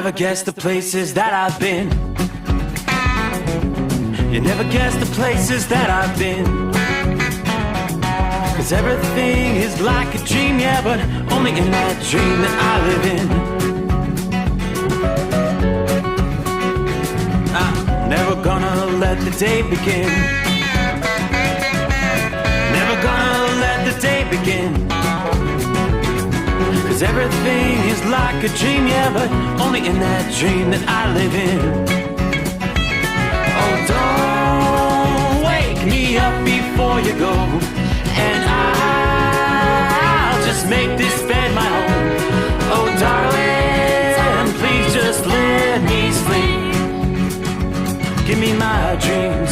never guess the places that I've been. You never guess the places that I've been. 'Cause everything is like a dream, yeah, but only in that dream that I live in. I'm never gonna let the day begin. Never gonna let the day begin. 'Cause everything is like a dream, yeah, but only in that dream that I live in. Oh, don't wake me up before you go, and I'll just make this bed my home. Oh, darling, please just let me sleep. Give me my dreams.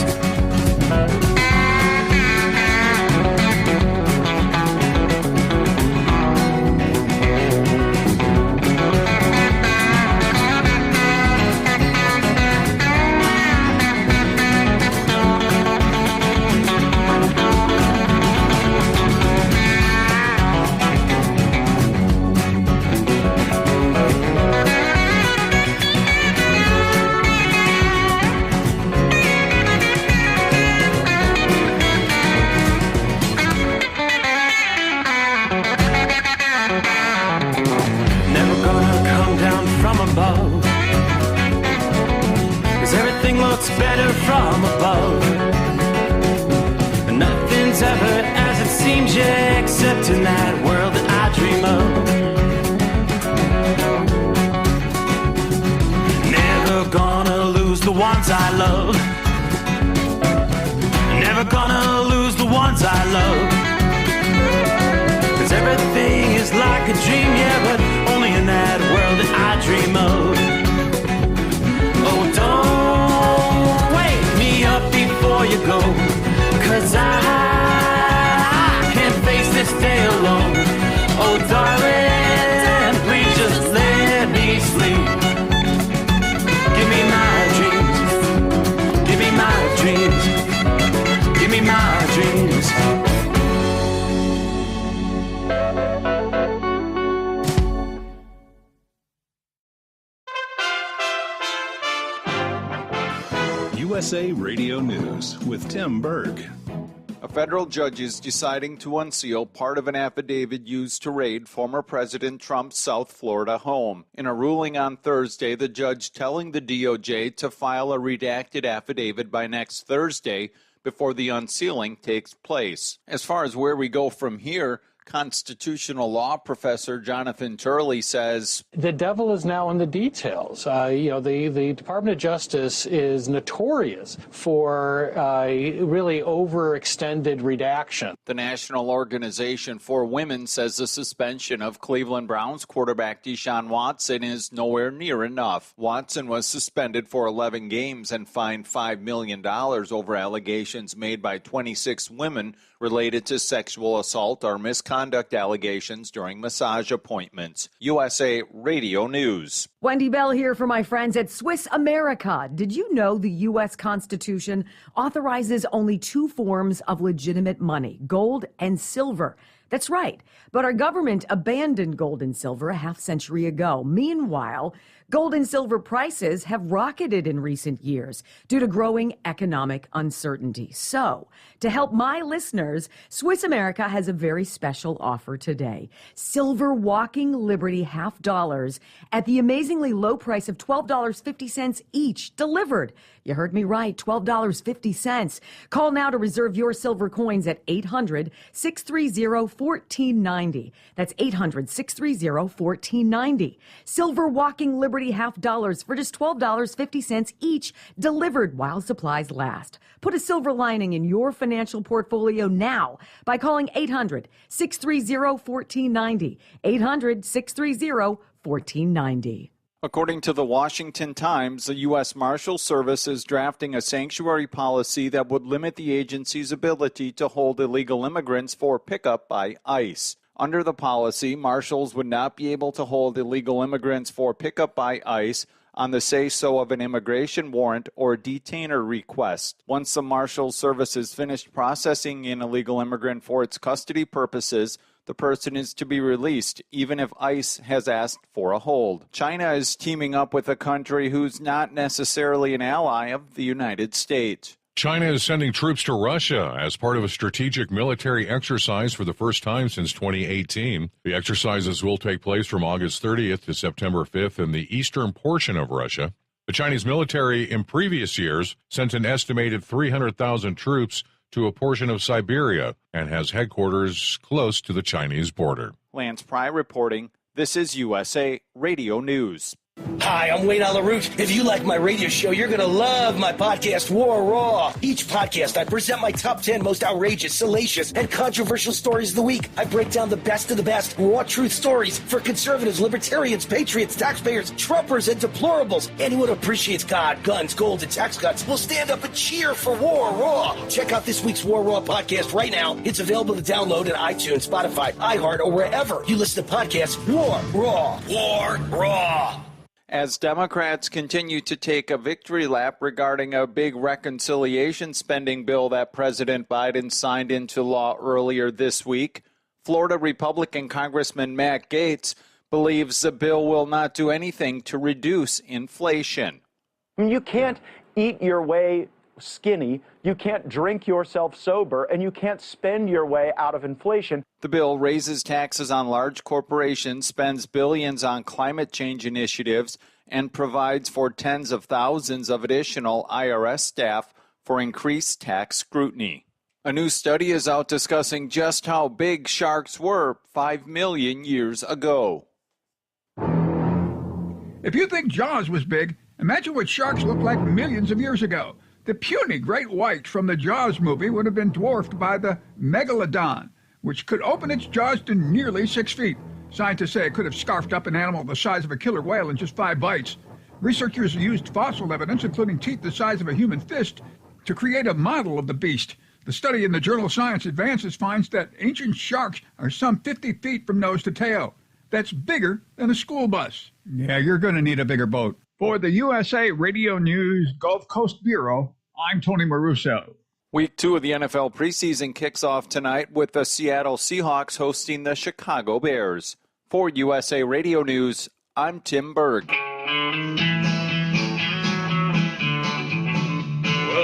Better from above. Nothing's ever as it seems, yeah, except in that world that I dream of. Never gonna lose the ones I love. Never gonna lose the ones I love. 'Cause everything is like a dream, yeah, but only in that world that I dream of. Oh, don't up before you go, 'cause I can't face this day alone. Oh, darling, please just let me sleep. Give me my dreams. Give me my dreams. Give me my dreams. USA Radio News with Tim Berg. A federal judge is deciding to unseal part of an affidavit used to raid former President Trump's South Florida home. In a ruling on Thursday, the judge telling the DOJ to file a redacted affidavit by next Thursday before the unsealing takes place. As far as where we go from here, constitutional law professor Jonathan Turley says the devil is now in the details. The Department of Justice is notorious for really overextended redaction. The National Organization for Women says the suspension of Cleveland Browns quarterback Deshaun Watson is nowhere near enough. Watson was suspended for 11 games and fined $5 million over allegations made by 26 women related to sexual assault or misconduct allegations during massage appointments. USA Radio News. Wendy Bell here for my friends at Swiss America. Did you know the U.S. Constitution authorizes only two forms of legitimate money, gold and silver? That's right. But our government abandoned gold and silver a half century ago. Meanwhile, gold and silver prices have rocketed in recent years due to growing economic uncertainty. So, to help my listeners, Swiss America has a very special offer today. Silver Walking Liberty $half at the amazingly low price of $12.50 each, delivered. You heard me right, $12.50. Call now to reserve your silver coins at 800-630-1490. That's 800-630-1490. Silver Walking Liberty $half for just $12.50 each, delivered while supplies last. Put a silver lining in your financial portfolio now by calling 800-630-1490. 800-630-1490. According to the Washington Times, the U.S. Marshal Service is drafting a sanctuary policy that would limit the agency's ability to hold illegal immigrants for pickup by ICE. Under the policy, marshals would not be able to hold illegal immigrants for pickup by ICE on the say-so of an immigration warrant or detainer request. Once the Marshals Service is finished processing an illegal immigrant for its custody purposes, the person is to be released, even if ICE has asked for a hold. China is teaming up with a country who's not necessarily an ally of the United States. China is sending troops to Russia as part of a strategic military exercise for the first time since 2018. The exercises will take place from August 30th to September 5th in the eastern portion of Russia. The Chinese military in previous years sent an estimated 300,000 troops to a portion of Siberia and has headquarters close to the Chinese border. Lance Pry reporting. This is USA Radio News. Hi, I'm Wayne LaRoute. If you like my radio show, you're going to love my podcast, War Raw. Each podcast, I present my top 10 most outrageous, salacious, and controversial stories of the week. I break down the best of the best raw truth stories for conservatives, libertarians, patriots, taxpayers, Trumpers, and deplorables. Anyone who appreciates God, guns, gold, and tax cuts will stand up and cheer for War Raw. Check out this week's War Raw podcast right now. It's available to download in iTunes, Spotify, iHeart, or wherever you listen to podcasts. War Raw. War Raw. As Democrats continue to take a victory lap regarding a big reconciliation spending bill that President Biden signed into law earlier this week, Florida Republican Congressman Matt Gaetz believes the bill will not do anything to reduce inflation. You can't eat your way skinny, you can't drink yourself sober, and you can't spend your way out of inflation. The bill raises taxes on large corporations, spends billions on climate change initiatives, and provides for tens of thousands of additional IRS staff for increased tax scrutiny. A new study is out discussing just how big sharks were 5 million years ago. If you think Jaws was big, imagine what sharks looked like millions of years ago. The puny great whites from the Jaws movie would have been dwarfed by the megalodon, which could open its jaws to nearly 6 feet. Scientists say it could have scarfed up an animal the size of a killer whale in just 5 bites. Researchers used fossil evidence, including teeth the size of a human fist, to create a model of the beast. The study in the journal Science Advances finds that ancient sharks are some 50 feet from nose to tail. That's bigger than a school bus. Yeah, you're going to need a bigger boat. For the USA Radio News Gulf Coast Bureau, I'm Tony Maruso. Week 2 of the NFL preseason kicks off tonight with the Seattle Seahawks hosting the Chicago Bears. For USA Radio News, I'm Tim Berg. Well,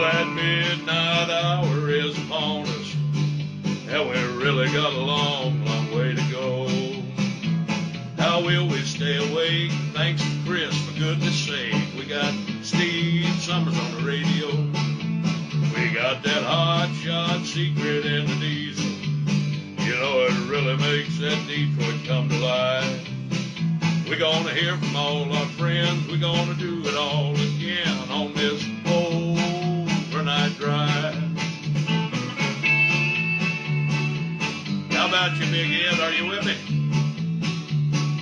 that midnight hour is upon us, and we really got a long, long way to go. How will we stay awake? Thanks to Chris, for goodness sake. We got Steve Sommers on the radio. We got that hot shot secret in the diesel. You know, it really makes that Detroit come to life. We're gonna hear from all our friends. We're gonna do it all again on this overnight drive. How about you, Big Ed? Are you with me?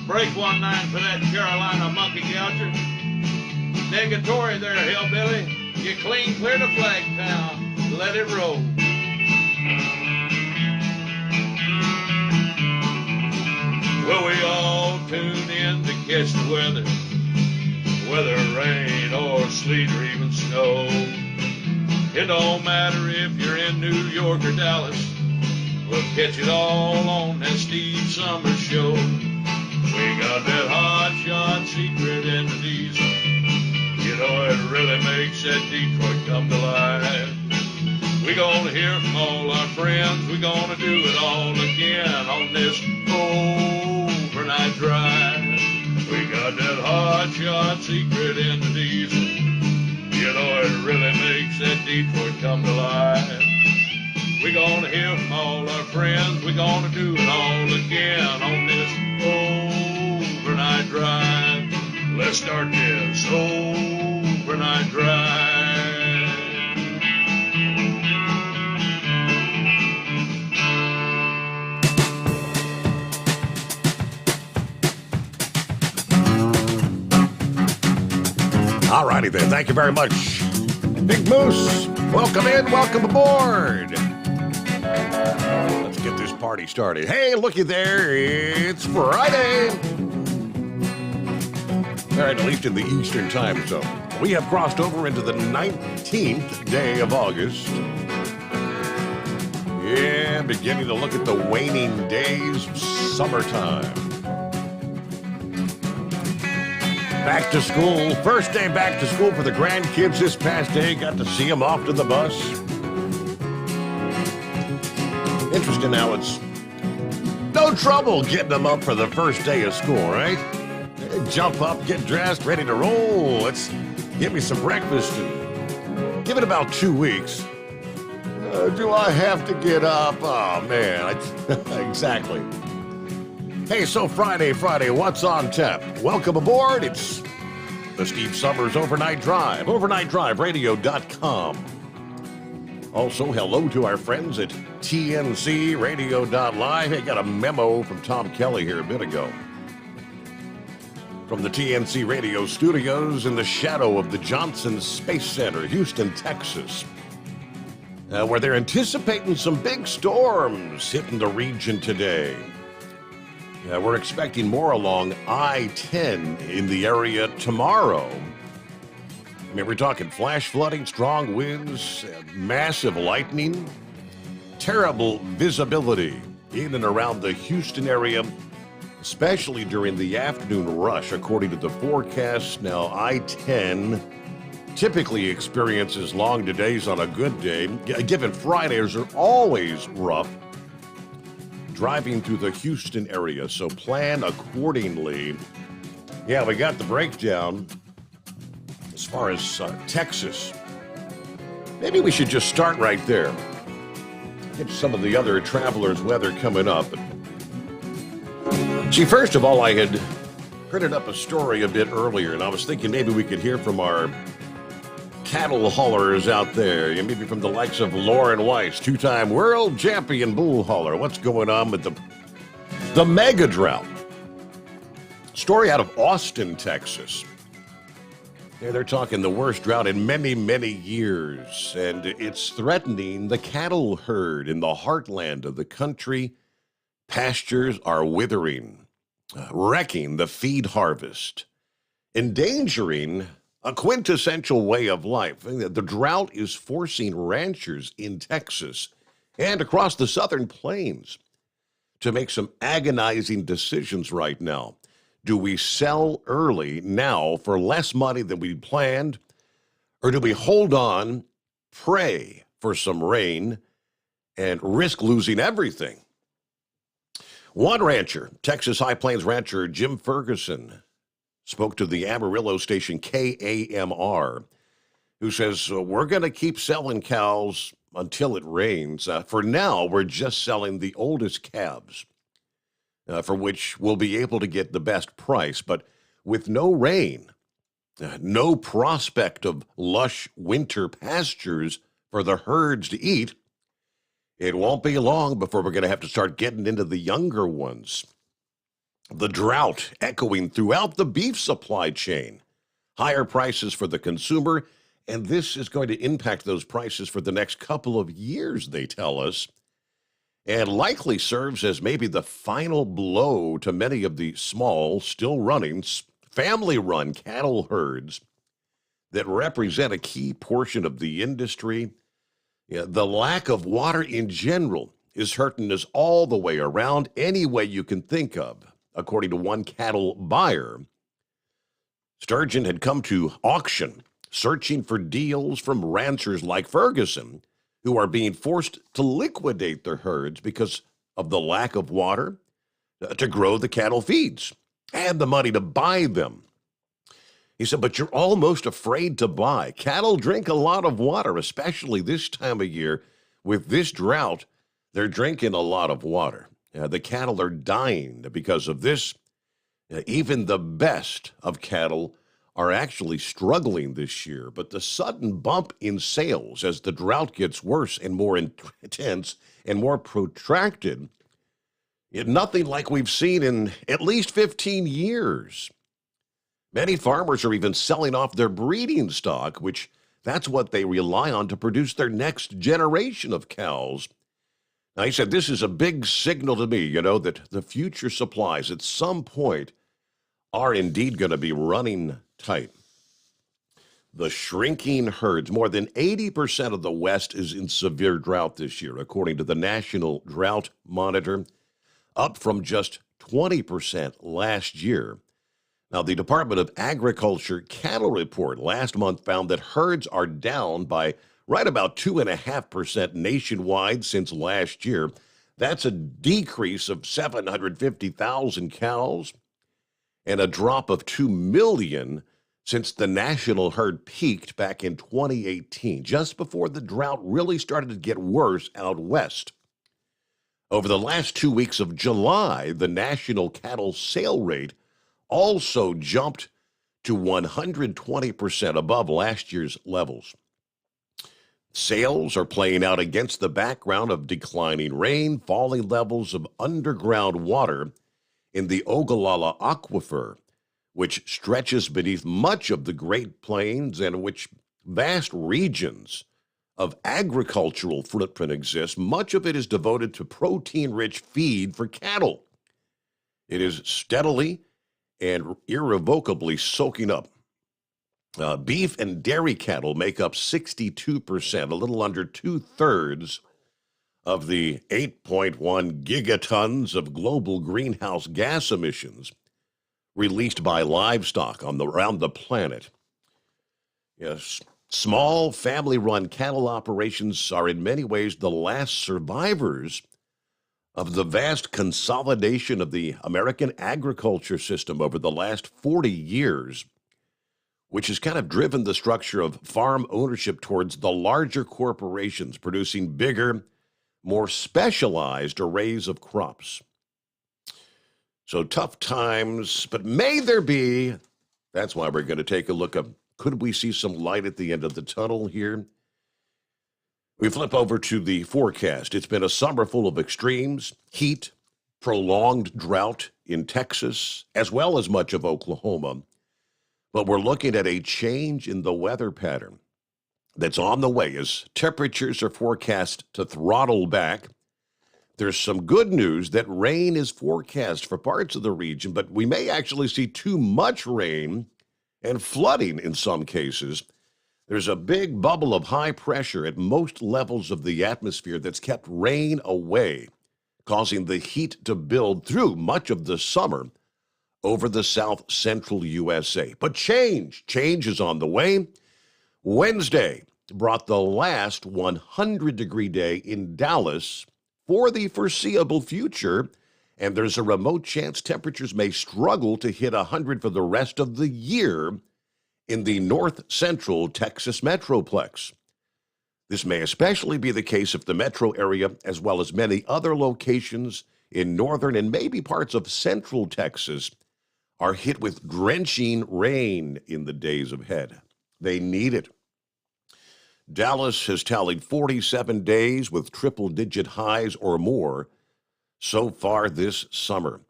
Break 1-9 for that Carolina monkey gouger. Negatory there, hillbilly. You clean clear to Flagtown. Let it roll. Well, we all tune in to catch the weather, whether rain or sleet or even snow. It don't matter if you're in New York or Dallas. We'll catch it all on that Steve Sommers show. We got that hot shot secret in the diesel. You know, it really makes that Detroit come to life. We're gonna hear from all our friends. We're gonna do it all again on this overnight drive. We got that hot shot secret in the diesel. You know, it really makes that Detroit come to life. We're gonna hear from all our friends. We're gonna do it all again on this overnight drive. Let's start this overnight drive. All righty then. Thank you very much. Big Moose, welcome in, welcome aboard. Let's get this party started. Hey, looky there. It's Friday. All right, at least in the Eastern time zone. We have crossed over into the 19th day of August. Yeah, beginning to look at the waning days of summertime. Back to school. First day back to school for the grandkids this past day. Got to see them off to the bus. Interesting how it's no trouble getting them up for the first day of school, right? Jump up, get dressed, ready to roll. Let's get me some breakfast. Give it about 2 weeks. Do I have to get up? Oh, man. Exactly. Hey, so Friday, what's on tap? Welcome aboard. It's the Steve Sommers Overnight Drive, overnightdriveradio.com. Also, hello to our friends at tncradio.live. Hey, got a memo from Tom Kelly here a bit ago. From the TNC Radio studios in the shadow of the Johnson Space Center, Houston, Texas, where they're anticipating some big storms hitting the region today. We're expecting more along I-10 in the area tomorrow. I mean, we're talking flash flooding, strong winds, massive lightning, terrible visibility in and around the Houston area, especially during the afternoon rush, according to the forecast. Now, I-10 typically experiences long days on a good day. Given Fridays are always rough driving through the Houston area, so plan accordingly. Yeah, we got the breakdown as far as Texas. Maybe we should just start right there. Get some of the other travelers' weather coming up. See, first of all, I had printed up a story a bit earlier, and I was thinking maybe we could hear from our cattle haulers out there, maybe from the likes of Lauren Weiss, two-time world champion bull hauler. What's going on with the mega drought? Story out of Austin, Texas. Yeah, they're talking the worst drought in many, many years, and it's threatening the cattle herd in the heartland of the country. Pastures are withering, wrecking the feed harvest, endangering a quintessential way of life. The drought is forcing ranchers in Texas and across the southern plains to make some agonizing decisions right now. Do we sell early now for less money than we planned, or do we hold on, pray for some rain, and risk losing everything? One rancher, Texas High Plains rancher Jim Ferguson, spoke to the Amarillo station KAMR, who says, we're going to keep selling cows until it rains. For now, we're just selling the oldest calves, for which we'll be able to get the best price. But with no rain, no prospect of lush winter pastures for the herds to eat, it won't be long before we're going to have to start getting into the younger ones. The drought echoing throughout the beef supply chain, higher prices for the consumer, and this is going to impact those prices for the next couple of years, they tell us, and likely serves as maybe the final blow to many of the small, still running, family-run cattle herds that represent a key portion of the industry. Yeah, the lack of water in general is hurting us all the way around, any way you can think of. According to one cattle buyer, Sturgeon had come to auction, searching for deals from ranchers like Ferguson, who are being forced to liquidate their herds because of the lack of water to grow the cattle feeds and the money to buy them. He said, but you're almost afraid to buy. Cattle drink a lot of water, especially this time of year. With this drought, they're drinking a lot of water. The cattle are dying because of this. Even the best of cattle are actually struggling this year. But the sudden bump in sales as the drought gets worse and more intense and more protracted, nothing like we've seen in at least 15 years. Many farmers are even selling off their breeding stock, which that's what they rely on to produce their next generation of cows. Now, he said, this is a big signal to me, that the future supplies at some point are indeed going to be running tight. The shrinking herds, more than 80% of the West is in severe drought this year, according to the National Drought Monitor, up from just 20% last year. Now, the Department of Agriculture cattle report last month found that herds are down by right about 2.5% nationwide since last year. That's a decrease of 750,000 cows and a drop of 2 million since the national herd peaked back in 2018, just before the drought really started to get worse out west. Over the last 2 weeks of July, the national cattle sale rate also jumped to 120% above last year's levels. Sales are playing out against the background of declining rain, falling levels of underground water in the Ogallala Aquifer, which stretches beneath much of the Great Plains and which vast regions of agricultural footprint exist. Much of it is devoted to protein-rich feed for cattle. It is steadily and irrevocably soaking up. Beef and dairy cattle make up 62%, a little under two-thirds of the 8.1 gigatons of global greenhouse gas emissions released by livestock around the planet. Yes, small family-run cattle operations are in many ways the last survivors of the vast consolidation of the American agriculture system over the last 40 years, which has kind of driven the structure of farm ownership towards the larger corporations producing bigger, more specialized arrays of crops. So tough times, but may there be. That's why we're going to take a look at, could we see some light at the end of the tunnel here? We flip over to the forecast. It's been a summer full of extremes, heat, prolonged drought in Texas, as well as much of Oklahoma. But we're looking at a change in the weather pattern that's on the way as temperatures are forecast to throttle back. There's some good news that rain is forecast for parts of the region, but we may actually see too much rain and flooding in some cases. There's a big bubble of high pressure at most levels of the atmosphere that's kept rain away, causing the heat to build through much of the summer over the south central USA. But change is on the way. Wednesday brought the last 100-degree day in Dallas for the foreseeable future, and there's a remote chance temperatures may struggle to hit 100 for the rest of the year in the north-central Texas metroplex. This may especially be the case if the metro area, as well as many other locations in northern and maybe parts of central Texas, are hit with drenching rain in the days ahead. They need it. Dallas has tallied 47 days with triple-digit highs or more so far this summer.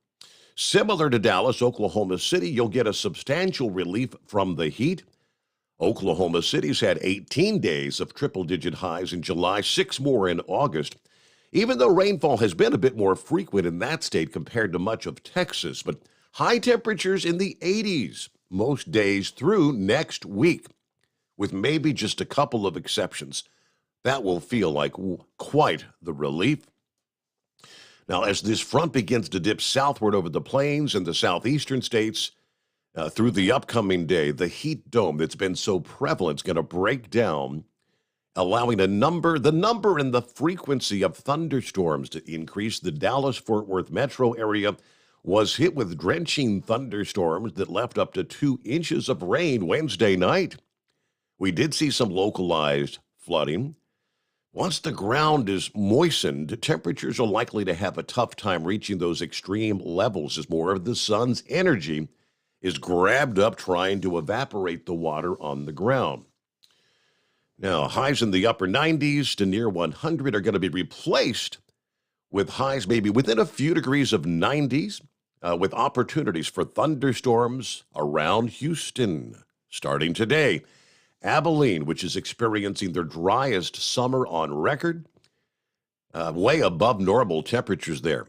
Similar to Dallas, Oklahoma City, you'll get a substantial relief from the heat. Oklahoma City's had 18 days of triple-digit highs in July, 6 more in August. Even though rainfall has been a bit more frequent in that state compared to much of Texas, but high temperatures in the 80s most days through next week, with maybe just a couple of exceptions. That will feel like quite the relief. Now, as this front begins to dip southward over the plains and the southeastern states through the upcoming day, the heat dome that's been so prevalent is going to break down, allowing the number and the frequency of thunderstorms to increase. The Dallas-Fort Worth metro area was hit with drenching thunderstorms that left up to 2 inches of rain Wednesday night. We did see some localized flooding. Once the ground is moistened, temperatures are likely to have a tough time reaching those extreme levels as more of the sun's energy is grabbed up trying to evaporate the water on the ground. Now, highs in the upper 90s to near 100 are going to be replaced with highs maybe within a few degrees of 90s, with opportunities for thunderstorms around Houston starting today. Abilene, which is experiencing their driest summer on record, way above normal temperatures there.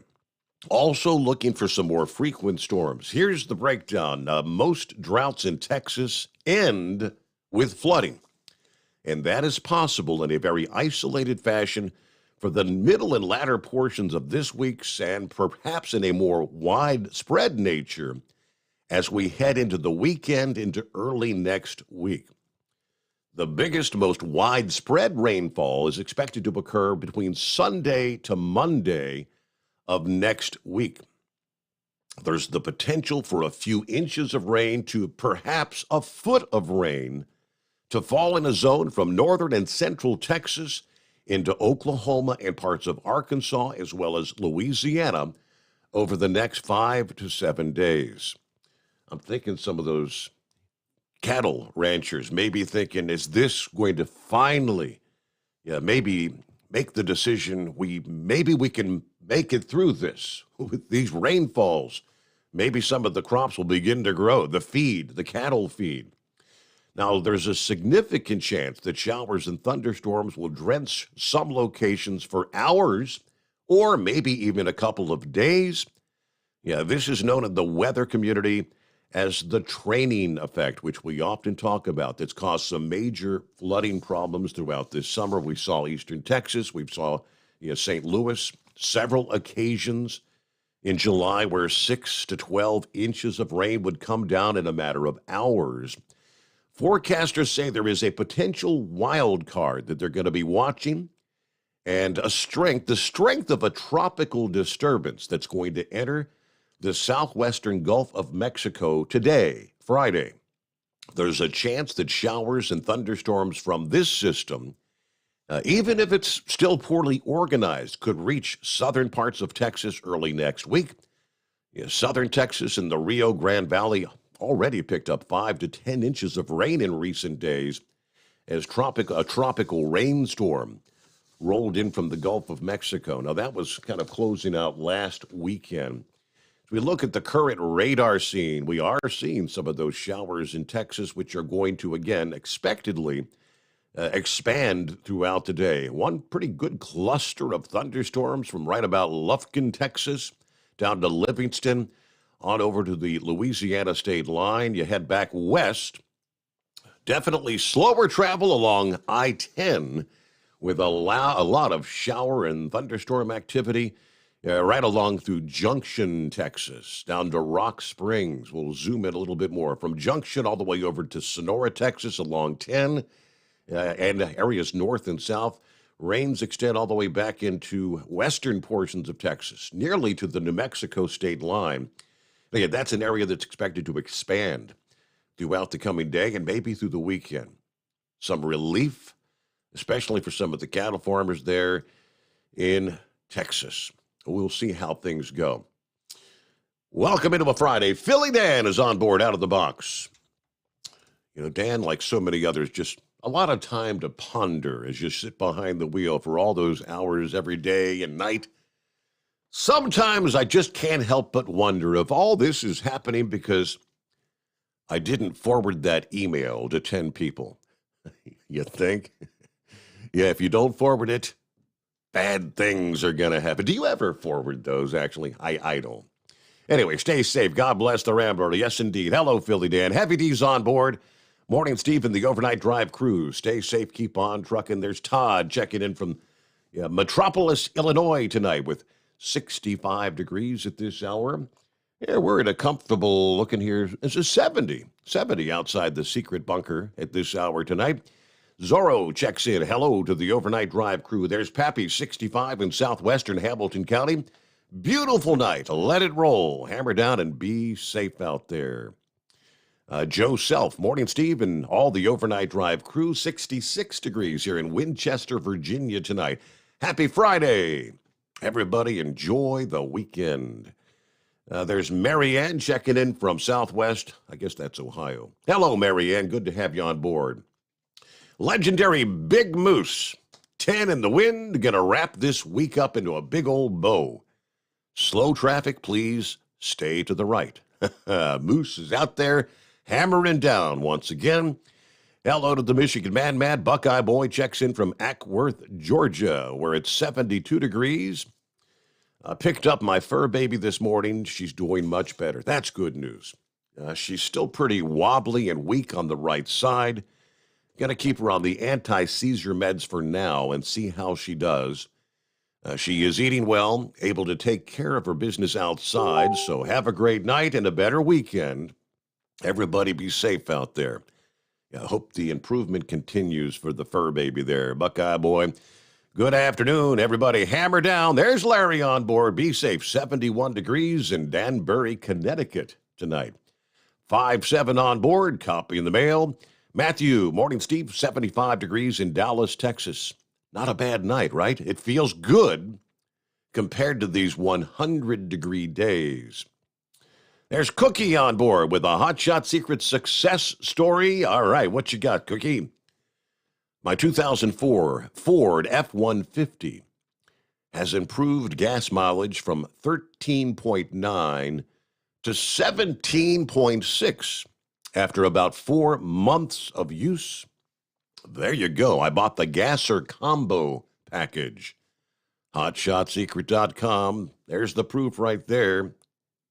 Also looking for some more frequent storms. Here's the breakdown. Most droughts in Texas end with flooding, and that is possible in a very isolated fashion for the middle and latter portions of this week's, and perhaps in a more widespread nature as we head into the weekend into early next week. The biggest, most widespread rainfall is expected to occur between Sunday to Monday of next week. There's the potential for a few inches of rain to perhaps a foot of rain to fall in a zone from northern and central Texas into Oklahoma and parts of Arkansas, as well as Louisiana, over the next 5 to 7 days. I'm thinking some of those cattle ranchers may be thinking, is this going to finally, maybe make the decision, maybe we can make it through this with these rainfalls. Maybe some of the crops will begin to grow, the cattle feed. Now, there's a significant chance that showers and thunderstorms will drench some locations for hours or maybe even a couple of days. This is known in the weather community as the training effect, which we often talk about. That's caused some major flooding problems throughout this summer. We saw eastern Texas. We saw St. Louis, several occasions in July where 6 to 12 inches of rain would come down in a matter of hours. Forecasters say there is a potential wild card that they're going to be watching, and the strength of a tropical disturbance that's going to enter the southwestern Gulf of Mexico today, Friday. There's a chance that showers and thunderstorms from this system, even if it's still poorly organized, could reach southern parts of Texas early next week. Southern Texas and the Rio Grande Valley already picked up 5 to 10 inches of rain in recent days as a tropical rainstorm rolled in from the Gulf of Mexico. Now, that was kind of closing out last weekend. As we look at the current radar scene, we are seeing some of those showers in Texas, which are going to, again, expectedly expand throughout the day. One pretty good cluster of thunderstorms from right about Lufkin, Texas, down to Livingston, on over to the Louisiana state line. You head back west. Definitely slower travel along I-10 with a lot of shower and thunderstorm activity right along through Junction, Texas, down to Rock Springs. We'll zoom in a little bit more. From Junction all the way over to Sonora, Texas, along 10, and areas north and south. Rains extend all the way back into western portions of Texas, nearly to the New Mexico state line. Again, that's an area that's expected to expand throughout the coming day and maybe through the weekend. Some relief, especially for some of the cattle farmers there in Texas. We'll see how things go. Welcome into a Friday. Philly Dan is on board out of the box. Dan, like so many others, just a lot of time to ponder as you sit behind the wheel for all those hours every day and night. Sometimes I just can't help but wonder if all this is happening because I didn't forward that email to 10 people. You think? Yeah, if you don't forward it, bad things are going to happen. Do you ever forward those, actually? I don't. Anyway, stay safe. God bless the Rambler. Yes, indeed. Hello, Philly Dan. Heavy D's on board. Morning, Steve, and the overnight drive crew. Stay safe. Keep on trucking. There's Todd checking in from Metropolis, Illinois tonight with 65 degrees at this hour. Yeah, we're in a comfortable looking here. It's a 70 outside the secret bunker at this hour tonight. Zorro checks in. Hello to the overnight drive crew. There's Pappy, 65 in southwestern Hamilton County. Beautiful night. Let it roll. Hammer down and be safe out there. Joe Self, morning, Steve, and all the overnight drive crew. 66 degrees here in Winchester, Virginia tonight. Happy Friday. Everybody enjoy the weekend. There's Marianne checking in from Southwest. I guess that's Ohio. Hello, Marianne. Good to have you on board. Legendary Big Moose, 10 in the wind, going to wrap this week up into a big old bow. Slow traffic, please stay to the right. Moose is out there hammering down once again. Hello to the Michigan Man. Mad Buckeye Boy checks in from Ackworth, Georgia, where it's 72 degrees. Picked up my fur baby this morning. She's doing much better. That's good news. She's still pretty wobbly and weak on the right side. Going to keep her on the anti-seizure meds for now and see how she does. She is eating well, able to take care of her business outside, so have a great night and a better weekend. Everybody be safe out there. I hope the improvement continues for the fur baby there, Buckeye boy. Good afternoon, everybody. Hammer down. There's Larry on board. Be safe. 71 degrees in Danbury, Connecticut tonight. 5-7 on board. Copy in the mail. Matthew, morning, Steve. 75 degrees in Dallas, Texas. Not a bad night, right? It feels good compared to these 100-degree days. There's Cookie on board with a Hotshot Secret success story. All right, what you got, Cookie? My 2004 Ford F-150 has improved gas mileage from 13.9 to 17.6 after about 4 months of use. There you go. I bought the Gasser Combo package. HotShotSecret.com. There's the proof right there.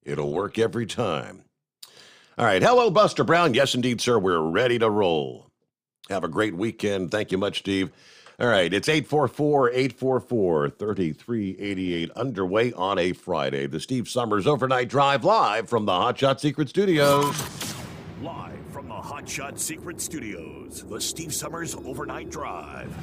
It'll work every time. All right. Hello, Buster Brown. Yes, indeed, sir. We're ready to roll. Have a great weekend. Thank you much, Steve. All right. It's 844-844-3388 underway on a Friday. The Steve Sommers Overnight Drive live from the Hotshot Secret Studios. Live from the Hotshot Secret Studios, the Steve Sommers Overnight Drive.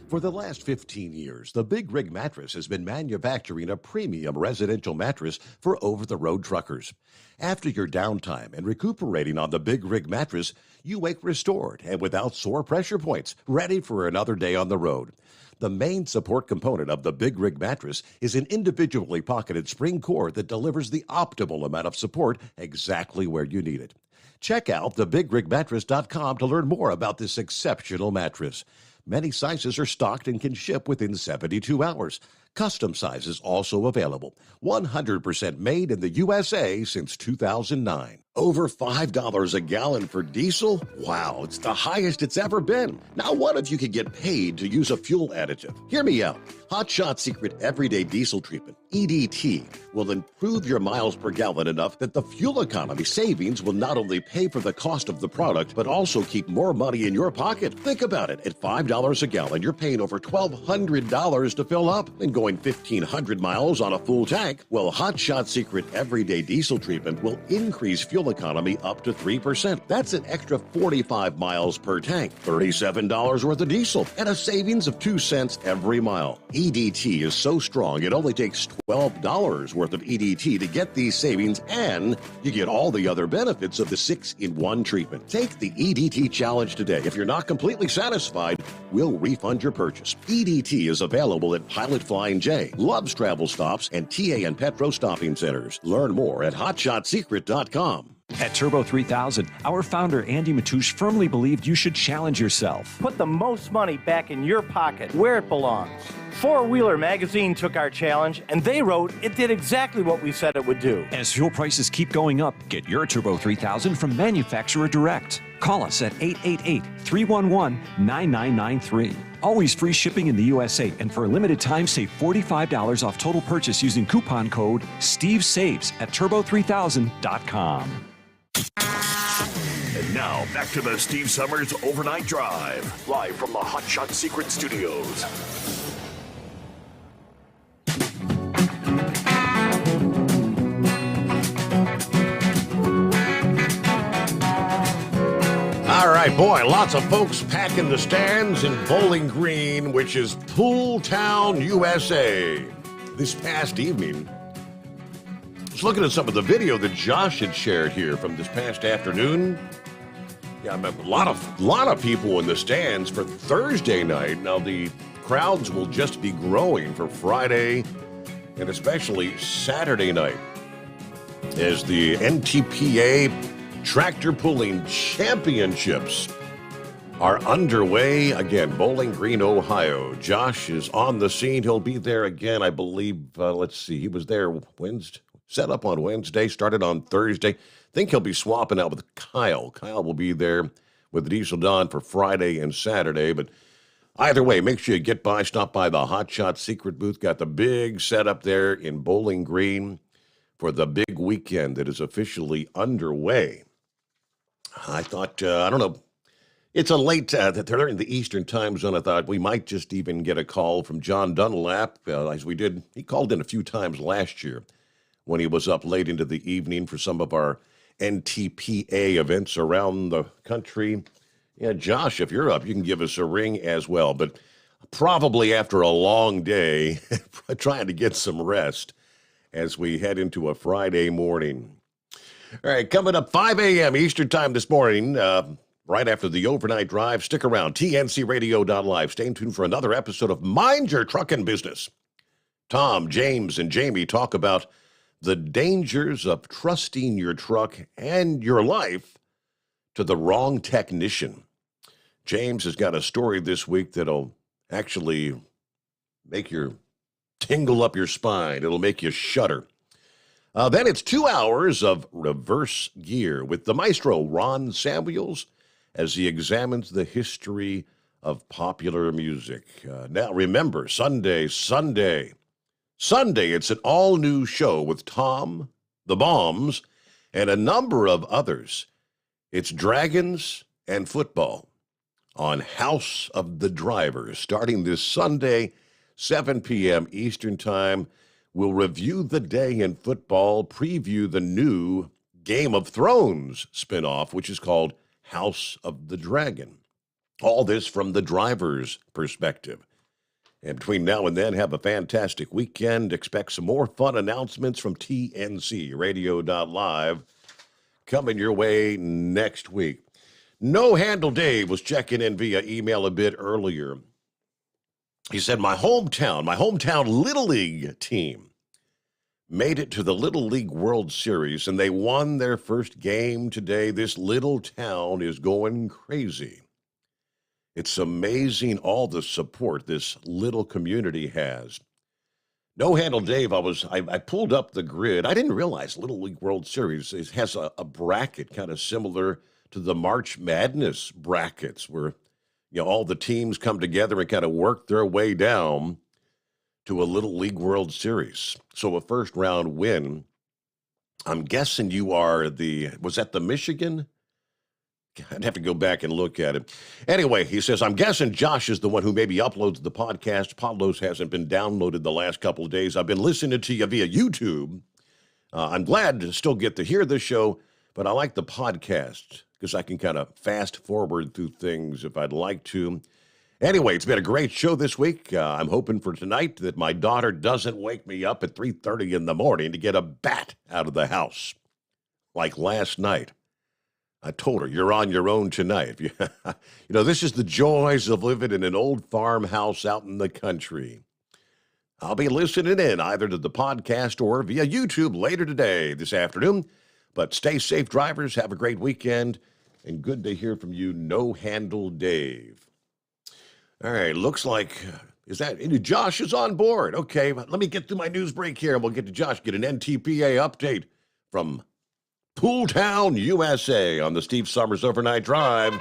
For the last 15 years, the Big Rig Mattress has been manufacturing a premium residential mattress for over-the-road truckers. After your downtime and recuperating on the Big Rig Mattress, you wake restored and without sore pressure points, ready for another day on the road. The main support component of the Big Rig Mattress is an individually pocketed spring core that delivers the optimal amount of support exactly where you need it. Check out thebigrigmattress.com to learn more about this exceptional mattress. Many sizes are stocked and can ship within 72 hours. Custom sizes also available. 100% made in the USA since 2009. Over $5 a gallon for diesel? Wow, it's the highest it's ever been. Now what if you could get paid to use a fuel additive? Hear me out. Hotshot Secret Everyday Diesel Treatment, EDT, will improve your miles per gallon enough that the fuel economy savings will not only pay for the cost of the product, but also keep more money in your pocket. Think about it. At $5 a gallon, you're paying over $1,200 to fill up and going 1,500 miles on a full tank. Well, Hotshot Secret Everyday Diesel Treatment will increase fuel economy up to 3%. That's an extra 45 miles per tank, $37 worth of diesel, and a savings of 2 cents every mile. EDT is so strong, it only takes $12 worth of EDT to get these savings, and you get all the other benefits of the 6-in-1 treatment. Take the EDT challenge today. If you're not completely satisfied, we'll refund your purchase. EDT is available at Pilot Flying J, Love's Travel Stops, and TA and Petro Stopping Centers. Learn more at HotShotSecret.com. At Turbo 3000, our founder Andy Matouche firmly believed you should challenge yourself. Put the most money back in your pocket, where it belongs. Four Wheeler magazine took our challenge, and they wrote it did exactly what we said it would do. As fuel prices keep going up, get your Turbo 3000 from manufacturer direct. Call us at 888-311-9993. Always free shipping in the USA, and for a limited time, save $45 off total purchase using coupon code STEVESAVES at turbo3000.com. And now, back to the Steve Sommers Overnight Drive, live from the Hotshot Secret Studios. All right, boy, lots of folks packing the stands in Bowling Green, which is Pool Town, USA. This past evening, I was looking at some of the video that Josh had shared here from this past afternoon. Yeah, I remember a lot of people in the stands for Thursday night. Now, the crowds will just be growing for Friday and especially Saturday night as the NTPA Tractor Pulling Championships are underway. Again, Bowling Green, Ohio. Josh is on the scene. He'll be there again, I believe. Let's see. He was there Wednesday, set up on Wednesday, started on Thursday. I think he'll be swapping out with Kyle. Kyle will be there with Diesel Don for Friday and Saturday. But Either way, make sure you get by, stop by the Hot Shot Secret booth. Got the big setup there in Bowling Green for the big weekend that is officially underway. I thought, I don't know, it's a late, they're in the Eastern time zone. I thought we might just even get a call from John Dunlap, as we did. He called in a few times last year when he was up late into the evening for some of our NTPA events around the country. Yeah, Josh, if you're up, you can give us a ring as well. But probably after a long day, trying to get some rest as we head into a Friday morning. All right, coming up 5 a.m. Eastern time this morning, right after the overnight drive. Stick around, tncradio.live. Stay tuned for another episode of Mind Your Truckin' Business. Tom, James, and Jamie talk about the dangers of trusting your truck and your life to the wrong technician. James has got a story this week that'll actually make you tingle up your spine. It'll make you shudder. Then it's 2 hours of reverse gear with the maestro, Ron Samuels, as he examines the history of popular music. Now, remember, Sunday, it's an all-new show with Tom, the Bombs, and a number of others. It's Dragons and Football on House of the Drivers, starting this Sunday, 7 p.m. Eastern Time. We'll review the day in football, preview the new Game of Thrones spinoff, which is called House of the Dragon. All this from the driver's perspective. And between now and then, have a fantastic weekend. Expect some more fun announcements from tncradio.live coming your way next week. No Handle Dave was checking in via email a bit earlier. He said, my hometown Little League team made it to the Little League World Series, and they won their first game today. This little town is going crazy. It's amazing all the support this little community has. No Handle Dave, I pulled up the grid. I didn't realize Little League World Series has a bracket kind of similar to the March Madness brackets where, all the teams come together and kind of work their way down to a Little League World Series. So a first round win. I'm guessing you are was that the Michigan? I'd have to go back and look at it. Anyway, he says, I'm guessing Josh is the one who maybe uploads the podcast. Podlos hasn't been downloaded the last couple of days. I've been listening to you via YouTube. I'm glad to still get to hear this show, but I like the podcast because I can kind of fast forward through things if I'd like to. Anyway, it's been a great show this week. I'm hoping for tonight that my daughter doesn't wake me up at 3:30 in the morning to get a bat out of the house. Like last night. I told her, you're on your own tonight. This is the joys of living in an old farmhouse out in the country. I'll be listening in either to the podcast or via YouTube later today, this afternoon. But stay safe, drivers. Have a great weekend. And good to hear from you, No Handle Dave. All right, looks like, Josh is on board. Okay, let me get through my news break here, and we'll get to Josh, get an NTPA update from Pooltown, USA on the Steve Sommers Overnight Drive.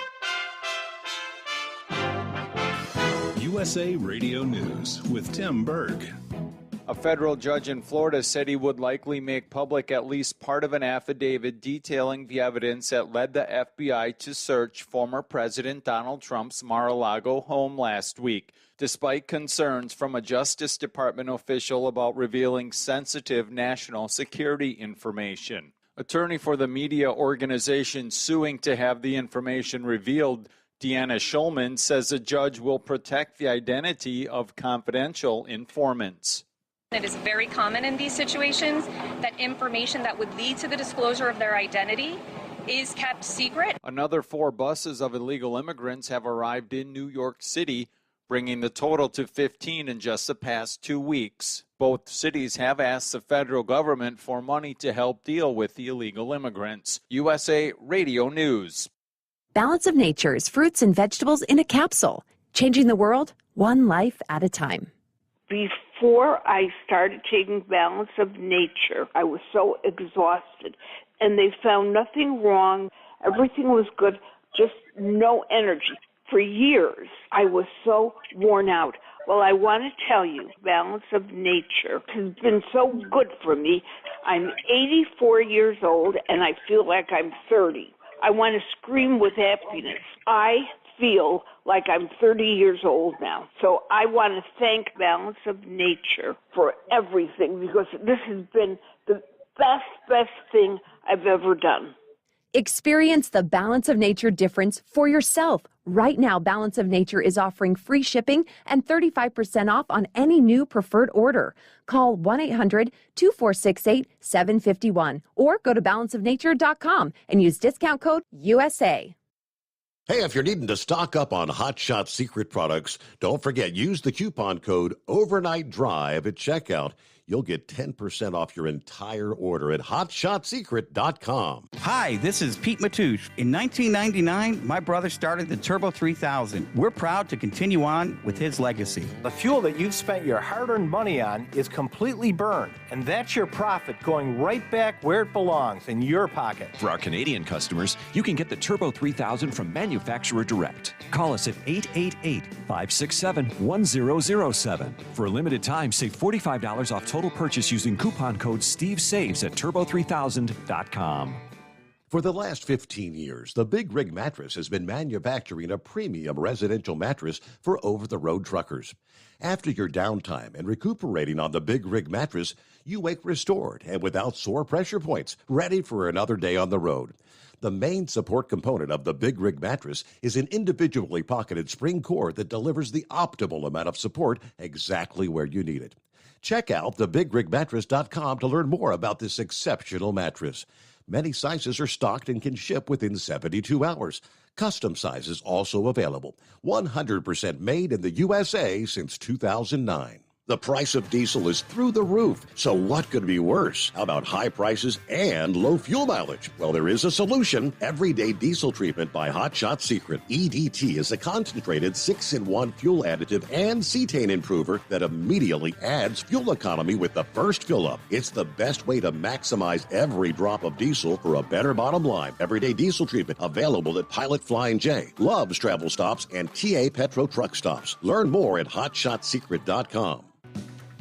USA Radio News with Tim Berg. A federal judge in Florida said he would likely make public at least part of an affidavit detailing the evidence that led the FBI to search former President Donald Trump's Mar-a-Lago home last week, despite concerns from a Justice Department official about revealing sensitive national security information. Attorney for the media organization suing to have the information revealed, Deanna Schulman, says a judge will protect the identity of confidential informants. It is very common in these situations that information that would lead to the disclosure of their identity is kept secret. Another 4 buses of illegal immigrants have arrived in New York City, bringing the total to 15 in just the past 2 weeks. Both cities have asked the federal government for money to help deal with the illegal immigrants. USA Radio News. Balance of Nature's fruits and vegetables in a capsule, changing the world one life at a time. Before I started taking Balance of Nature, I was so exhausted, and they found nothing wrong. Everything was good, just no energy. For years, I was so worn out. Well, I want to tell you, Balance of Nature has been so good for me. I'm 84 years old, and I feel like I'm 30. I want to scream with happiness. I feel like I'm 30 years old now. So I want to thank Balance of Nature for everything, because this has been the best thing I've ever done. Experience the Balance of Nature difference for yourself. Right now, Balance of Nature is offering free shipping and 35% off on any new preferred order. Call 1-800-2468-751 or go to balanceofnature.com and use discount code USA. Hey, if you're needing to stock up on Hot Shot Secret products, don't forget, use the coupon code Overnight Drive at checkout. You'll get 10% off your entire order at hotshotsecret.com. Hi, this is Pete Matouche. In 1999, my brother started the Turbo 3000. We're proud to continue on with his legacy. The fuel that you've spent your hard-earned money on is completely burned, and that's your profit going right back where it belongs, in your pocket. For our Canadian customers, you can get the Turbo 3000 from manufacturer direct. Call us at 888-567-1007. For a limited time, save $45 off total purchase using coupon code SteveSaves at turbo3000.com. For the last 15 years, the Big Rig Mattress has been manufacturing a premium residential mattress for over-the-road truckers. After your downtime and recuperating on the Big Rig Mattress, you wake restored and without sore pressure points, ready for another day on the road. The main support component of the Big Rig Mattress is an individually pocketed spring core that delivers the optimal amount of support exactly where you need it. Check out thebigrigmattress.com to learn more about this exceptional mattress. Many sizes are stocked and can ship within 72 hours. Custom sizes also available. 100% made in the USA since 2009. The price of diesel is through the roof, so what could be worse? How about high prices and low fuel mileage? Well, there is a solution. Everyday Diesel Treatment by Hot Shot Secret. EDT is a concentrated 6-in-1 fuel additive and cetane improver that immediately adds fuel economy with the first fill-up. It's the best way to maximize every drop of diesel for a better bottom line. Everyday Diesel Treatment available at Pilot Flying J, Love's Travel Stops, and TA Petro Truck Stops. Learn more at hotshotsecret.com.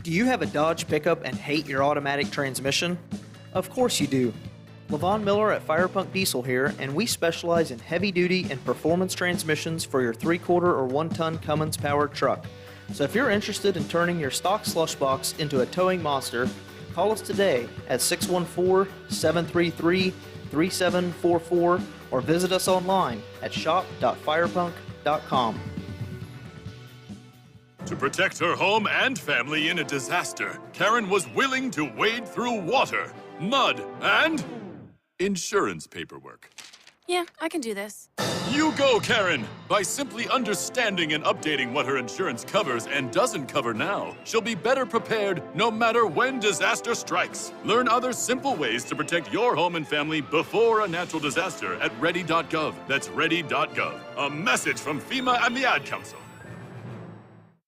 Do you have a Dodge pickup and hate your automatic transmission? Of course you do. LaVon Miller at Firepunk Diesel here, and we specialize in heavy-duty and performance transmissions for your 3/4 or 1-ton Cummins-powered truck. So if you're interested in turning your stock slush box into a towing monster, call us today at 614-733-3744 or visit us online at shop.firepunk.com. To protect her home and family in a disaster, Karen was willing to wade through water, mud, and insurance paperwork. Yeah, I can do this. You go, Karen! By simply understanding and updating what her insurance covers and doesn't cover now, she'll be better prepared no matter when disaster strikes. Learn other simple ways to protect your home and family before a natural disaster at ready.gov. That's ready.gov. A message from FEMA and the Ad Council.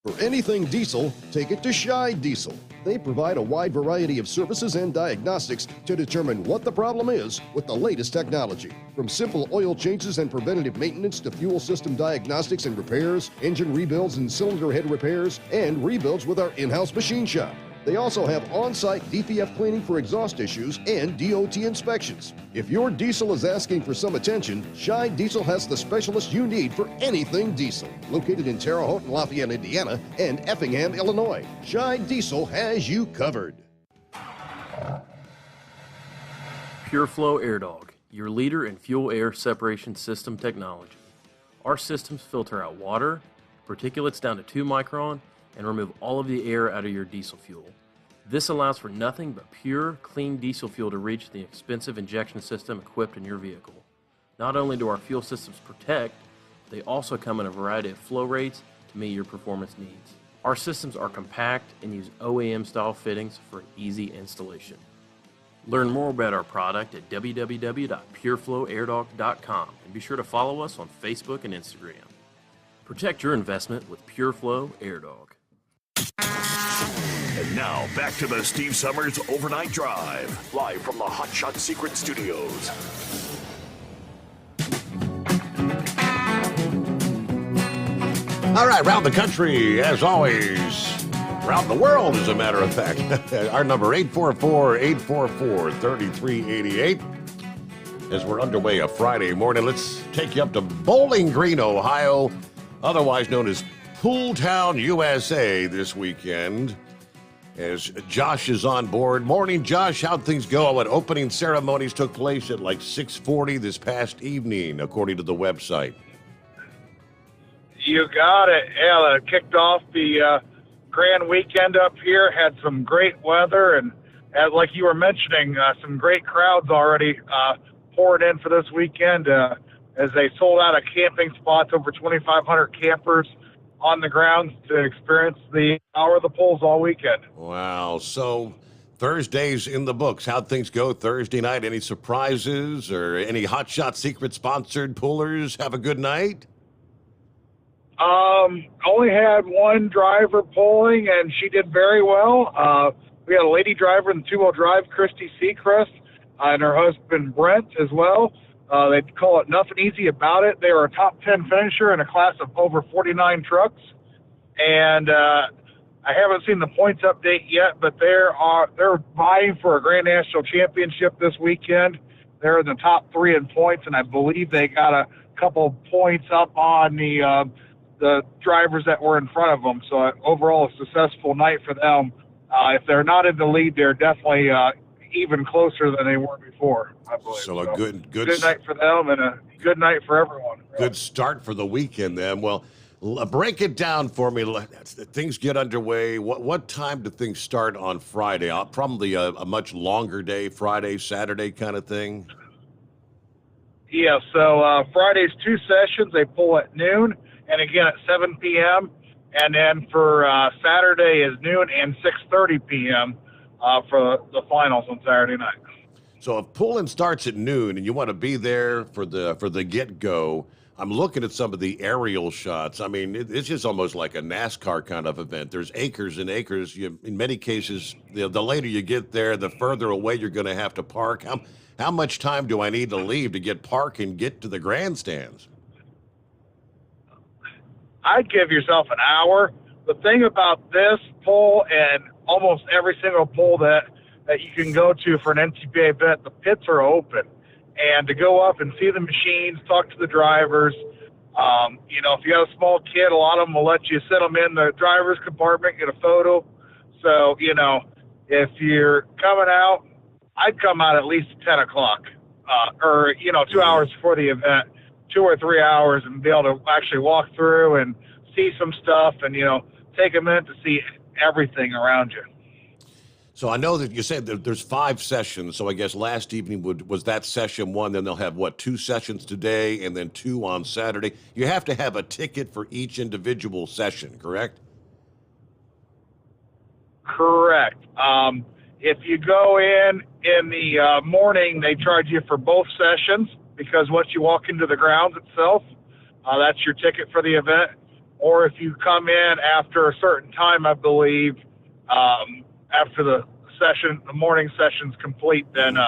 For anything diesel, take it to Scheid Diesel. They provide a wide variety of services and diagnostics to determine what the problem is with the latest technology. From simple oil changes and preventative maintenance to fuel system diagnostics and repairs, engine rebuilds and cylinder head repairs, and rebuilds with our in-house machine shop. They also have on-site DPF cleaning for exhaust issues and DOT inspections. If your diesel is asking for some attention, Scheid Diesel has the specialist you need for anything diesel. Located in Terre Haute and Lafayette, Indiana, and Effingham, Illinois, Scheid Diesel has you covered. PureFlow Air Dog, your leader in fuel air separation system technology. Our systems filter out water, particulates down to 2 micron, and remove all of the air out of your diesel fuel. This allows for nothing but pure, clean diesel fuel to reach the expensive injection system equipped in your vehicle. Not only do our fuel systems protect, they also come in a variety of flow rates to meet your performance needs. Our systems are compact and use OEM-style fittings for an easy installation. Learn more about our product at www.pureflowairdog.com and be sure to follow us on Facebook and Instagram. Protect your investment with PureFlow Air Dog. And now, back to the Steve Summers Overnight Drive, live from the Hot Shot Secret Studios. All right, round the country, as always. Around the world, as a matter of fact. Our number, 844-844-3388. As we're underway a Friday morning, let's take you up to Bowling Green, Ohio, otherwise known as Pool Town, USA, this weekend, as Josh is on board. Morning, Josh. How'd things go? What opening ceremonies took place at like 6:40 this past evening, according to the website? You got it. Yeah, that kicked off the grand weekend up here. Had some great weather, and as like you were mentioning, some great crowds already poured in for this weekend as they sold out of camping spots. Over 2,500 campers on the grounds to experience the Hour of the Pools all weekend. Wow. So Thursday's in the books. How'd things go Thursday night? Any surprises or any Hot Shot Secret sponsored poolers have a good night? Only had one driver pulling, and she did very well. We had a lady driver in the two-wheel drive, Christy Seacrest, and her husband, Brent, as well. They call it Nothing Easy About It. They were a top 10 finisher in a class of over 49 trucks. And I haven't seen the points update yet, but they're vying for a Grand National Championship this weekend. They're in the top 3 in points, and I believe they got a couple points up on the drivers that were in front of them. So overall, a successful night for them. If they're not in the lead, they're definitely even closer than they were before, I believe. So a good night for them and a good night for everyone. Good start for the weekend then. Well, break it down for me. Things get underway. What time do things start on Friday? Probably a much longer day, Friday, Saturday kind of thing. Yeah, so Friday's 2 sessions. They pull at noon and again at 7 p.m. And then for Saturday is noon and 6:30 p.m. For the finals on Saturday night. So if pulling starts at noon and you want to be there for the get-go, I'm looking at some of the aerial shots. I mean, it's just almost like a NASCAR kind of event. There's acres and acres. In many cases, the later you get there, the further away you're going to have to park. How much time do I need to leave to get parked and get to the grandstands? I'd give yourself an hour. The thing about this pull and almost every single pool that you can go to for an NCPA event, the pits are open. And to go up and see the machines, talk to the drivers, if you have a small kid, a lot of them will let you sit them in the driver's compartment, get a photo. So, if you're coming out, I'd come out at least 10 o'clock or 2 hours before the event, 2 or 3 hours, and be able to actually walk through and see some stuff and, take a minute to see everything around you. So I know that you said that there's 5 sessions. So I guess last evening was that session 1. Then they'll have 2 sessions today and then 2 on Saturday. You have to have a ticket for each individual session, correct? Correct. If you go in the morning, they charge you for both sessions because once you walk into the grounds itself, that's your ticket for the event. Or if you come in after a certain time, I believe, after the morning session's complete, then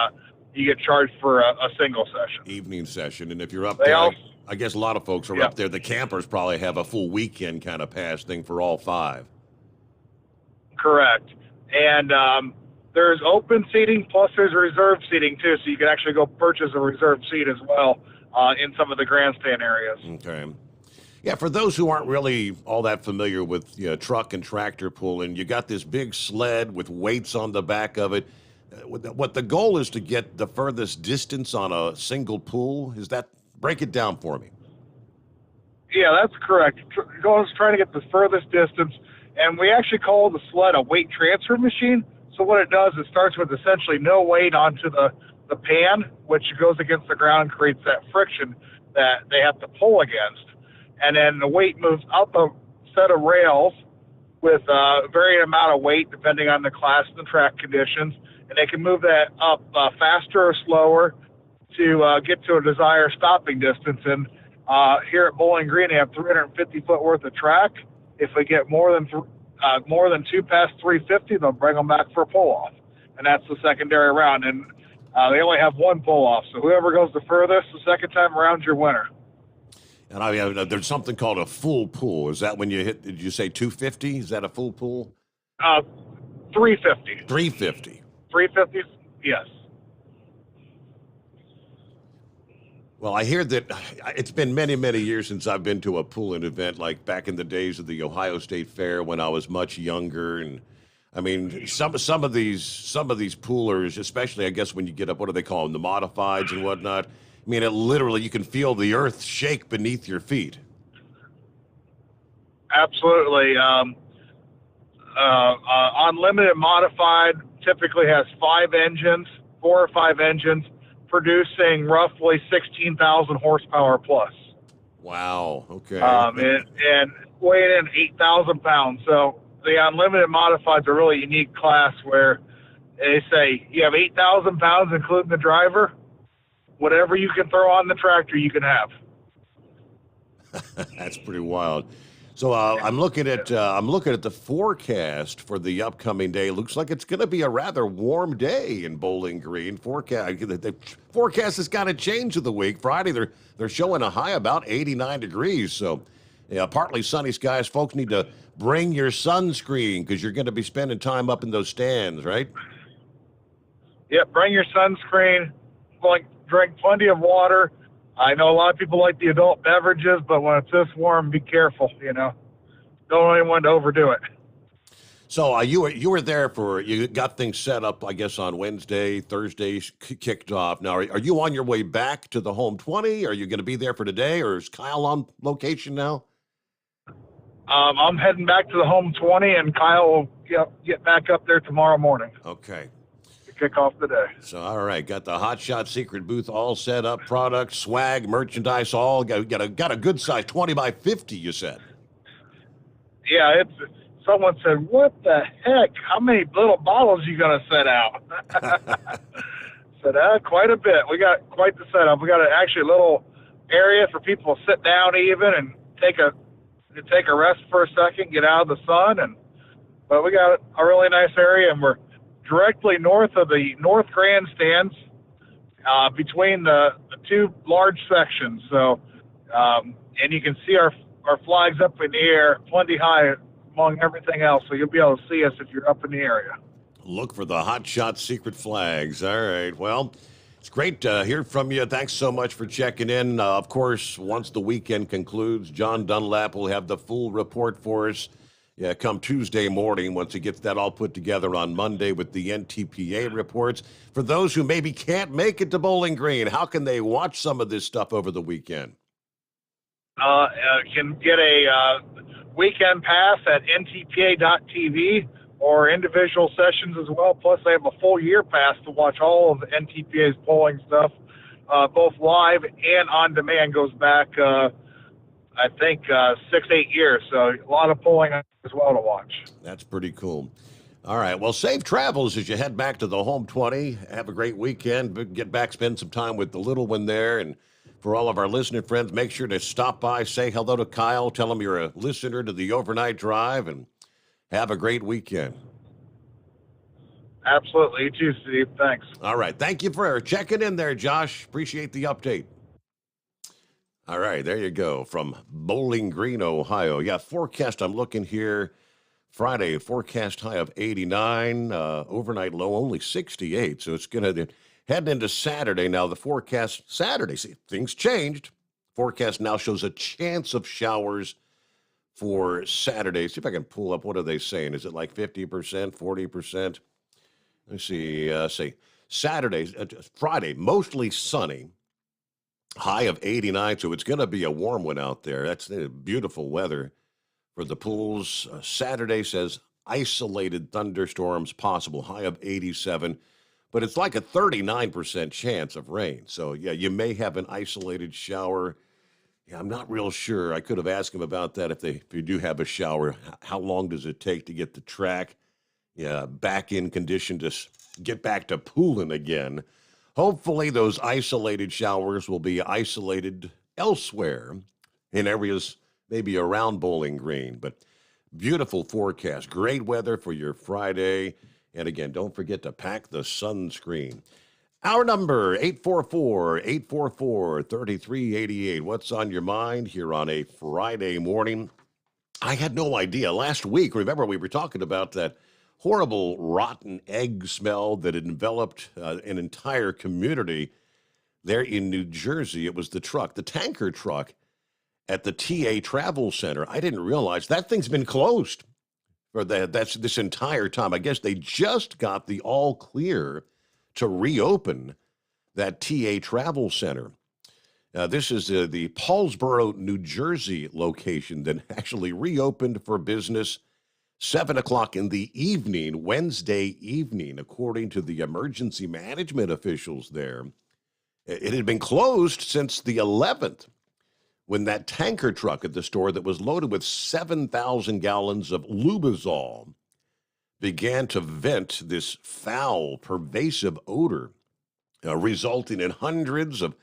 you get charged for a single session. Evening session. And if you're up there, I guess a lot of folks are up there. The campers probably have a full weekend kind of pass thing for all 5. Correct. And there's open seating, plus there's reserve seating, too, so you can actually go purchase a reserved seat as well in some of the grandstand areas. Okay. Yeah, for those who aren't really all that familiar with truck and tractor pulling, you got this big sled with weights on the back of it. What the goal is to get the furthest distance on a single pull? Is that, break it down for me. Yeah, that's correct. The goal is trying to get the furthest distance, and we actually call the sled a weight transfer machine. So what it does, it starts with essentially no weight onto the pan, which goes against the ground and creates that friction that they have to pull against. And then the weight moves up a set of rails with a varying amount of weight depending on the class and the track conditions. And they can move that up faster or slower to get to a desired stopping distance. And here at Bowling Green, they have 350 foot worth of track. If we get more than 2 past 350, they'll bring them back for a pull-off. And that's the secondary round. And they only have 1 pull-off. So whoever goes the furthest the second time around is your winner. And I mean, there's something called a full pool. Is that when you hit, did you say 250? Is that a full pool? 350. 350. 350s, yes. Well, I hear that it's been many, many years since I've been to a pooling event, like back in the days of the Ohio State Fair when I was much younger. And I mean, some of these poolers, especially I guess when you get up, what do they call them, the modifieds and whatnot. I mean, it literally, you can feel the earth shake beneath your feet. Absolutely. Unlimited modified typically has 4 or 5 engines, producing roughly 16,000 horsepower plus. Wow. Okay. And weighing in 8,000 pounds. So the unlimited modifieds are a really unique class where they say you have 8,000 pounds, including the driver. Whatever you can throw on the tractor, you can have. That's pretty wild. So I'm looking at the forecast for the upcoming day. Looks like it's going to be a rather warm day in Bowling Green. The forecast has got to change of the week. Friday they're showing a high about 89 degrees. So yeah, partly sunny skies. Folks need to bring your sunscreen because you're going to be spending time up in those stands, right? Yep, bring your sunscreen. Drink plenty of water. I know a lot of people like the adult beverages, but when it's this warm, be careful, Don't want anyone to overdo it. So you were there you got things set up, I guess, on Wednesday, Thursday kicked off. Now, are you on your way back to the home 20? Are you going to be there for today, or is Kyle on location now? I'm heading back to the home 20, and Kyle will get back up there tomorrow morning. Okay. Kick off the day. So, all right, got the Hot Shot Secret booth all set up, products, swag, merchandise, all got a good size 20 by 50. You said. Yeah, someone said, "What the heck? How many little bottles you gonna set out?" Said, quite a bit. We got quite the setup. We got actually a little area for people to sit down even and take a rest for a second, get out of the sun, but we got a really nice area, and we're directly north of the North Grandstands, between the two large sections. So, and you can see our flags up in the air, plenty high among everything else. So you'll be able to see us if you're up in the area. Look for the Hot Shot Secret flags. All right. Well, it's great to hear from you. Thanks so much for checking in. Of course, once the weekend concludes, John Dunlap will have the full report for us. Yeah, come Tuesday morning, once he gets that all put together on Monday with the NTPA reports. For those who maybe can't make it to Bowling Green, how can they watch some of this stuff over the weekend? Can get a weekend pass at ntpa.tv or individual sessions as well. Plus, they have a full year pass to watch all of the NTPA's polling stuff, both live and on demand. Goes back, I think, 6-8 years. So a lot of polling as well to watch. That's pretty cool. All right. Well, safe travels as you head back to the home 20. Have a great weekend. Get back, spend some time with the little one there. And for all of our listening friends, make sure to stop by, say hello to Kyle, tell him you're a listener to the overnight drive, and have a great weekend. Absolutely. You too, Steve. Thanks. All right. Thank you for checking in there, Josh. Appreciate the update. All right, there you go, from Bowling Green, Ohio. Yeah, forecast, I'm looking here. Friday, forecast high of 89, overnight low only 68. So it's going to head into Saturday. Now, the forecast Saturday, see, things changed. Forecast now shows a chance of showers for Saturday. See if I can pull up, what are they saying? Is it like 50%, 40%? Let's see, Saturday, Friday, mostly sunny. High of 89, so it's going to be a warm one out there. That's beautiful weather for the pools. Saturday says isolated thunderstorms possible, high of 87, but it's like a 39% chance of rain. So, yeah, you may have an isolated shower. Yeah, I'm not real sure. I could have asked him about that if you do have a shower. How long does it take to get the track back in condition to get back to pooling again? Hopefully those isolated showers will be isolated elsewhere in areas maybe around Bowling Green. But beautiful forecast, great weather for your Friday. And again, don't forget to pack the sunscreen. Our number, 844-844-3388. What's on your mind here on a Friday morning? I had no idea. Last week, remember, we were talking about that horrible rotten egg smell that had enveloped an entire community there in New Jersey. It was the tanker truck at the TA Travel Center. I didn't realize that thing's been closed for that's this entire time. I guess they just got the all clear to reopen that TA Travel Center. This is the Paulsboro, New Jersey location that actually reopened for business 7 o'clock in the evening, Wednesday evening, according to the emergency management officials there. It had been closed since the 11th when that tanker truck at the store that was loaded with 7,000 gallons of Lubrizol began to vent this foul, pervasive odor, resulting in hundreds of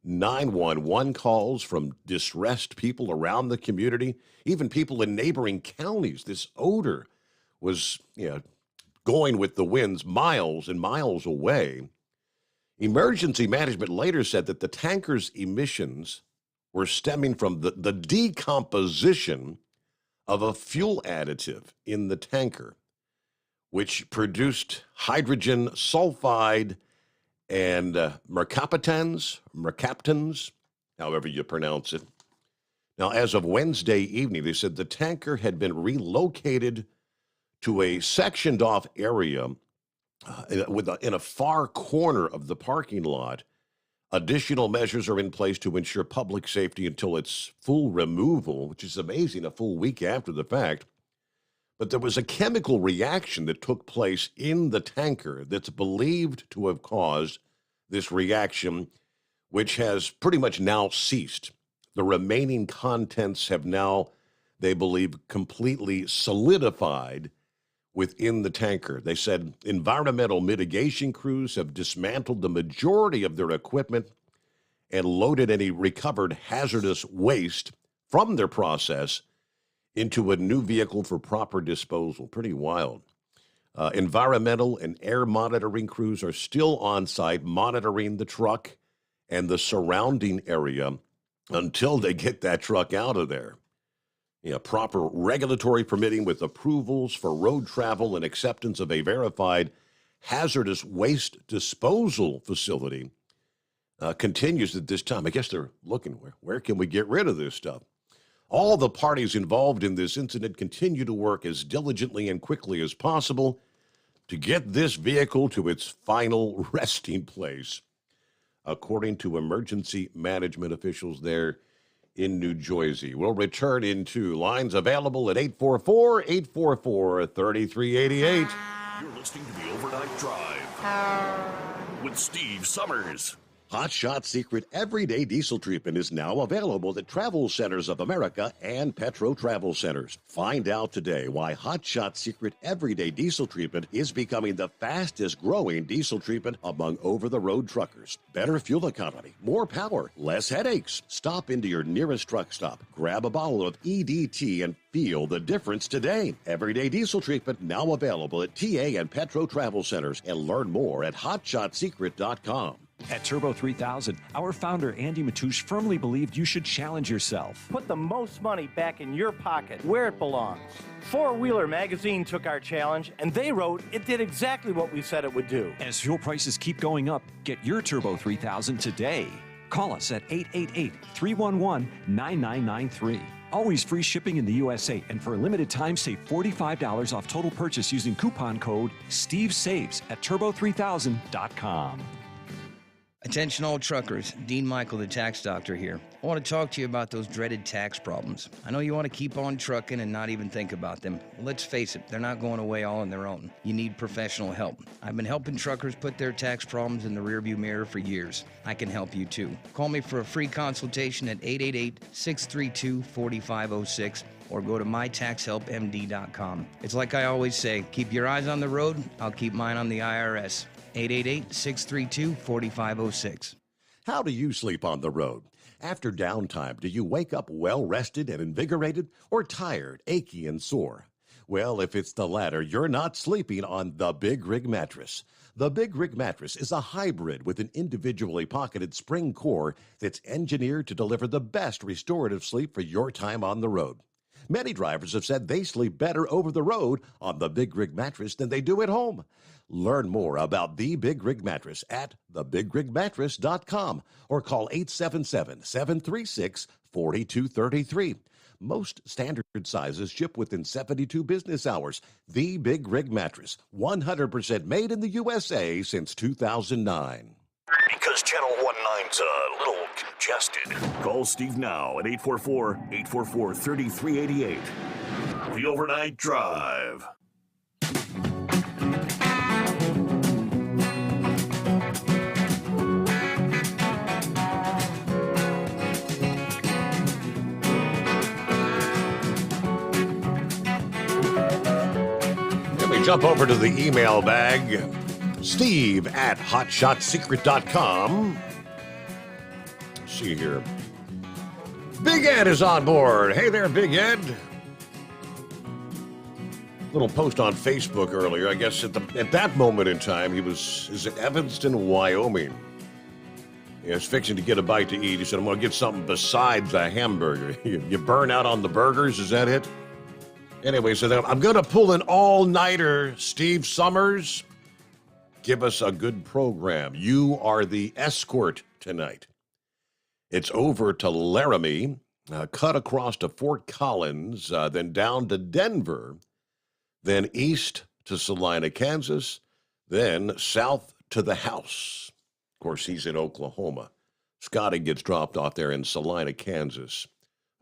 911 calls from distressed people around the community, even people in neighboring counties. This odor was going with the winds miles and miles away. Emergency management later said that the tanker's emissions were stemming from the decomposition of a fuel additive in the tanker, which produced hydrogen sulfide and mercaptans, however you pronounce it. Now, as of Wednesday evening, they said the tanker had been relocated to a sectioned-off area in a far corner of the parking lot. Additional measures are in place to ensure public safety until its full removal, which is amazing, a full week after the fact. But there was a chemical reaction that took place in the tanker that's believed to have caused this reaction, which has pretty much now ceased. The remaining contents have now, they believe, completely solidified within the tanker. They said environmental mitigation crews have dismantled the majority of their equipment and loaded any recovered hazardous waste from their process into a new vehicle for proper disposal. Pretty wild. Environmental and air monitoring crews are still on site monitoring the truck and the surrounding area until they get that truck out of there. Proper regulatory permitting with approvals for road travel and acceptance of a verified hazardous waste disposal facility continues at this time. I guess they're looking, where can we get rid of this stuff? All the parties involved in this incident continue to work as diligently and quickly as possible to get this vehicle to its final resting place, according to emergency management officials there in New Jersey. We'll return in two. Lines available at 844-844-3388. You're listening to the Overnight Drive with Steve Summers. Hot Shot Secret Everyday Diesel Treatment is now available at Travel Centers of America and Petro Travel Centers. Find out today why Hot Shot Secret Everyday Diesel Treatment is becoming the fastest growing diesel treatment among over-the-road truckers. Better fuel economy, more power, less headaches. Stop into your nearest truck stop, grab a bottle of EDT, and feel the difference today. Everyday Diesel Treatment now available at TA and Petro Travel Centers, and learn more at hotshotsecret.com. At Turbo 3000, our founder Andy Matoush firmly believed you should challenge yourself. Put the most money back in your pocket, where it belongs. Four Wheeler Magazine took our challenge, and they wrote it did exactly what we said it would do. As fuel prices keep going up, get your Turbo 3000 today. Call us at 888-311-9993. Always free shipping in the USA, and for a limited time, save $45 off total purchase using coupon code STEVESAVES at turbo3000.com. Attention all truckers, Dean Michael, the tax doctor here. I want to talk to you about those dreaded tax problems. I know you want to keep on trucking and not even think about them. Well, let's face it, they're not going away all on their own. You need professional help. I've been helping truckers put their tax problems in the rearview mirror for years. I can help you too. Call me for a free consultation at 888-632-4506 or go to mytaxhelpmd.com. It's like I always say, keep your eyes on the road, I'll keep mine on the IRS. 888-632-4506. How do you sleep on the road? After downtime, do you wake up well-rested and invigorated, or tired, achy, and sore? Well, if it's the latter, you're not sleeping on the Big Rig mattress. The Big Rig mattress is a hybrid with an individually pocketed spring core that's engineered to deliver the best restorative sleep for your time on the road. Many drivers have said they sleep better over the road on the Big Rig mattress than they do at home. Learn more about the Big Rig mattress at thebigrigmattress.com or call 877-736-4233. Most standard sizes ship within 72 business hours. The Big Rig mattress, 100% made in the USA since 2009. Because Channel 19's a little congested. Call Steve now at 844-844-3388. The Overnight Drive. Jump over to the email bag, Steve at hotshotsecret.com. Let's see here. Big Ed is on board. Hey there, Big Ed. Little post on Facebook earlier. I guess at that moment in time, is in Evanston, Wyoming. He was fixing to get a bite to eat. He said, I'm going to get something besides a hamburger. You burn out on the burgers, is that it? Anyway, so I'm going to pull an all-nighter, Steve Sommers. Give us a good program. You are the escort tonight. It's over to Laramie, cut across to Fort Collins, then down to Denver, then east to Salina, Kansas, then south to the house. Of course, he's in Oklahoma. Scotty gets dropped off there in Salina, Kansas.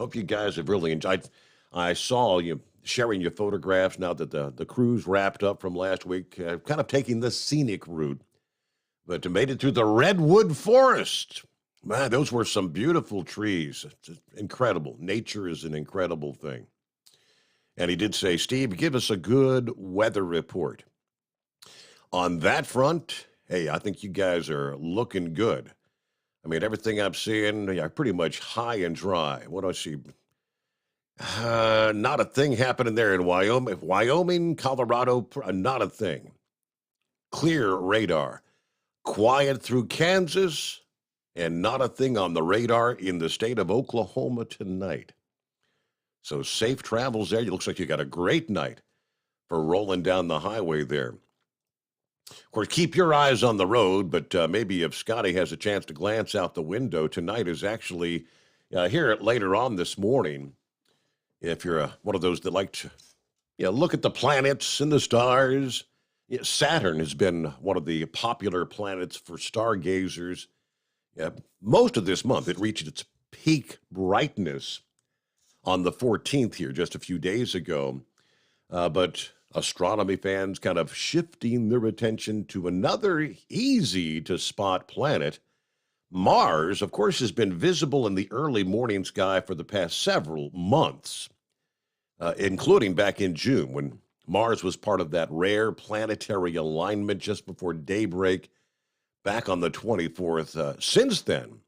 Hope you guys have really enjoyed. I saw you sharing your photographs now that the cruise wrapped up from last week, kind of taking the scenic route, but made it through the redwood forest. Man, those were some beautiful trees. It's incredible. Nature is an incredible thing. And he did say, Steve, give us a good weather report. On that front, hey, I think you guys are looking good. I mean, everything I'm seeing, pretty much high and dry. What do I see? Not a thing happening there in Wyoming, Colorado, not a thing. Clear radar. Quiet through Kansas, and not a thing on the radar in the state of Oklahoma tonight. So safe travels there. It looks like you got a great night for rolling down the highway there. Of course, keep your eyes on the road, but maybe if Scotty has a chance to glance out the window, tonight is actually here later on this morning. If you're one of those that like to look at the planets and the stars, Saturn has been one of the popular planets for stargazers. Most of this month, it reached its peak brightness on the 14th here, just a few days ago. But astronomy fans kind of shifting their attention to another easy-to-spot planet. Mars, of course, has been visible in the early morning sky for the past several months, including back in June when Mars was part of that rare planetary alignment just before daybreak back on the 24th. Since then,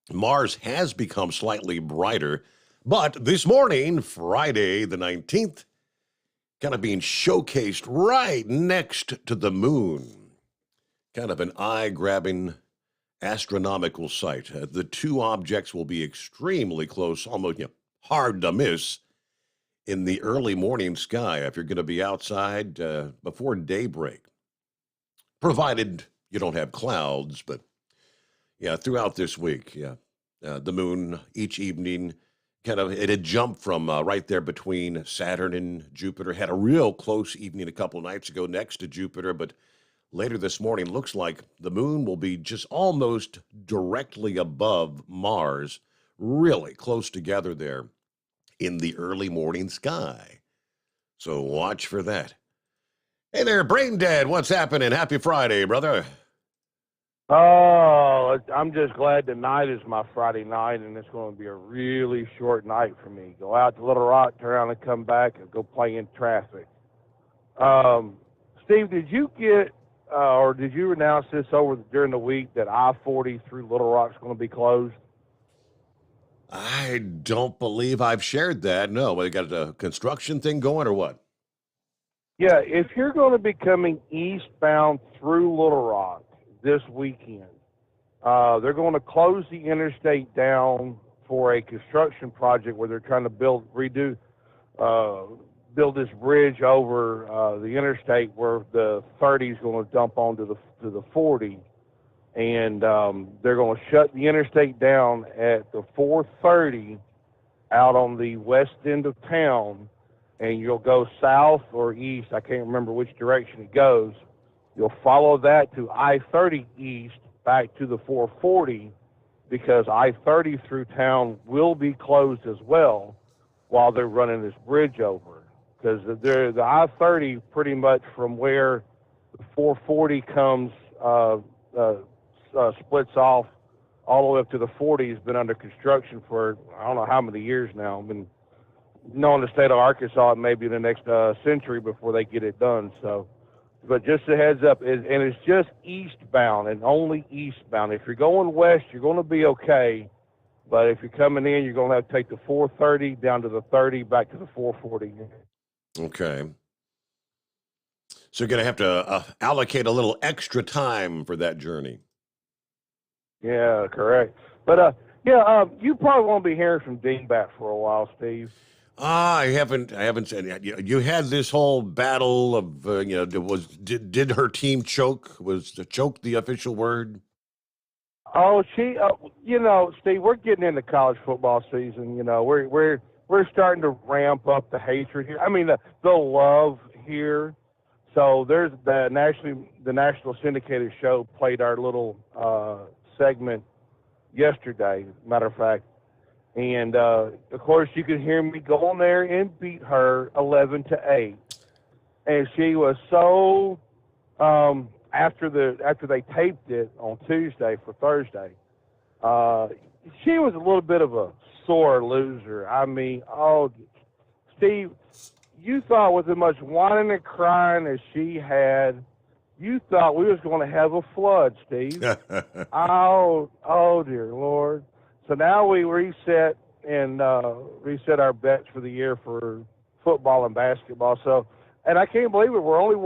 Mars has become slightly brighter, but this morning, Friday the 19th, kind of being showcased right next to the moon. Kind of an eye-grabbing astronomical sight. The two objects will be extremely close, almost hard to miss in the early morning sky if you're going to be outside before daybreak, provided you don't have clouds. But throughout this week, the moon each evening it had jumped from right there between Saturn and Jupiter. Had a real close evening a couple nights ago next to Jupiter, but later this morning, looks like the moon will be just almost directly above Mars, really close together there in the early morning sky. So watch for that. Hey there, Brain Dead, what's happening? Happy Friday, brother. Oh, I'm just glad tonight is my Friday night, and it's going to be a really short night for me. Go out to Little Rock, turn around and come back, and go play in traffic. Steve, did you get or did you announce this during the week that I-40 through Little Rock is going to be closed? I don't believe I've shared that. No, we got a construction thing going or what? Yeah, if you're going to be coming eastbound through Little Rock this weekend, they're going to close the interstate down for a construction project where they're trying to build this bridge over the interstate where the 30 is going to dump onto the 40, and they're going to shut the interstate down at the 430 out on the west end of town, and you'll go south or east. I can't remember which direction it goes. You'll follow that to I-30 east back to the 440, because I-30 through town will be closed as well while they're running this bridge over. Because the I-30 pretty much from where the 440 comes, splits off all the way up to the 40 has been under construction for I don't know how many years now. I've been knowing the state of Arkansas, it may be the next century before they get it done. So, but just a heads up, and it's just eastbound and only eastbound. If you're going west, you're going to be okay. But if you're coming in, you're going to have to take the 430 down to the 30, back to the 440. Okay. So you're going to have to allocate a little extra time for that journey. Yeah, correct. But, you probably won't be hearing from Dingbat for a while, Steve. I haven't said that. You had this whole battle of, did her team choke? Was the choke the official word? Oh, Steve, we're getting into college football season. We're starting to ramp up the hatred here. I mean, the love here. So there's the national syndicated show played our little segment yesterday, matter of fact. And, of course, you could hear me go on there and beat her 11-8. And she was so, after they taped it on Tuesday for Thursday, she was a little bit of a sore loser. I mean, Steve, you thought with as much whining and crying as she had, you thought we was going to have a flood, Steve. Oh, dear Lord. So now we reset our bets for the year for football and basketball. So, and I can't believe it. We're only,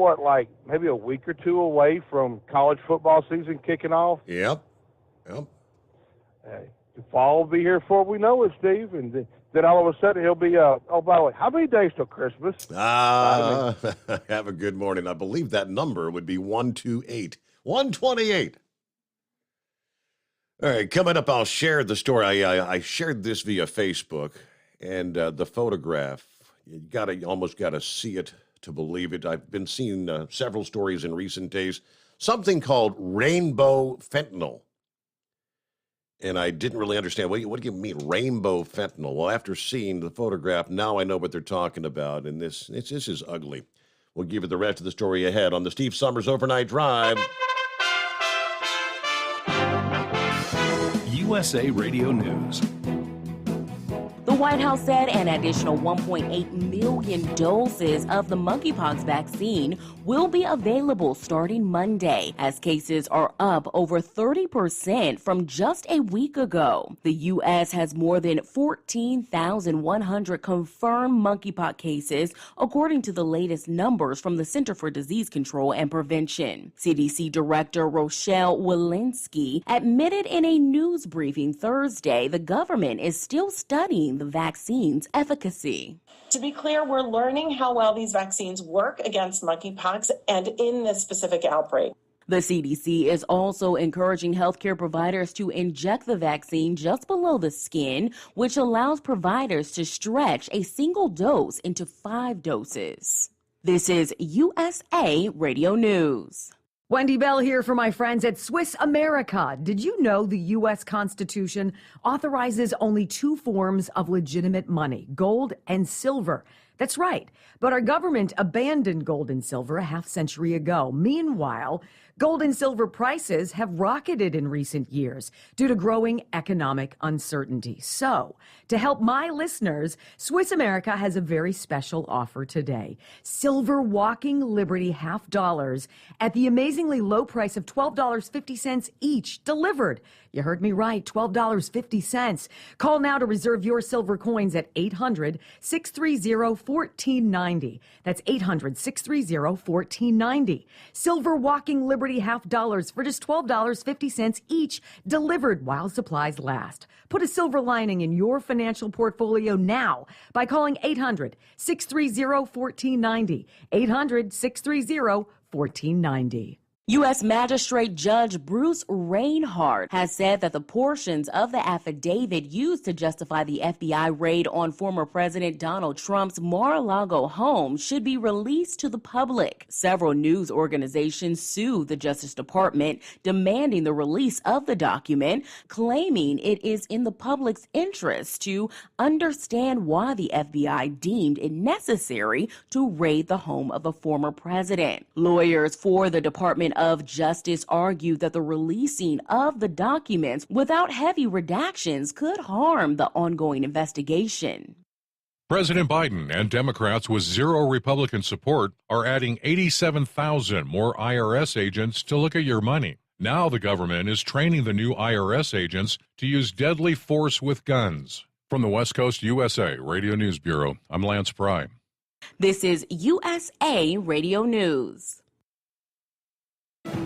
maybe a week or two away from college football season kicking off. Yep. Hey, the fall will be here before we know it, Steve. And then all of a sudden he'll be, by the way, how many days till Christmas? Have a good morning. I believe that number would be 128. 128. All right, coming up, I'll share the story. I shared this via Facebook, and the photograph, you almost got to see it to believe it. I've been seeing several stories in recent days, something called rainbow fentanyl. And I didn't really understand, what do you mean, rainbow fentanyl? Well, after seeing the photograph, now I know what they're talking about, and this is ugly. We'll give you the rest of the story ahead on the Steve Sommers Overnight Drive. USA Radio News. The White House said an additional 1.8 million doses of the Monkey Pox Vaccine will be available starting Monday, as cases are up over 30% from just a week ago. The U.S. has more than 14,100 confirmed monkeypox cases, according to the latest numbers from the Center for Disease Control and Prevention. CDC Director Rochelle Walensky admitted in a news briefing Thursday the government is still studying the vaccine's efficacy. To be clear, we're learning how well these vaccines work against monkeypox and in this specific outbreak. The CDC is also encouraging healthcare providers to inject the vaccine just below the skin, which allows providers to stretch a single dose into 5 doses. This is USA Radio News. Wendy Bell here for my friends at Swiss America. Did you know the U.S. Constitution authorizes only 2 forms of legitimate money, gold and silver? That's right. But our government abandoned gold and silver a half-century ago. Meanwhile, gold and silver prices have rocketed in recent years due to growing economic uncertainty. So, to help my listeners, Swiss America has a very special offer today. Silver Walking Liberty $half at the amazingly low price of $12.50 each, delivered. You heard me right, $12.50. Call now to reserve your silver coins at 800-630-5800. 800-630-1490. That's 800-630-1490. Silver Walking Liberty $half for just $12.50 each, delivered while supplies last. Put a silver lining in your financial portfolio now by calling 800-630-1490. 800-630-1490. U.S. Magistrate Judge Bruce Reinhardt has said that the portions of the affidavit used to justify the FBI raid on former President Donald Trump's Mar-a-Lago home should be released to the public. Several news organizations sued the Justice Department, demanding the release of the document, claiming it is in the public's interest to understand why the FBI deemed it necessary to raid the home of the former president. Lawyers for the Department of Justice argued that the releasing of the documents without heavy redactions could harm the ongoing investigation. President Biden and Democrats with zero Republican support are adding 87,000 more IRS agents to look at your money. Now the government is training the new IRS agents to use deadly force with guns. From the West Coast USA Radio News Bureau, I'm Lance Pry. This is USA Radio News.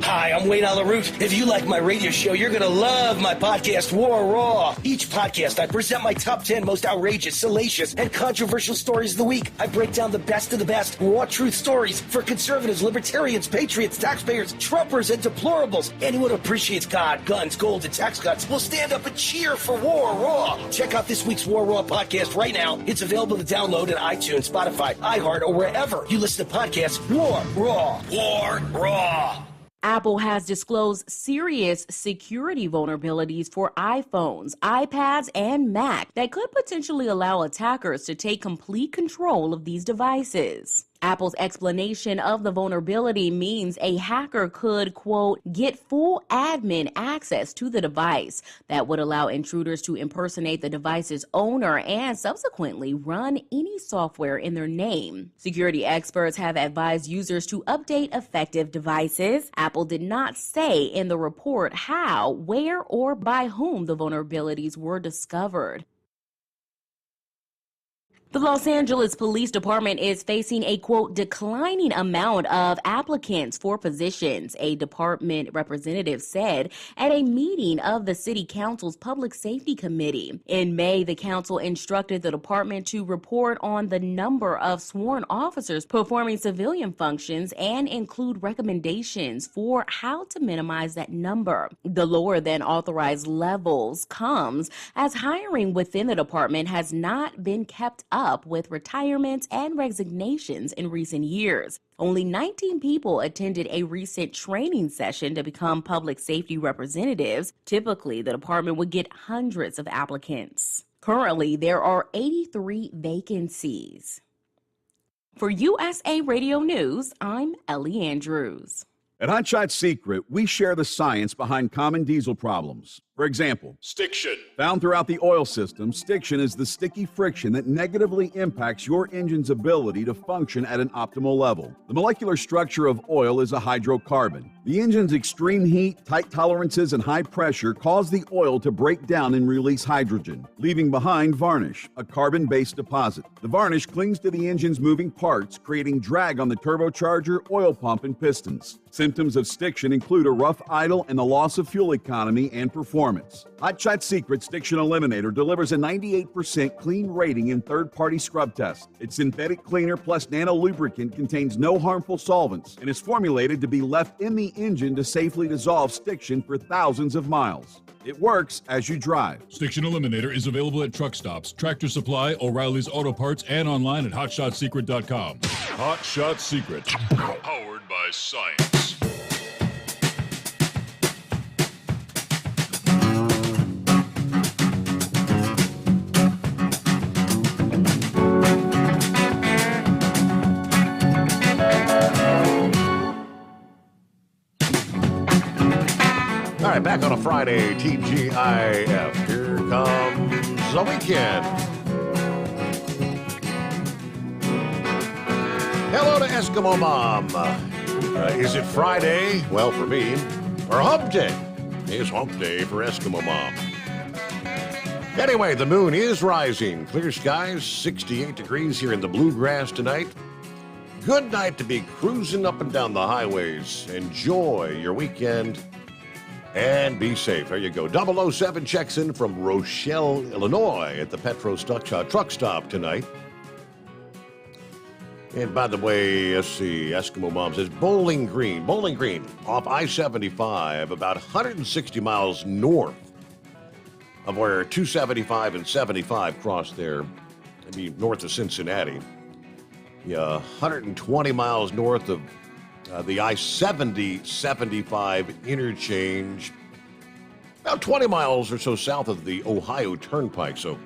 Hi, I'm Wayne Alaroot. If you like my radio show, you're going to love my podcast, War Raw. Each podcast, I present my top 10 most outrageous, salacious, and controversial stories of the week. I break down the best of the best, raw truth stories for conservatives, libertarians, patriots, taxpayers, Trumpers, and deplorables. Anyone who appreciates God, guns, gold, and tax cuts will stand up and cheer for War Raw. Check out this week's War Raw podcast right now. It's available to download on iTunes, Spotify, iHeart, or wherever you listen to podcasts. War Raw. War Raw. Apple has disclosed serious security vulnerabilities for iPhones, iPads, and Mac that could potentially allow attackers to take complete control of these devices. Apple's explanation of the vulnerability means a hacker could, quote, get full admin access to the device that would allow intruders to impersonate the device's owner and subsequently run any software in their name. Security experts have advised users to update affected devices. Apple did not say in the report how, where, or by whom the vulnerabilities were discovered. The Los Angeles Police Department is facing a, quote, declining amount of applicants for positions, a department representative said at a meeting of the City Council's Public Safety Committee. In May, the council instructed the department to report on the number of sworn officers performing civilian functions and include recommendations for how to minimize that number. The lower than authorized levels comes as hiring within the department has not been kept up with retirements and resignations in recent years. Only 19 people attended a recent training session to become public safety representatives. Typically, the department would get hundreds of applicants. Currently, there are 83 vacancies. For USA Radio News, I'm Ellie Andrews. At Hotshot Secret, we share the science behind common diesel problems. For example, stiction. Found throughout the oil system, stiction is the sticky friction that negatively impacts your engine's ability to function at an optimal level. The molecular structure of oil is a hydrocarbon. The engine's extreme heat, tight tolerances, and high pressure cause the oil to break down and release hydrogen, leaving behind varnish, a carbon-based deposit. The varnish clings to the engine's moving parts, creating drag on the turbocharger, oil pump, and pistons. Symptoms of stiction include a rough idle and the loss of fuel economy and performance. Hotshot Secret Stiction Eliminator delivers a 98% clean rating in third-party scrub tests. Its synthetic cleaner plus nano lubricant contains no harmful solvents and is formulated to be left in the engine to safely dissolve stiction for thousands of miles. It works as you drive. Stiction Eliminator is available at truck stops, Tractor Supply, O'Reilly's Auto Parts, and online at HotShotSecret.com. Hot Shot Secret. Powered by science. All right, back on a Friday, TGIF. Here comes the weekend. Hello to Eskimo Mom. Is it Friday? Well, for me. Or Hump Day. It's Hump Day for Eskimo Mom. Anyway, the moon is rising. Clear skies, 68 degrees here in the Bluegrass tonight. Good night to be cruising up and down the highways. Enjoy your weekend and be safe. There you go. 007 checks in from Rochelle, Illinois at the Petro truck stop tonight. And by the way, let's see, Eskimo Mom says Bowling Green off I-75, about 160 miles north of where 275 and 75 cross there, maybe north of Cincinnati. Yeah, 120 miles north of the I-70-75 interchange, about 20 miles or so south of the Ohio Turnpike, so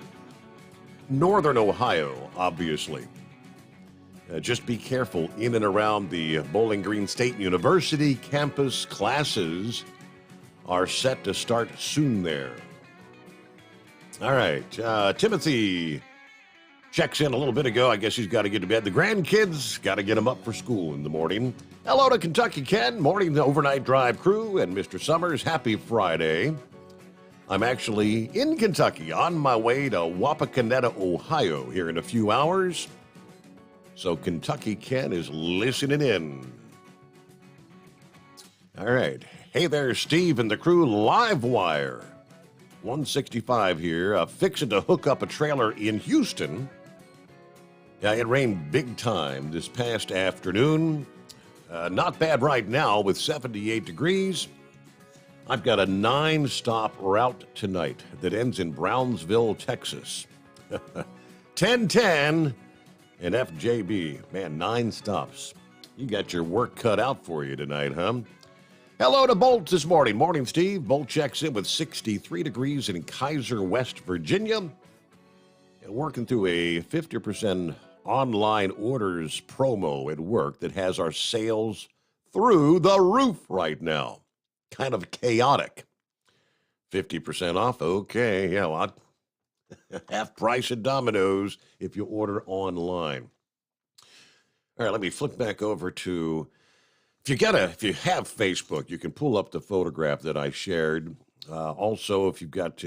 northern Ohio, obviously. Just be careful in and around the Bowling Green State University campus. Classes are set to start soon there. All right, Timothy checks in a little bit ago. I guess he's got to get to bed. The grandkids, got to get them up for school in the morning. Hello to Kentucky Ken, morning the overnight drive crew, and Mr. Sommers, happy Friday. I'm actually in Kentucky on my way to Wapakoneta, Ohio here in a few hours. So Kentucky Ken is listening in. All right. Hey there, Steve and the crew, Live Wire. 165 here, fixing to hook up a trailer in Houston. Yeah, it rained big time this past afternoon. Not bad right now with 78 degrees. I've got a 9-stop route tonight that ends in Brownsville, Texas. 1010 and FJB. Man, 9 stops. You got your work cut out for you tonight, huh? Hello to Bolt this morning. Morning, Steve. Bolt checks in with 63 degrees in Kaiser, West Virginia. Working through a 50% online orders promo at work that has our sales through the roof right now. Kind of chaotic. 50% off. Okay, yeah, well, half price at Domino's if you order online. All right, let me flip back over to, if you have Facebook, you can pull up the photograph that I shared. Also, if you've got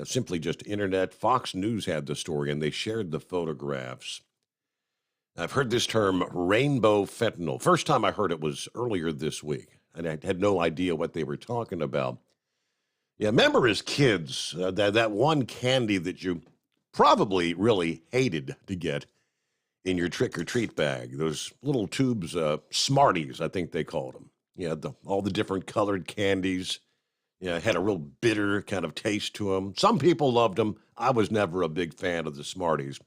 simply just internet, Fox News had the story and they shared the photographs. I've heard this term rainbow fentanyl. First time I heard it was earlier this week, and I had no idea what they were talking about. Yeah, remember as kids, that one candy that you probably really hated to get in your trick-or-treat bag, those little tubes, Smarties, I think they called them. Yeah, all the different colored candies. Yeah, had a real bitter kind of taste to them. Some people loved them. I was never a big fan of the Smarties.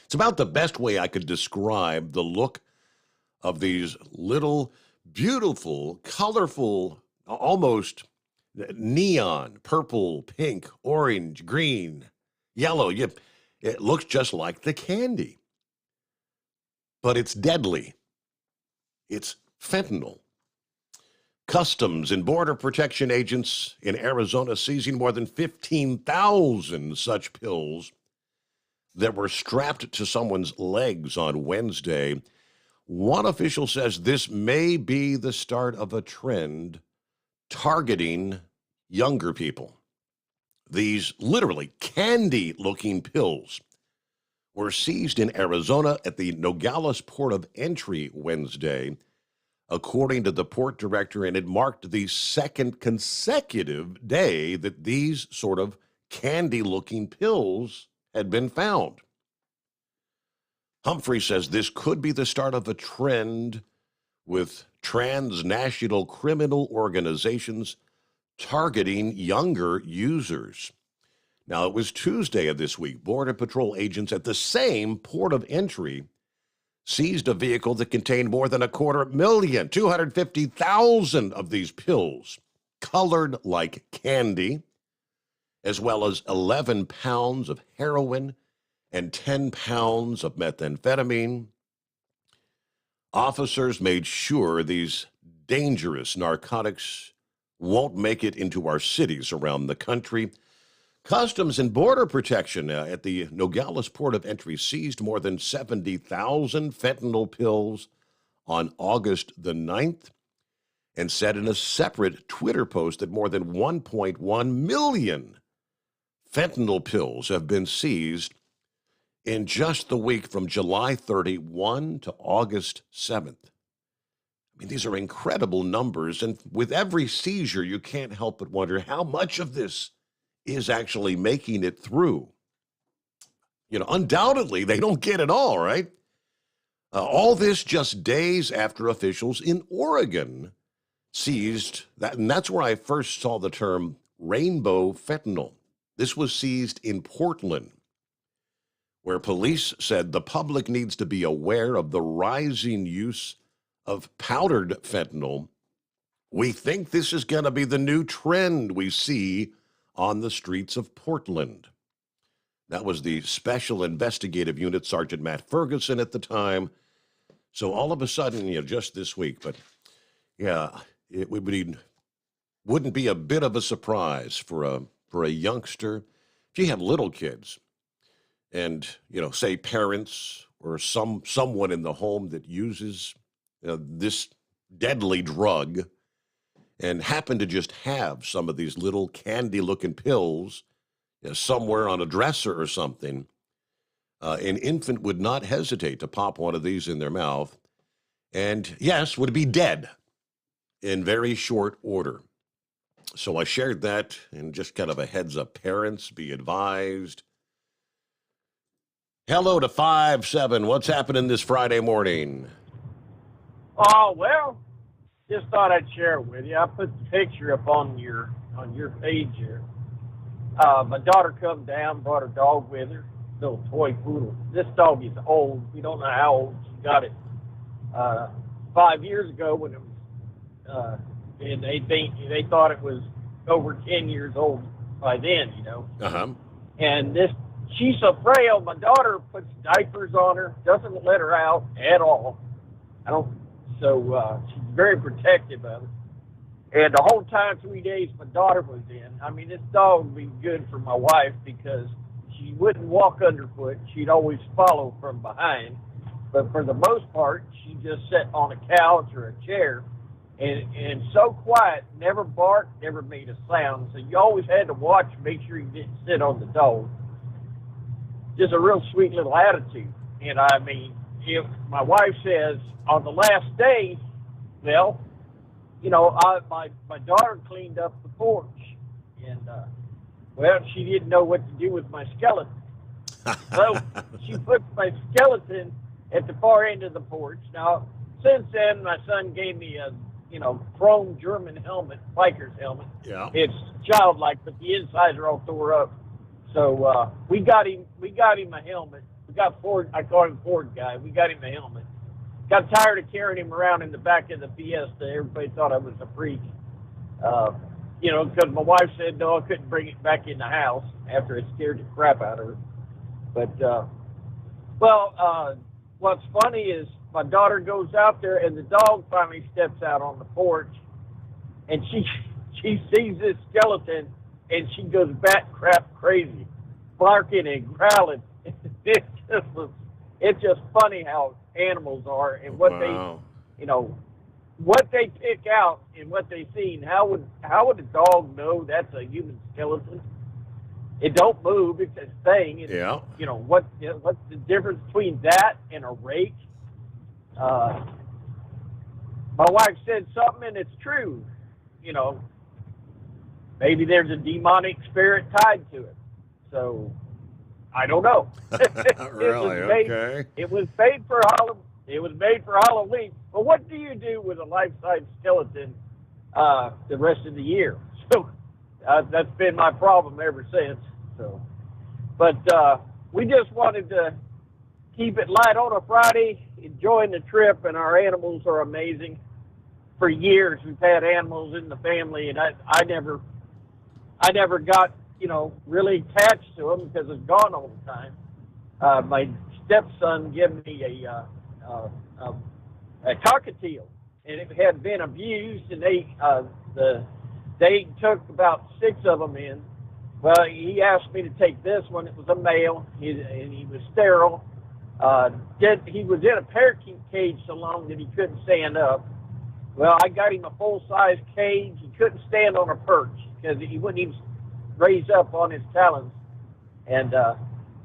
It's about the best way I could describe the look of these little, beautiful, colorful, almost neon, purple, pink, orange, green, yellow. It looks just like the candy. But it's deadly. It's fentanyl. Customs and Border Protection agents in Arizona seizing more than 15,000 such pills that were strapped to someone's legs on Wednesday. One official says this may be the start of a trend targeting younger people. These literally candy-looking pills were seized in Arizona at the Nogales port of entry Wednesday, according to the port director, and it marked the second consecutive day that these sort of candy-looking pills had been found. Humphrey says this could be the start of a trend with transnational criminal organizations targeting younger users. Now, it was Tuesday of this week. Border Patrol agents at the same port of entry seized a vehicle that contained more than 250,000, 250,000 of these pills, colored like candy, as well as 11 pounds of heroin and 10 pounds of methamphetamine. Officers made sure these dangerous narcotics won't make it into our cities around the country. Customs and Border Protection at the Nogales port of entry seized more than 70,000 fentanyl pills on August the 9th and said in a separate Twitter post that more than 1.1 million fentanyl pills have been seized in just the week from July 31 to August 7th. I mean, these are incredible numbers, and with every seizure, you can't help but wonder how much of this is actually making it through. You know, undoubtedly, they don't get it all, right? All this just days after officials in Oregon seized that, and that's where I first saw the term rainbow fentanyl. This was seized in Portland, where police said the public needs to be aware of the rising use of powdered fentanyl. We think this is going to be the new trend we see on the streets of Portland. That was the Special Investigative Unit Sergeant Matt Ferguson at the time. So all of a sudden, just this week, but yeah, it wouldn't be a bit of a surprise for a youngster. If you have little kids and, say parents or someone in the home that uses this deadly drug and happen to just have some of these little candy-looking pills somewhere on a dresser or something, an infant would not hesitate to pop one of these in their mouth and, yes, would be dead in very short order. So I shared that, and just kind of a heads up, parents, be advised. Hello to 5-7. What's happening this Friday morning? Oh, well, just thought I'd share it with you. I put the picture up on your page here. My daughter come down, brought her dog with her, little toy poodle. This dog is old. We don't know how old. She got it 5 years ago when it was, and they thought it was over 10 years old by then, Uh-huh. And she's so frail. My daughter puts diapers on her, doesn't let her out at all. So she's very protective of it. And the whole time, 3 days, my daughter was in. I mean, this dog would be good for my wife because she wouldn't walk underfoot. She'd always follow from behind. But for the most part, she just sat on a couch or a chair and so quiet, never barked, never made a sound. So you always had to watch, make sure you didn't sit on the dog. Just a real sweet little attitude. And I mean, if my wife says on the last day, well, my daughter cleaned up the porch, and she didn't know what to do with my skeleton. So she put my skeleton at the far end of the porch. Now, since then, my son gave me a chrome German helmet, biker's helmet. Yeah, it's childlike, but the insides are all tore up. So we got him a helmet. We got Ford. I call him Ford guy. We got him a helmet. Got tired of carrying him around in the back of the Fiesta. Everybody thought I was a freak. Because my wife said, no, I couldn't bring it back in the house after it scared the crap out of her. But, what's funny is my daughter goes out there and the dog finally steps out on the porch and she sees this skeleton and she goes bat crap crazy, barking and growling. It's just funny how animals are and what what they pick out and what they see. And how would a dog know that's a human skeleton? It don't move. It's a thing. Yeah. What's the difference between that and a rake? My wife said something, and it's true. Maybe there's a demonic spirit tied to it. So I don't know. Really? Okay. It was made for Halloween. But what do you do with a life-size skeleton the rest of the year? So that's been my problem ever since. So, but we just wanted to keep it light on a Friday, enjoying the trip, and our animals are amazing. For years, we've had animals in the family, and I never got really attached to them because it's gone all the time. My stepson gave me a cockatiel, and it had been abused, and they took about 6 of them in. Well, he asked me to take this one. It was a male, and he was sterile. He was in a parakeet cage so long that he couldn't stand up. Well, I got him a full-size cage. He couldn't stand on a perch because he wouldn't even raise up on his talons. And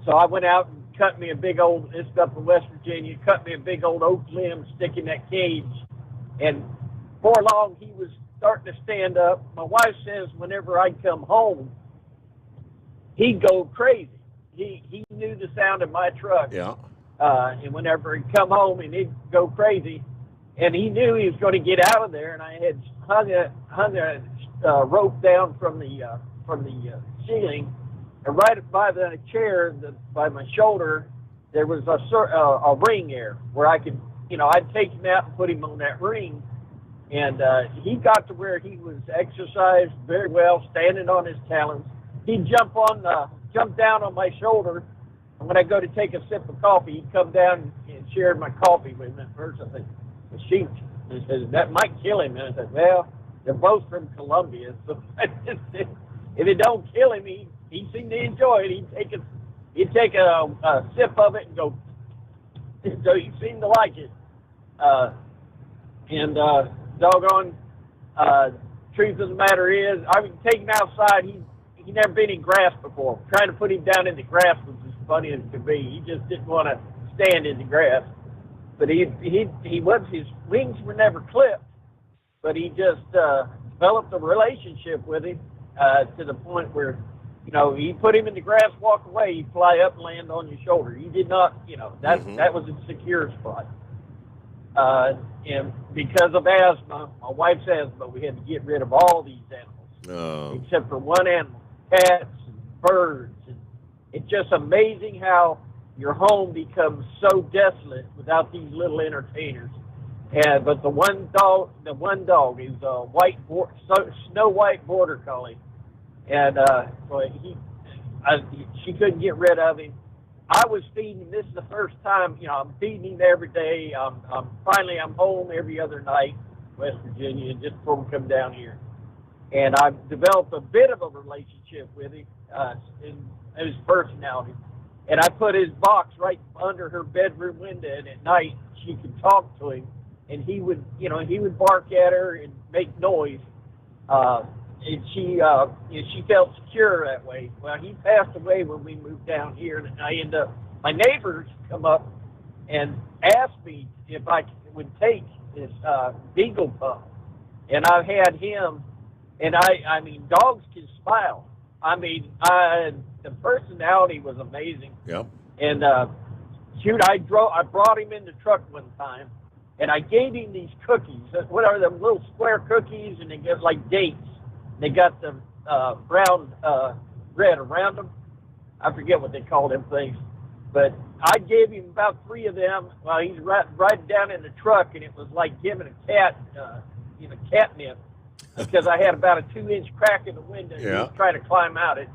so I went out and cut me a big old, this up in West Virginia, cut me a big old oak limb, stick in that cage. And before long, he was starting to stand up. My wife says whenever I'd come home, he'd go crazy. He knew the sound of my truck. Yeah. And whenever he'd come home, and he'd go crazy. And he knew he was going to get out of there. And I had hung a rope down from the ceiling. And right by the chair, by my shoulder, there was a ring there where I could, I'd take him out and put him on that ring. And he got to where he was exercised very well, standing on his talons. He'd jump down on my shoulder. And when I go to take a sip of coffee, he'd come down and share my coffee with me. At first, I think, she says, that might kill him. And I said, well, they're both from Colombia. So if it don't kill him, he seemed to enjoy it. He'd take a sip of it and go. So he seemed to like it. Doggone, truth of the matter is, I would take him outside. He never been in grass before. Trying to put him down in the grass was as funny as could be. He just didn't want to stand in the grass. But his wings were never clipped. But he just developed a relationship with him to the point where, he put him in the grass, walk away, he'd fly up and land on your shoulder. He did not, that was a secure spot. And because of asthma, my wife's asthma, we had to get rid of all these animals, except for one animal, cats and birds. And it's just amazing how your home becomes so desolate without these little entertainers. But the one dog is a snow white border collie, and she couldn't get rid of him. I was feeding him. This is the first time, I'm feeding him every day. I'm home every other night, West Virginia, just before we come down here. And I've developed a bit of a relationship with him in his personality. And I put his box right under her bedroom window, and at night she could talk to him, and he would bark at her and make noise. And she felt secure that way. Well, he passed away when we moved down here, and my neighbors come up and asked me if I would take this beagle pup. And I've had him, and I mean, dogs can smile. I mean, the personality was amazing. Yep. And I brought him in the truck one time, and I gave him these cookies. What are them, little square cookies, and they get like dates. They got the brown bread around them. I forget what they call them things. But I gave him about 3 of them while he's riding down in the truck, and it was like giving a cat, catnip, because I had about a 2-inch crack in the window. Yeah. He was trying to climb out it.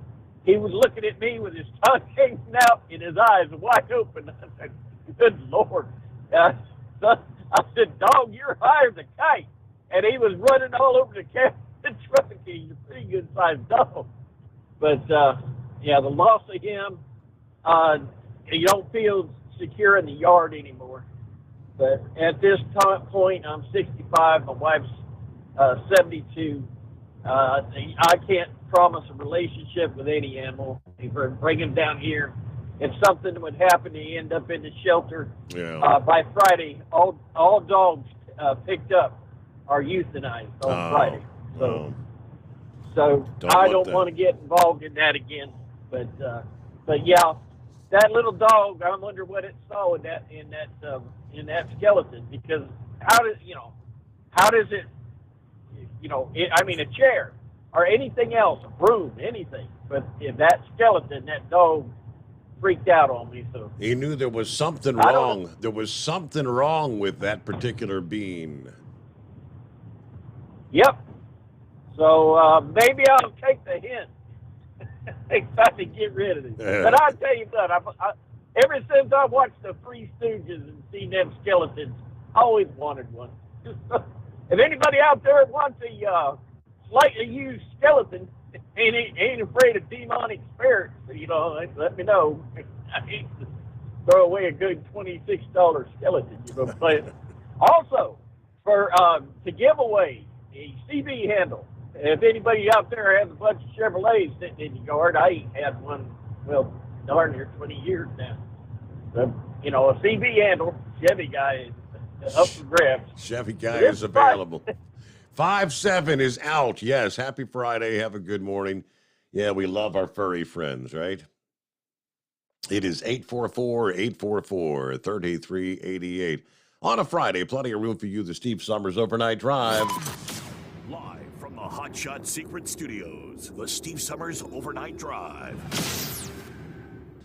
He was looking at me with his tongue hanging out and his eyes wide open. I said, good Lord. So I said, dog, you're higher than a kite. And he was running all over the truck. He's a pretty good-sized dog. But, the loss of him, you don't feel secure in the yard anymore. But at this point, I'm 65. My wife's 72. I can't promise a relationship with any animal. Bring him down here. If something would happen, he end up in the shelter. Yeah. By Friday, all dogs picked up are euthanized on Friday. So I don't want to get involved in that again. But yeah, that little dog, I wonder what it saw in that skeleton, because how does it, a chair or anything else, a broom, anything. But if that skeleton, that dog freaked out on me. So he knew there was something wrong. There was something wrong with that particular being. Yep. So maybe I'll take the hint. Try to get rid of it. But I'll tell you what, ever since I watched the Three Stooges and seen them skeletons, I always wanted one. If anybody out there wants a slightly used skeleton, ain't afraid of demonic spirits, let me know. I hate to throw away a good $26 skeleton. But also, to give away a CB handle. If anybody out there has a bunch of Chevrolets sitting in the yard, I ain't had one well, darn near 20 years now. But, you know, a CB handle, Chevy guy is up for grabs. Chevy guy is available. 5-7 is out. Yes, happy Friday. Have a good morning. Yeah, we love our furry friends, right? It is 844-844-3388. On a Friday, plenty of room for you, the Steve Summers Overnight Drive. Live from the Hot Shot Secret Studios, the Steve Summers Overnight Drive.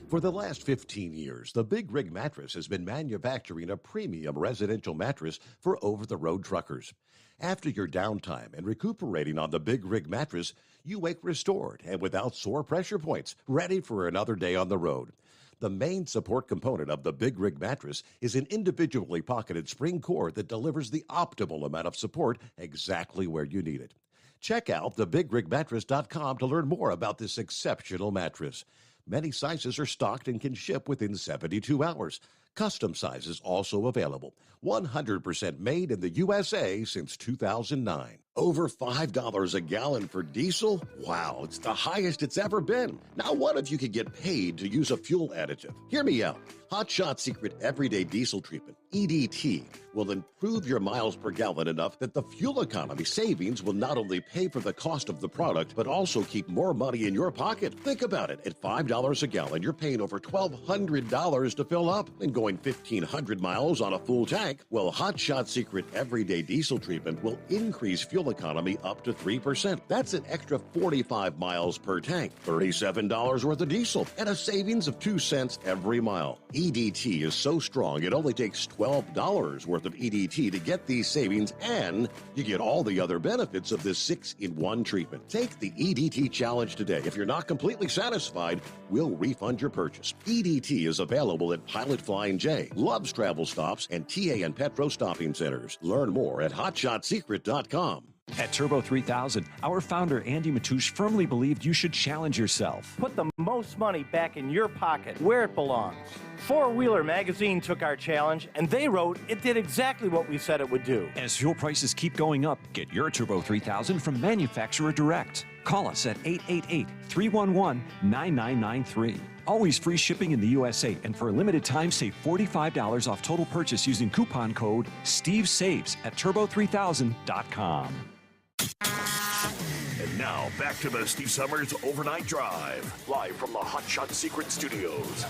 For the last 15 years, the Big Rig Mattress has been manufacturing a premium residential mattress for over-the-road truckers. After your downtime and recuperating on the Big Rig Mattress, you wake restored and without sore pressure points, ready for another day on the road. The main support component of the Big Rig Mattress is an individually pocketed spring cord that delivers the optimal amount of support exactly where you need it. Check out thebigrigmattress.com to learn more about this exceptional mattress. Many sizes are stocked and can ship within 72 hours. Custom sizes also available. 100% made in the USA since 2009. Over $5 a gallon for diesel? Wow, it's the highest it's ever been. Now what if you could get paid to use a fuel additive? Hear me out. Hot Shot Secret Everyday Diesel Treatment, EDT, will improve your miles per gallon enough that the fuel economy savings will not only pay for the cost of the product, but also keep more money in your pocket. Think about it. At $5 a gallon, you're paying over $1,200 to fill up and going 1,500 miles on a full tank. Well, Hot Shot Secret Everyday Diesel Treatment will increase fuel economy up to 3%. That's an extra 45 miles per tank, $37 worth of diesel, and a savings of 2 cents every mile. EDT is so strong, it only takes $12 worth of EDT to get these savings, and you get all the other benefits of this 6-in-1 treatment. Take the EDT challenge today. If you're not completely satisfied, we'll refund your purchase. EDT is available at Pilot Flying J, Love's Travel Stops, and TA and Petro Stopping Centers. Learn more at hotshotsecret.com. At Turbo 3000, our founder Andy Matouche firmly believed you should challenge yourself. Put the most money back in your pocket, where it belongs. Four Wheeler Magazine took our challenge, and they wrote it did exactly what we said it would do. As fuel prices keep going up, get your Turbo 3000 from manufacturer direct. Call us at 888-311-9993. Always free shipping in the USA, and for a limited time, save $45 off total purchase using coupon code STEVESAVES at turbo3000.com. And now, back to the Steve Summers Overnight Drive, live from the Hot Shot Secret Studios.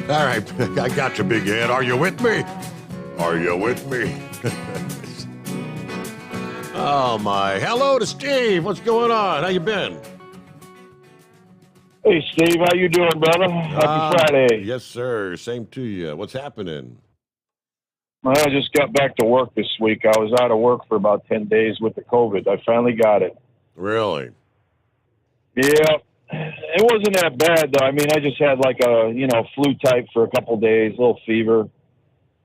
All right, I got you, big head. Are you with me? Are you with me? Oh, my. Hello to Steve. What's going on? How you been? Hey, Steve. How you doing, brother? Happy Friday. Yes, sir. Same to you. What's happening? Well, I just got back to work this week. I was out of work for about 10 days with the COVID. I finally got it. Really? Yeah. It wasn't that bad, though. I mean, I just had like a, flu type for a couple days, a little fever,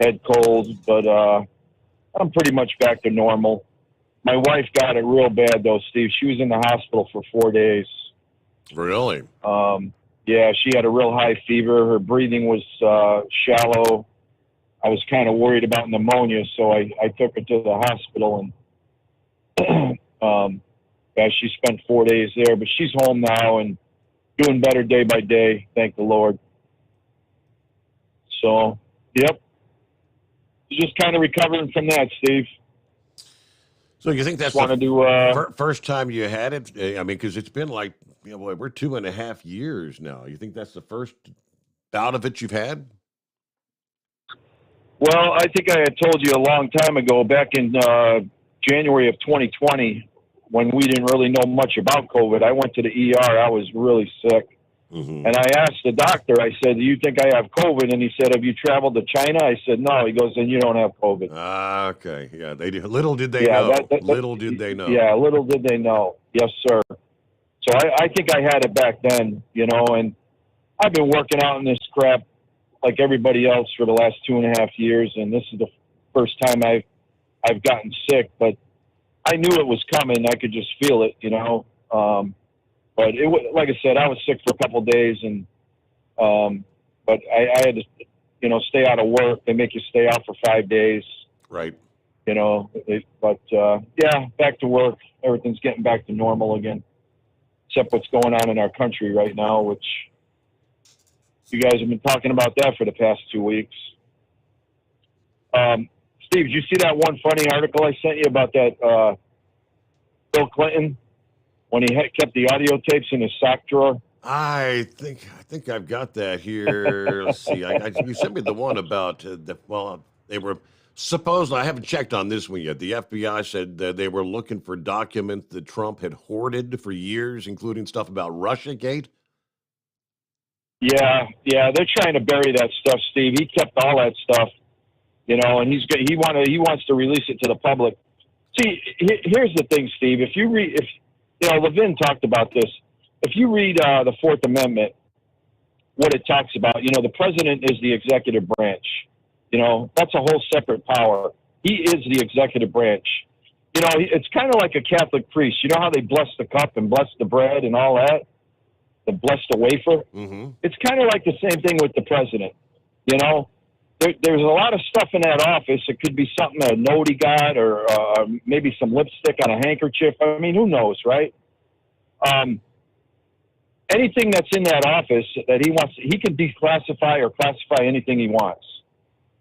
head cold, but I'm pretty much back to normal. My wife got it real bad, though, Steve. She was in the hospital for 4 days. Really? Yeah, she had a real high fever. Her breathing was shallow. I was kind of worried about pneumonia, so I took her to the hospital, and yeah, she spent 4 days there. But she's home now and doing better day by day, thank the Lord. So, yep. Just kind of recovering from that, Steve. So you think that's the first time you had it? I mean, because it's been like, we're 2.5 years now. You think that's the first bout of it you've had? Well, I think I had told you a long time ago, back in January of 2020, when we didn't really know much about COVID, I went to the ER. I was really sick. Mm-hmm. And I asked the doctor, I said, do you think I have COVID? And he said, have you traveled to China? I said, no. He goes, then you don't have COVID. Ah, okay. Yeah, they did. Little did they know. Little did they know. Yeah, little did they know. Yes, sir. So I think I had it back then, and I've been working out in this crap like everybody else for the last 2.5 years, and this is the first time I've gotten sick, but I knew it was coming. I could just feel it, But like I said, I was sick for a couple of days, and but I had to, stay out of work. They make you stay out for 5 days. Right. Yeah, back to work. Everything's getting back to normal again, except what's going on in our country right now, which you guys have been talking about that for the past 2 weeks. Steve, did you see that one funny article I sent you about that Bill Clinton when he kept the audio tapes in his sock drawer? I think I've got that here. Let's see. You sent me the one about they were supposed. I haven't checked on this one yet. The FBI said that they were looking for documents that Trump had hoarded for years, including stuff about Russiagate. Yeah, they're trying to bury that stuff, Steve. He kept all that stuff, and he wants to release it to the public. See, here's the thing, Steve. If Levin talked about this. If you read the Fourth Amendment, what it talks about, the president is the executive branch. That's a whole separate power. He is the executive branch. It's kind of like a Catholic priest. You know how they bless the cup and bless the bread and all that? They bless the wafer? Mm-hmm. It's kind of like the same thing with the president. There's a lot of stuff in that office. It could be something, a note he got, or maybe some lipstick on a handkerchief. I mean, who knows, right? Anything that's in that office that he can declassify or classify anything he wants.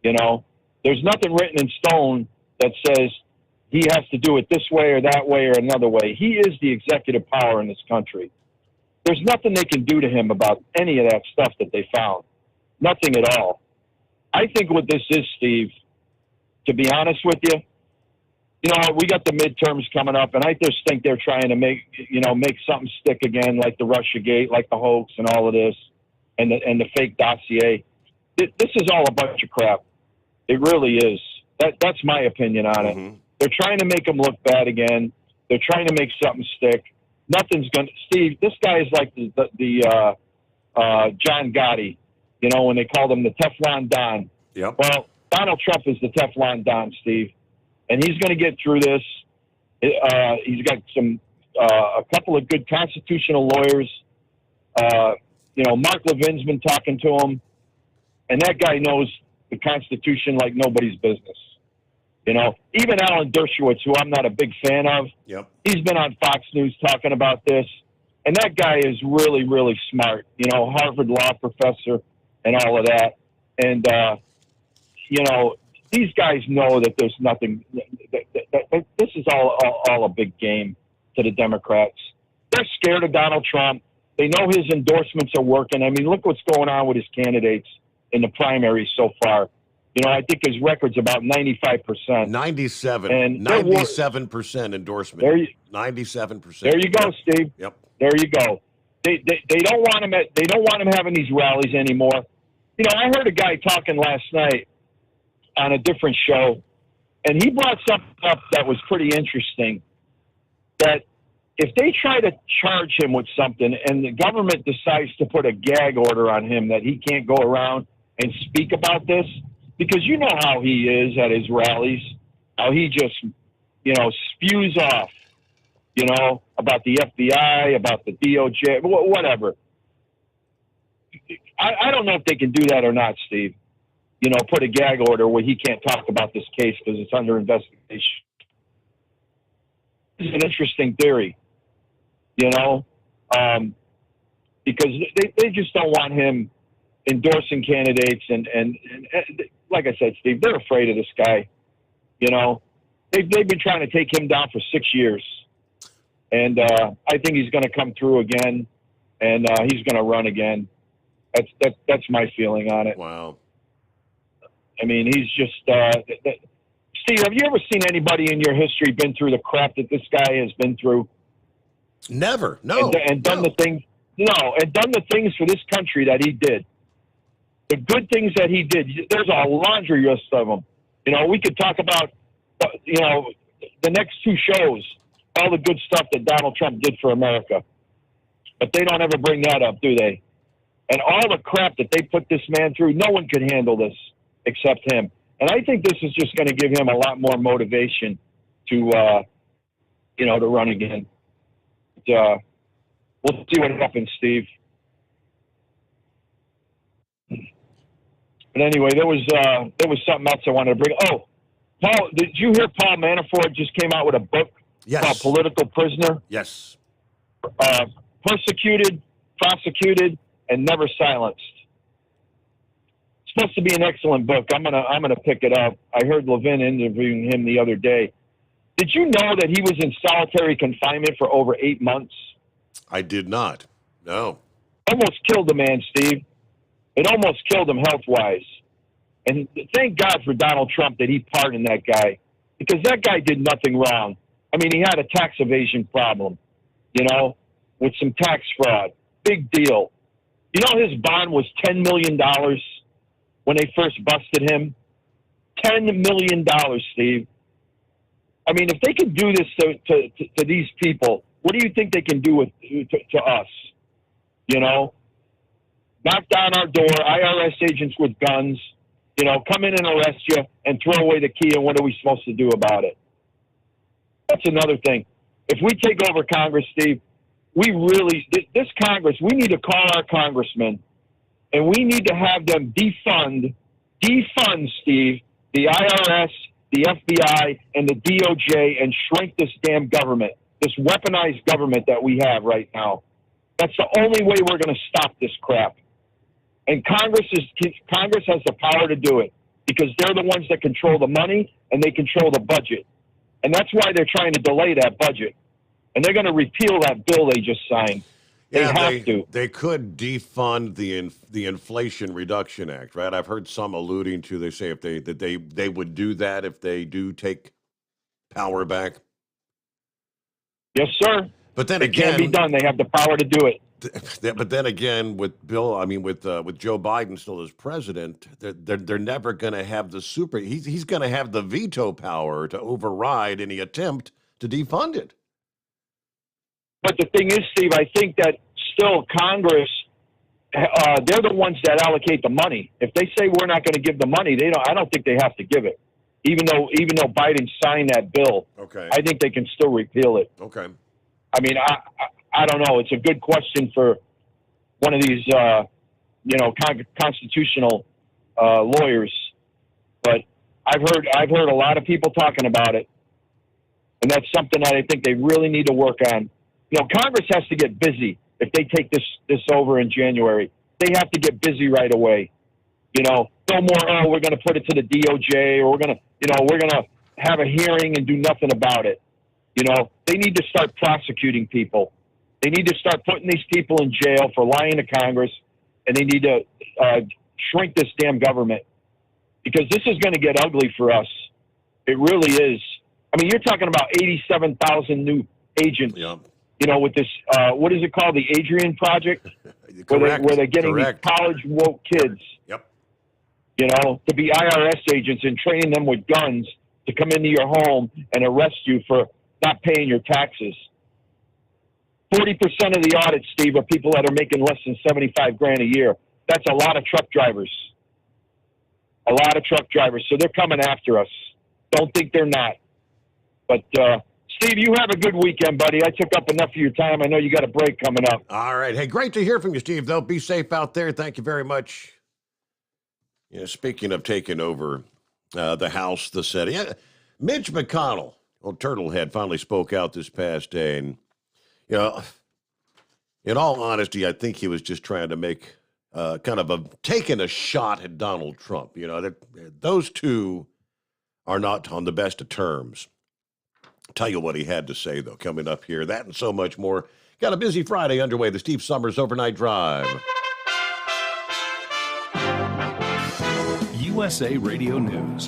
There's nothing written in stone that says he has to do it this way or that way or another way. He is the executive power in this country. There's nothing they can do to him about any of that stuff that they found. Nothing at all. I think what this is, Steve, to be honest with you, we got the midterms coming up, and I just think they're trying to make something stick again, like the Russiagate, like the hoax and all of this, and the fake dossier. This is all a bunch of crap. It really is. That's my opinion on it. Mm-hmm. They're trying to make them look bad again. They're trying to make something stick. Nothing's going to... Steve, this guy is like the John Gotti, when they called him the Teflon Don. Yep. Well, Donald Trump is the Teflon Don, Steve. And he's going to get through this. He's got a couple of good constitutional lawyers. Mark Levin's been talking to him. And that guy knows the Constitution like nobody's business. Even Alan Dershowitz, who I'm not a big fan of, he's been on Fox News talking about this. And that guy is really, really smart, Harvard law professor and all of that. And, these guys know that there's nothing, that this is all a big game to the Democrats. They're scared of Donald Trump. They know his endorsements are working. I mean, look what's going on with his candidates in the primaries so far. I think his record's about 95%. 97. And 97% endorsement. 97%. There you go, Steve. Yep. There you go. They don't want him they don't want him having these rallies anymore. I heard a guy talking last night on a different show, and he brought something up that was pretty interesting, that if they try to charge him with something and the government decides to put a gag order on him that he can't go around and speak about this, because you know how he is at his rallies, how he just, spews off, about the FBI, about the DOJ, whatever. I don't know if they can do that or not, Steve. Put a gag order where he can't talk about this case because it's under investigation. It's an interesting theory, because they just don't want him endorsing candidates. And like I said, Steve, they're afraid of this guy. They've been trying to take him down for 6 years. And I think he's going to come through again, and he's going to run again. That's my feeling on it. Wow. I mean, he's just Steve, have you ever seen anybody in your history been through the crap that this guy has been through? Never. No. And done the things. No, and done the things for this country that he did. The good things that he did. There's a laundry list of them. We could talk about, the next two shows, all the good stuff that Donald Trump did for America. But they don't ever bring that up, do they? And all the crap that they put this man through, no one could handle this except him. And I think this is just going to give him a lot more motivation to run again. But, we'll see what happens, Steve. But anyway, there was something else I wanted to bring. Oh, Paul, did you hear Paul Manafort just came out with a book called Political Prisoner? Yes. Persecuted, prosecuted, and never silenced. It's supposed to be an excellent book. I'm gonna pick it up. I heard Levin interviewing him the other day. Did you know that he was in solitary confinement for over 8 months? I did not. No. Almost killed the man, Steve. It almost killed him health-wise. And thank God for Donald Trump that he pardoned that guy, because that guy did nothing wrong. I mean, he had a tax evasion problem, you know, with some tax fraud. Big deal. You know, his bond was $10 million when they first busted him. $10 million, Steve. I mean, if they can do this to these people, what do you think they can do to us? You know, knock down our door, IRS agents with guns, you know, come in and arrest you and throw away the key, and what are we supposed to do about it? That's another thing. If we take over Congress, Steve, this Congress, we need to call our congressmen, and we need to have them defund, Steve, the IRS, the FBI, and the DOJ, and shrink this damn government, this weaponized government that we have right now. That's the only way we're going to stop this crap. And Congress has the power to do it, because they're the ones that control the money and they control the budget. And that's why they're trying to delay that budget. And they're going to repeal that bill they just signed. They have to. They could defund the Inflation Reduction Act, right? I've heard some alluding to, they say they would do that if they do take power back. Yes, sir. But then it can't be done. They have the power to do it. But then again, with Joe Biden still as president, they're never going to have the he's going to have the veto power to override any attempt to defund it. But the thing is, Steve, I think that still Congress, they're the ones that allocate the money. If they say we're not going to give the money, I don't think they have to give it. Even though Biden signed that bill, okay, I think they can still repeal it. Okay. I mean, I don't know. It's a good question for one of these, constitutional lawyers. But I've heard a lot of people talking about it, and that's something that I think they really need to work on. You know, Congress has to get busy if they take this over in January. They have to get busy right away. You know, no more. We're going to put it to the DOJ, or we're going to have a hearing and do nothing about it. You know, they need to start prosecuting people. They need to start putting these people in jail for lying to Congress, and they need to shrink this damn government, because this is going to get ugly for us. It really is. I mean, you're talking about 87,000 new agents. Yeah. You know, with this, what is it called? The Adrian Project? where they're getting these college woke kids. Yep. You know, to be IRS agents and training them with guns to come into your home and arrest you for not paying your taxes. 40% of the audits, Steve, are people that are making less than $75,000 a year. That's a lot of truck drivers. A lot of truck drivers. So they're coming after us. Don't think they're not. But, Steve, you have a good weekend, buddy. I took up enough of your time. I know you got a break coming up. All right. Hey, great to hear from you, Steve, though. Be safe out there. Thank you very much. You know, speaking of taking over the House, the Senate, Mitch McConnell, old Turtlehead, finally spoke out this past day. And, you know, in all honesty, I think he was just trying to make taking a shot at Donald Trump. You know, those two are not on the best of terms. Tell you what he had to say, though, coming up here. That and so much more. Got a busy Friday underway, the Steve Sommers Overnight Drive. USA Radio News.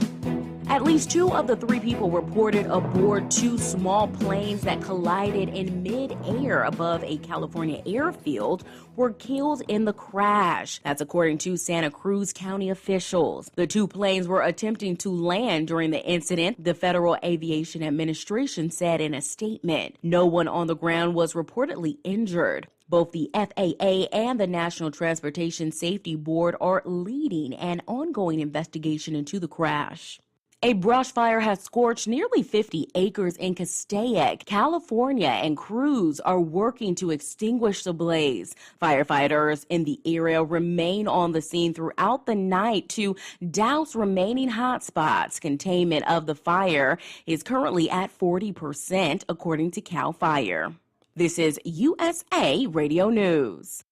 At least 2 of the 3 people reported aboard 2 small planes that collided in mid-air above a California airfield were killed in the crash. That's according to Santa Cruz County officials. The 2 planes were attempting to land during the incident, the Federal Aviation Administration said in a statement. No one on the ground was reportedly injured. Both the FAA and the National Transportation Safety Board are leading an ongoing investigation into the crash. A brush fire has scorched nearly 50 acres in Castaic, California, and crews are working to extinguish the blaze. Firefighters in the area remain on the scene throughout the night to douse remaining hot spots. Containment of the fire is currently at 40%, according to CAL FIRE. This is USA Radio News.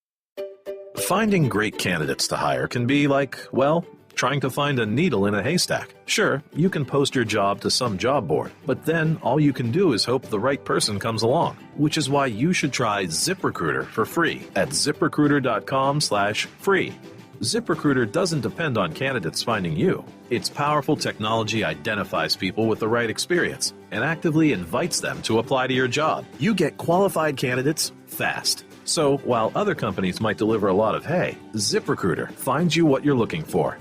Finding great candidates to hire can be like, well, trying to find a needle in a haystack. Sure, you can post your job to some job board, but then all you can do is hope the right person comes along, which is why you should try ZipRecruiter for free at ZipRecruiter.com/free. ZipRecruiter doesn't depend on candidates finding you. Its powerful technology identifies people with the right experience and actively invites them to apply to your job. You get qualified candidates fast. So while other companies might deliver a lot of hay, ZipRecruiter finds you what you're looking for.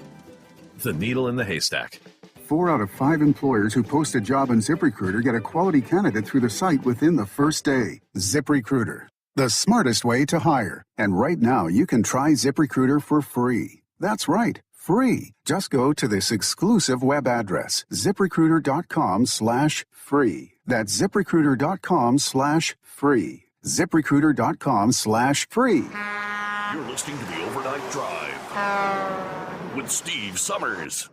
The needle in the haystack. 4 out of 5 employers who post a job on ZipRecruiter get a quality candidate through the site within the first day. ZipRecruiter, the smartest way to hire. And right now, you can try ZipRecruiter for free. That's right, free. Just go to this exclusive web address, ZipRecruiter.com/free. That's ZipRecruiter.com/free. ZipRecruiter.com/free. You're listening to the Overnight Drive with Steve Summers.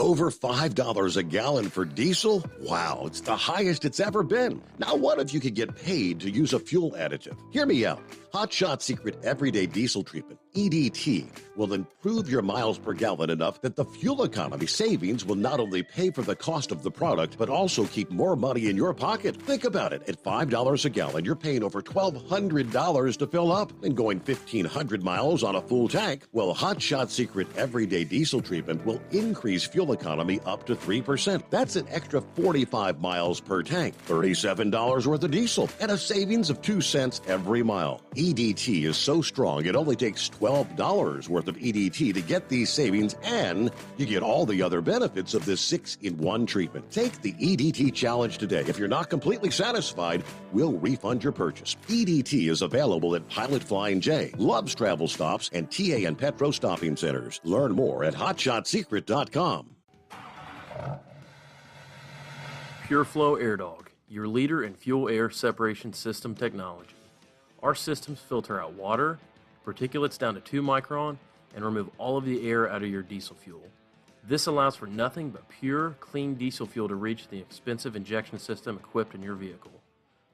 Over $5 a gallon for diesel? Wow, it's the highest it's ever been. Now what if you could get paid to use a fuel additive? Hear me out. Hot Shot Secret Everyday Diesel Treatment, EDT, will improve your miles per gallon enough that the fuel economy savings will not only pay for the cost of the product, but also keep more money in your pocket. Think about it. At $5 a gallon, you're paying over $1,200 to fill up and going 1,500 miles on a full tank. Well, Hot Shot Secret Everyday Diesel Treatment will increase fuel economy up to 3%. That's an extra 45 miles per tank, $37 worth of diesel, and a savings of 2 cents every mile. EDT is so strong, it only takes $12 worth of EDT to get these savings, and you get all the other benefits of this 6-in-1 treatment. Take the EDT challenge today. If you're not completely satisfied, we'll refund your purchase. EDT is available at Pilot Flying J, Love's Travel Stops, and TA and Petro Stopping Centers. Learn more at HotShotSecret.com. PureFlow Air Dog, your leader in fuel air separation system technology. Our systems filter out water, particulates down to 2 micron, and remove all of the air out of your diesel fuel. This allows for nothing but pure, clean diesel fuel to reach the expensive injection system equipped in your vehicle.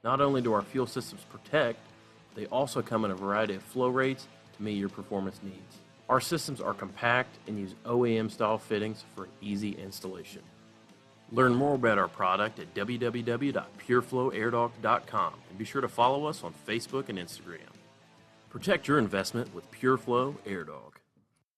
Not only do our fuel systems protect, they also come in a variety of flow rates to meet your performance needs. Our systems are compact and use OEM-style fittings for an easy installation. Learn more about our product at www.pureflowairdog.com and be sure to follow us on Facebook and Instagram. Protect your investment with PureFlow Air Dog.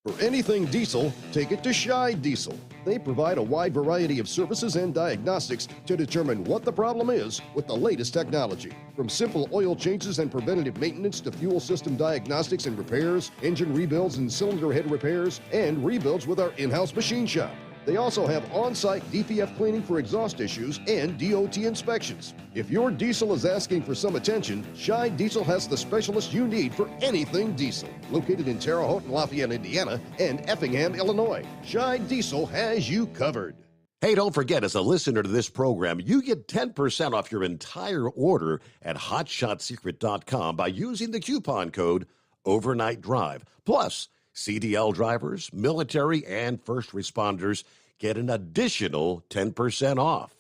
For anything diesel, take it to Shy Diesel. They provide a wide variety of services and diagnostics to determine what the problem is with the latest technology. From simple oil changes and preventative maintenance to fuel system diagnostics and repairs, engine rebuilds and cylinder head repairs, and rebuilds with our in-house machine shop. They also have on-site DPF cleaning for exhaust issues and DOT inspections. If your diesel is asking for some attention, Shy Diesel has the specialist you need for anything diesel. Located in Terre Haute and Lafayette, Indiana, and Effingham, Illinois, Shy Diesel has you covered. Hey, don't forget, as a listener to this program, you get 10% off your entire order at HotShotSecret.com by using the coupon code Overnight Drive. Plus, CDL drivers, military, and first responders get an additional 10% off.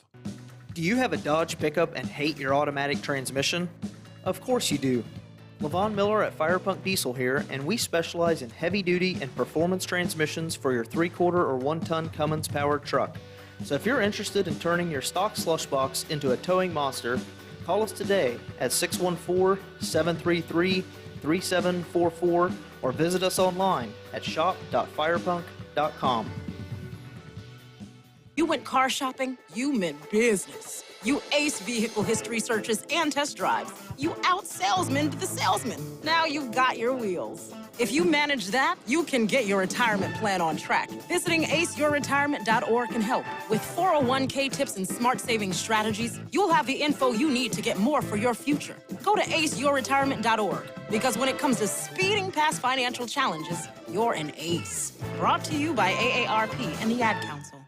Do you have a Dodge pickup and hate your automatic transmission? Of course you do. LaVon Miller at Firepunk Diesel here, and we specialize in heavy-duty and performance transmissions for your 3/4 or 1-ton Cummins-powered truck. So if you're interested in turning your stock slush box into a towing monster, call us today at 614-733-3744 or visit us online at shop.firepunk.com. You went car shopping, you meant business. You ace vehicle history searches and test drives. You out-salesman the salesman. Now you've got your wheels. If you manage that, you can get your retirement plan on track. Visiting aceyourretirement.org can help. With 401k tips and smart saving strategies, you'll have the info you need to get more for your future. Go to aceyourretirement.org, because when it comes to speeding past financial challenges, you're an ace. Brought to you by AARP and the Ad Council.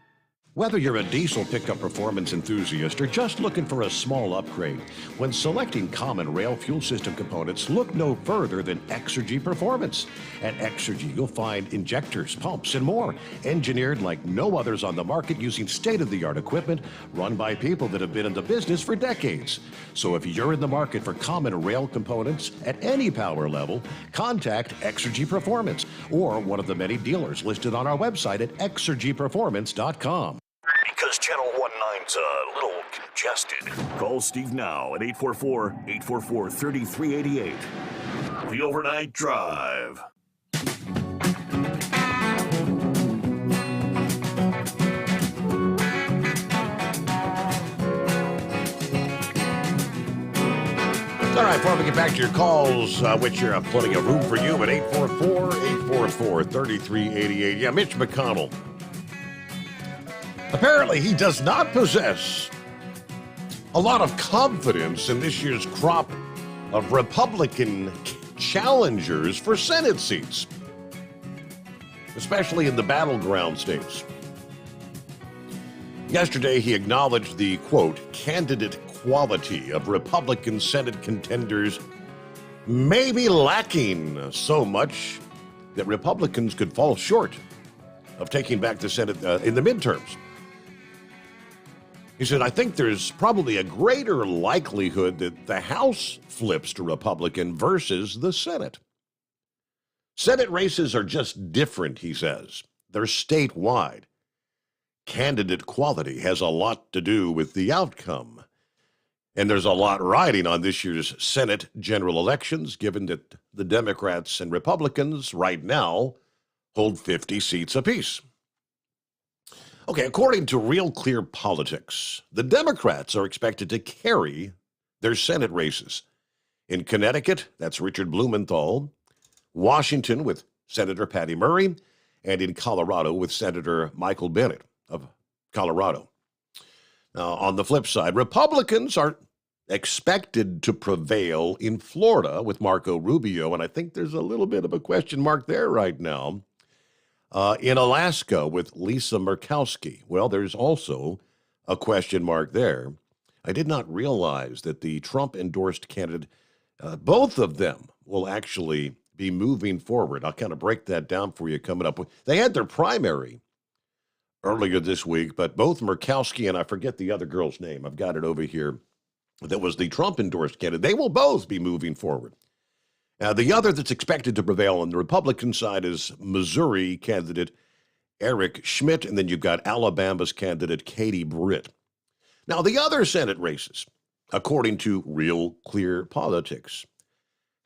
Whether you're a diesel pickup performance enthusiast or just looking for a small upgrade, when selecting common rail fuel system components, look no further than Exergy Performance. At Exergy, you'll find injectors, pumps, and more, engineered like no others on the market using state-of-the-art equipment run by people that have been in the business for decades. So if you're in the market for common rail components at any power level, contact Exergy Performance or one of the many dealers listed on our website at exergyperformance.com. Because Channel 19's a little congested. Call Steve now at 844-844-3388. The Overnight Drive. All right, before we get back to your calls, which are plenty of room for you at 844-844-3388. Yeah, Mitch McConnell. Apparently, he does not possess a lot of confidence in this year's crop of Republican challengers for Senate seats, especially in the battleground states. Yesterday, he acknowledged the, quote, candidate quality of Republican Senate contenders may be lacking so much that Republicans could fall short of taking back the Senate in the midterms. He said, I think there's probably a greater likelihood that the House flips to Republican versus the Senate. Senate races are just different, he says. They're statewide. Candidate quality has a lot to do with the outcome. And there's a lot riding on this year's Senate general elections, given that the Democrats and Republicans right now hold 50 seats apiece. Okay, according to Real Clear Politics, the Democrats are expected to carry their Senate races. In Connecticut, that's Richard Blumenthal. Washington with Senator Patty Murray. And in Colorado with Senator Michael Bennet of Colorado. Now, on the flip side, Republicans are expected to prevail in Florida with Marco Rubio, and I think there's a little bit of a question mark there right now. In Alaska with Lisa Murkowski, well, there's also a question mark there. I did not realize that the Trump-endorsed candidate, both of them will actually be moving forward. I'll kind of break that down for you coming up. They had their primary earlier this week, but both Murkowski and I forget the other girl's name. I've got it over here. That was the Trump-endorsed candidate. They will both be moving forward. The other that's expected to prevail on the Republican side is Missouri candidate Eric Schmidt, and then you've got Alabama's candidate Katie Britt. Now, the other Senate races, according to Real Clear Politics,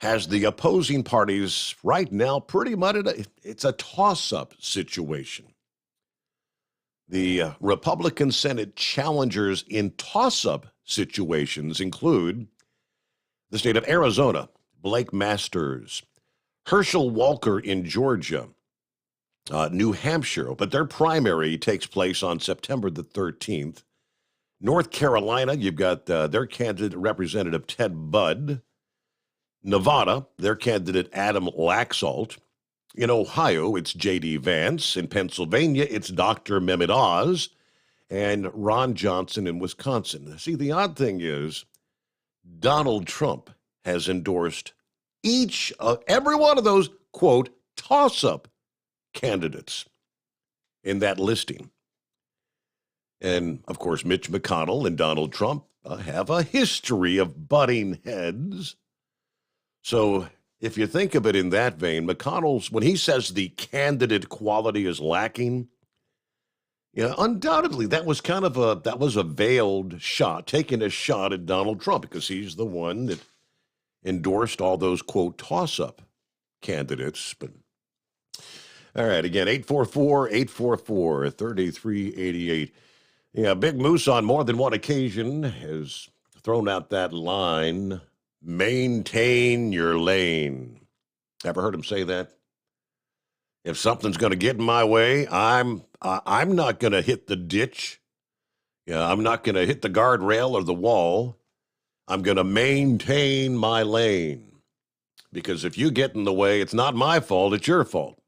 has the opposing parties right now pretty much, it's a toss-up situation. The Republican Senate challengers in toss-up situations include the state of Arizona, Blake Masters, Herschel Walker in Georgia, New Hampshire, but their primary takes place on September the 13th. North Carolina, you've got their candidate, Representative Ted Budd. Nevada, their candidate, Adam Laxalt. In Ohio, it's J.D. Vance. In Pennsylvania, it's Dr. Mehmet Oz. And Ron Johnson in Wisconsin. See, the odd thing is Donald Trump has endorsed every one of those, quote, toss-up candidates in that listing. And, of course, Mitch McConnell and Donald Trump have a history of butting heads. So if you think of it in that vein, McConnell's, when he says the candidate quality is lacking, yeah, undoubtedly that was a veiled shot, taking a shot at Donald Trump because he's the one that endorsed all those, quote, toss-up candidates. But all right, again, 844-844-3388. Yeah, Big Moose on more than one occasion has thrown out that line, maintain your lane. Ever heard him say that? If something's going to get in my way, I'm not going to hit the ditch. Yeah, I'm not going to hit the guardrail or the wall. I'm going to maintain my lane. Because if you get in the way, it's not my fault, it's your fault.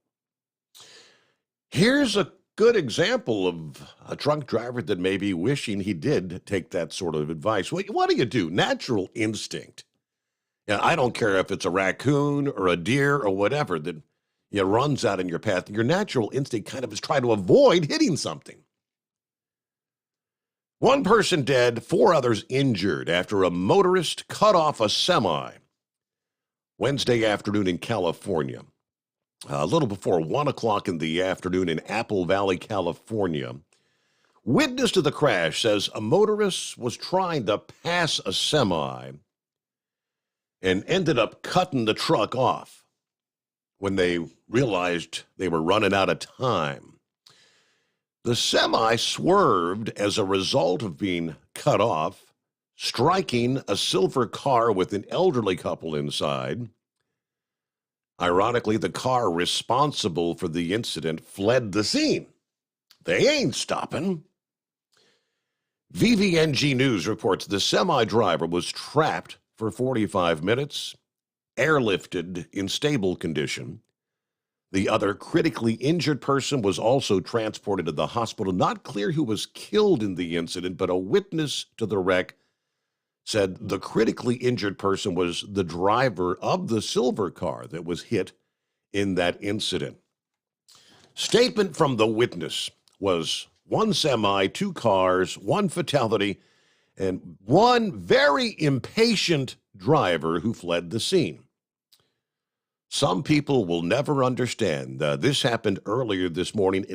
Here's a good example of a drunk driver that may be wishing he did take that sort of advice. What do you do? Natural instinct. Yeah, I don't care if it's a raccoon or a deer or whatever that runs out in your path. Your natural instinct kind of is try to avoid hitting something. One person dead, 4 others injured after a motorist cut off a semi Wednesday afternoon in California. A little before 1 o'clock in the afternoon in Apple Valley, California. Witness to the crash says a motorist was trying to pass a semi and ended up cutting the truck off when they realized they were running out of time. The semi swerved as a result of being cut off, striking a silver car with an elderly couple inside. Ironically, the car responsible for the incident fled the scene. They ain't stopping. VVNG News reports the semi driver was trapped for 45 minutes, airlifted in stable condition. The other critically injured person was also transported to the hospital. Not clear who was killed in the incident, but a witness to the wreck said the critically injured person was the driver of the silver car that was hit in that incident. Statement from the witness was 1 semi, 2 cars, 1 fatality, and 1 very impatient driver who fled the scene. Some people will never understand. This happened earlier this morning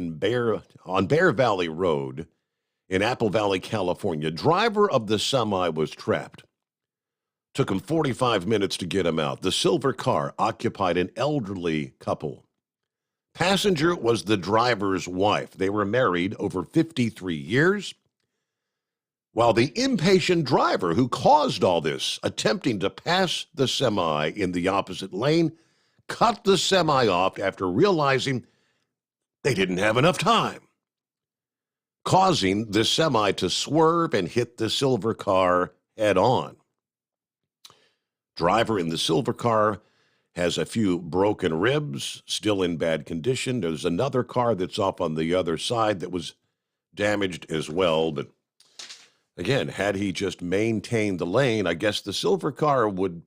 on Bear Valley Road in Apple Valley, California. Driver of the semi was trapped. Took him 45 minutes to get him out. The silver car occupied an elderly couple. Passenger was the driver's wife. They were married over 53 years. While the impatient driver who caused all this, attempting to pass the semi in the opposite lane, cut the semi off after realizing they didn't have enough time, causing the semi to swerve and hit the silver car head on. Driver in the silver car has a few broken ribs, still in bad condition. There's another car that's off on the other side that was damaged as well. But again, had he just maintained the lane, I guess the silver car would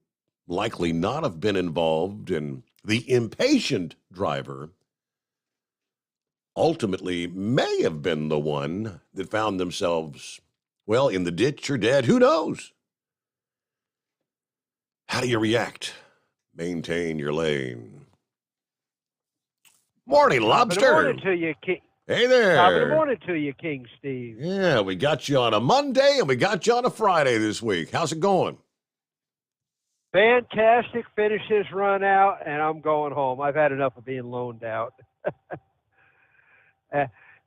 likely not have been involved, and the impatient driver ultimately may have been the one that found themselves, well, in the ditch or dead. Who knows? How do you react? Maintain your lane. Morning, Lobster. Good morning to you, King. Hey there. Good morning to you, King Steve. Yeah, we got you on a Monday and we got you on a Friday this week. How's it going? Fantastic. Finish this run out, and I'm going home. I've had enough of being loaned out.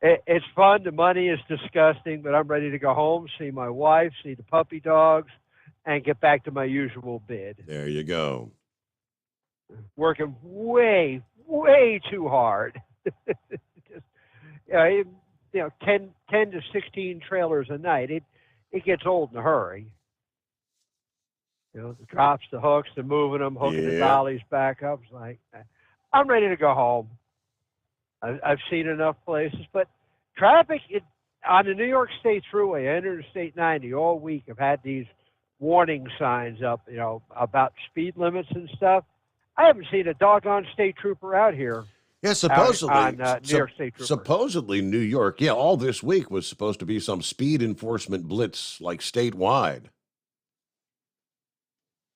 It's fun. The money is disgusting, but I'm ready to go home, see my wife, see the puppy dogs, and get back to my usual bid. There you go. Working way, way too hard. Just, 10 to 16 trailers a night. It gets old in a hurry. The drops, the hooks, the moving them, hooking the dollies back up. It's like, I'm ready to go home. I've seen enough places, but traffic on the New York State Thruway, I entered State 90 all week. I've had these warning signs up, about speed limits and stuff. I haven't seen a doggone state trooper out here. Yeah, supposedly. On New York State Trooper. Supposedly New York. Yeah, all this week was supposed to be some speed enforcement blitz, like statewide.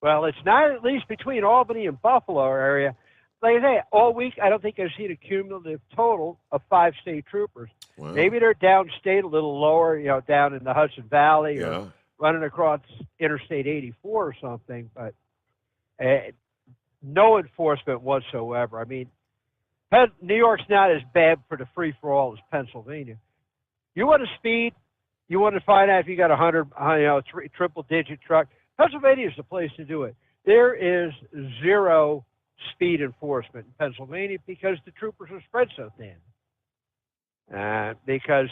Well, it's not, at least between Albany and Buffalo area. Like I say, all week, I don't think I've seen a cumulative total of 5 state troopers. Wow. Maybe they're downstate, a little lower, down in the Hudson Valley or running across Interstate 84 or something, but no enforcement whatsoever. I mean, New York's not as bad for the free-for-all as Pennsylvania. You want to speed, you want to find out if you got a triple-digit truck, Pennsylvania is the place to do it. There is zero speed enforcement in Pennsylvania because the troopers are spread so thin. Because,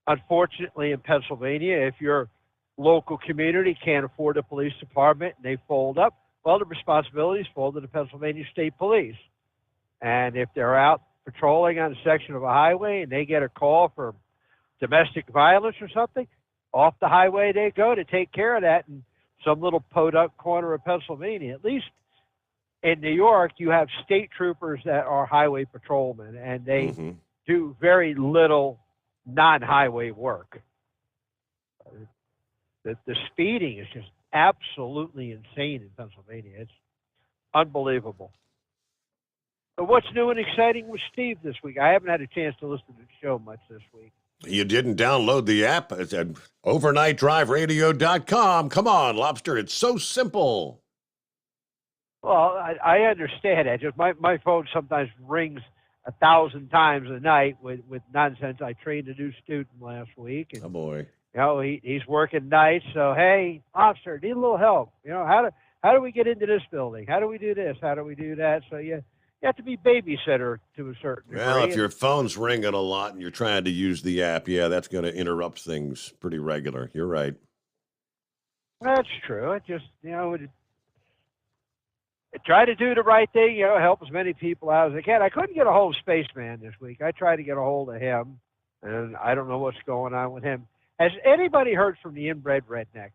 unfortunately, in Pennsylvania, if your local community can't afford a police department and they fold up, well, the responsibilities fall to the Pennsylvania State Police. And if they're out patrolling on a section of a highway and they get a call for domestic violence or something, off the highway they go to take care of that in some little podunk corner of Pennsylvania. At least in New York, you have state troopers that are highway patrolmen, and they do very little non-highway work. The speeding is just absolutely insane in Pennsylvania. It's unbelievable. So what's new and exciting with Steve this week? I haven't had a chance to listen to the show much this week. You didn't download the app? It's at overnightdriveradio.com. Come on, Lobster. It's so simple. Well, I understand that. Just my phone sometimes rings 1,000 times a night with nonsense. I trained a new student last week. And, oh, boy. You know, he's working nights. So, hey, officer, need a little help. You know, how do we get into this building? How do we do this? How do we do that? So, you have to be babysitter to a certain degree. Well, if your phone's ringing a lot and you're trying to use the app, yeah, that's going to interrupt things pretty regular. You're right. That's true. I just, try to do the right thing, help as many people out as I can. I couldn't get a hold of Spaceman this week. I tried to get a hold of him, and I don't know what's going on with him. Has anybody heard from the inbred redneck?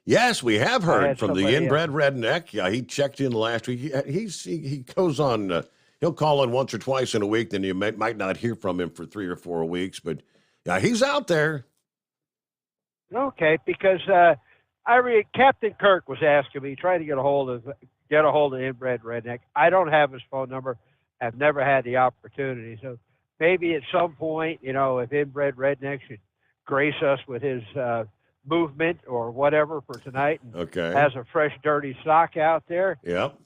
Yes, we have heard from the inbred redneck. Yeah, he checked in last week. He goes on, he'll call in once or twice in a week, then you might not hear from him for 3 or 4 weeks, but yeah, he's out there. Okay, because Captain Kirk was asking me, trying to get a hold of inbred redneck. I don't have his phone number. I've never had the opportunity. So maybe at some point, if inbred redneck should grace us with his movement or whatever for tonight, and has a fresh, dirty sock out there. Yep.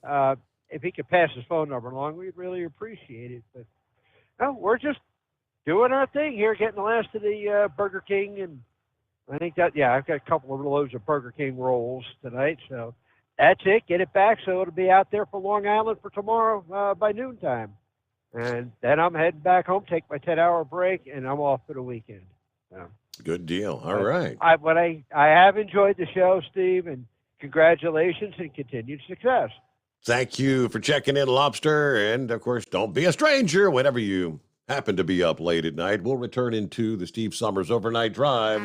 If he could pass his phone number along, we'd really appreciate it. But no, we're just doing our thing here, getting the last of the Burger King, and I think I've got a couple of loads of Burger King rolls tonight, so that's it. Get it back so it'll be out there for Long Island for tomorrow by noontime. And then I'm heading back home, take my 10-hour break, and I'm off for the weekend. So, good deal. All right. I have enjoyed the show, Steve, and congratulations and continued success. Thank you for checking in, Lobster. And, of course, don't be a stranger whenever you happen to be up late at night. We'll return into the Steve Sommers Overnight Drive.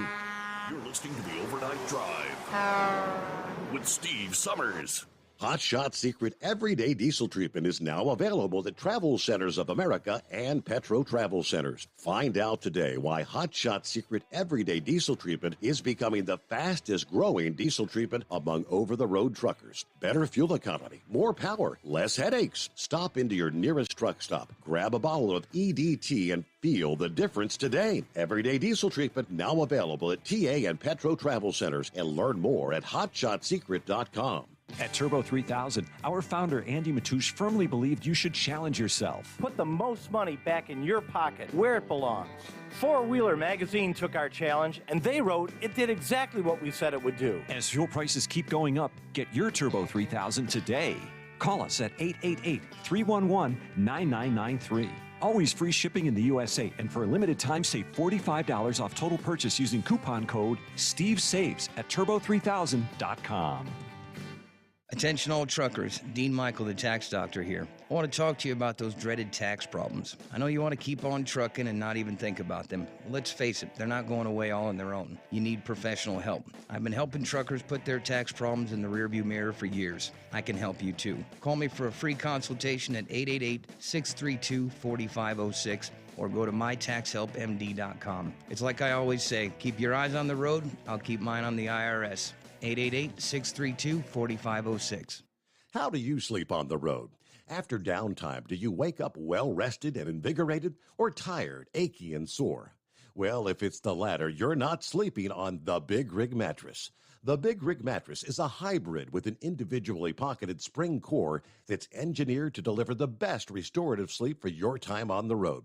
You're listening to the Overnight Drive with Steve Sommers. Hot Shot Secret Everyday Diesel Treatment is now available at Travel Centers of America and Petro Travel Centers. Find out today why Hot Shot Secret Everyday Diesel Treatment is becoming the fastest growing diesel treatment among over-the-road truckers. Better fuel economy, more power, less headaches. Stop into your nearest truck stop, grab a bottle of EDT, and feel the difference today. Everyday Diesel Treatment now available at TA and Petro Travel Centers, and learn more at hotshotsecret.com. At Turbo 3000, our founder Andy Matouche firmly believed you should challenge yourself. Put the most money back in your pocket, where it belongs. Four Wheeler Magazine took our challenge, and they wrote it did exactly what we said it would do. As fuel prices keep going up, get your Turbo 3000 today. Call us at 888-311-9993. Always free shipping in the USA, and for a limited time, save $45 off total purchase using coupon code STEVESAVES at turbo3000.com. Attention all truckers, Dean Michael, the tax doctor here. I want to talk to you about those dreaded tax problems. I know you want to keep on trucking and not even think about them. Let's face it, they're not going away all on their own. You need professional help. I've been helping truckers put their tax problems in the rearview mirror for years. I can help you too. Call me for a free consultation at 888-632-4506 or go to mytaxhelpmd.com. It's like I always say, keep your eyes on the road, I'll keep mine on the IRS. 888-632-4506. How do you sleep on the road? After downtime, do you wake up well-rested and invigorated, or tired, achy, and sore? Well, if it's the latter, you're not sleeping on the Big Rig Mattress. The Big Rig Mattress is a hybrid with an individually pocketed spring core that's engineered to deliver the best restorative sleep for your time on the road.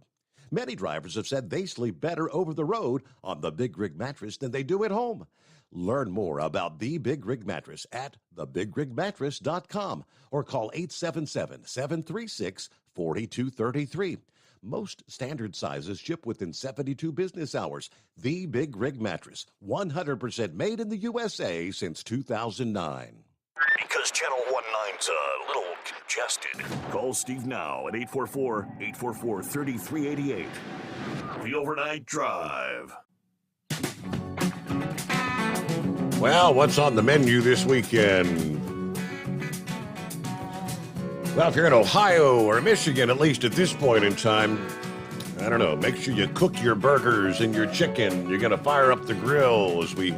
Many drivers have said they sleep better over the road on the Big Rig Mattress than they do at home. Learn more about the Big Rig Mattress at thebigrigmattress.com or call 877-736-4233. Most standard sizes ship within 72 business hours. The Big Rig Mattress, 100% made in the USA since 2009. Because Channel 19's a little congested. Call Steve now at 844-844-3388. The Overnight Drive. Well, what's on the menu this weekend? Well, if you're in Ohio or Michigan, at least at this point in time, I don't know, make sure you cook your burgers and your chicken. You're going to fire up the grill as we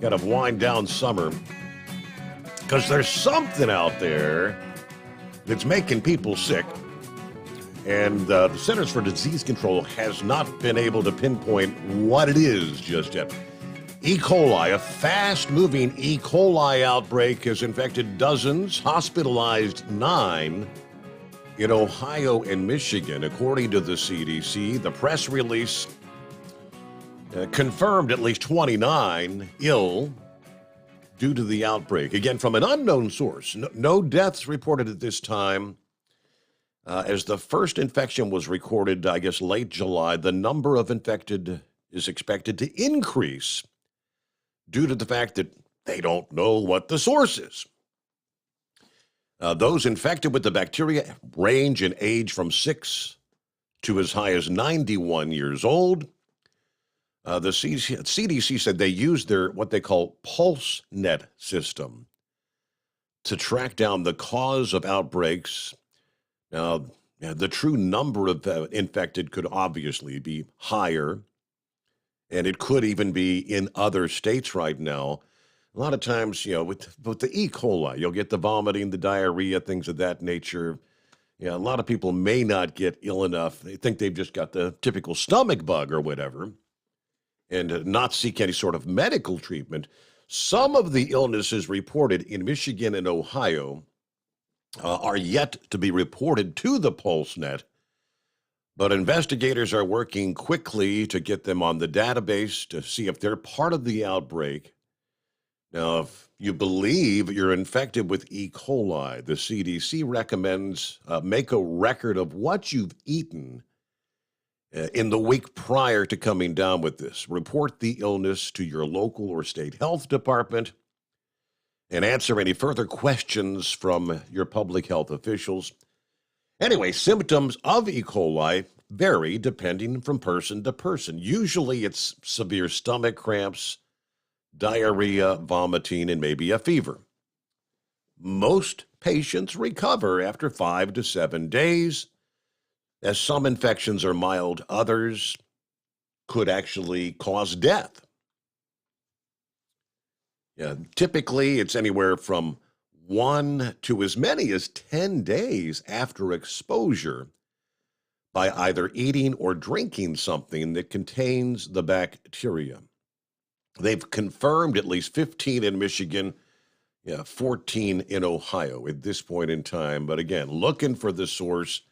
kind of wind down summer. Because there's something out there that's making people sick. And the Centers for Disease Control has not been able to pinpoint what it is just yet. E. coli, a fast-moving E. coli outbreak, has infected dozens, hospitalized 9 in Ohio and Michigan. According to the CDC, the press release confirmed at least 29 ill due to the outbreak. Again, from an unknown source. No deaths reported at this time. As the first infection was recorded, I guess, late July, the number of infected is expected to increase due to the fact that they don't know what the source is. Those infected with the bacteria range in age from 6 to as high as 91 years old. The CDC said they used their what they call PulseNet system to track down the cause of outbreaks. Now, the true number of infected could obviously be higher, and it could even be in other states right now. A lot of times, with the E. coli, you'll get the vomiting, the diarrhea, things of that nature. A lot of people may not get ill enough. They think they've just got the typical stomach bug or whatever and not seek any sort of medical treatment. Some of the illnesses reported in Michigan and Ohio are yet to be reported to the PulseNet, but investigators are working quickly to get them on the database to see if they're part of the outbreak. Now, if you believe you're infected with E. coli, the CDC recommends make a record of what you've eaten in the week prior to coming down with this. Report the illness to your local or state health department and answer any further questions from your public health officials. Anyway, symptoms of E. coli vary depending from person to person. Usually it's severe stomach cramps, diarrhea, vomiting, and maybe a fever. Most patients recover after 5 to 7 days, as some infections are mild, others could actually cause death. Typically, it's anywhere from 1 to as many as 10 days after exposure by either eating or drinking something that contains the bacteria. They've confirmed at least 15 in Michigan, 14 in Ohio at this point in time. But again, looking for the source.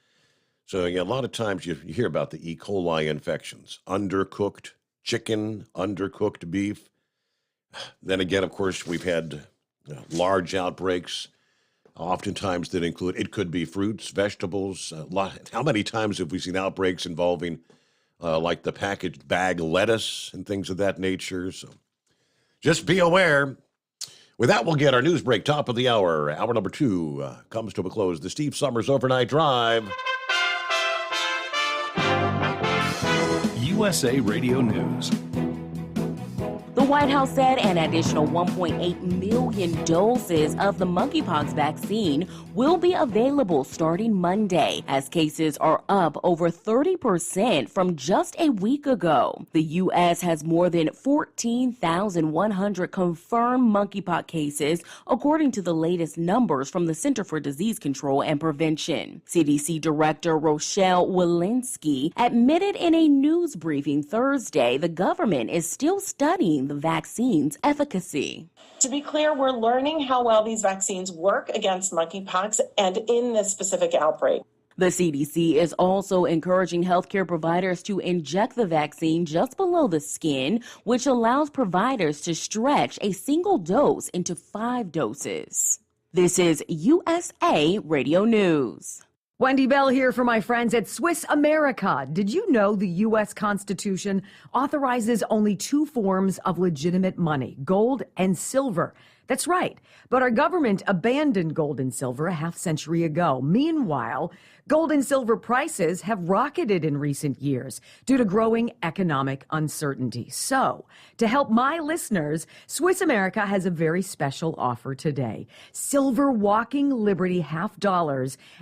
So a lot of times you hear about the E. coli infections, undercooked chicken, undercooked beef. Then again, of course, we've had large outbreaks, oftentimes that include, it could be fruits, vegetables. How many times have we seen outbreaks involving like the packaged bag lettuce and things of that nature? So just be aware. With that, we'll get our news break, top of the hour. Hour number 2 comes to a close. The Steve Summers Overnight Drive. USA Radio News. The White House said an additional 1.8 million doses of the monkeypox vaccine will be available starting Monday, as cases are up over 30% from just a week ago. The U.S. has more than 14,100 confirmed monkeypox cases, according to the latest numbers from the Center for Disease Control and Prevention. CDC Director Rochelle Walensky admitted in a news briefing Thursday the government is still studying the vaccine's efficacy. To be clear, we're learning how well these vaccines work against monkeypox and in this specific outbreak. The CDC is also encouraging healthcare providers to inject the vaccine just below the skin, which allows providers to stretch a single dose into 5 doses. This is USA Radio News. Wendy Bell here for my friends at Swiss America. Did you know the U.S. Constitution authorizes only 2 forms of legitimate money, gold and silver? That's right. But our government abandoned gold and silver a half-century ago. Meanwhile, gold and silver prices have rocketed in recent years due to growing economic uncertainty. So, to help my listeners, Swiss America has a very special offer today. Silver Walking Liberty $half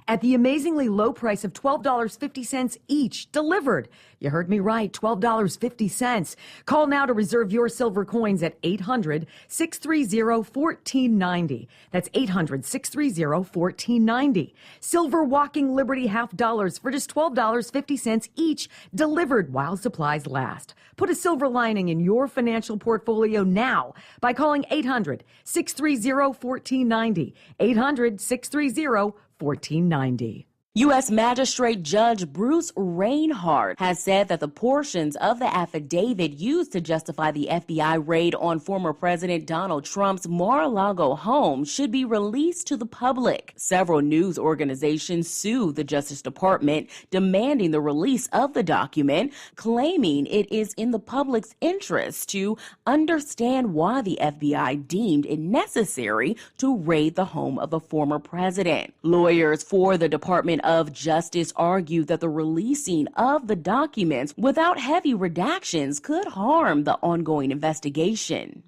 at the amazingly low price of $12.50 each, delivered. You heard me right, $12.50. Call now to reserve your silver coins at 800-630-1490. That's 800-630-1490. Silver Walking Liberty $half for just $12.50 each, delivered while supplies last. Put a silver lining in your financial portfolio now by calling 800-630-1490. 800-630-1490. U.S. Magistrate Judge Bruce Reinhardt has said that the portions of the affidavit used to justify the FBI raid on former President Donald Trump's Mar-a-Lago home should be released to the public. Several news organizations sued the Justice Department, demanding the release of the document, claiming it is in the public's interest to understand why the FBI deemed it necessary to raid the home of the former president. Lawyers for the Department of Justice argued that the releasing of the documents without heavy redactions could harm the ongoing investigation.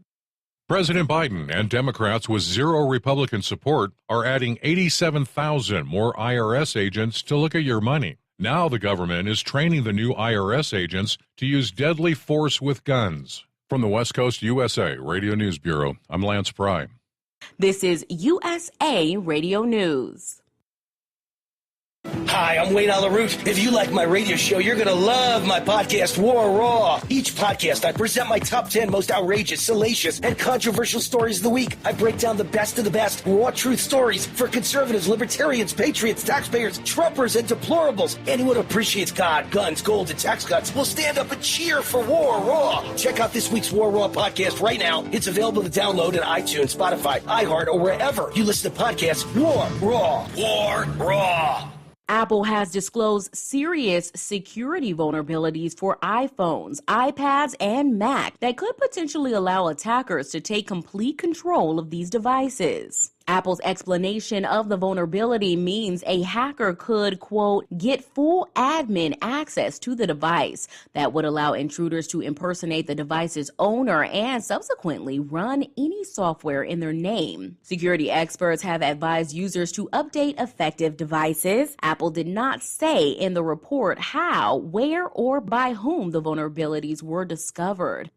President Biden and Democrats with zero Republican support are adding 87,000 more IRS agents to look at your money. Now the government is training the new IRS agents to use deadly force with guns. From the West Coast USA Radio News Bureau, I'm Lance Pry. This is USA Radio News. Hi, I'm Wayne Alaroot. If you like my radio show, you're going to love my podcast, War Raw. Each podcast, I present my top 10 most outrageous, salacious, and controversial stories of the week. I break down the best of the best, raw truth stories for conservatives, libertarians, patriots, taxpayers, Trumpers, and deplorables. Anyone who appreciates God, guns, gold, and tax cuts will stand up and cheer for War Raw. Check out this week's War Raw podcast right now. It's available to download on iTunes, Spotify, iHeart, or wherever you listen to podcasts. War Raw. War Raw. Apple has disclosed serious security vulnerabilities for iPhones, iPads, and Mac that could potentially allow attackers to take complete control of these devices. Apple's explanation of the vulnerability means a hacker could, quote, get full admin access to the device that would allow intruders to impersonate the device's owner and subsequently run any software in their name. Security experts have advised users to update affected devices. Apple did not say in the report how, where, or by whom the vulnerabilities were discovered.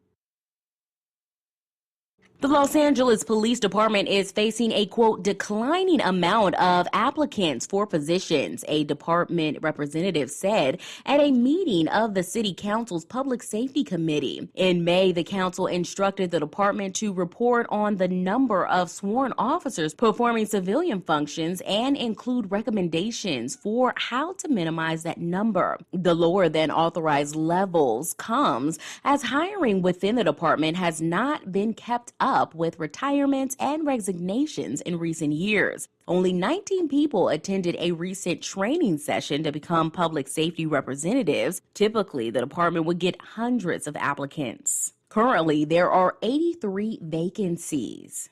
The Los Angeles Police Department is facing a, quote, declining amount of applicants for positions, a department representative said at a meeting of the City Council's Public Safety Committee. In May, the council instructed the department to report on the number of sworn officers performing civilian functions and include recommendations for how to minimize that number. The lower than authorized levels comes as hiring within the department has not been kept up with retirements and resignations in recent years. Only 19 people attended a recent training session to become public safety representatives. Typically, the department would get hundreds of applicants. Currently, there are 83 vacancies.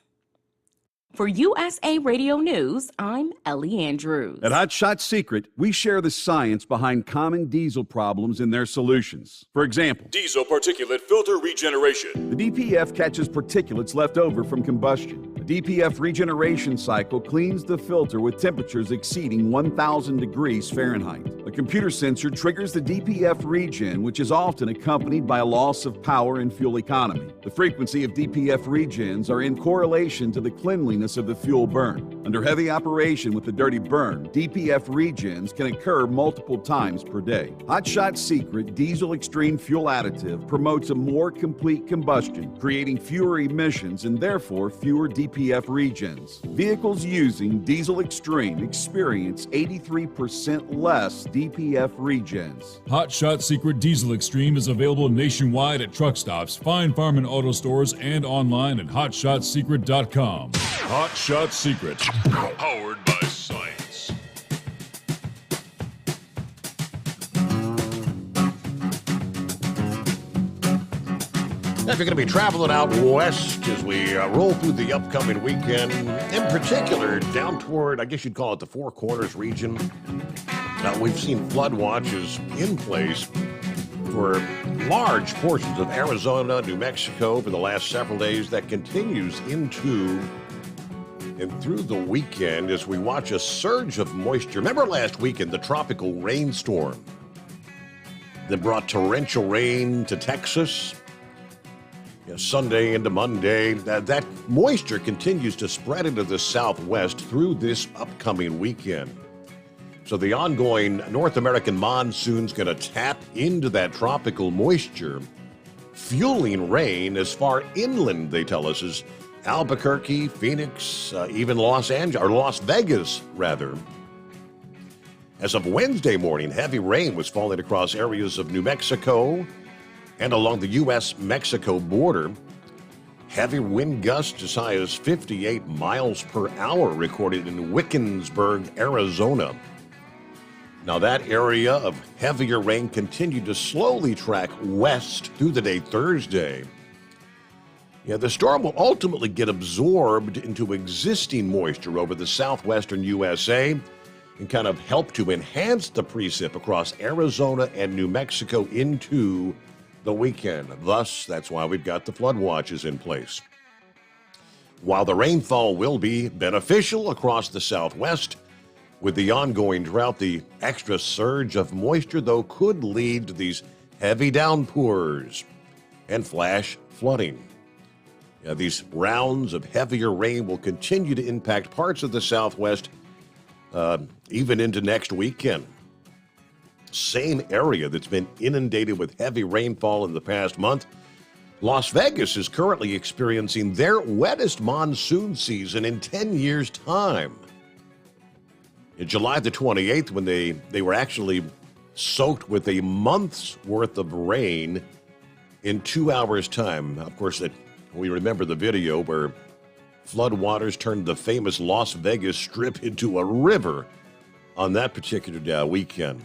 For USA Radio News, I'm Ellie Andrews. At Hot Shot Secret, we share the science behind common diesel problems and their solutions. For example, diesel particulate filter regeneration. The DPF catches particulates left over from combustion. The DPF regeneration cycle cleans the filter with temperatures exceeding 1,000 degrees Fahrenheit. A computer sensor triggers the DPF regen, which is often accompanied by a loss of power and fuel economy. The frequency of DPF regens are in correlation to the cleanliness of the fuel burn. Under heavy operation with the dirty burn, DPF regens can occur multiple times per day. Hot Shot Secret Diesel Extreme Fuel Additive promotes a more complete combustion, creating fewer emissions and therefore fewer DPF regens. Vehicles using Diesel Extreme experience 83% less DPF regens. Hot Shot Secret Diesel Extreme is available nationwide at truck stops, fine farm and auto stores, and online at hotshotsecret.com. Hot Shot Secret, powered by science. if you're going to be traveling out west as we roll through the upcoming weekend, in particular down toward, I guess you'd call it the Four Corners region, we've seen flood watches in place for large portions of Arizona, New Mexico for the last several days. That continues into and through the weekend as we watch a surge of moisture. Remember last weekend, the tropical rainstorm that brought torrential rain to Texas? Sunday into Monday, that moisture continues to spread into the southwest through this upcoming weekend. So the ongoing North American monsoon's going to tap into that tropical moisture, fueling rain as far inland, they tell us, as Albuquerque, Phoenix, even Las Vegas, rather. As of Wednesday morning, heavy rain was falling across areas of New Mexico and along the U.S.-Mexico border. Heavy wind gusts as high as 58 miles per hour recorded in Wickensburg, Arizona. Now, that area of heavier rain continued to slowly track west through the day Thursday. The storm will ultimately get absorbed into existing moisture over the southwestern USA and kind of help to enhance the precip across Arizona and New Mexico into the weekend. Thus, that's why we've got the flood watches in place. While the rainfall will be beneficial across the southwest, with the ongoing drought, the extra surge of moisture, though, could lead to these heavy downpours and flash flooding. These rounds of heavier rain will continue to impact parts of the southwest even into next weekend. Same area that's been inundated with heavy rainfall in the past month. Las Vegas is currently experiencing their wettest monsoon season in 10 years' time. In July the 28th, when they were actually soaked with a month's worth of rain in 2 hours' time. Of course, we remember the video where floodwaters turned the famous Las Vegas Strip into a river on that particular weekend.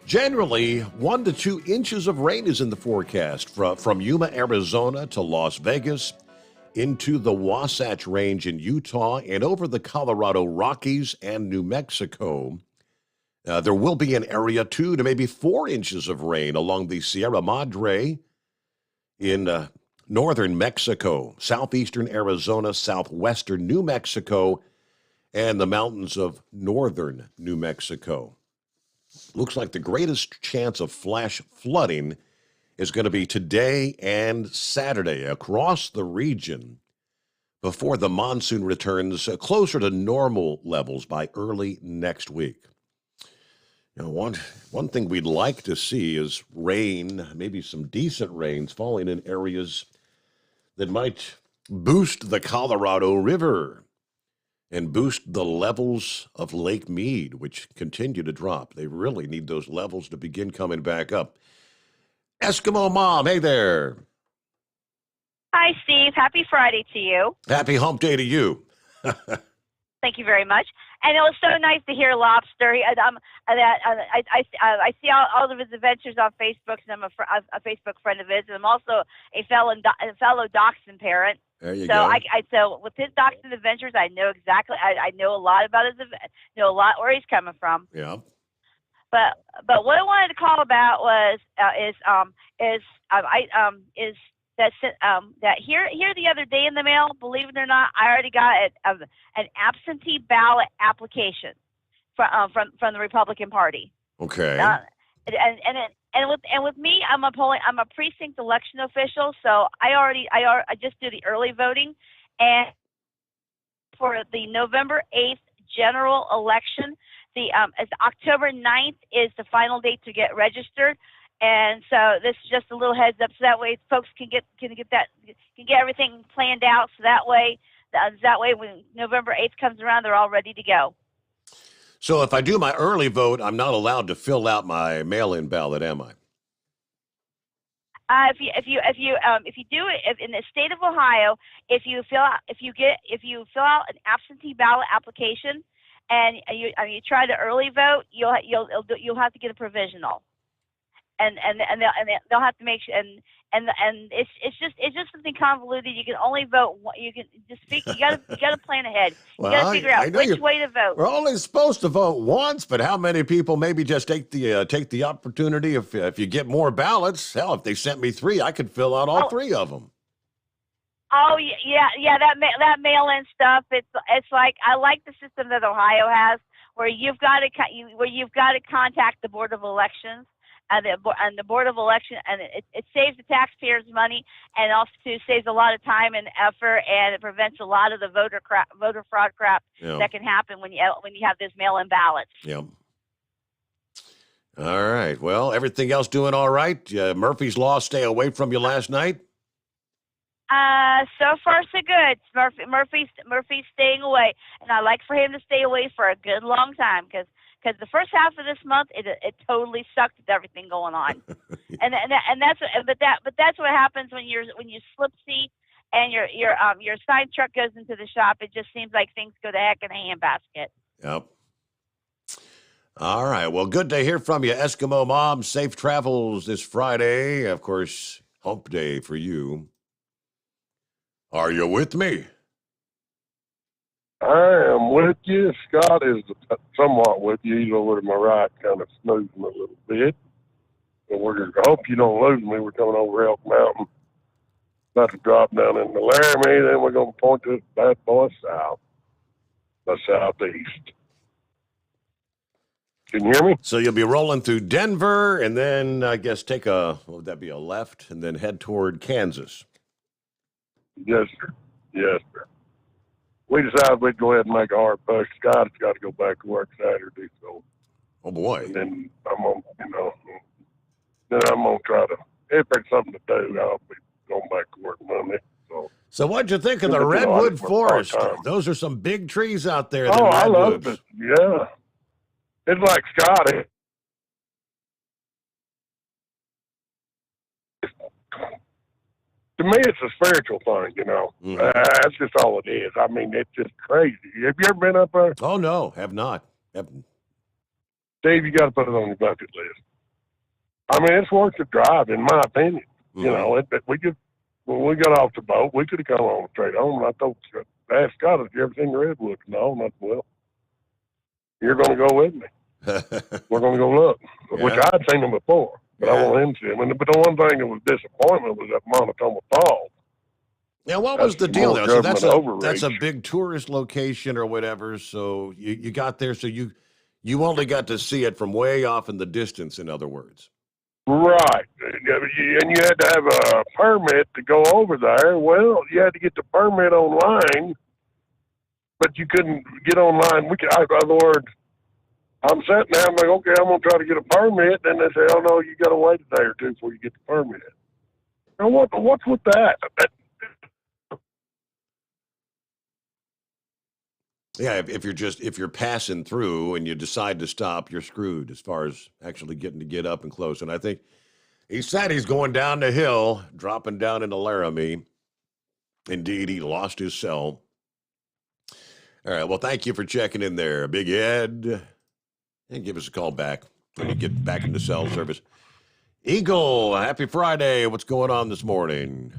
Generally, 1 to 2 inches of rain is in the forecast from Yuma, Arizona to Las Vegas, into the Wasatch Range in Utah, and over the Colorado Rockies and New Mexico. There will be an area 2 to maybe 4 inches of rain along the Sierra Madre in northern Mexico, southeastern Arizona, southwestern New Mexico, and the mountains of northern New Mexico. Looks like the greatest chance of flash flooding is going to be today and Saturday across the region before the monsoon returns closer to normal levels by early next week. One thing we'd like to see is rain, maybe some decent rains falling in areas that might boost the Colorado River and boost the levels of Lake Mead, which continue to drop. They really need those levels to begin coming back up. Eskimo Mom, hey there. Hi, Steve. Happy Friday to you. Happy hump day to you. Thank you very much. And it was so nice to hear Lobster. I see all of his adventures on Facebook, and I'm a Facebook friend of his, and I'm also a fellow dachshund parent. There you go. go. So with his dachshund adventures, I know exactly. I know a lot about know a lot where he's coming from. Yeah. But what I wanted to call about was that here the other day in the mail, believe it or not, I already got an absentee ballot application from the Republican Party. Okay. And with me, I'm a precinct election official, so I just do the early voting, and for the November 8th general election, as October 9th is the final date to get registered. And so this is just a little heads up, so that way folks can get everything planned out. So that way when November 8th comes around, they're all ready to go. So if I do my early vote, I'm not allowed to fill out my mail-in ballot, am I? If you do it in the state of Ohio, if you fill out an absentee ballot application and you try to early vote, you'll have to get a provisional. they'll have to make sure and it's just something convoluted. You can only vote. You can just speak. You gotta plan ahead. Well, you gotta figure out which way to vote. We're only supposed to vote once, but how many people maybe just take the opportunity? If you get more ballots, hell, if they sent me 3, I could fill out all 3 of them. Oh yeah. That mail-in stuff. It's like I like the system that Ohio has, where you've got to contact the Board of Elections. And the Board of Election, and it saves the taxpayers money, and also saves a lot of time and effort, and it prevents a lot of the voter fraud crap that can happen when you have this mail-in ballots. Yeah. All right. Well, everything else doing all right? Murphy's Law stay away from you last night? So far so good. Murphy's staying away, and I like for him to stay away for a good long time because the first half of this month it totally sucked with everything going on, and that's what happens when you slip-see and your side truck goes into the shop. It just seems like things go to heck in a handbasket. Yep. All right. Well, good to hear from you, Eskimo Mom. Safe travels this Friday. Of course, hump day for you. Are you with me? I am with you. Scott is somewhat with you. He's over to my right, kind of snoozing a little bit. And I hope you don't lose me. We're coming over Elk Mountain. About to drop down in the Laramie. Then we're going to point this bad boy south, the southeast. Can you hear me? So you'll be rolling through Denver and then, I guess, take what would that be, a left, and then head toward Kansas. Yes, sir. Yes, sir. We decided we'd go ahead and make a hard push. Scott's got to go back to work Saturday, so. Oh boy! And then I'm gonna try to. If there's something to do, I'll be going back to work Monday. So what'd you think of the redwood forest? Those are some big trees out there. Oh, I loved it. Yeah, it's like Scott. To me, it's a spiritual thing, That's just all it is. I mean, it's just crazy. Have you ever been up there? Oh, no, have not. Steve, you got to put it on your bucket list. I mean, it's worth the drive, in my opinion. Mm-hmm. When we got off the boat, we could have come on straight home, and I told asked Scott, have you ever seen the redwoods? No, not well. You're going to go with me. We're going to go look, which I'd seen them before. But I want him to. But the one thing that was disappointment was that Monotoma Falls. Yeah, what was the deal there? So that's a big tourist location or whatever. So you got there, so you only got to see it from way off in the distance, in other words. Right. And you had to have a permit to go over there. Well, you had to get the permit online, but you couldn't get online. In other words, I'm sitting there, I'm like, okay, I'm going to try to get a permit. Then they say, oh, no, you got to wait a day or two before you get the permit. Now, what's with that? Yeah, if you're passing through and you decide to stop, you're screwed as far as actually getting to get up and close. And I think he said he's going down the hill, dropping down into Laramie. Indeed, he lost his cell. All right, well, thank you for checking in there, Big Ed. And give us a call back when you get back into cell service. Eagle, happy Friday. What's going on this morning?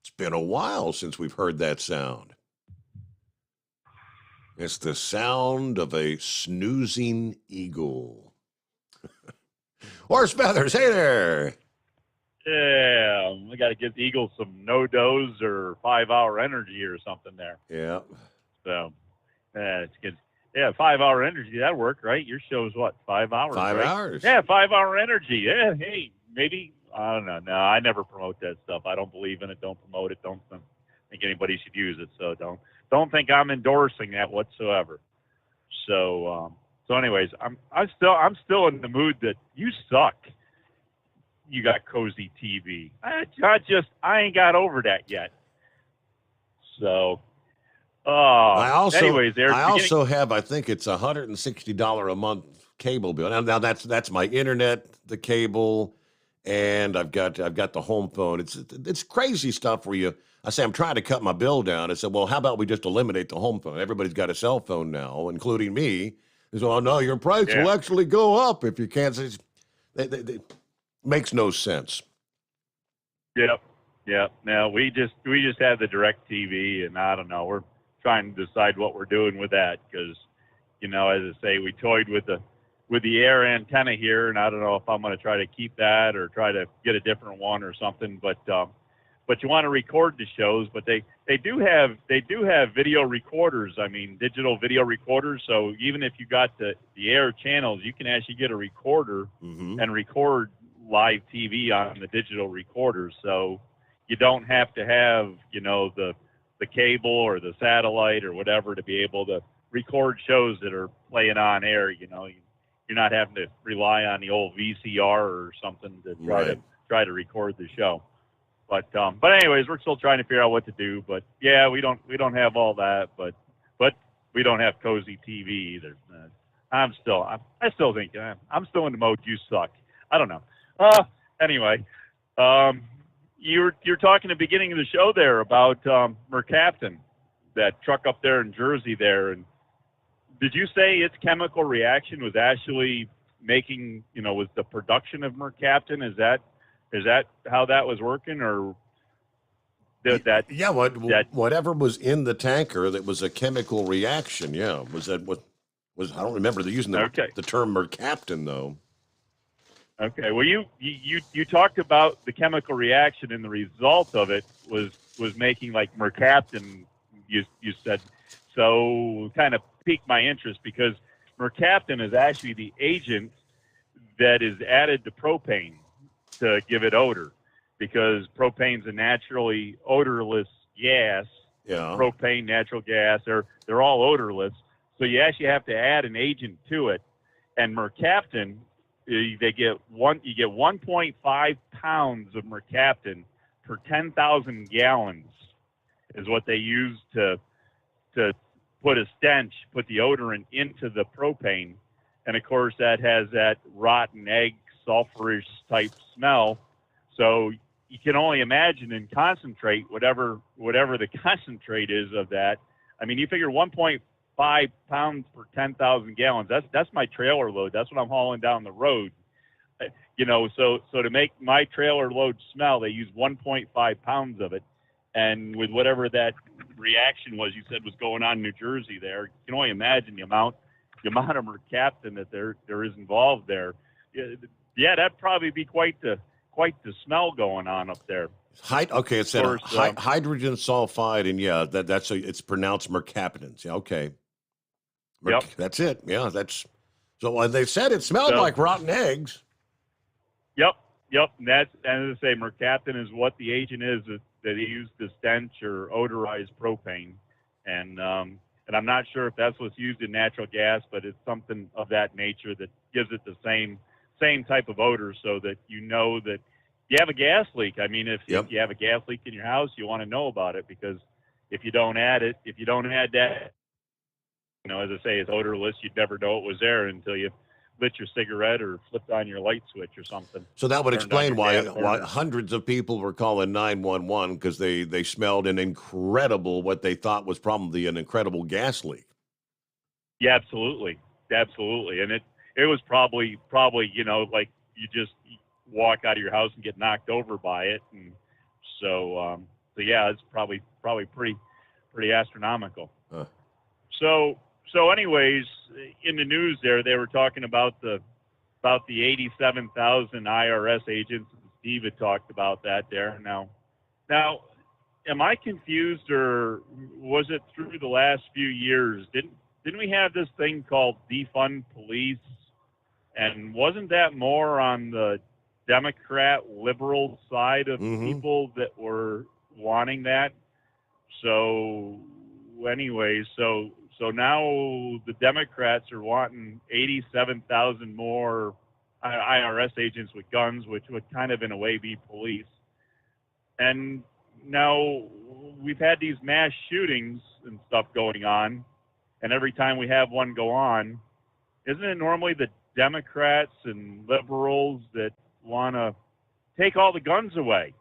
It's been a while since we've heard that sound. It's the sound of a snoozing eagle. Horse Feathers, hey there. Yeah, we got to give the Eagles some no-dose or 5-hour energy or something there. Yeah. So, it's good. Yeah, 5-hour energy, that worked, right? Your show's what, 5 hours? 5 right? hours. Yeah, 5-hour energy. Yeah, hey, maybe, I don't know. No, I never promote that stuff. I don't believe in it. Don't promote it. Don't think anybody should use it. So don't think I'm endorsing that whatsoever. So anyways, I'm still in the mood that you suck. You got cozy TV. I ain't got over that yet. So, I anyways, have, I think it's $160 a month cable bill. Now that's my internet, the cable, and I've got the home phone. It's crazy stuff where I say I'm trying to cut my bill down. I said, well, how about we just eliminate the home phone? Everybody's got a cell phone now, including me. They say, oh no, your price will actually go up if you can't. They makes no sense. Yep. Now we just have the direct TV, and I don't know. We're trying to decide what we're doing with that because, as I say, we toyed with the air antenna here, and I don't know if I'm going to try to keep that or try to get a different one or something. But you want to record the shows, but they do have video recorders. I mean, digital video recorders. So even if you got the air channels, you can actually get a recorder and record live TV on the digital recorder. So you don't have to have the cable or the satellite or whatever to be able to record shows that are playing on air. You're not having to rely on the old VCR or something to try to record the show. But anyways, we're still trying to figure out what to do. But yeah, we don't have all that, but we don't have cozy TV either. I still think I'm still in the mode you suck. I don't know. Anyway, you're talking at the beginning of the show there about Mercaptan, that truck up there in Jersey there, and did you say its chemical reaction was actually making, was the production of Mercaptan? Is that how that was working, or that? Yeah, whatever was in the tanker that was a chemical reaction. Yeah, was that what was? I don't remember using the term Mercaptan though. Okay, well, you talked about the chemical reaction, and the result of it was making like Mercaptan. You said, so kind of piqued my interest because Mercaptan is actually the agent that is added to propane to give it odor, because propane's a naturally odorless gas. Yeah. Propane, natural gas, they're all odorless. So you actually have to add an agent to it. And Mercaptan, you get 1.5 pounds of Mercaptan per 10,000 gallons is what they use to put a stench, put the odorant into the propane. And of course that has that rotten egg, sulfurous type smell. So you can only imagine in concentrate, whatever the concentrate is of that. I mean, you figure 1.5 pounds per 10,000 gallons. That's my trailer load. That's what I'm hauling down the road. So to make my trailer load smell, they use 1.5 pounds of it. And with whatever that reaction was, you said was going on in New Jersey there, you can only imagine the amount of Mercaptan that there is involved there. Yeah, that'd probably be quite the smell going on up there. Okay, it said hydrogen sulfide, and it's pronounced mercaptans. Yeah, okay. Yep. That's it. Yeah, so they said it smelled like rotten eggs. Yep. And as I say, Mercaptan is what the agent is that they use to stench or odorize propane, and I'm not sure if that's what's used in natural gas, but it's something of that nature that gives it the same type of odor, so that that you have a gas leak. I mean, if you have a gas leak in your house, you want to know about it, because if you don't add that, as I say, it's odorless. You'd never know it was there until you lit your cigarette or flipped on your light switch or something. So that would explain why hundreds of people were calling 911, because they smelled what they thought was probably an incredible gas leak. Yeah, absolutely. And it was probably like you just walk out of your house and get knocked over by it, and so yeah, it's probably pretty astronomical. Huh. So anyways, in the news there, they were talking about the 87,000 IRS agents. Steve had talked about that there. Now, am I confused, or was it through the last few years? Didn't we have this thing called defund police? And wasn't that more on the Democrat liberal side of people that were wanting that? So anyways, so now the Democrats are wanting 87,000 more IRS agents with guns, which would kind of in a way be police. And now we've had these mass shootings and stuff going on, and every time we have one go on, isn't it normally the Democrats and liberals that want to take all the guns away.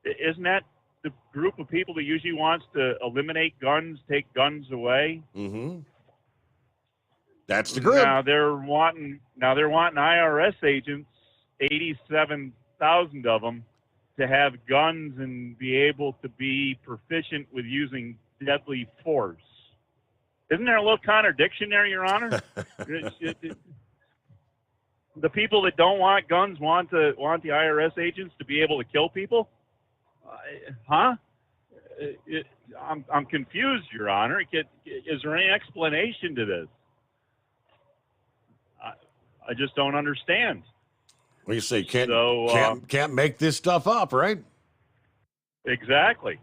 Isn't that the group of people that usually wants to eliminate guns, take guns away? Mm-hmm. That's the group. Now they're wanting IRS agents, 87,000 of them, to have guns and be able to be proficient with using deadly force. Isn't there a little contradiction there, Your Honor? The people that don't want guns want the IRS agents to be able to kill people? I'm confused, Your Honor. Is there any explanation to this? I just don't understand. Well, you say can't make this stuff up, right? Exactly.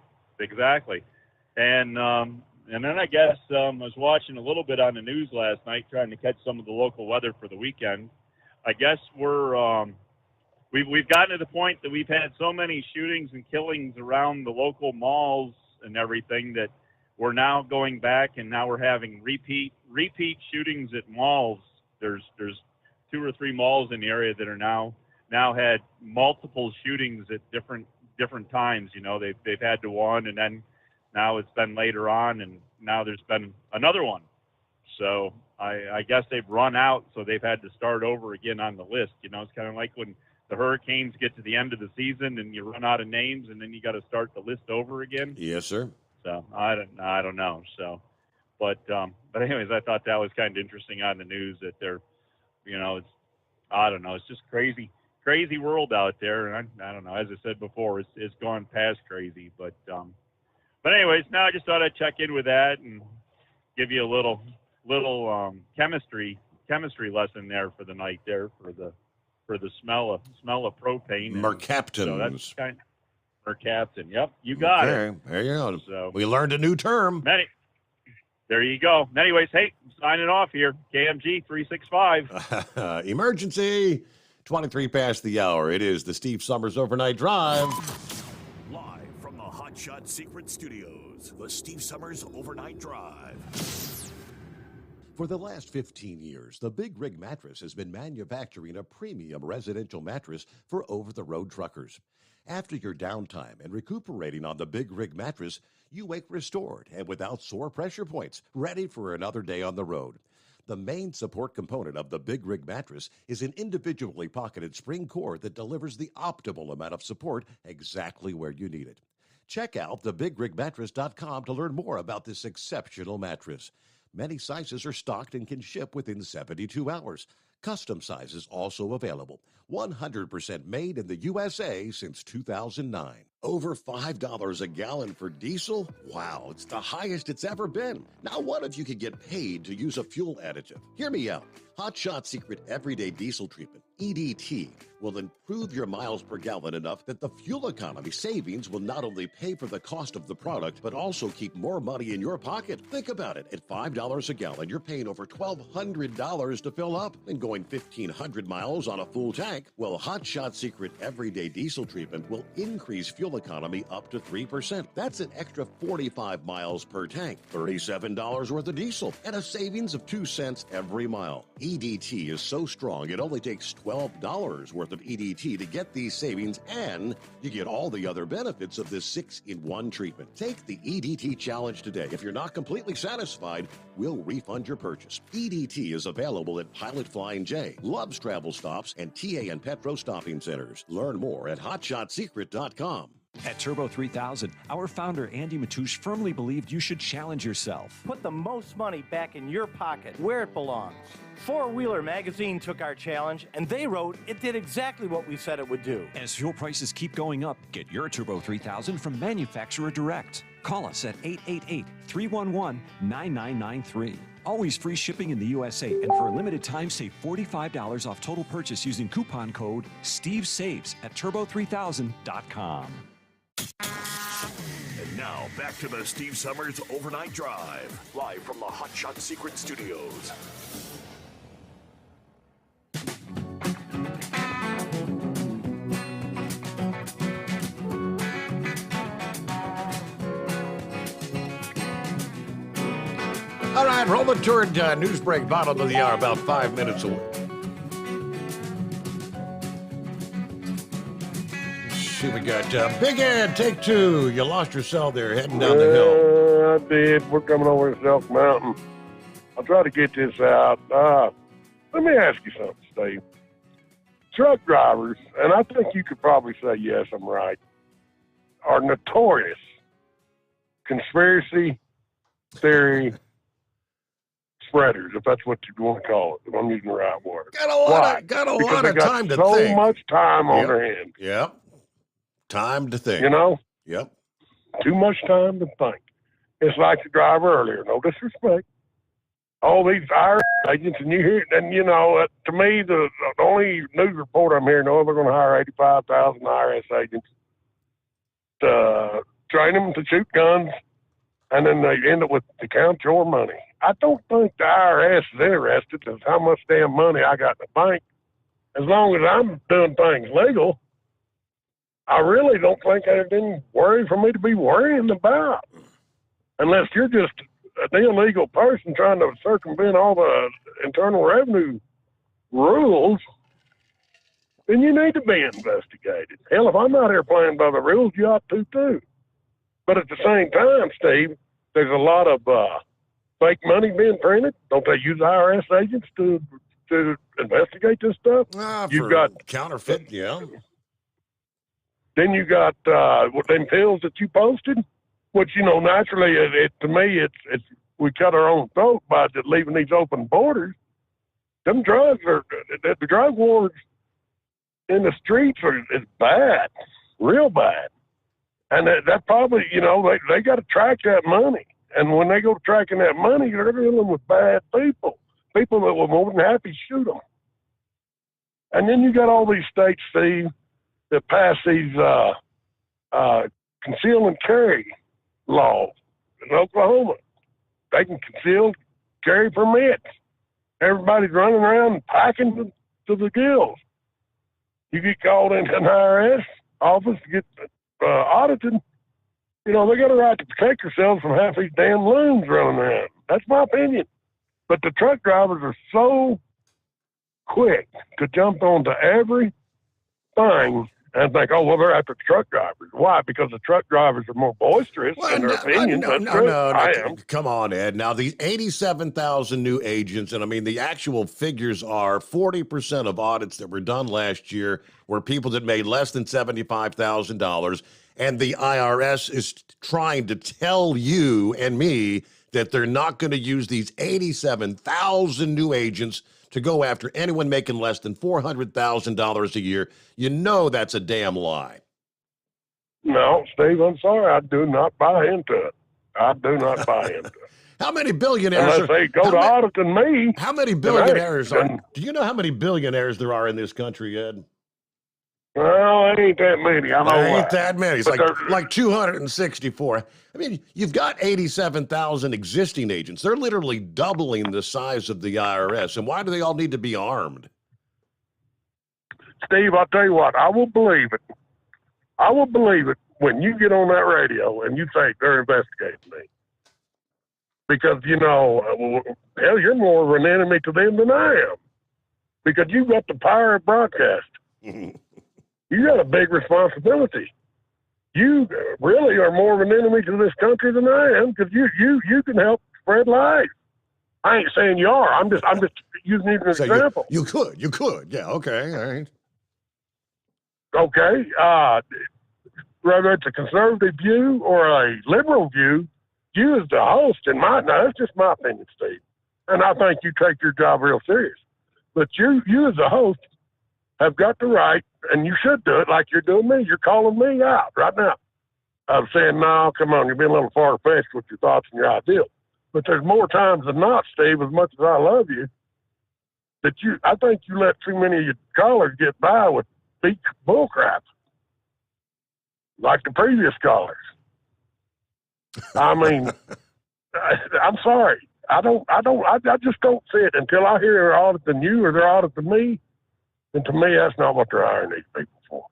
And then I guess I was watching a little bit on the news last night, trying to catch some of the local weather for the weekend. I guess we've gotten to the point that we've had so many shootings and killings around the local malls and everything that we're now going back and now we're having repeat shootings at malls. There's 2 or 3 malls in the area that are now had multiple shootings at different times. You know, they've had the one, and then now it's been later on, and now there's been another one. So I guess they've run out, so they've had to start over again on the list. You know, it's kind of like when the hurricanes get to the end of the season and you run out of names, and then you got to start the list over again. Yes, sir. So I don't know. So, but anyways, I thought that was kind of interesting on the news that they're, you know, I don't know. It's just crazy world out there, and I don't know. As I said before, it's gone past crazy. But anyways, now I just thought I'd check in with that and give you a little chemistry lesson there for the night there for the smell of propane. Mercaptan. So that's kind of Mercaptan. Yep, you got it. There you go. So we learned a new term. There you go. Anyways, hey, I'm signing off here. KMG 365. Emergency. 23 past the hour. It is the Steve Summers Overnight Drive. Live from the Hot Shot Secret Studios, the Steve Summers Overnight Drive. For the last 15 years, the Big Rig Mattress has been manufacturing a premium residential mattress for over-the-road truckers. After your downtime and recuperating on the Big Rig Mattress, you wake restored and without sore pressure points, ready for another day on the road. The main support component of the Big Rig Mattress is an individually pocketed spring core that delivers the optimal amount of support exactly where you need it. Check out thebigrigmattress.com to learn more about this exceptional mattress. Many sizes are stocked and can ship within 72 hours. Custom sizes also available. 100% made in the USA since 2009. Over $5 a gallon for diesel? Wow, it's the highest it's ever been. Now what if you could get paid to use a fuel additive? Hear me out. Hot Shot Secret Everyday Diesel Treatment, EDT, will improve your miles per gallon enough that the fuel economy savings will not only pay for the cost of the product, but also keep more money in your pocket. Think about it. At $5 a gallon, you're paying over $1,200 to fill up and going 1,500 miles on a full tank. Well, Hot Shot Secret Everyday Diesel Treatment will increase fuel economy up to 3%. That's an extra 45 miles per tank, $37 worth of diesel, and a savings of 2 cents every mile. EDT is so strong, it only takes $12 worth of EDT to get these savings, and you get all the other benefits of this 6-in-1 treatment. Take the EDT challenge today. If you're not completely satisfied, we'll refund your purchase. EDT is available at Pilot Flying J, Love's Travel Stops, and TA and Petro Stopping Centers. Learn more at hotshotsecret.com. At Turbo 3000, our founder Andy Matouche firmly believed you should challenge yourself. Put the most money back in your pocket, where it belongs. Four Wheeler Magazine took our challenge, and they wrote it did exactly what we said it would do. As fuel prices keep going up, get your Turbo 3000 from manufacturer direct. Call us at 888-311-9993. Always free shipping in the USA, and for a limited time, save $45 off total purchase using coupon code STEVESAVES at turbo3000.com. And now, back to the Steve Summers Overnight Drive, live from the Hot Shot Secret Studios. All right, roll the toward news break, bottom of the hour, about 5 minutes away. see, we got Big Ed, take two. You lost your cell there, heading down the hill. I did. We're coming over this Elk Mountain. I'll try to get this out. Let me ask you something, Steve. Truck drivers, and I think you could probably say yes, I'm right, are notorious conspiracy theory spreaders, if that's what you want to call it, if I'm using the right word. Got a lot of time to so think. So much time on their hands. Yep. Time to think. You know? Yep. Too much time to think. It's like the driver earlier. No disrespect. All these IRS agents, and you hear, and you know, to me, the only news report I'm hearing, they're going to hire 85,000 IRS agents to train them to shoot guns, and then they end up with to count your money. I don't think the IRS is interested in how much damn money I got in the bank. As long as I'm doing things legal, I really don't think there's any worry for me to be worrying about. Unless you're just an illegal person trying to circumvent all the Internal Revenue rules, then you need to be investigated. Hell, if I'm out here playing by the rules, you ought to too. But at the same time, Steve, there's a lot of fake money being printed. Don't they use IRS agents to investigate this stuff? You've got counterfeit, yeah. Then you got them pills that you posted, which, you know, naturally, to me, it's we cut our own throat by just leaving these open borders. Them drugs the drug wars in the streets is bad, real bad. And that probably, you know, they got to track that money. And when they go tracking that money, they're dealing with bad people that will more than happy shoot them. And then you got all these states, Steve, that pass these conceal and carry laws. In Oklahoma, they can conceal carry permits. Everybody's running around and packing to the gills. You get called into an IRS office to get audited. You know, they got a right to protect themselves from half these damn loons running around. That's my opinion. But the truck drivers are so quick to jump onto everything and think, oh, well, they're after truck drivers. Why? Because the truck drivers are more boisterous in their opinion. No. Come on, Ed. Now, these 87,000 new agents, and I mean, the actual figures are 40% of audits that were done last year were people that made less than $75,000. And the IRS is trying to tell you and me that they're not going to use these 87,000 new agents to go after anyone making less than $400,000 a year. You know that's a damn lie. No, Steve, I'm sorry. I do not buy into it. I do not buy into it. How many billionaires? Unless they go to auditing me. How many billionaires do you know how many billionaires there are in this country, Ed? Well, it ain't that many. I know ain't that many. It's like 264. I mean, you've got 87,000 existing agents. They're literally doubling the size of the IRS. And why do they all need to be armed? Steve, I'll tell you what, I will believe it. I will believe it when you get on that radio and you think they're investigating me. Because, you know, hell, you're more of an enemy to them than I am. Because you've got the power of broadcast. You got a big responsibility. You really are more of an enemy to this country than I am, because you can help spread lies. I ain't saying you are. I'm just using it as an example. You could. Yeah, okay, all right. Okay. Whether it's a conservative view or a liberal view, you as the host, now that's just my opinion, Steve. And I think you take your job real serious. But you as a host have got the right, and you should do it like you're doing me. You're calling me out right now. I'm saying, no, come on, you're being a little far-fetched with your thoughts and your ideals. But there's more times than not, Steve, as much as I love you, that I think you let too many of your callers get by with big bullcrap, like the previous callers. I mean, I'm sorry. I just don't see it until I hear they're auditing you or they're auditing me. And to me, that's not what they're hiring these people for.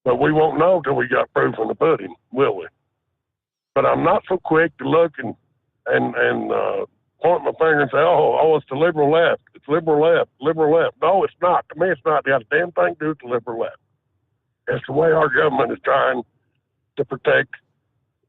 But we won't know till we got proof in the pudding, will we? But I'm not so quick to look and point my finger and say, oh, it's the liberal left. It's liberal left. No, it's not. To me, it's not. They got a damn thing to do with the liberal left. That's the way our government is trying to protect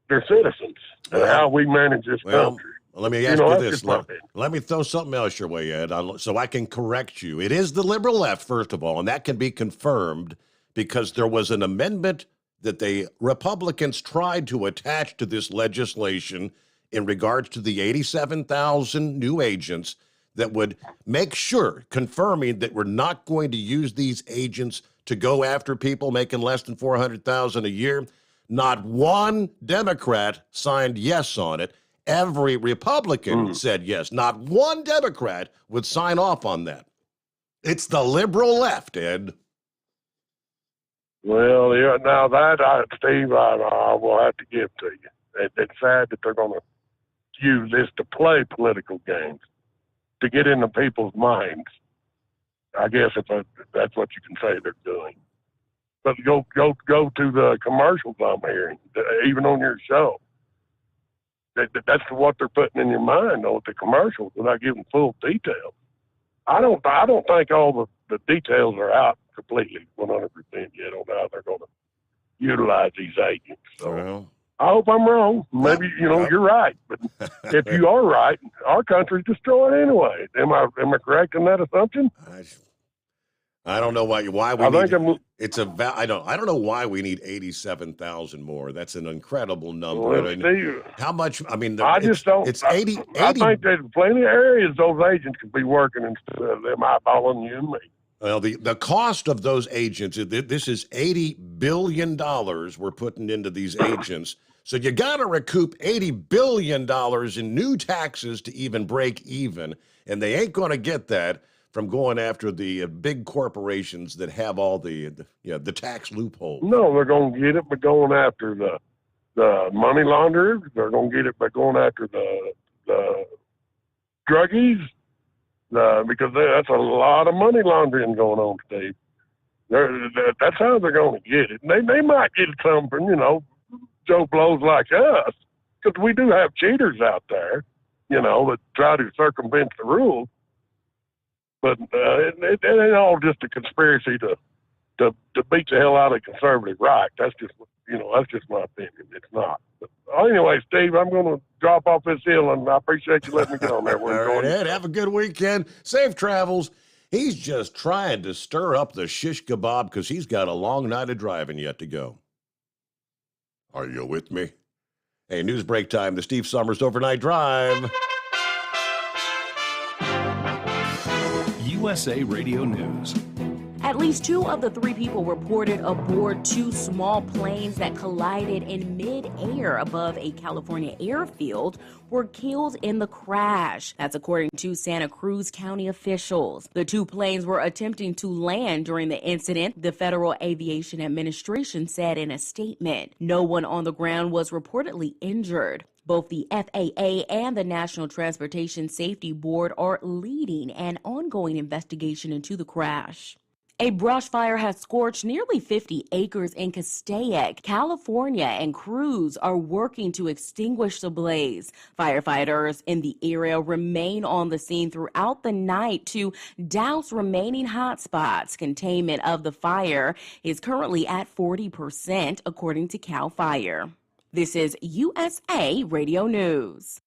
their citizens and how we manage this country. Let me ask you this. Let me throw something else your way, Ed, so I can correct you. It is the liberal left, first of all, and that can be confirmed because there was an amendment that the Republicans tried to attach to this legislation in regards to the 87,000 new agents that would make sure, confirming that we're not going to use these agents to go after people making less than $400,000 a year. Not one Democrat signed yes on it. Every Republican said yes. Not one Democrat would sign off on that. It's the liberal left, Ed. Well, yeah, now that, Steve, I will have to give to you. It's sad that they're going to use this to play political games, to get into people's minds. I guess that's what you can say they're doing. But go to the commercials I'm hearing, even on your show. That's what they're putting in your mind, though, with the commercials, without giving full details. I don't think all the details are out completely 100% yet on how they're going to utilize these agents. So I hope I'm wrong. Maybe you're right, but if you are right, our country's destroyed anyway. Am I correct in that assumption? I don't know why we need. I don't know why we need 87,000 more. That's an incredible number. Well, how much? I mean, I just don't. It's 80. I think there's plenty of areas those agents could be working instead of them eyeballing you and me. Well, the cost of those agents, this is $80 billion we're putting into these agents. So you got to recoup $80 billion in new taxes to even break even. And they ain't going to get that from going after the big corporations that have all the tax loopholes. No, they're going to get it by going after the money launderers. They're going to get it by going after the druggies. Because that's a lot of money laundering going on, Steve. That's how they're going to get it. They might get some from, Joe Blows like us, because we do have cheaters out there, that try to circumvent the rules. But it ain't all just a conspiracy to beat the hell out of the conservative right. That's just my opinion. It's not. But anyway, Steve, I'm going to drop off this hill, and I appreciate you letting me get on there. All right, Ed, have a good weekend. Safe travels. He's just trying to stir up the shish kebab because he's got a long night of driving yet to go. Are you with me? Hey, news break time. The Steve Sommers Overnight Drive. USA Radio News. At least 2 of the 3 people reported aboard 2 small planes that collided in mid-air above a California airfield were killed in the crash. That's according to Santa Cruz County officials. The 2 planes were attempting to land during the incident, the Federal Aviation Administration said in a statement. No one on the ground was reportedly injured. Both the FAA and the National Transportation Safety Board are leading an ongoing investigation into the crash. A brush fire has scorched nearly 50 acres in Castaic, California, and crews are working to extinguish the blaze. Firefighters in the area remain on the scene throughout the night to douse remaining hot spots. Containment of the fire is currently at 40%, according to CAL FIRE. This is USA Radio News.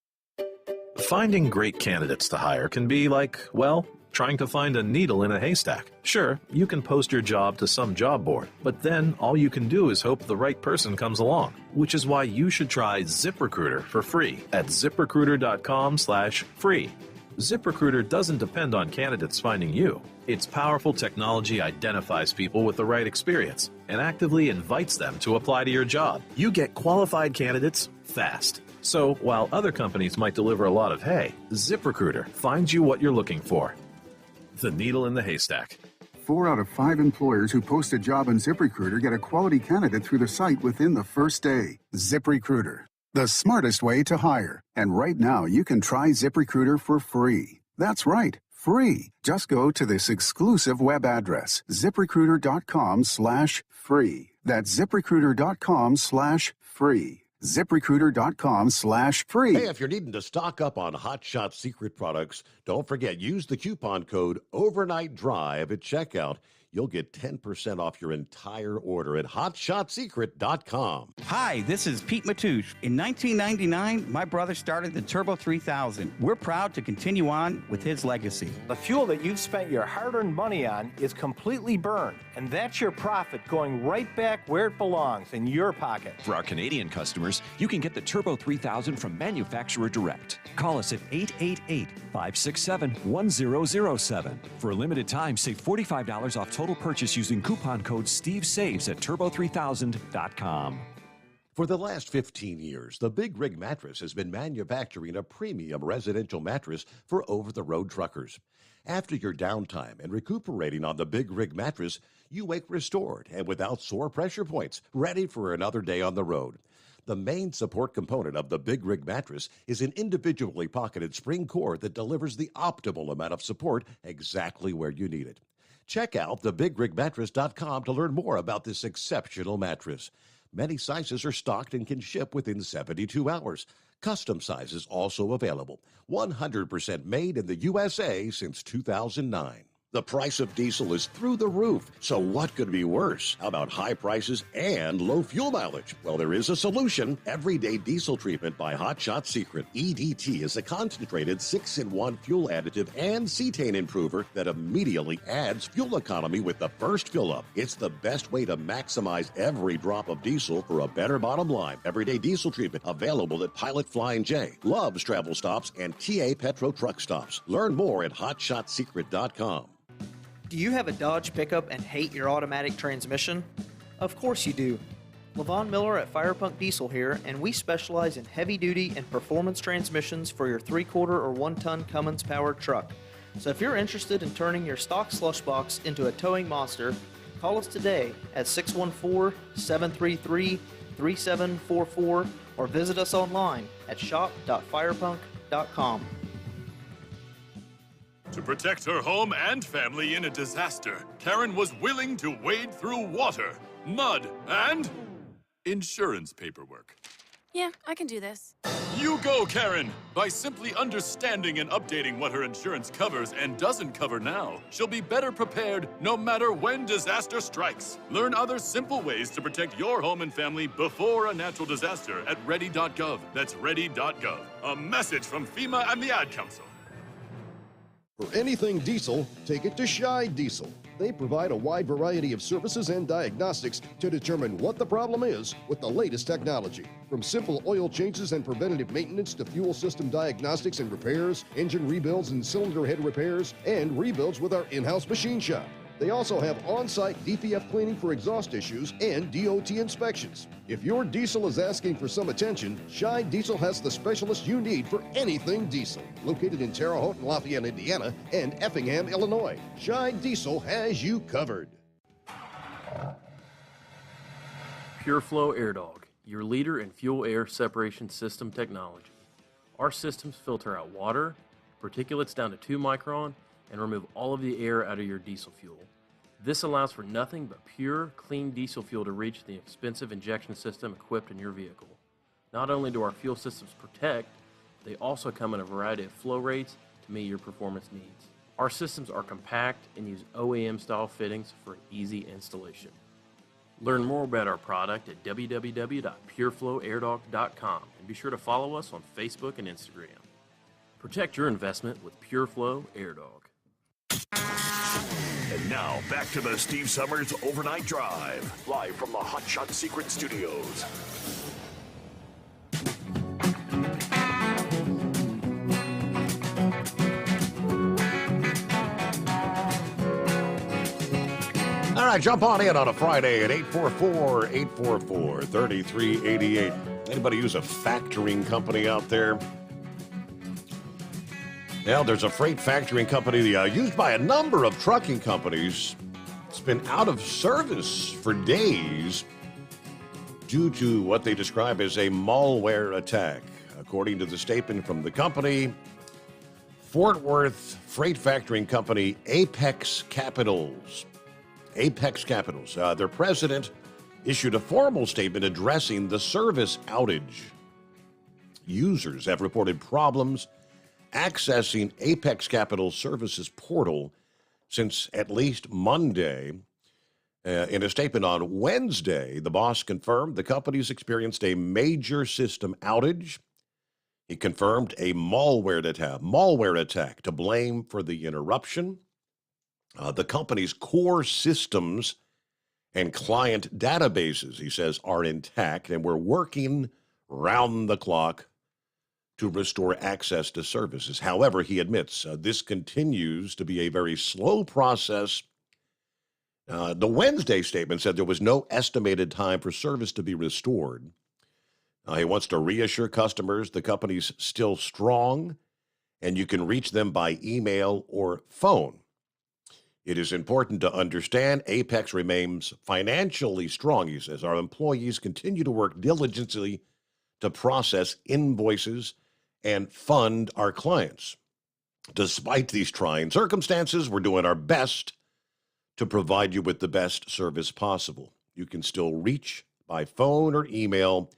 Finding great candidates to hire can be like, well, trying to find a needle in a haystack. Sure, you can post your job to some job board, but then all you can do is hope the right person comes along, which is why you should try ZipRecruiter for free at ZipRecruiter.com/free. ZipRecruiter doesn't depend on candidates finding you. Its powerful technology identifies people with the right experience and actively invites them to apply to your job. You get qualified candidates fast. So while other companies might deliver a lot of hay, ZipRecruiter finds you what you're looking for. The needle in the haystack. 4 out of 5 employers who post a job on ZipRecruiter get a quality candidate through the site within the first day. ZipRecruiter, the smartest way to hire. And right now, you can try ZipRecruiter for free. That's right, free. Just go to this exclusive web address, ZipRecruiter.com/free. That's ZipRecruiter.com/free. ZipRecruiter.com/free. Hey, if you're needing to stock up on Hot Shot Secret products, don't forget, use the coupon code Overnight Drive at checkout. you'll get 10% off your entire order at hotshotsecret.com. Hi, this is Pete Matouche. In 1999, my brother started the Turbo 3000. We're proud to continue on with his legacy. The fuel that you've spent your hard-earned money on is completely burned, and that's your profit going right back where it belongs, in your pocket. For our Canadian customers, you can get the Turbo 3000 from manufacturer direct. Call us at 888-567-1007. For a limited time, save $45 off total purchase using coupon code STEVESAVES at turbo3000.com. For the last 15 years, the Big Rig Mattress has been manufacturing a premium residential mattress for over-the-road truckers. After your downtime and recuperating on the Big Rig Mattress, you wake restored and without sore pressure points, ready for another day on the road. The main support component of the Big Rig Mattress is an individually pocketed spring core that delivers the optimal amount of support exactly where you need it. Check out thebigrigmattress.com to learn more about this exceptional mattress. Many sizes are stocked and can ship within 72 hours. Custom sizes also available. 100% made in the USA since 2009. The price of diesel is through the roof, so what could be worse? How about high prices and low fuel mileage? Well, there is a solution. Everyday Diesel Treatment by Hot Shot Secret. EDT is a concentrated 6-in-1 fuel additive and cetane improver that immediately adds fuel economy with the first fill-up. It's the best way to maximize every drop of diesel for a better bottom line. Everyday Diesel Treatment available at Pilot Flying J, Love's Travel Stops, and TA Petro Truck Stops. Learn more at hotshotsecret.com. Do you have a Dodge pickup and hate your automatic transmission? Of course you do. LaVon Miller at Firepunk Diesel here, and we specialize in heavy-duty and performance transmissions for your 3-quarter or 1-ton Cummins-powered truck. So if you're interested in turning your stock slush box into a towing monster, call us today at 614-733-3744 or visit us online at shop.firepunk.com. To protect her home and family in a disaster, Karen was willing to wade through water, mud, and insurance paperwork. Yeah, I can do this. You go, Karen! By simply understanding and updating what her insurance covers and doesn't cover now, she'll be better prepared no matter when disaster strikes. Learn other simple ways to protect your home and family before a natural disaster at ready.gov. That's ready.gov. A message from FEMA and the Ad Council. For anything diesel, take it to Scheid Diesel. They provide a wide variety of services and diagnostics to determine what the problem is with the latest technology. From simple oil changes and preventative maintenance to fuel system diagnostics and repairs, engine rebuilds and cylinder head repairs, and rebuilds with our in-house machine shop. They also have on-site DPF cleaning for exhaust issues and DOT inspections. If your diesel is asking for some attention, Scheid Diesel has the specialist you need for anything diesel. Located in Terre Haute and Lafayette, Indiana, and Effingham, Illinois, Scheid Diesel has you covered. PureFlow Air Dog, your leader in fuel air separation system technology. Our systems filter out water, particulates down to 2 micron, and remove all of the air out of your diesel fuel. This allows for nothing but pure, clean diesel fuel to reach the expensive injection system equipped in your vehicle. Not only do our fuel systems protect, they also come in a variety of flow rates to meet your performance needs. Our systems are compact and use OEM-style fittings for easy installation. Learn more about our product at www.pureflowairdog.com and be sure to follow us on Facebook and Instagram. Protect your investment with PureFlow Air Dog. And now, back to the Steve Summers Overnight Drive, live from the Hot Shot Secret Studios. All right, jump on in on a Friday at 844-844-3388. Anybody use a factoring company out there? Well, there's a freight factoring company used by a number of trucking companies. It's been out of service for days due to what they describe as a malware attack. According to the statement from the company, Fort Worth freight factoring company Apex Capitals. Their president issued a formal statement addressing the service outage. Users have reported problems accessing Apex Capital Services portal since at least Monday. In a statement on Wednesday, the boss confirmed the company's experienced a major system outage. He confirmed a malware attack to blame for the interruption. The company's core systems and client databases, he says, are intact, and we're working round the clock to restore access to services. However, he admits this continues to be a very slow process. The Wednesday statement said there was no estimated time for service to be restored. He wants to reassure customers the company's still strong, and you can reach them by email or phone. It is important to understand Apex remains financially strong, he says. Our employees continue to work diligently to process invoices and fund our clients. Despite these trying circumstances, we're doing our best to provide you with the best service possible. You can still reach by phone or email,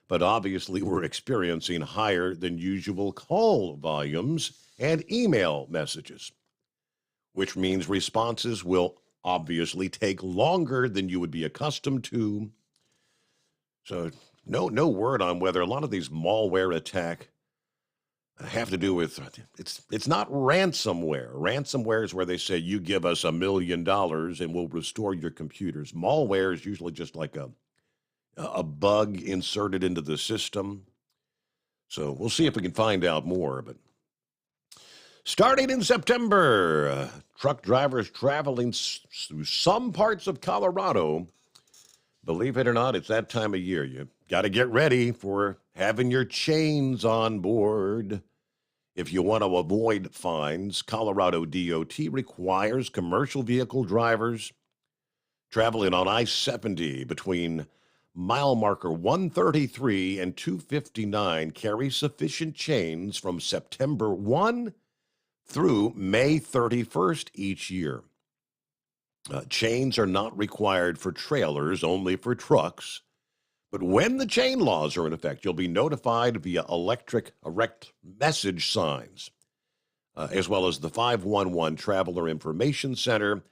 but obviously we're experiencing higher than usual call volumes and email messages, which means responses will obviously take longer than you would be accustomed to. So no word on whether a lot of these malware attack have to do with, it's not ransomware. Ransomware is where they say you give us $1 million and we'll restore your computers. Malware is usually just like a bug inserted into the system. So we'll see if we can find out more. But starting in September, truck drivers traveling through some parts of Colorado, believe it or not, it's that time of year. You got to get ready for having your chains on board. If you want to avoid fines, Colorado DOT requires commercial vehicle drivers traveling on I-70 between mile marker 133 and 259 carry sufficient chains from September 1 through May 31st each year. Chains are not required for trailers, only for trucks. But when the chain laws are in effect, you'll be notified via electric erect message signs, as well as the 511 Traveler Information Center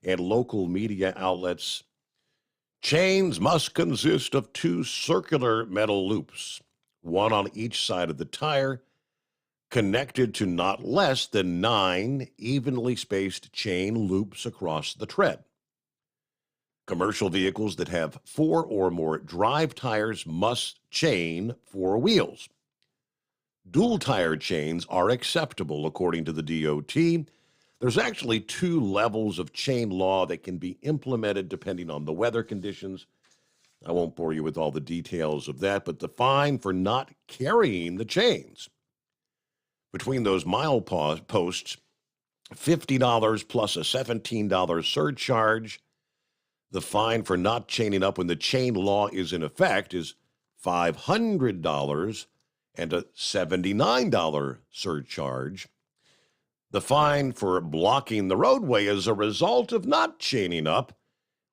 and local media outlets. Chains must consist of 2 circular metal loops, one on each side of the tire, connected to not less than 9 evenly spaced chain loops across the tread. Commercial vehicles that have 4 or more drive tires must chain 4 wheels. Dual tire chains are acceptable according to the DOT. There's actually 2 levels of chain law that can be implemented depending on the weather conditions. I won't bore you with all the details of that, but the fine for not carrying the chains between those mile posts, $50 plus a $17 surcharge. The fine for not chaining up when the chain law is in effect is $500 and a $79 surcharge. The fine for blocking the roadway as a result of not chaining up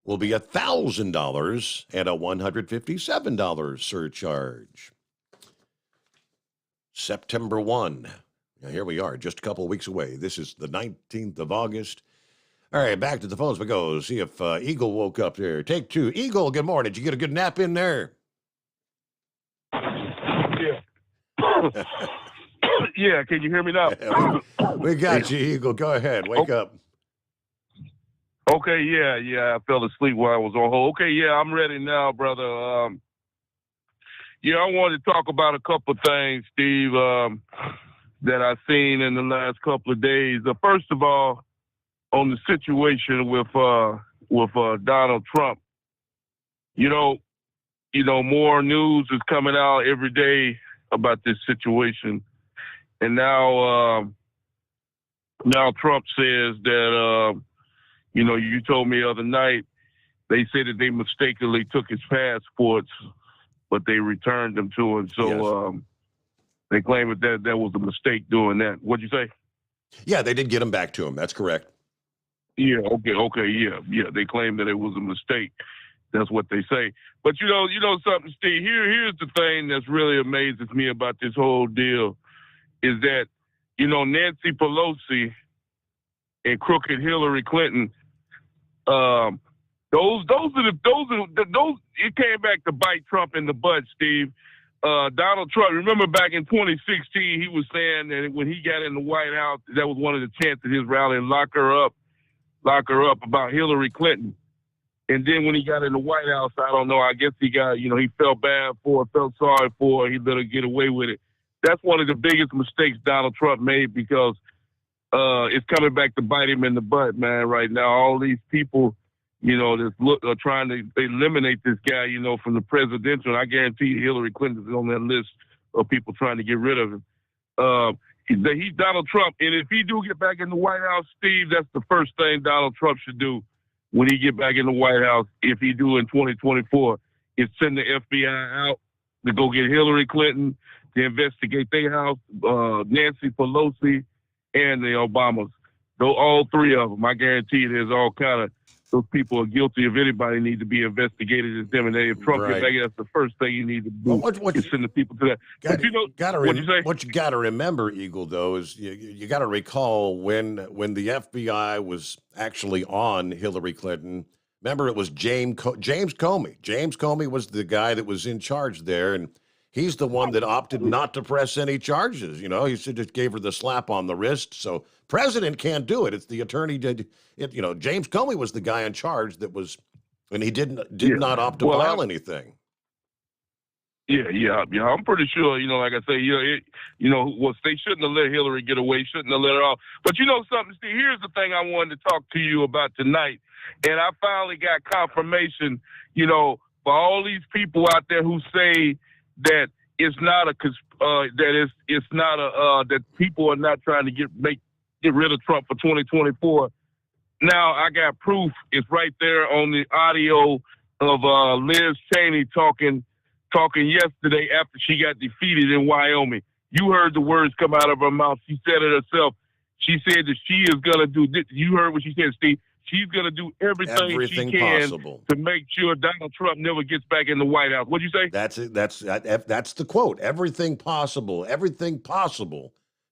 will be $1,000 and a $157 surcharge. September 1. Now, here we are, just a couple of weeks away. This is the 19th of August. All right, back to the phones we go. See if Eagle woke up there. Take 2. Eagle, good morning. Did you get a good nap in there? Yeah. Yeah, can you hear me now? We got you, Eagle. Go ahead. Wake up. Okay, yeah. I fell asleep while I was on hold. Okay, yeah, I'm ready now, brother. I wanted to talk about a couple of things, Steve, that I've seen in the last couple of days. First of all, on the situation with Donald Trump, more news is coming out every day about this situation, and now Trump says that you told me the other night they said that they mistakenly took his passports, but they returned them to him. So yes. They claim that was a mistake doing that. What'd you say? Yeah, they did get him back to him. That's correct. Yeah, okay, yeah. They claim that it was a mistake. That's what they say. But you know something, Steve. Here's the thing that's really amazes me about this whole deal is that Nancy Pelosi and crooked Hillary Clinton. Those it came back to bite Trump in the butt, Steve. Donald Trump, remember back in 2016, he was saying that when he got in the White House, that was one of the chants at his rally, lock her up about Hillary Clinton. And then when he got in the White House, I don't know, I guess he got, he felt bad for her, felt sorry for her, he let her get away with it. That's one of the biggest mistakes Donald Trump made because it's coming back to bite him in the butt, man, right now. All these people, are trying to eliminate this guy, from the presidential. And I guarantee you Hillary Clinton is on that list of people trying to get rid of him. He's Donald Trump. And if he do get back in the White House, Steve, that's the first thing Donald Trump should do when he get back in the White House, if he do in 2024, is send the FBI out to go get Hillary Clinton, to investigate their house, Nancy Pelosi, and the Obamas. All three of them. I guarantee you there's all kind of, those people are guilty. If anybody needs to be investigated, it's them. And if Trump gets back, that's the first thing you need to do is send the people to that. But What you got to remember, Eagle, though, is you got to recall when the FBI was actually on Hillary Clinton. Remember, it was James Comey. James Comey was the guy that was in charge there, and he's the one that opted not to press any charges. He just gave her the slap on the wrist. So president can't do it. It's the attorney did it. James Comey was the guy in charge that was, and he did not opt to file anything. Yeah. I'm pretty sure, like I say, they shouldn't have let Hillary get away, shouldn't have let her off. But you know something, Steve, here's the thing I wanted to talk to you about tonight. And I finally got confirmation, for all these people out there who say that it's not that people are not trying to get rid of Trump for 2024. Now I got proof. It's right there on the audio of Liz Cheney talking yesterday after she got defeated in Wyoming. You heard the words come out of her mouth. She said it herself. She said that she is going to do this. You heard what she said, Steve. She's going to do everything she can possible to make sure Donald Trump never gets back in the White House. What'd you say? That's it. That's the quote. Everything possible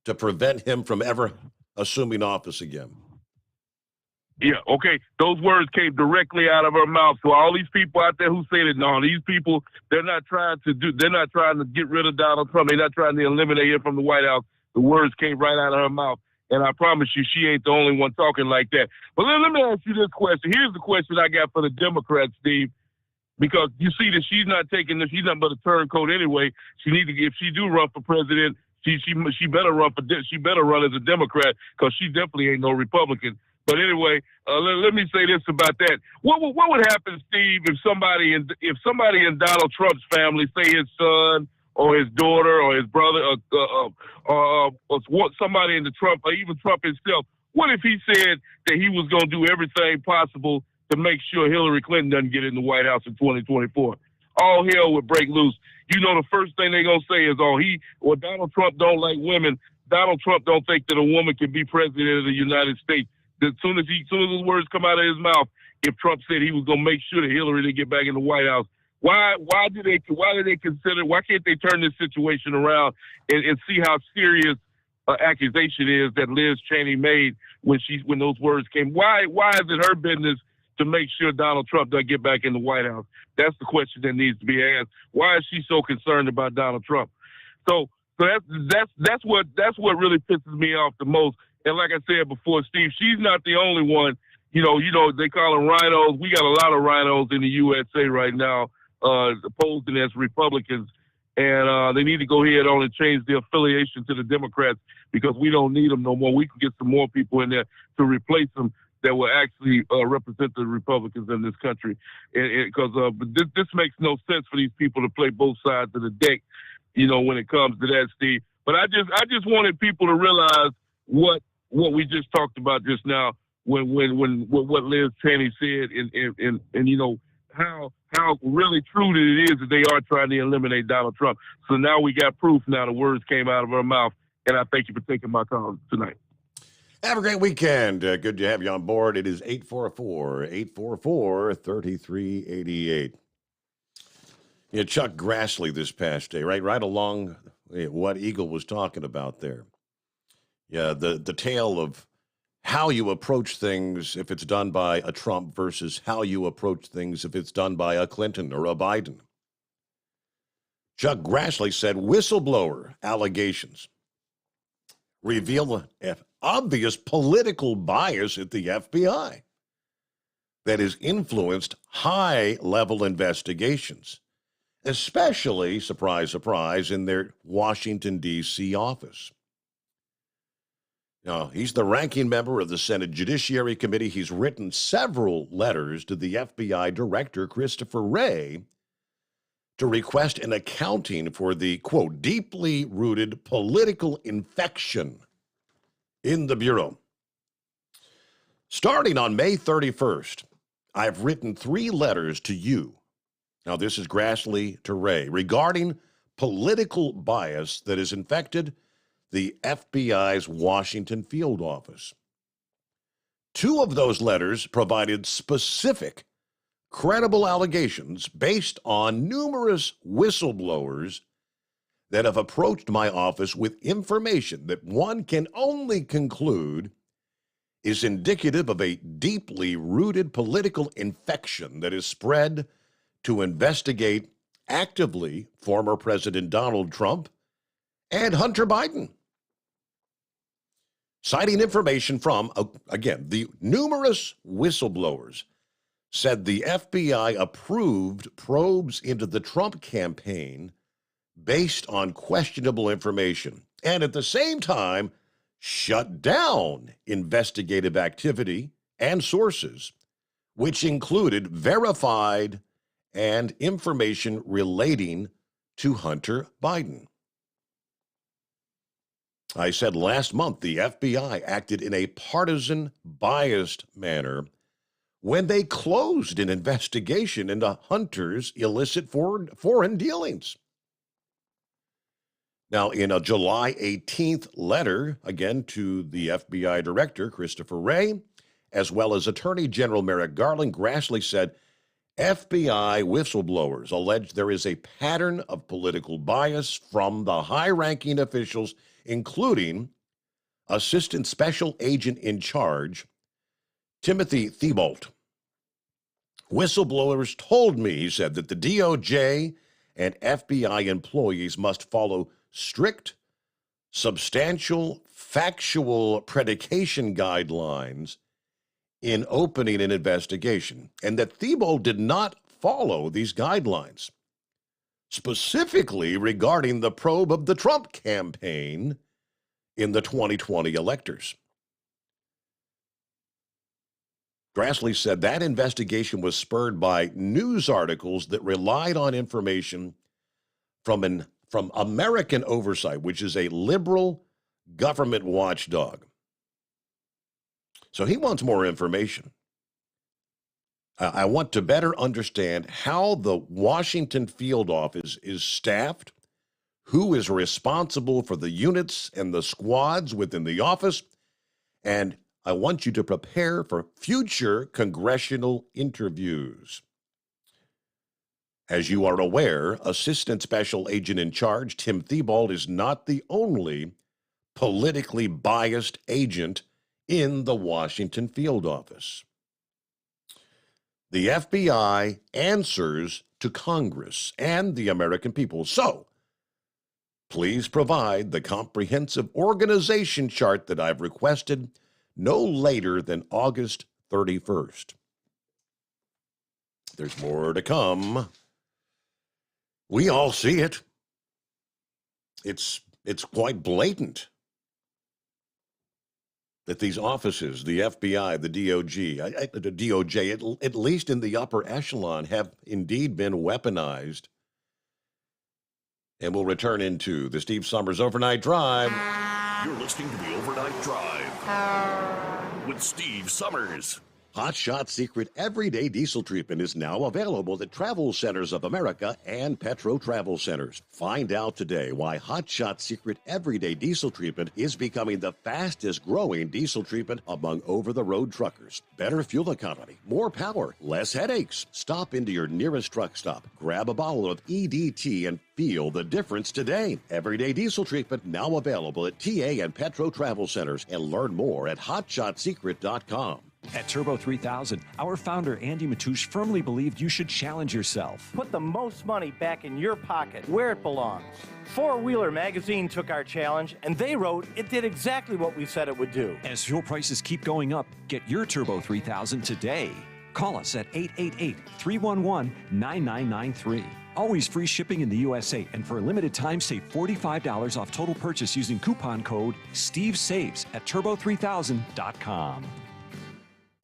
to prevent him from ever assuming office again. Yeah, okay. Those words came directly out of her mouth. So all these people out there who say that, no, these people, they're not trying to get rid of Donald Trump. They're not trying to eliminate him from the White House. The words came right out of her mouth. And I promise you, she ain't the only one talking like that. But let me ask you this question. Here's the question I got for the Democrats, Steve, because you see that she's not taking this. She's not but a turncoat anyway. She need to, if she do run for president, she better run as a Democrat because she definitely ain't no Republican. But anyway, let me say this about that. What would happen, Steve, if somebody in Donald Trump's family, say his son or his daughter or his brother or somebody in the Trump or even Trump himself, what if he said that he was going to do everything possible to make sure Hillary Clinton doesn't get in the White House in 2024? All hell would break loose. The first thing they're going to say is, Donald Trump don't like women. Donald Trump don't think that a woman can be president of the United States. As soon as those words come out of his mouth, if Trump said he was going to make sure that Hillary didn't get back in the White House, why can't they turn this situation around and see how serious accusation is that Liz Cheney made when those words came? Why is it her business to make sure Donald Trump doesn't get back in the White House? That's the question that needs to be asked. Why is she so concerned about Donald Trump? So that's what really pisses me off the most. And like I said before, Steve, she's not the only one. They call them rhinos. We got a lot of rhinos in the USA right now, opposing as Republicans. And they need to go ahead on and change the affiliation to the Democrats because we don't need them no more. We can get some more people in there to replace them that will actually represent the Republicans in this country. Because this makes no sense for these people to play both sides of the deck, when it comes to that, Steve. But I just wanted people to realize what we just talked about just now when what Liz Cheney said and how really true it is that they are trying to eliminate Donald Trump. So now we got proof now the words came out of her mouth, and I thank you for taking my call tonight. Have a great weekend. Good to have you on board. It is 844-3388. Chuck Grassley this past day, right along what Eagle was talking about there. Yeah, the tale of how you approach things if it's done by a Trump versus how you approach things if it's done by a Clinton or a Biden. Chuck Grassley said whistleblower allegations reveal an obvious political bias at the FBI that has influenced high-level investigations, especially, surprise, surprise, in their Washington, D.C. office. Now, he's the ranking member of the Senate Judiciary Committee. He's written several letters to the FBI Director, Christopher Wray, to request an accounting for the, quote, deeply rooted political infection in the Bureau. Starting on May 31st, I've written 3 letters to you. Now, this is Grassley to Wray, regarding political bias that has infected the FBI's Washington field office. 2 of those letters provided specific, credible allegations based on numerous whistleblowers that have approached my office with information that one can only conclude is indicative of a deeply rooted political infection that is spread to investigate actively former President Donald Trump and Hunter Biden. Citing information from, again, the numerous whistleblowers said the FBI approved probes into the Trump campaign based on questionable information, and at the same time shut down investigative activity and sources, which included verified and information relating to Hunter Biden. I said last month the FBI acted in a partisan, biased manner when they closed an investigation into Hunter's illicit foreign dealings. Now, in a July 18th letter, again to the FBI Director, Christopher Wray, as well as Attorney General Merrick Garland, Grassley said, FBI whistleblowers allege there is a pattern of political bias from the high-ranking officials, including Assistant Special Agent in Charge, Timothy Thibault. Whistleblowers told me, he said, that the DOJ and FBI employees must follow strict, substantial, factual predication guidelines in opening an investigation, and that Thibault did not follow these guidelines, specifically regarding the probe of the Trump campaign in the 2020 electors. Grassley said that investigation was spurred by news articles that relied on information from American Oversight, which is a liberal government watchdog. So he wants more information. I want to better understand how the Washington field office is staffed, who is responsible for the units and the squads within the office, and I want you to prepare for future congressional interviews. As you are aware, Assistant Special Agent in Charge Tim Thibault is not the only politically biased agent in the Washington field office. The FBI answers to Congress and the American people. So, please provide the comprehensive organization chart that I've requested no later than August 31st. There's more to come. We all see it. It's quite blatant that these offices, the FBI, the DOJ, at least in the upper echelon, have indeed been weaponized. And we'll return into the Steve Sommers Overnight Drive. You're listening to the Overnight Drive with Steve Sommers. Hot Shot Secret Everyday Diesel Treatment is now available at Travel Centers of America and Petro Travel Centers. Find out today why Hot Shot Secret Everyday Diesel Treatment is becoming the fastest growing diesel treatment among over-the-road truckers. Better fuel economy, more power, less headaches. Stop into your nearest truck stop, grab a bottle of EDT, and feel the difference today. Everyday Diesel Treatment now available at TA and Petro Travel Centers, and learn more at hotshotsecret.com. At Turbo 3000, our founder Andy Matoush firmly believed you should challenge yourself. Put the most money back in your pocket, where it belongs. Four Wheeler Magazine took our challenge, and they wrote it did exactly what we said it would do. As fuel prices keep going up, get your Turbo 3000 today. Call us at 888-311-9993. Always free shipping in the USA, and for a limited time, save $45 off total purchase using coupon code STEVESAVES at turbo3000.com.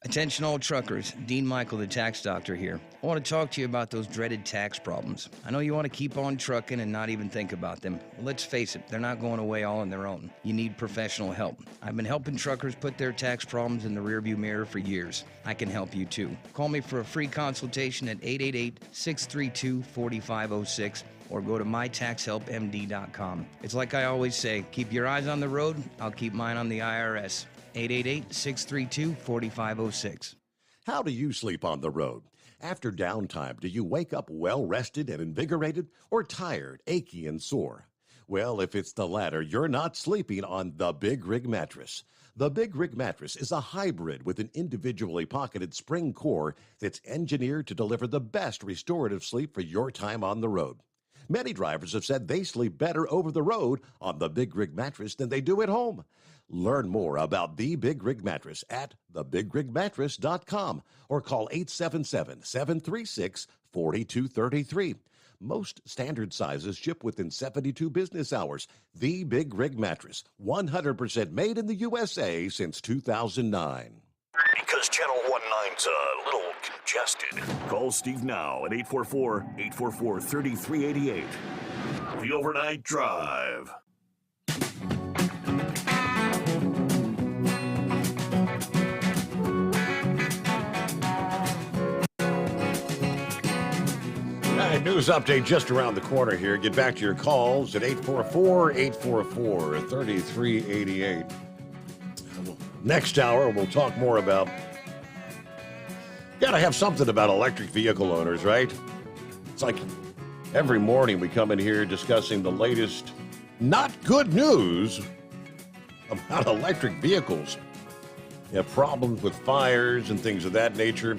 Attention all truckers, Dean Michael, the tax doctor here. I want to talk to you about those dreaded tax problems. I know you want to keep on trucking and not even think about them. Well, let's face it, they're not going away all on their own. You need professional help. I've been helping truckers put their tax problems in the rearview mirror for years. I can help you too. Call me for a free consultation at 888-632-4506 or go to mytaxhelpmd.com. It's like I always say, keep your eyes on the road, I'll keep mine on the IRS. 888-632-4506. How do you sleep on the road? After downtime, do you wake up well-rested and invigorated, or tired, achy, and sore? Well, if it's the latter, you're not sleeping on the Big Rig Mattress. The Big Rig Mattress is a hybrid with an individually pocketed spring core that's engineered to deliver the best restorative sleep for your time on the road. Many drivers have said they sleep better over the road on the Big Rig Mattress than they do at home. Learn more about the Big Rig Mattress at thebigrigmattress.com or call 877-736-4233. Most standard sizes ship within 72 business hours. The Big Rig Mattress, 100% made in the USA since 2009. Because Channel 19's a little congested. Call Steve now at 844-844-3388. The Overnight Drive. News update just around the corner here. Get back to your calls at 844-844-3388. Next hour, we'll talk more about... Got to have something about electric vehicle owners, right? It's like every morning we come in here discussing the latest not good news about electric vehicles. You have problems with fires and things of that nature.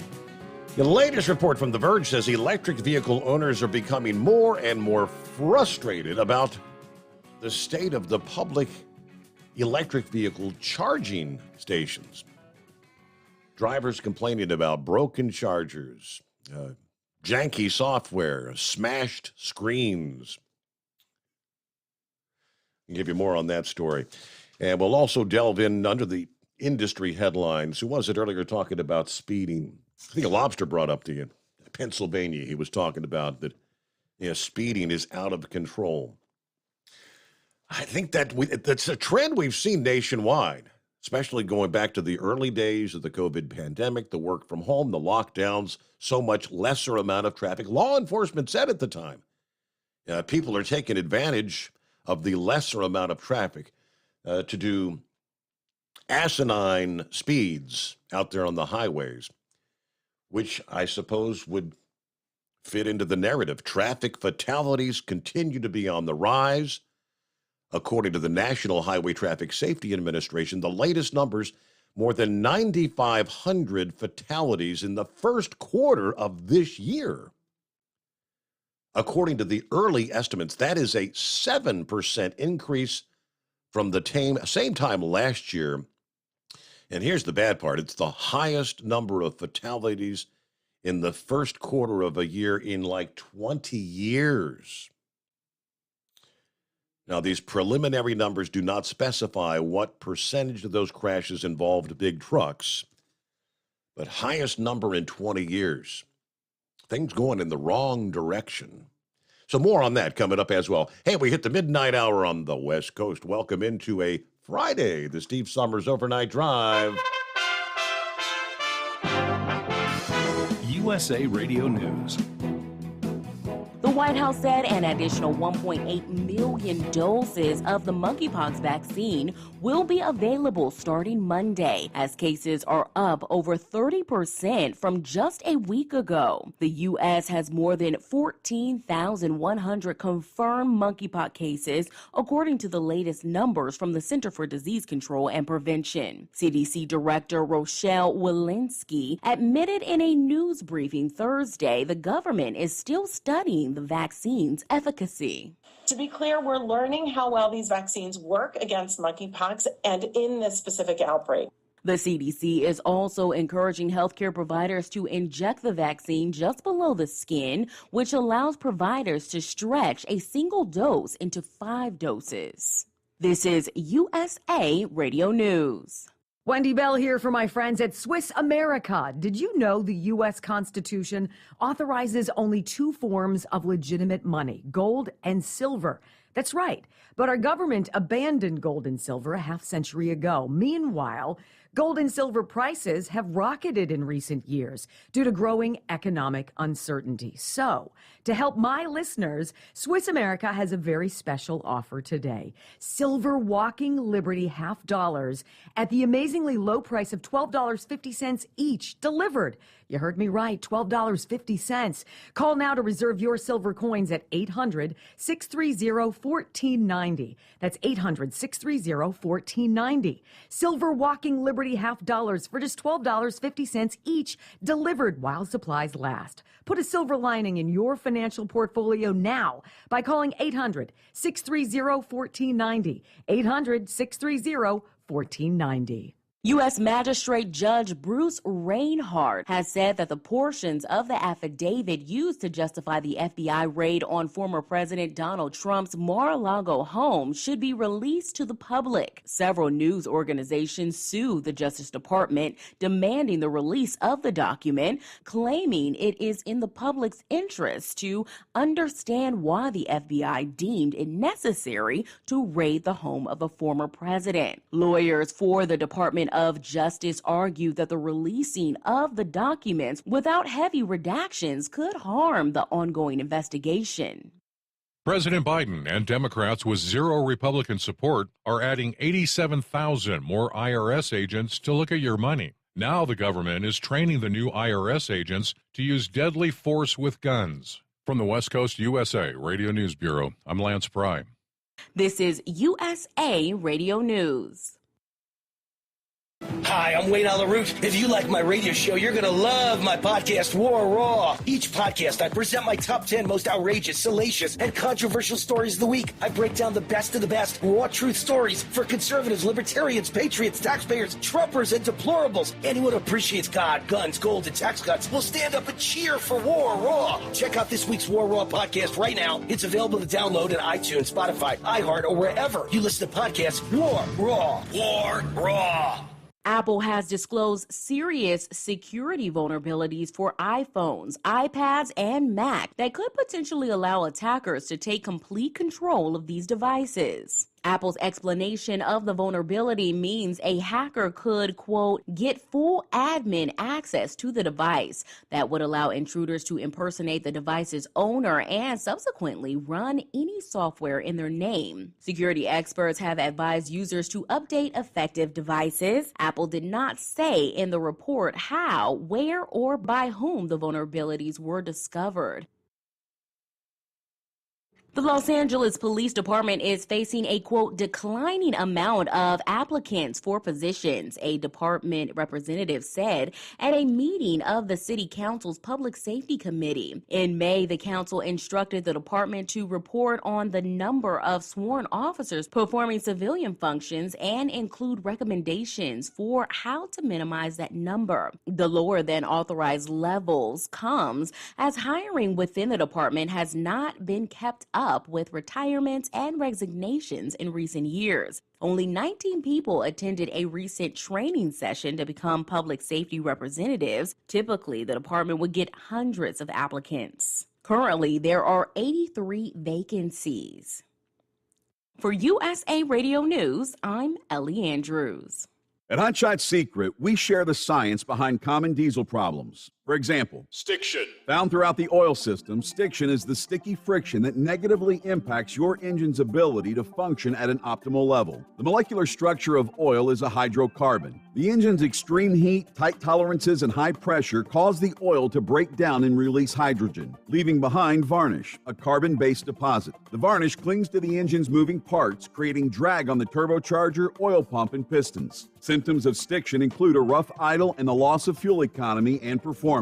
The latest report from The Verge says electric vehicle owners are becoming more and more frustrated about the state of the public electric vehicle charging stations. Drivers complaining about broken chargers, janky software, smashed screens. I'll give you more on that story. And we'll also delve in under the industry headlines. Who was it earlier talking about speeding? I think a lobster brought up to you. Pennsylvania, he was talking about that speeding is out of control. I think that's a trend we've seen nationwide, especially going back to the early days of the COVID pandemic, the work from home, the lockdowns, so much lesser amount of traffic. Law enforcement said at the time, people are taking advantage of the lesser amount of traffic to do asinine speeds out there on the highways, which I suppose would fit into the narrative. Traffic fatalities continue to be on the rise. According to the National Highway Traffic Safety Administration, the latest numbers, more than 9,500 fatalities in the first quarter of this year. According to the early estimates, that is a 7% increase from the same time last year. And here's the bad part. It's the highest number of fatalities in the first quarter of a year in like 20 years. Now, these preliminary numbers do not specify what percentage of those crashes involved big trucks, but highest number in 20 years. Things going in the wrong direction. So more on that coming up as well. Hey, we hit the midnight hour on the West Coast. Welcome into a Friday, the Steve Sommers Overnight Drive. USA Radio News. The White House said an additional 1.8 million doses of the monkeypox vaccine will be available starting Monday, as cases are up over 30% from just a week ago. The U.S. has more than 14,100 confirmed monkeypox cases, according to the latest numbers from the Center for Disease Control and Prevention. CDC Director Rochelle Walensky admitted in a news briefing Thursday the government is still studying the vaccine's efficacy. To be clear, we're learning how well these vaccines work against monkeypox and in this specific outbreak. The CDC is also encouraging healthcare providers to inject the vaccine just below the skin, which allows providers to stretch a single dose into 5 doses. This is USA Radio News. Wendy Bell here for my friends at Swiss America. Did you know the U.S. Constitution authorizes only 2 forms of legitimate money, gold and silver? That's right. But our government abandoned gold and silver a half-century ago. Meanwhile, gold and silver prices have rocketed in recent years due to growing economic uncertainty. So, to help my listeners, Swiss America has a very special offer today. Silver Walking Liberty $half at the amazingly low price of $12.50 each, delivered. You heard me right, $12.50. Call now to reserve your silver coins at 800-630-1490. That's 800-630-1490. Silver Walking Liberty $half for just $12.50 each, delivered while supplies last. Put a silver lining in your financial portfolio now by calling 800-630-1490. 800-630-1490. U.S. Magistrate Judge Bruce Reinhardt has said that the portions of the affidavit used to justify the FBI raid on former President Donald Trump's Mar-a-Lago home should be released to the public. Several news organizations sued the Justice Department, demanding the release of the document, claiming it is in the public's interest to understand why the FBI deemed it necessary to raid the home of the former president. Lawyers for the Department of Justice argued that the releasing of the documents without heavy redactions could harm the ongoing investigation. President Biden and Democrats with 0 Republican support are adding 87,000 more IRS agents to look at your money. Now the government is training the new IRS agents to use deadly force with guns. From the West Coast USA Radio News Bureau, I'm Lance Pry. This is USA Radio News. Hi, I'm Wayne Alaroot. If you like my radio show, you're going to love my podcast, War Raw. Each podcast, I present my top 10 most outrageous, salacious, and controversial stories of the week. I break down the best of the best raw truth stories for conservatives, libertarians, patriots, taxpayers, Trumpers, and deplorables. Anyone who appreciates God, guns, gold, and tax cuts will stand up and cheer for War Raw. Check out this week's War Raw podcast right now. It's available to download at iTunes, Spotify, iHeart, or wherever you listen to podcasts. War Raw. War Raw. Apple has disclosed serious security vulnerabilities for iPhones, iPads, and Mac that could potentially allow attackers to take complete control of these devices. Apple's explanation of the vulnerability means a hacker could, quote, get full admin access to the device that would allow intruders to impersonate the device's owner and subsequently run any software in their name. Security experts have advised users to update affected devices. Apple did not say in the report how, where, or by whom the vulnerabilities were discovered. The Los Angeles Police Department is facing a, quote, declining amount of applicants for positions, a department representative said at a meeting of the City Council's Public Safety Committee. In May, the council instructed the department to report on the number of sworn officers performing civilian functions and include recommendations for how to minimize that number. The lower than authorized levels comes as hiring within the department has not been kept up with retirements and resignations in recent years. Only 19 people attended a recent training session to become public safety representatives. Typically, the department would get hundreds of applicants. Currently, there are 83 vacancies. For USA Radio News, I'm Ellie Andrews. At Hot Shot Secret, we share the science behind common diesel problems. For example, Stiction. Found throughout the oil system, stiction is the sticky friction that negatively impacts your engine's ability to function at an optimal level. The molecular structure of oil is a hydrocarbon. The engine's extreme heat, tight tolerances, and high pressure cause the oil to break down and release hydrogen, leaving behind varnish, a carbon-based deposit. The varnish clings to the engine's moving parts, creating drag on the turbocharger, oil pump, and pistons. Symptoms of stiction include a rough idle and the loss of fuel economy and performance.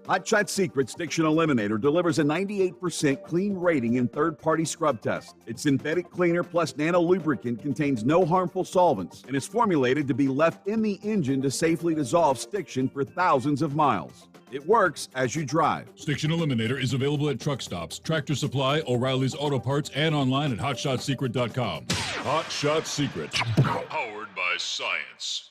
Hot Shot Secret Stiction Eliminator delivers a 98% clean rating in third-party scrub tests. Its synthetic cleaner plus nano lubricant contains no harmful solvents and is formulated to be left in the engine to safely dissolve stiction for thousands of miles. It works as you drive. Stiction Eliminator is available at truck stops, Tractor Supply, O'Reilly's Auto Parts, and online at HotShotSecret.com. Hot Shot Secret. Powered by science.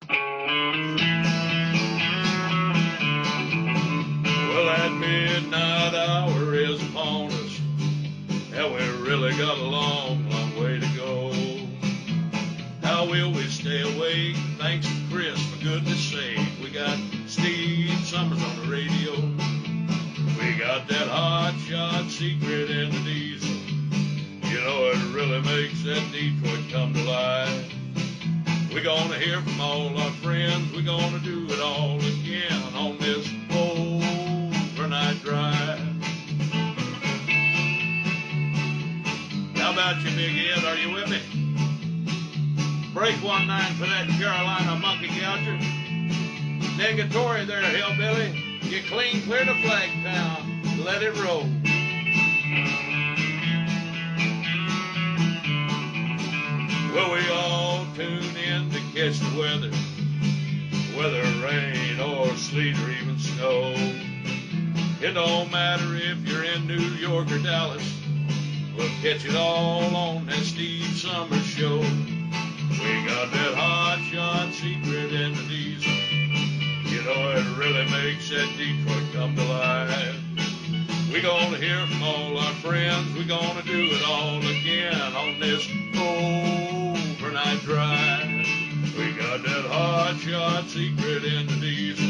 Well, that midnight hour is upon us, and we really got a long, long way to go. How will we stay awake? Thanks to Chris, for goodness sake. We got Steve Sommers on the radio. We got that hot shot secret in the diesel. You know, it really makes that Detroit come to life. We're gonna hear from all our friends. We're gonna do it all again on this overnight drive. How about you, Big Ed? Are you with me? Break 1-9 for that Carolina monkey gouger. Negatory there, hillbilly. You clean clear to Flagtown. Let it roll. Well, we all tune in to catch the weather, whether rain or sleet or even snow. It don't matter if you're in New York or Dallas, we'll catch it all on that Steve Sommers show. We got that hot shot secret in the diesel. You know, it really makes that Detroit come to life. We're gonna hear from all our friends. We're gonna do it all again on this overnight drive. We got that hot shot secret in the diesel.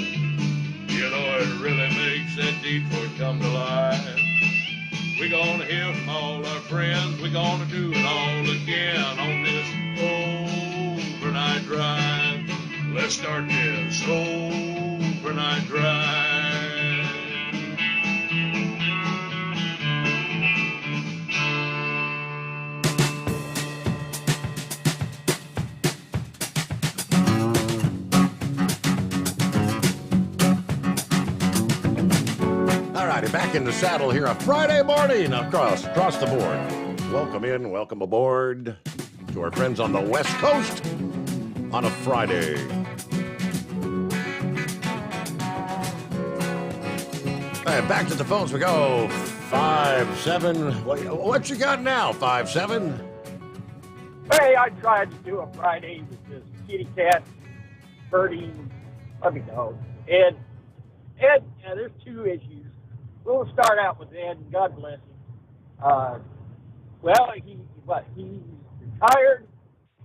You know, it really makes that Detroit come to life. We're gonna hear from all our friends. We're gonna do it all again on this overnight drive. Let's start this overnight drive. Back in the saddle here, a Friday morning across the board. Welcome in, welcome aboard to our friends on the West Coast on a Friday. All right, back to the phones we go. 5-7. What you got now, 5-7? Hey, I tried to do a Friday with this kitty cat, Birdie, let me know. Ed, there's two issues. We'll start out with Ed, and God bless him. Well, he's retired.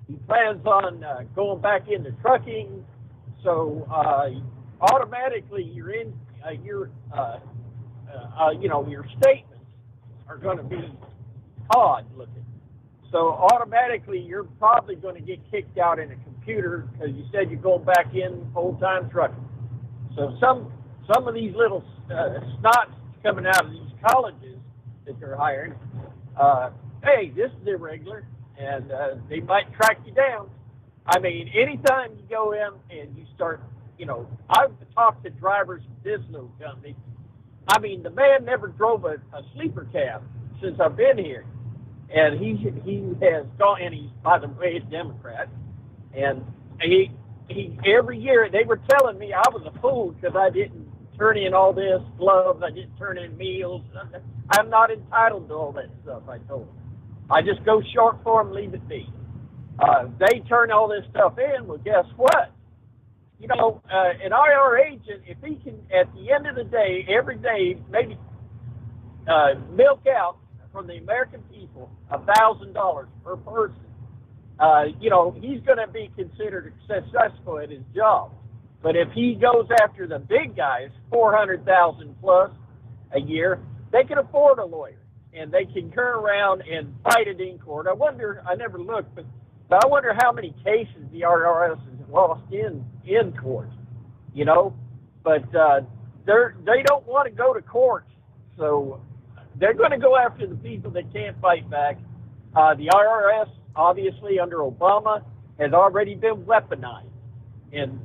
He plans on going back into trucking. So automatically, your statements are going to be odd looking. So automatically, you're probably going to get kicked out in a computer because you said you're going back in full-time trucking. So some of these little snots coming out of these colleges that they're hiring, hey, this is irregular, and they might track you down. I mean, anytime you go in and you start, I've talked to drivers of this little company. I mean, the man never drove a sleeper cab since I've been here, and he has gone, and he's, by the way, a Democrat, and he every year they were telling me I was a fool because I didn't turn in all this gloves, I didn't turn in meals. I'm not entitled to all that stuff, I told them. I just go short form, leave it be. They turn all this stuff in, well, guess what? An IR agent, if he can, at the end of the day, every day, maybe milk out from the American people $1,000 per person, he's going to be considered successful at his job. But if he goes after the big guys, 400,000 plus a year, they can afford a lawyer, and they can turn around and fight it in court. I never looked, but I wonder how many cases the IRS has lost in court, But they don't want to go to court, so they're going to go after the people that can't fight back. The IRS, obviously under Obama, has already been weaponized, and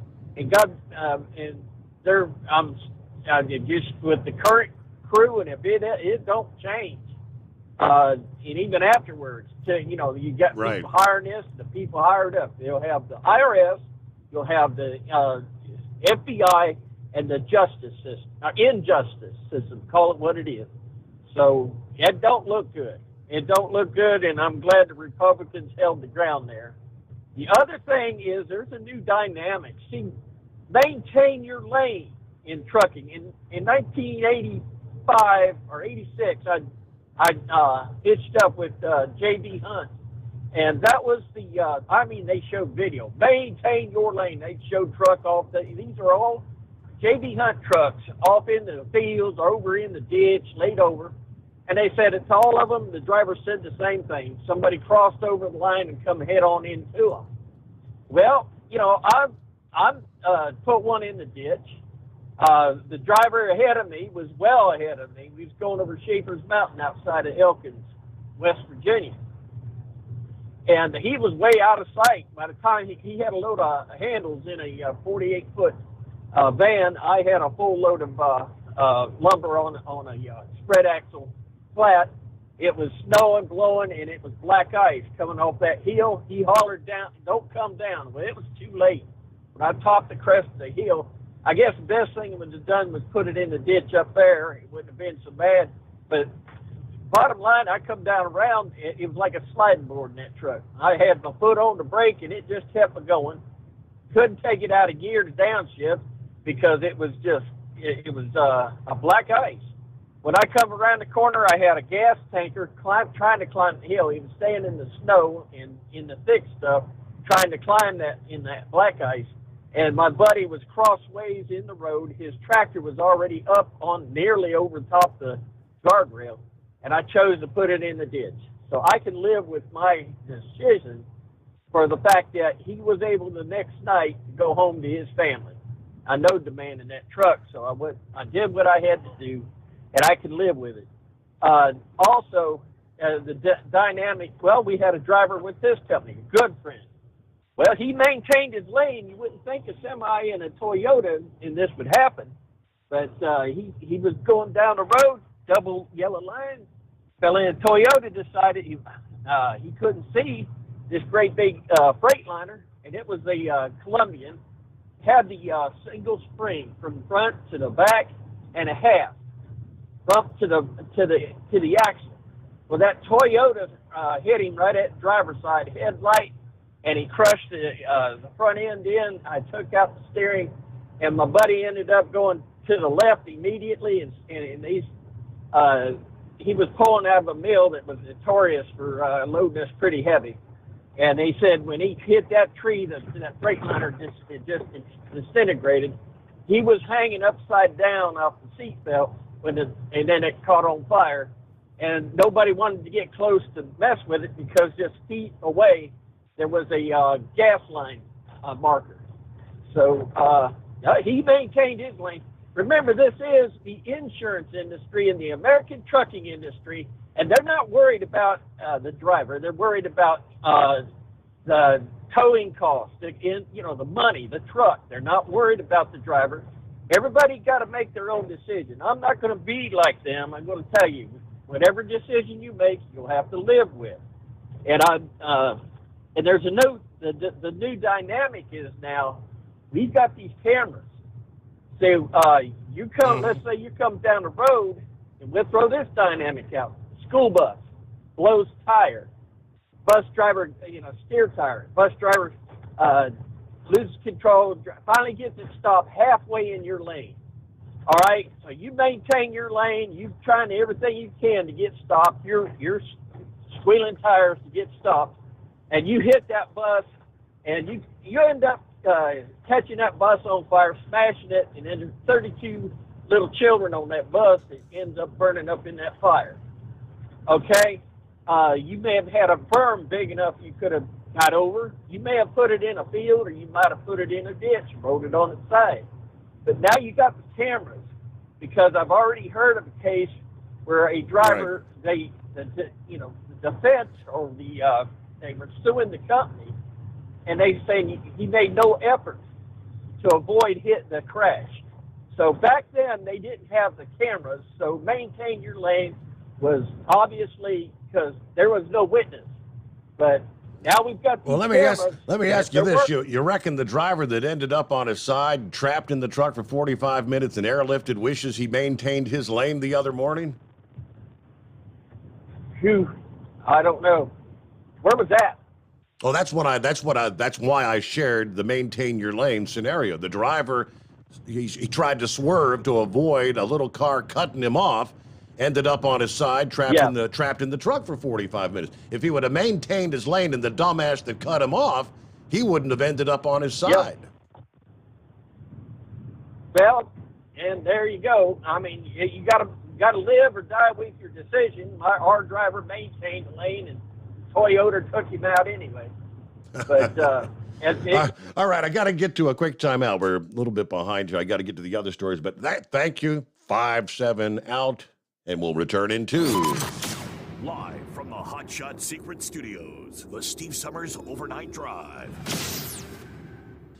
they're just with the current crew, and if it don't change, and even afterwards, you got people hiring this, the people hired up. You'll have the IRS, you'll have the FBI, and the justice system, injustice system, call it what it is. So it don't look good. It don't look good, and I'm glad the Republicans held the ground there. The other thing is there's a new dynamic. See, maintain your lane in trucking. In 1985 or 86, I hitched up with J.B. Hunt, and that was they showed video. Maintain your lane. They showed truck off. These are all J.B. Hunt trucks off in the fields or over in the ditch, laid over. And they said it's all of them. The driver said the same thing. Somebody crossed over the line and come head on into them. Well, I put one in the ditch. The driver ahead of me was well ahead of me. We was going over Schaefer's Mountain outside of Elkins, West Virginia. And he was way out of sight. By the time he had a load of handles in a 48-foot van, I had a full load of lumber on a spread axle flat. It was snowing, blowing, and it was black ice coming off that hill. He hollered down, "Don't come down." Well, it was too late. When I topped the crest of the hill, I guess the best thing it would have done was put it in the ditch up there. It wouldn't have been so bad. But bottom line, I come down around, it was like a sliding board in that truck. I had my foot on the brake, and it just kept me going. Couldn't take it out of gear to downshift because it was a black ice. When I come around the corner, I had a gas tanker trying to climb the hill. He was staying in the snow and in the thick stuff, trying to climb that in that black ice. And my buddy was crossways in the road. His tractor was already up on nearly over top the guardrail, and I chose to put it in the ditch. So I can live with my decision for the fact that he was able the next night to go home to his family. I knowed the man in that truck, so I did what I had to do, and I can live with it. Also, the dynamic, we had a driver with this company, a good friend. Well, he maintained his lane. You wouldn't think a semi and a Toyota and this would happen, but he was going down the road, double yellow line. Fella in a Toyota decided he couldn't see this great big Freightliner, and it was a Colombian. Had the single spring from front to the back and a half bump to the axle. Well, that Toyota hit him right at the driver's side headlight, and he crushed the front end in. I took out the steering, and my buddy ended up going to the left immediately, and he was pulling out of a mill that was notorious for loading us pretty heavy. And he said when he hit that tree, that Freightliner just disintegrated. He was hanging upside down off the seat belt, and then it caught on fire. And nobody wanted to get close to mess with it because just feet away, there was a gas line marker. So he maintained his lane. Remember, this is the insurance industry and the American trucking industry, and they're not worried about the driver. They're worried about the towing costs, the money, the truck. They're not worried about the driver. Everybody got to make their own decision. I'm not going to be like them. I'm going to tell you, whatever decision you make, you'll have to live with. And there's the new dynamic is now we've got these cameras. So let's say you come down the road, and we'll throw this dynamic out. School bus blows tire. Bus driver, steer tire. Bus driver loses control, finally gets it stopped halfway in your lane. All right, so you maintain your lane. You're trying everything you can to get stopped. You're squealing tires to get stopped, and you hit that bus, and you end up catching that bus on fire, smashing it, and then there's 32 little children on that bus that ends up burning up in that fire. Okay, you may have had a berm big enough you could have got over. You may have put it in a field, or you might have put it in a ditch, rolled it on its side. But now you got the cameras, because I've already heard of a case where a driver, the defense or they were suing the company, and they saying he made no effort to avoid hitting the crash. So back then they didn't have the cameras, so maintain your lane was obviously because there was no witness. But now we've got these cameras. Let me ask you this. You reckon the driver that ended up on his side, trapped in the truck for 45 minutes and airlifted, wishes he maintained his lane the other morning? I don't know. Where was that? Oh, that's why I shared the maintain your lane scenario. The driver, he tried to swerve to avoid a little car cutting him off, ended up on his side, trapped in the truck for 45 minutes. If he would have maintained his lane and the dumbass that cut him off, he wouldn't have ended up on his side. Well, and there you go. I mean, you got to live or die with your decision. Our driver maintained the lane, and Toyota took him out anyway. But all right, I got to get to a quick timeout. We're a little bit behind here. I got to get to the other stories, but thank you. 5-7 out. And we'll return in 2. Live from the Hot Shot Secret Studios, the Steve Summers Overnight Drive.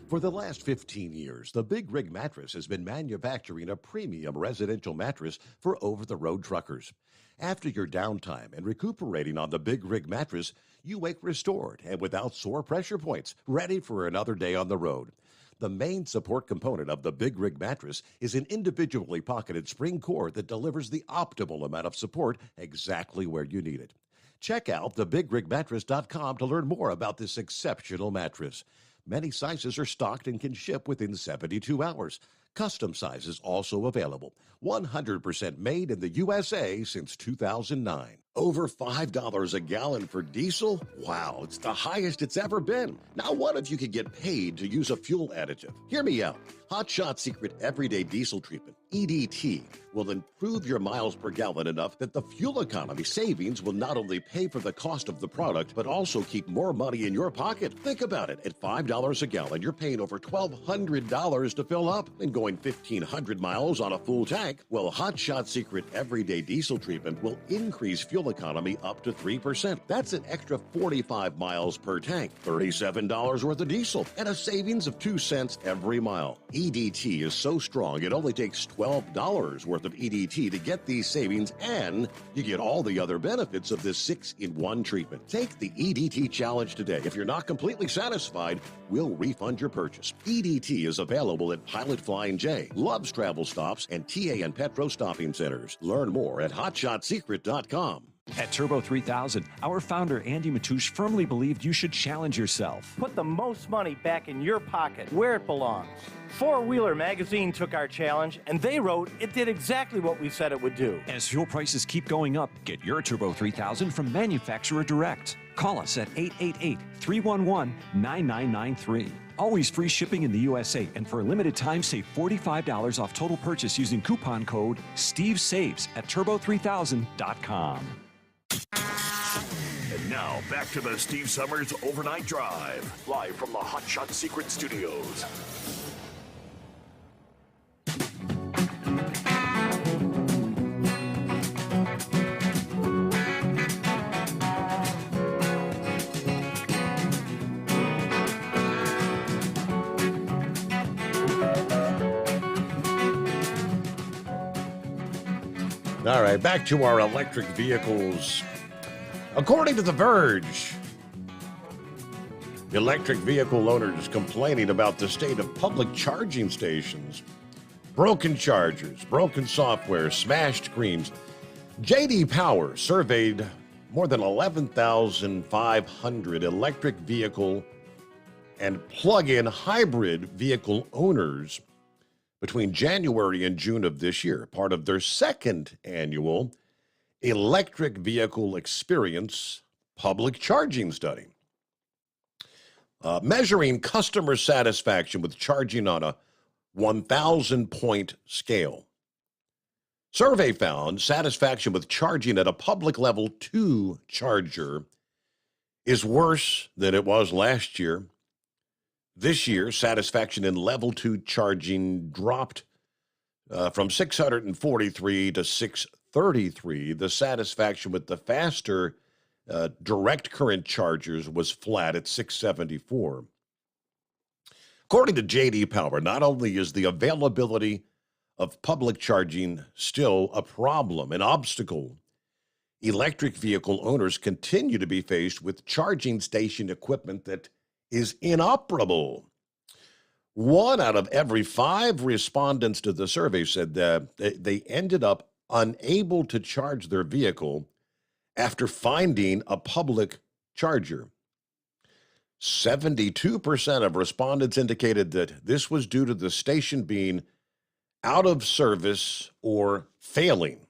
For the last 15 years, the Big Rig Mattress has been manufacturing a premium residential mattress for over-the-road truckers. After your downtime and recuperating on the Big Rig Mattress, you wake restored and without sore pressure points, ready for another day on the road. The main support component of the Big Rig Mattress is an individually pocketed spring core that delivers the optimal amount of support exactly where you need it. Check out thebigrigmattress.com to learn more about this exceptional mattress. Many sizes are stocked and can ship within 72 hours. Custom sizes also available. 100% made in the USA since 2009. Over $5 a gallon for diesel? Wow, it's the highest it's ever been. Now what if you could get paid to use a fuel additive? Hear me out. Hot Shot Secret Everyday Diesel Treatment, EDT, will improve your miles per gallon enough that the fuel economy savings will not only pay for the cost of the product, but also keep more money in your pocket. Think about it. At $5 a gallon, you're paying over $1,200 to fill up and going 1,500 miles on a full tank. Well, Hot Shot Secret Everyday Diesel Treatment will increase fuel economy up to 3%. That's an extra 45 miles per tank, $37 worth of diesel, and a savings of 2 cents every mile. EDT is so strong, it only takes $12 worth of EDT to get these savings, and you get all the other benefits of this 6-in-1 treatment. Take the EDT challenge today. If you're not completely satisfied, we'll refund your purchase. EDT is available at Pilot Flying J, Love's Travel Stops, and TA and Petro Stopping Centers. Learn more at hotshotsecret.com. At Turbo 3000, our founder Andy Matouche firmly believed you should challenge yourself. Put the most money back in your pocket, where it belongs. Four Wheeler Magazine took our challenge, and they wrote it did exactly what we said it would do. As fuel prices keep going up, get your Turbo 3000 from manufacturer direct. Call us at 888-311-9993. Always free shipping in the USA, and for a limited time, save $45 off total purchase using coupon code STEVESAVES at turbo3000.com. And now, back to the Steve Summers Overnight Drive, live from the Hot Shot Secret Studios. All right, back to our electric vehicles. According to The Verge, electric vehicle owners complaining about the state of public charging stations. Broken chargers, broken software, smashed screens. J.D. Power surveyed more than 11,500 electric vehicle and plug-in hybrid vehicle owners between January and June of this year, part of their second annual Electric Vehicle Experience Public Charging Study. Measuring customer satisfaction with charging on a 1,000-point scale. Survey found satisfaction with charging at a public level 2 charger is worse than it was last year. This year, satisfaction in level 2 charging dropped from 643 to 633. The satisfaction with the faster direct current chargers was flat at 674. According to J.D. Power, not only is the availability of public charging still a problem, an obstacle, electric vehicle owners continue to be faced with charging station equipment that is inoperable. 1 out of every 5 respondents to the survey said that they ended up unable to charge their vehicle after finding a public charger. 72% of respondents indicated that this was due to the station being out of service or failing.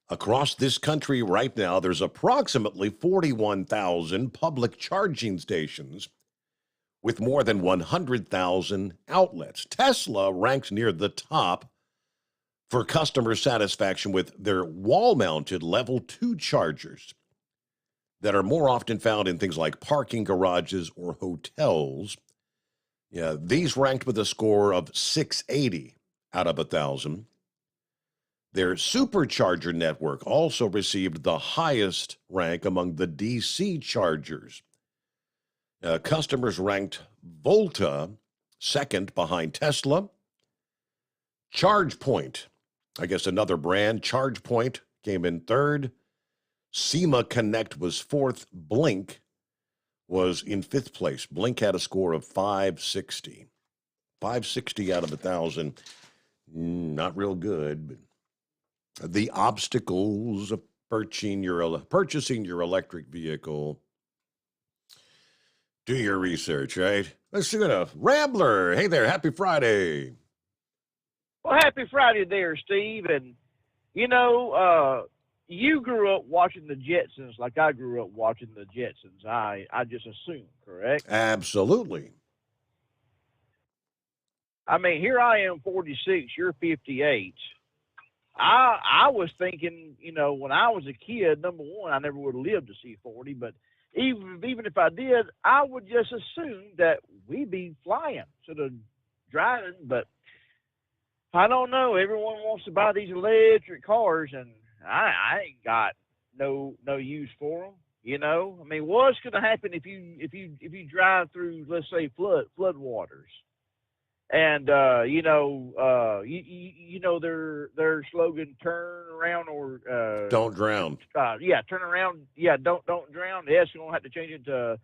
Across this country right now, there's approximately 41,000 public charging stations with more than 100,000 outlets. Tesla ranks near the top for customer satisfaction with their wall-mounted level 2 chargers that are more often found in things like parking garages or hotels. Yeah, these ranked with a score of 680 out of 1,000. Their supercharger network also received the highest rank among the DC chargers. Customers ranked Volta second behind Tesla. ChargePoint, I guess another brand, ChargePoint came in third. SEMA Connect was fourth. Blink was in 5th place. Blink had a score of 560. 560 out of 1,000. Not real good, but the obstacles of purchasing your electric vehicle. Do your research, right? Let's do it. Rambler. Hey there. Happy Friday. Well, happy Friday there, Steve. And, you know, you grew up watching the Jetsons like I grew up watching the Jetsons. I just assume, correct? Absolutely. I mean, here I am, 46, you're 58. I was thinking, you know, when I was a kid, number one, I never would have lived to see 40, but even if I did, I would just assume that we'd be flying instead of driving. But I don't know. Everyone wants to buy these electric cars, and I ain't got no use for them. You know, I mean, what's going to happen if you drive through, let's say, floodwaters? And you know their slogan, turn around or don't drown. Turn around. Yeah, don't drown. Yes, you're gonna have to change it to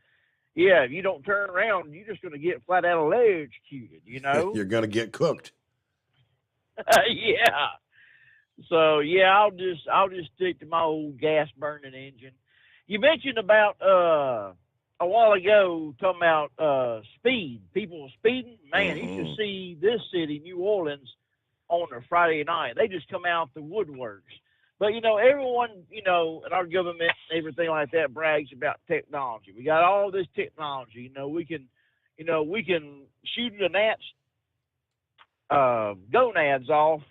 if you don't turn around, you're just gonna get flat out electrocuted. You know, you're gonna get cooked. Yeah. So yeah, I'll just stick to my old gas burning engine. You mentioned about a while ago, talking about speed, people speeding. Man, you should see this city, New Orleans, on a Friday night. They just come out the woodworks. But, you know, everyone, you know, in our government, everything like that brags about technology. We got all this technology. You know, we can shoot the gonads off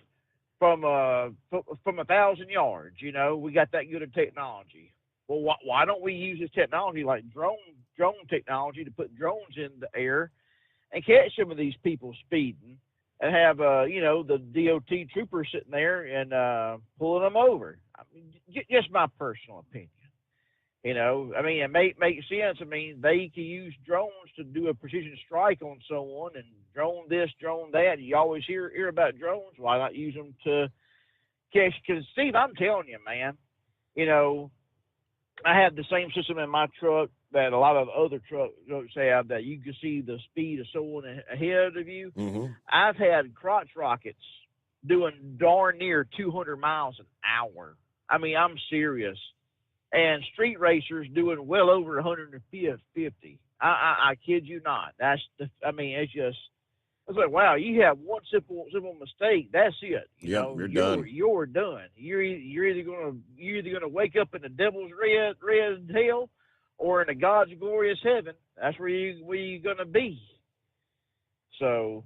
from 1,000 yards. You know, we got that good of technology. Well, why don't we use this technology like drone technology to put drones in the air and catch some of these people speeding and have, the DOT troopers sitting there and pulling them over? I mean, just my personal opinion. You know, I mean, it make sense. I mean, they can use drones to do a precision strike on someone and drone this, drone that. You always hear about drones. Why not use them to catch? Because, Steve, I'm telling you, man, you know, I have the same system in my truck that a lot of other trucks have, that you can see the speed of someone ahead of you. Mm-hmm. I've had crotch rockets doing darn near 200 miles an hour. I mean, I'm serious. And street racers doing well over 150. I kid you not. It's just, was like, wow, you have one simple mistake. That's it. You're done. You're done. You're either gonna wake up in the devil's red hell, or in the God's glorious heaven. That's where you're gonna be. So,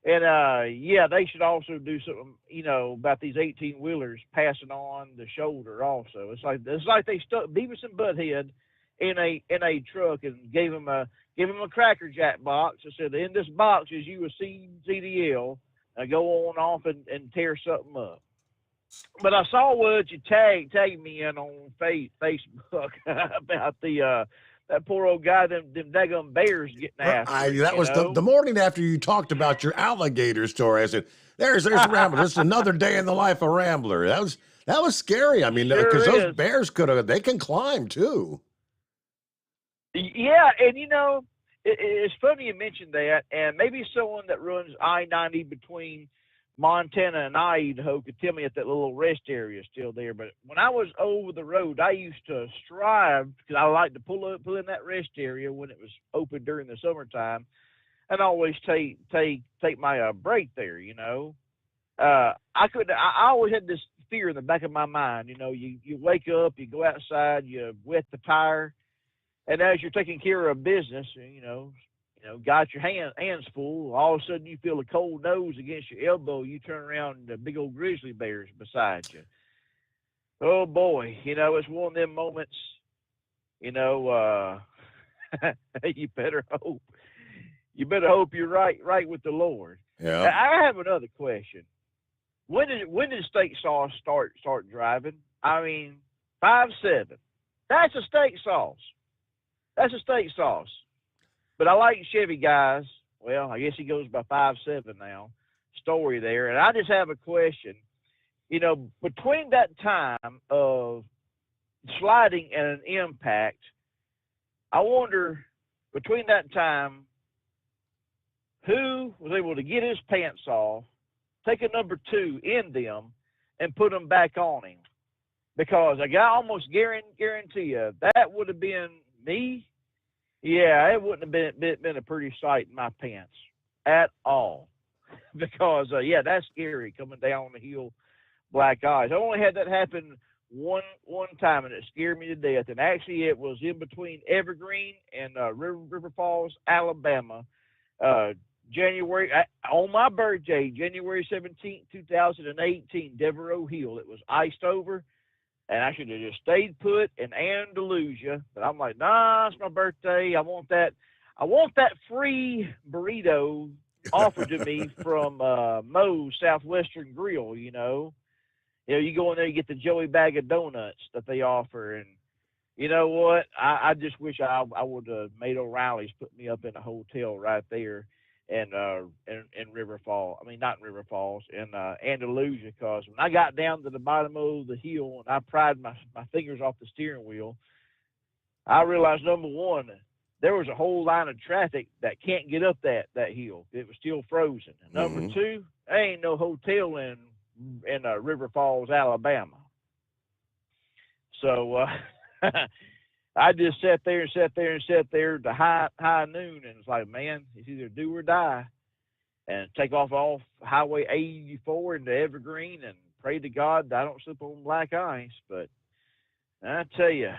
and they should also do something, about these 18-wheelers passing on the shoulder. Also, it's like they stuck Beavis and Butthead in a truck and gave him a Cracker Jack box and said, in this box is you a CDL, go on off and tear something up. But I saw what you tagged me in on Facebook about that poor old guy, them daggum bears getting after it, that was the morning after you talked about your alligator story. I said, there's Rambler. This is another day in the life of Rambler. That was scary. I mean, because those bears they can climb too. Yeah, and it's funny you mentioned that, and maybe someone that runs I-90 between Montana and Idaho could tell me if that little rest area is still there. But when I was over the road, I used to strive, because I like to pull in that rest area when it was open during the summertime, and always take my break there. I always had this fear in the back of my mind. You wake up, you go outside, you wet the tire. And as you're taking care of business, got your hands full, all of a sudden you feel a cold nose against your elbow. You turn around and the big old grizzly bear's beside you. Oh boy, it's one of them moments, you better hope you're right with the Lord. Yeah. I have another question. When did steak sauce start driving? I mean, 5.7. That's a steak sauce. That's a steak sauce. But I like Chevy guys. Well, I guess he goes by 5.7 now. Story there. And I just have a question. Between that time of sliding and an impact, I wonder, between that time, who was able to get his pants off, take a number 2 in them, and put them back on him? Because I almost guarantee you that would have been me. Yeah, it wouldn't have been a pretty sight in my pants at all. Because that's scary, coming down the hill, black eyes. I only had that happen one time, and it scared me to death. And actually, it was in between Evergreen and River Falls, Alabama, January, on my birthday, January 17th, 2018, Devereaux Hill. It was iced over. And I should have just stayed put in Andalusia. But I'm like, nah, it's my birthday. I want that free burrito offered to me from Moe's Southwestern Grill, you go in there, you get the Joey bag of donuts that they offer. And you know what? I just wish I would have made O'Reilly's put me up in a hotel right there in River Falls. I mean, not in River Falls, in Andalusia, because when I got down to the bottom of the hill and I pried my fingers off the steering wheel, I realized, number one, there was a whole line of traffic that can't get up that hill. It was still frozen. And number two, there ain't no hotel in River Falls, Alabama. So I just sat there to high noon, and it's like, man, it's either do or die. And take off Highway 84 into Evergreen and pray to God that I don't slip on black ice. But I tell you,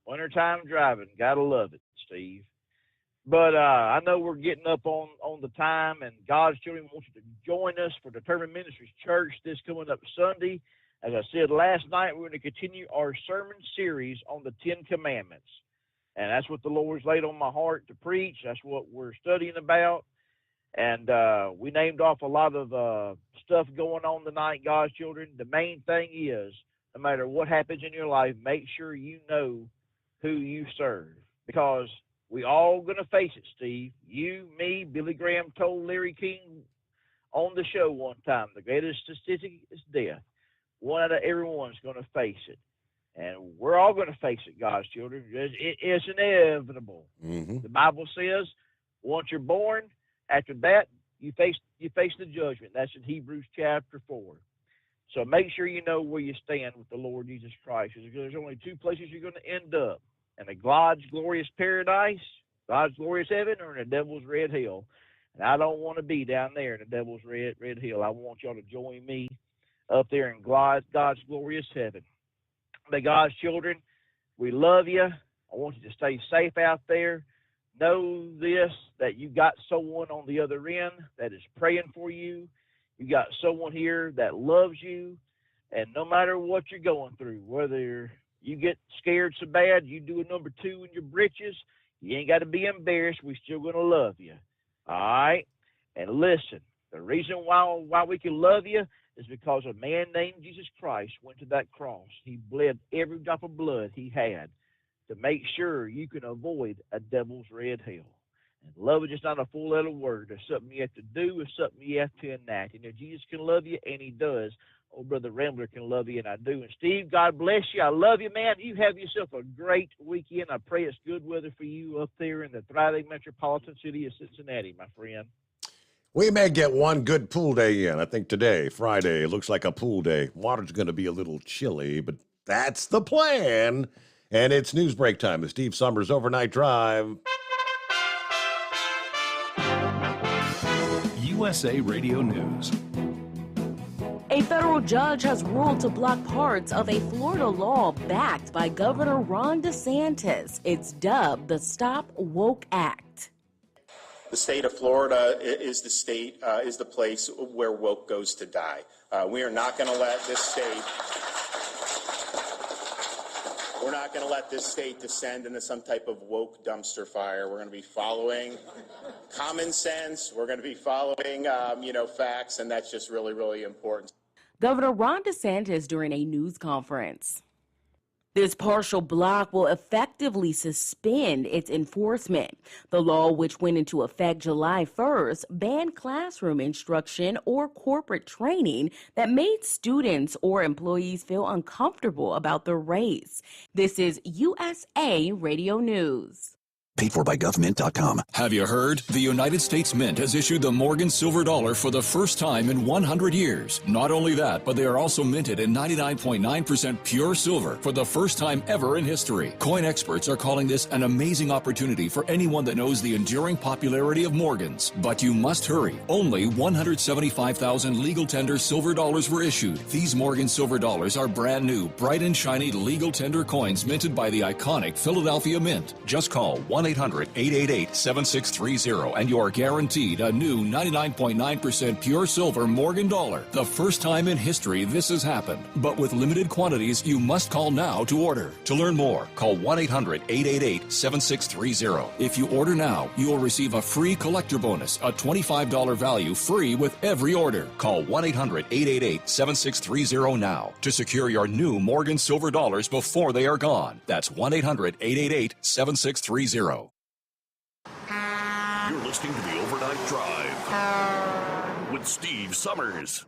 wintertime driving, gotta love it, Steve. But I know we're getting up on the time, and God's children want you to join us for Determined Ministries Church this coming up Sunday. As I said last night, we're going to continue our sermon series on the 10 Commandments. And that's what the Lord's laid on my heart to preach. That's what we're studying about. And we named off a lot of stuff going on tonight, God's children. The main thing is, no matter what happens in your life, make sure you know who you serve. Because we all going to face it, Steve. You, me, Billy Graham told Larry King on the show one time, the greatest statistic is death. One out of everyone's going to face it. And we're all going to face it, God's children. It's inevitable. Mm-hmm. The Bible says, once you're born, after that, you face the judgment. That's in Hebrews chapter 4. So make sure you know where you stand with the Lord Jesus Christ. Because there's only two places you're going to end up. In a God's glorious paradise, God's glorious heaven, or in the devil's red hell. And I don't want to be down there in the Devil's Red Hill. I want y'all to join me up there in God's glorious heaven. May God's children, we love you. I want you to stay safe out there. Know this, that you got someone on the other end that is praying for you. You got someone here that loves you. And no matter what you're going through, whether you get scared so bad, you do a number 2 in your britches, you ain't got to be embarrassed. We're still going to love you. All right? And listen, the reason why we can love you is because a man named Jesus Christ went to that cross. He bled every drop of blood he had to make sure you can avoid a devil's red hell. And love is just not a four-letter word. It's something you have to do. It's something you have to enact. And if Jesus can love you, and he does, old Brother Rambler can love you, and I do. And Steve, God bless you. I love you, man. You have yourself a great weekend. I pray it's good weather for you up there in the thriving metropolitan city of Cincinnati, my friend. We may get one good pool day in. I think today, Friday, looks like a pool day. Water's going to be a little chilly, but that's the plan. And it's news break time. The Steve Sommers Overnight Drive. USA Radio News. A federal judge has ruled to block parts of a Florida law backed by Governor Ron DeSantis. It's dubbed the Stop Woke Act. The state of Florida is the place where woke goes to die. We are not going to let this state. We're not going to let this state descend into some type of woke dumpster fire. We're going to be following common sense. We're going to be following, facts, and that's just really, really important. Governor Ron DeSantis during a news conference. This partial block will effectively suspend its enforcement. The law, which went into effect July 1st, banned classroom instruction or corporate training that made students or employees feel uncomfortable about their race. This is USA Radio News. Paid for by government.com. Have you heard? The United States Mint has issued the Morgan Silver Dollar for the first time in 100 years. Not only that, but they are also minted in 99.9% pure silver for the first time ever in history. Coin experts are calling this an amazing opportunity for anyone that knows the enduring popularity of Morgans. But you must hurry. Only 175,000 legal tender silver dollars were issued. These Morgan Silver Dollars are brand new, bright and shiny legal tender coins minted by the iconic Philadelphia Mint. Just call 1-800-888-7630 and you are guaranteed a new 99.9% pure silver Morgan dollar. The first time in history this has happened. But with limited quantities, you must call now to order. To learn more, call 1-800-888-7630. If you order now, you will receive a free collector bonus, a $25 value free with every order. Call 1-800-888-7630 now to secure your new Morgan Silver Dollars before they are gone. That's 1-800-888-7630. You're listening to the Overnight Drive with Steve Sommers.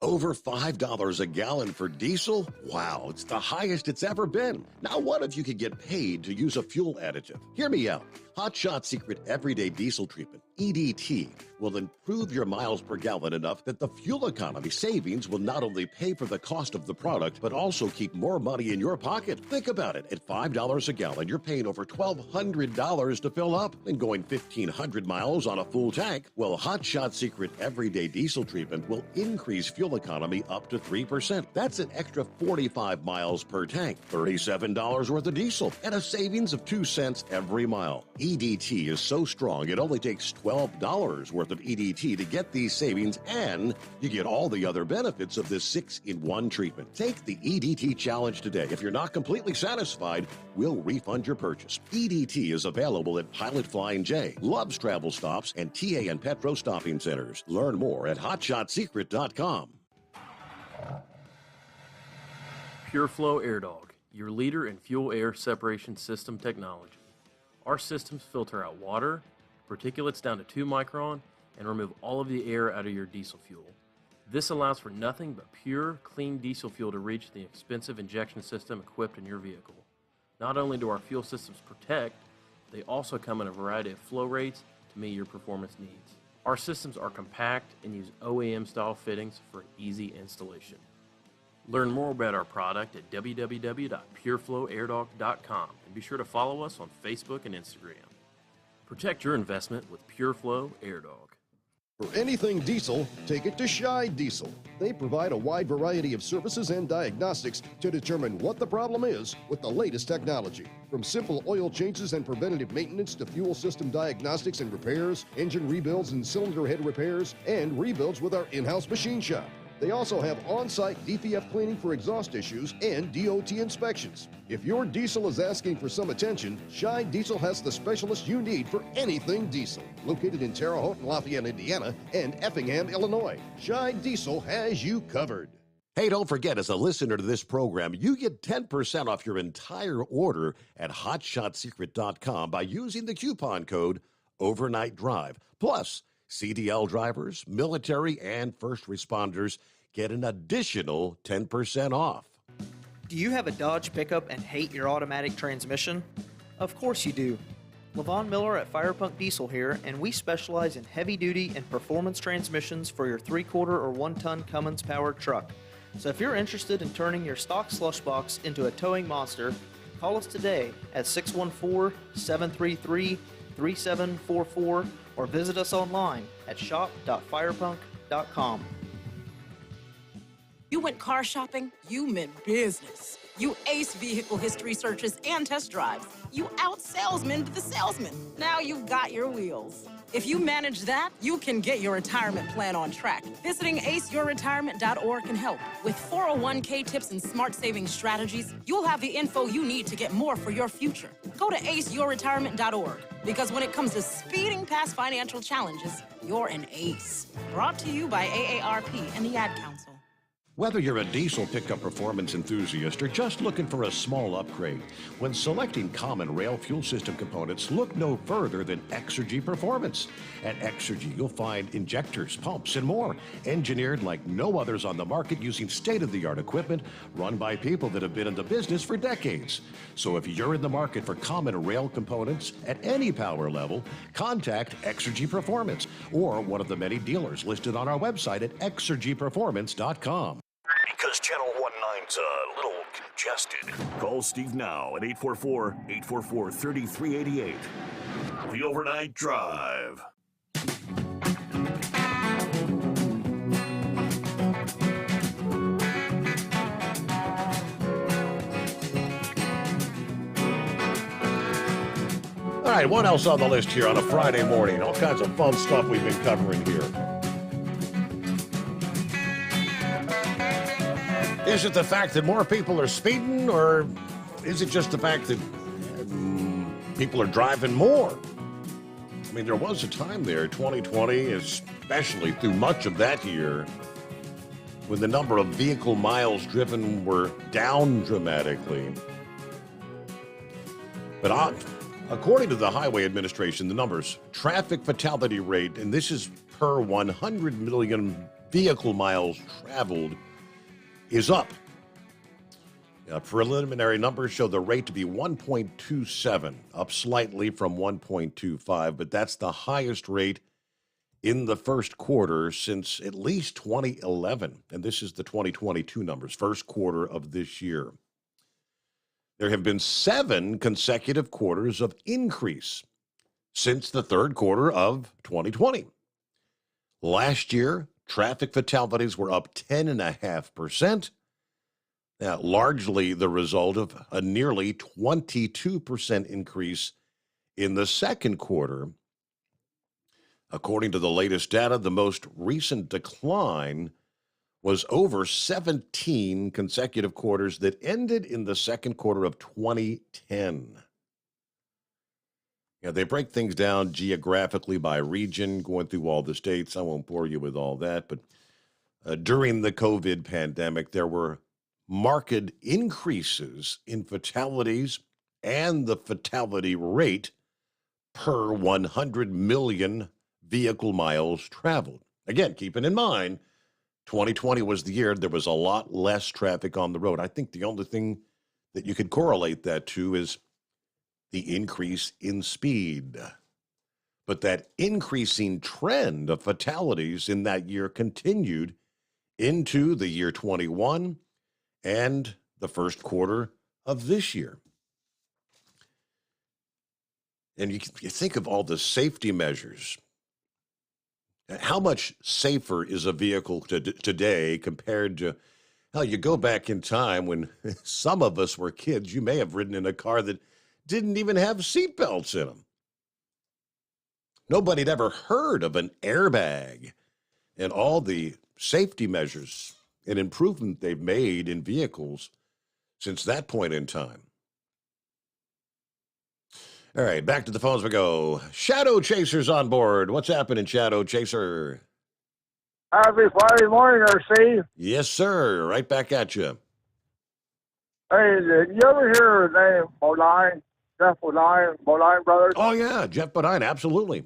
Over $5 a gallon for diesel? Wow, it's the highest it's ever been. Now what if you could get paid to use a fuel additive? Hear me out. Hot Shot Secret Everyday Diesel Treatment, EDT, will improve your miles per gallon enough that the fuel economy savings will not only pay for the cost of the product, but also keep more money in your pocket. Think about it. At $5 a gallon, you're paying over $1,200 to fill up and going 1,500 miles on a full tank. Well, Hot Shot Secret Everyday Diesel Treatment will increase fuel economy up to 3%. That's an extra 45 miles per tank, $37 worth of diesel, and a savings of 2 cents every mile. EDT is so strong, it only takes $12 worth of EDT to get these savings, and you get all the other benefits of this 6-in-1 treatment. Take the EDT challenge today. If you're not completely satisfied, we'll refund your purchase. EDT is available at Pilot Flying J, Love's Travel Stops, and TA and Petro Stopping Centers. Learn more at hotshotsecret.com. PureFlow Air Dog, your leader in fuel air separation system technology. Our systems filter out water, particulates down to 2 micron, and remove all of the air out of your diesel fuel. This allows for nothing but pure, clean diesel fuel to reach the expensive injection system equipped in your vehicle. Not only do our fuel systems protect, they also come in a variety of flow rates to meet your performance needs. Our systems are compact and use OEM-style fittings for an easy installation. Learn more about our product at www.pureflowairdog.com and be sure to follow us on Facebook and Instagram. Protect your investment with PureFlow Air Dog. For anything diesel, take it to Scheid Diesel. They provide a wide variety of services and diagnostics to determine what the problem is with the latest technology. From simple oil changes and preventative maintenance to fuel system diagnostics and repairs, engine rebuilds and cylinder head repairs, and rebuilds with our in-house machine shop. They also have on-site DPF cleaning for exhaust issues and DOT inspections. If your diesel is asking for some attention, Scheid Diesel has the specialist you need for anything diesel. Located in Terre Haute and Lafayette, Indiana, and Effingham, Illinois, Scheid Diesel has you covered. Hey, don't forget, as a listener to this program, you get 10% off your entire order at hotshotsecret.com by using the coupon code Overnight Drive. Plus, CDL drivers, military, and first responders get an additional 10% off. Do you have a Dodge pickup and hate your automatic transmission? Of course you do. Levon Miller at Firepunk Diesel here, and we specialize in heavy-duty and performance transmissions for your 3-quarter or 1-ton Cummins-powered truck. So if you're interested in turning your stock slush box into a towing monster, call us today at 614-733-3744 or visit us online at shop.firepunk.com. You went car shopping, you meant business. You ace vehicle history searches and test drives. You out-salesmaned the salesman. Now you've got your wheels. If you manage that, you can get your retirement plan on track. Visiting aceyourretirement.org can help. With 401k tips and smart saving strategies, you'll have the info you need to get more for your future. Go to aceyourretirement.org, because when it comes to speeding past financial challenges, you're an ace. Brought to you by AARP and the Ad Council. Whether you're a diesel pickup performance enthusiast or just looking for a small upgrade, when selecting common rail fuel system components, look no further than Exergy Performance. At Exergy, you'll find injectors, pumps, and more, engineered like no others on the market using state-of-the-art equipment run by people that have been in the business for decades. So if you're in the market for common rail components at any power level, contact Exergy Performance or one of the many dealers listed on our website at exergyperformance.com. Because Channel 19's a little congested. Call Steve now at 844-844-3388. The Overnight Drive. All right, what else on the list here on a Friday morning? All kinds of fun stuff we've been covering here. Is it the fact that more people are speeding, or is it just the fact that people are driving more? I mean, there was a time there, 2020, especially through much of that year, when the number of vehicle miles driven were down dramatically. But according to the Highway Administration, the numbers, traffic fatality rate, and this is per 100 million vehicle miles traveled, is up. Preliminary numbers show the rate to be 1.27, up slightly from 1.25, but that's the highest rate in the first quarter since at least 2011. And this is the 2022 numbers, first quarter of this year. There have been 7 consecutive quarters of increase since the third quarter of 2020. Last year, traffic fatalities were up 10.5%. Now, largely the result of a nearly 22% increase in the second quarter. According to the latest data, the most recent decline was over 17 consecutive quarters that ended in the second quarter of 2010. Yeah, they break things down geographically by region, going through all the states. I won't bore you with all that, but during the COVID pandemic, there were marked increases in fatalities and the fatality rate per 100 million vehicle miles traveled. Again, keeping in mind, 2020 was the year there was a lot less traffic on the road. I think the only thing that you could correlate that to is the increase in speed. But that increasing trend of fatalities in that year continued into the year 21 and the first quarter of this year. And you think of all the safety measures. How much safer is a vehicle today compared to, hell, you go back in time when some of us were kids, you may have ridden in a car that didn't even have seatbelts in them. Nobody had ever heard of an airbag, and all the safety measures and improvement they've made in vehicles since that point in time. All right, back to the phones we go. Shadow Chaser's on board. What's happening, Shadow Chaser? Happy Friday morning, RC. Yes, sir. Right back at you. Hey, did you ever hear the name Bodine? Jeff Bodine, Bodine Brothers? Oh, yeah, Jeff Bodine, absolutely.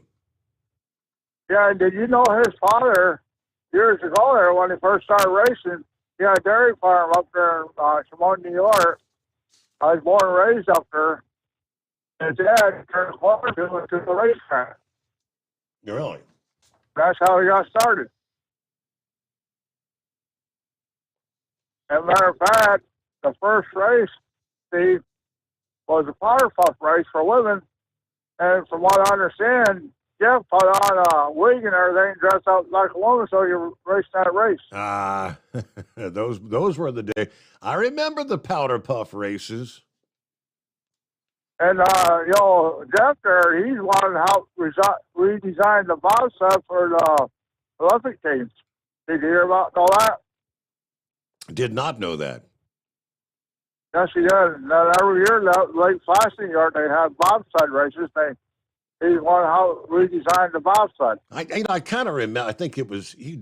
Yeah, did you know his father, years ago there, when he first started racing, he had a dairy farm up there in Shimon, New York. I was born and raised up there. His dad turned the corner to the racetrack. Really? That's how he got started. As a matter of fact, the first race, Steve, was a Powder Puff race for women. And from what I understand, Jeff put on a wig and everything, dressed up like a woman, so you raced that race. Those were the days. I remember the Powder Puff races. And, Jeff there, he's one to help redesign the bobsled for the Olympic teams. Did you hear about all that? Did not know that. Yes, he did. And every year, Lake Placid Yard, they have bobsled races. He's one to help redesign the bobsled. I kind of remember, I think he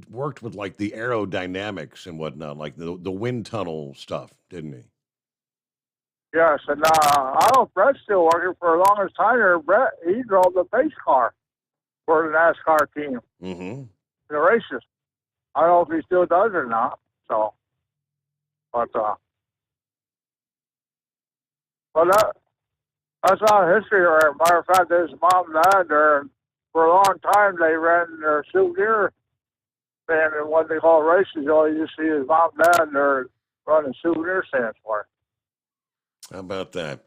worked with like the aerodynamics and whatnot, like the wind tunnel stuff, didn't he? Yes, and I don't know if Brett's still working for the longest time there. Brett, he drove the pace car for the NASCAR team. Mm-hmm. The races. I don't know if he still does or not. So, but that's not history. Or matter of fact, his mom and dad there, and for a long time they ran their souvenir stand, and what they call races. You see his mom and dad there running souvenir stands for him. How about that?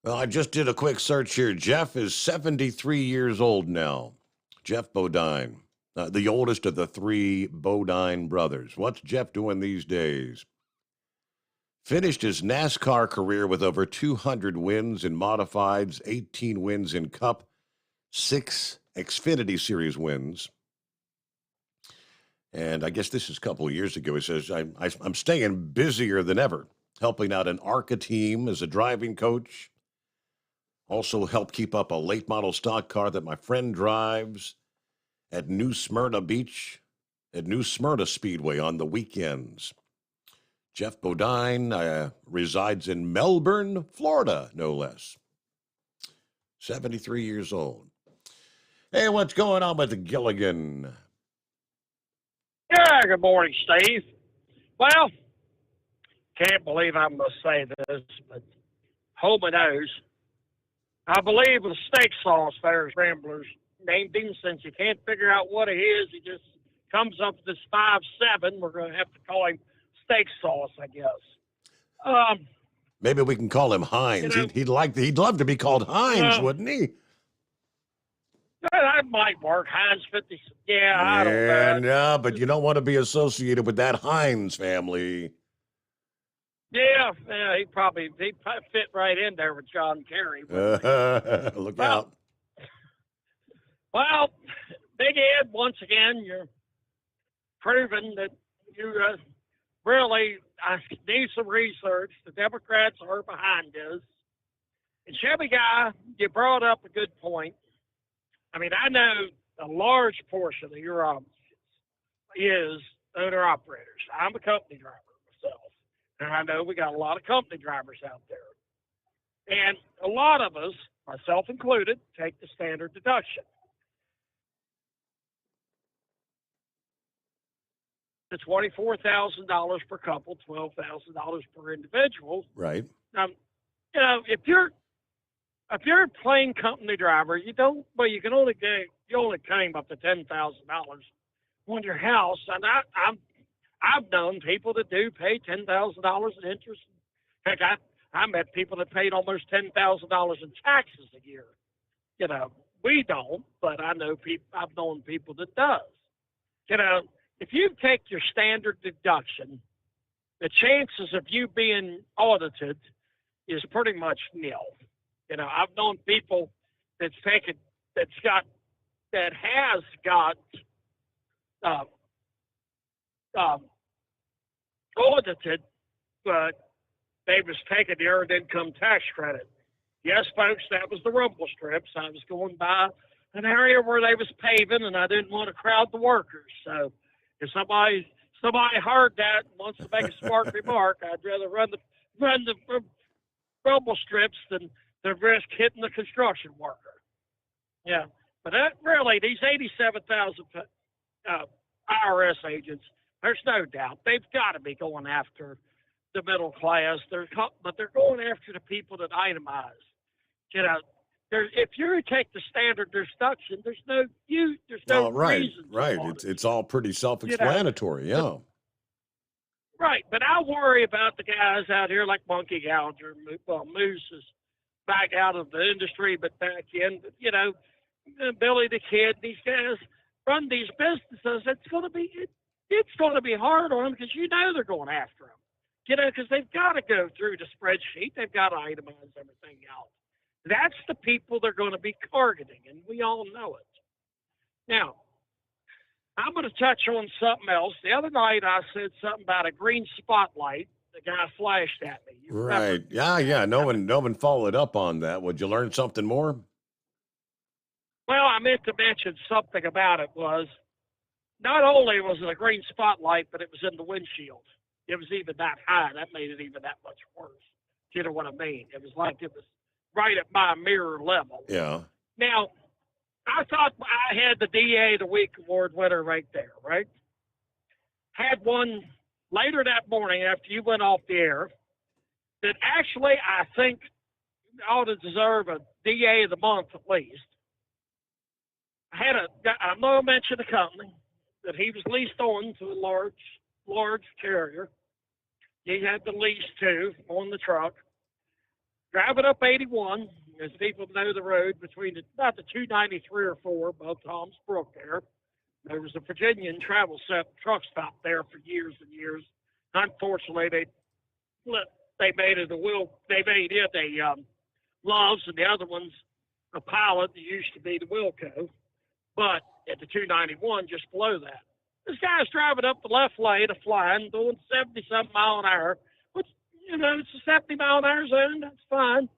Well, I just did a quick search here. Jeff is 73 years old now. Jeff Bodine, the oldest of the three Bodine brothers. What's Jeff doing these days? Finished his NASCAR career with over 200 wins in modifieds, 18 wins in Cup, 6 Xfinity Series wins. And I guess this is a couple of years ago. He says, I'm staying busier than ever, helping out an ARCA team as a driving coach. Also help keep up a late model stock car that my friend drives at New Smyrna Beach, at New Smyrna Speedway on the weekends. Jeff Bodine resides in Melbourne, Florida, no less. 73 years old. Hey, what's going on with the Gilligan? Yeah, good morning, Steve. Well, can't believe I must say this, but hold my nose. I believe the steak sauce there is Ramblers named him since you can't figure out what it is. He just comes up with this 5-7. We're going to have to call him steak sauce, I guess. Maybe we can call him Heinz. He'd love to be called Heinz, wouldn't he? That might work. Heinz 50. Yeah, I don't know. No, but you don't want to be associated with that Heinz family. Yeah, he'd probably fit right in there with John Kerry. Look out. Well, Big Ed, once again, you're proving that you really need some research. The Democrats are behind this. And Chevy Guy, you brought up a good point. I mean, I know a large portion of your audience is owner-operators. I'm a company driver myself, and I know we got a lot of company drivers out there. And a lot of us, myself included, take the standard deduction. The $24,000 per couple, $12,000 per individual. Right. If you're a plain company driver, you can only claim up to $10,000 on your house. And I've known people that do pay $10,000 in interest. Heck, I met people that paid almost $10,000 in taxes a year. You know, we don't, but I know people. I've known people that does. You know, if you take your standard deduction, the chances of you being audited is pretty much nil. You know, I've known people that has got audited, but they was taking the earned income tax credit. Yes, folks, that was the rumble strips. I was going by an area where they was paving, and I didn't want to crowd the workers. So if somebody heard that and wants to make a smart remark, I'd rather run the rumble strips than risk hitting the construction worker. Yeah, but that really, these 87,000 IRS agents, there's no doubt they've got to be going after the middle class. But they're going after the people that itemize. You know, if you take the standard deduction, there's no reason. Right. It's all pretty self-explanatory. Yeah. Right, but I worry about the guys out here like Monkey Gouger. Well, Moose is back out of the industry, but back in. You know, Billy the Kid. These guys run these businesses. It's going to be hard on them because you know they're going after them. You know, because they've got to go through the spreadsheet. They've got to itemize everything out. That's the people they're going to be targeting, and we all know it. Now, I'm going to touch on something else. The other night I said something about a green spotlight. The guy flashed at me. You remember? Right. Yeah. No one followed up on that. Would you learn something more? Well, I meant to mention something about it was not only was it a green spotlight, but it was in the windshield. It was even that high. That made it even that much worse. You know what I mean? It was like it was right at my mirror level. Yeah. Now, I thought I had the DA of the Week award winner right there, right? Had one later that morning after you went off the air that actually I think ought to deserve a DA of the month at least. I'm not going to mention the company that he was leased on to a large carrier. He had the lease too on the truck. Driving up 81, as people know the road between about the 293 or 4 above Tom's Brook there. There was a Virginian travel truck stop there for years and years. Unfortunately, they made it a Loves, and the other one's a Pilot that used to be the Wilco. But at the 291, just below that, this guy's driving up the left lane of flying, doing 70-something mile an hour. Which, you know, it's a 70-mile-an-hour zone. That's fine.